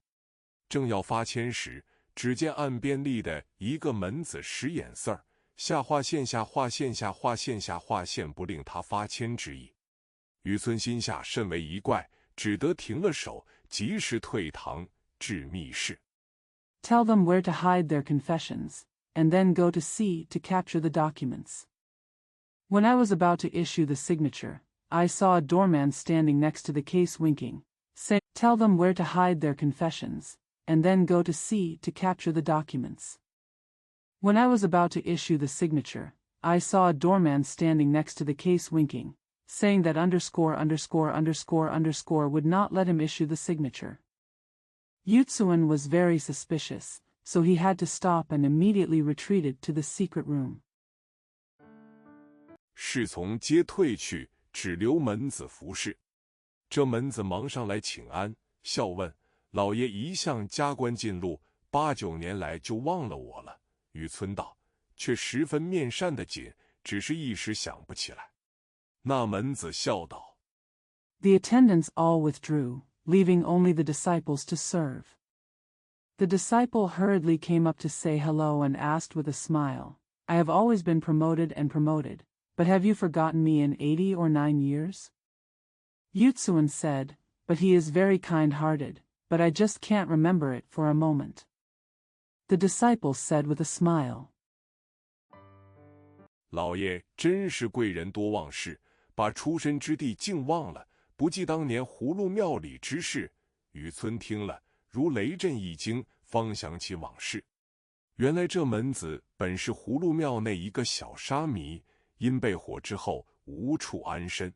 [SPEAKER 1] 正要发签时，只见岸边立的一个门子使眼色儿，下划线下划线下划线下划线不令他发签之意。雨村心下甚为疑怪，只得停了手，及时退堂至密室。
[SPEAKER 2] Tell them where to hide their confessions, and then go to see to capture the documents. When I was about to issue the signature, I saw a doorman standing next to the case winking, saying, "Tell them where to hide their confessions, and then go to see to capture the documents." When I was about to issue the signature, I saw a doorman standing next to the case winking, saying that _______ would not let him issue the signature. Yutsuan was very suspicious, so he had to stop and immediately retreated to the secret room.
[SPEAKER 1] 侍从皆退去，只留门子服侍。这门子忙上来请安，笑问：“老爷一向加官进禄，8、9年来就忘了我了。”雨村道，却十分面善的紧，只是一时想不起来。那门子笑道
[SPEAKER 2] The attendants all withdrew, leaving only the disciples to serve. The disciple hurriedly came up to say hello and asked with a smile, "I have always been promoted and promoted, but have you forgotten me in 80 or 9 years? Yutsuan said, "But he is very kind-hearted, but I just can't remember it for a moment." The disciple said with a smile,
[SPEAKER 1] 老爷真是贵人多忘事，把出身之地竟忘了，不记当年葫芦庙里之事。雨村听了，如雷震一惊，方想起往事。原来这门子本是葫芦庙内一个小沙弥，因被火之后无处安身。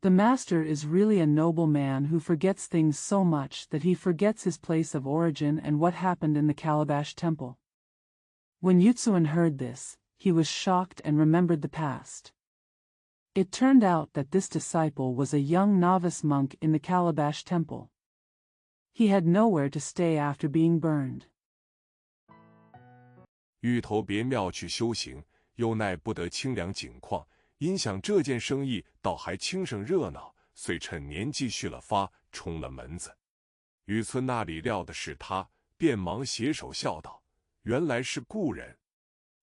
[SPEAKER 2] The master is really a noble man who forgets things so much that he forgets his place of origin and what happened in the Calabash temple. When Yutsuan heard this, he was shocked and remembered the past. It turned out that this disciple was a young novice monk in the Calabash temple. He had nowhere to stay after being burned.
[SPEAKER 1] 欲投别庙去修行，又奈不得清凉景况，因想这件生意倒还轻省热闹，遂趁年纪续了发，冲了门子。雨村那里料的是他，便忙携手笑道：“原来是故人。”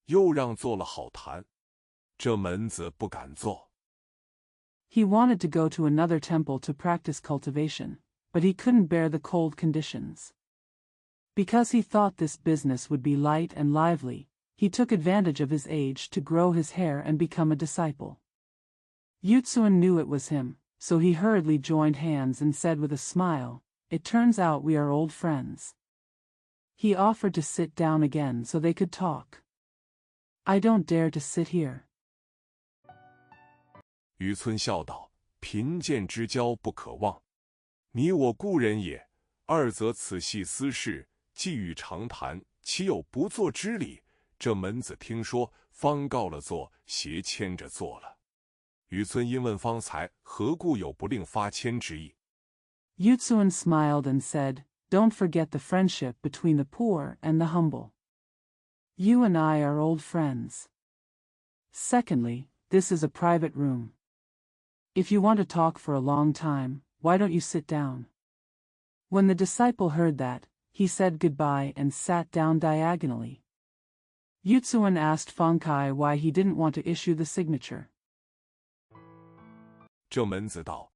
[SPEAKER 1] 又让做了好谈，这门子不敢做。
[SPEAKER 2] He wanted to go to another temple to practice cultivation, but he couldn't bear the cold conditions. Because he thought this business would be light and lively, he took advantage of his age to grow his hair and become a disciple. Yutsuan knew it was him, so he hurriedly joined hands and said with a smile, "It turns out we are old friends." He offered to sit down again so they could talk. "I don't dare to sit here."
[SPEAKER 1] 雨村笑道：“贫贱之交不可忘，你我故人也。二则此系私事，既欲长谈，岂有不做之理？这门子听说，方告了座，携牵着做了。”雨村因问方才何故有不令发签之意。
[SPEAKER 2] Yutsuan smiled and said, "Don't forget the friendship between the poor and the humble. You and I are old friends. Secondly, this is a private room. If you want to talk for a long time, why don't you sit down?" When the disciple heard that, he said goodbye and sat down diagonally. Yutsuan asked Fangkai why he didn't want to issue the signature.
[SPEAKER 1] 这门子道：“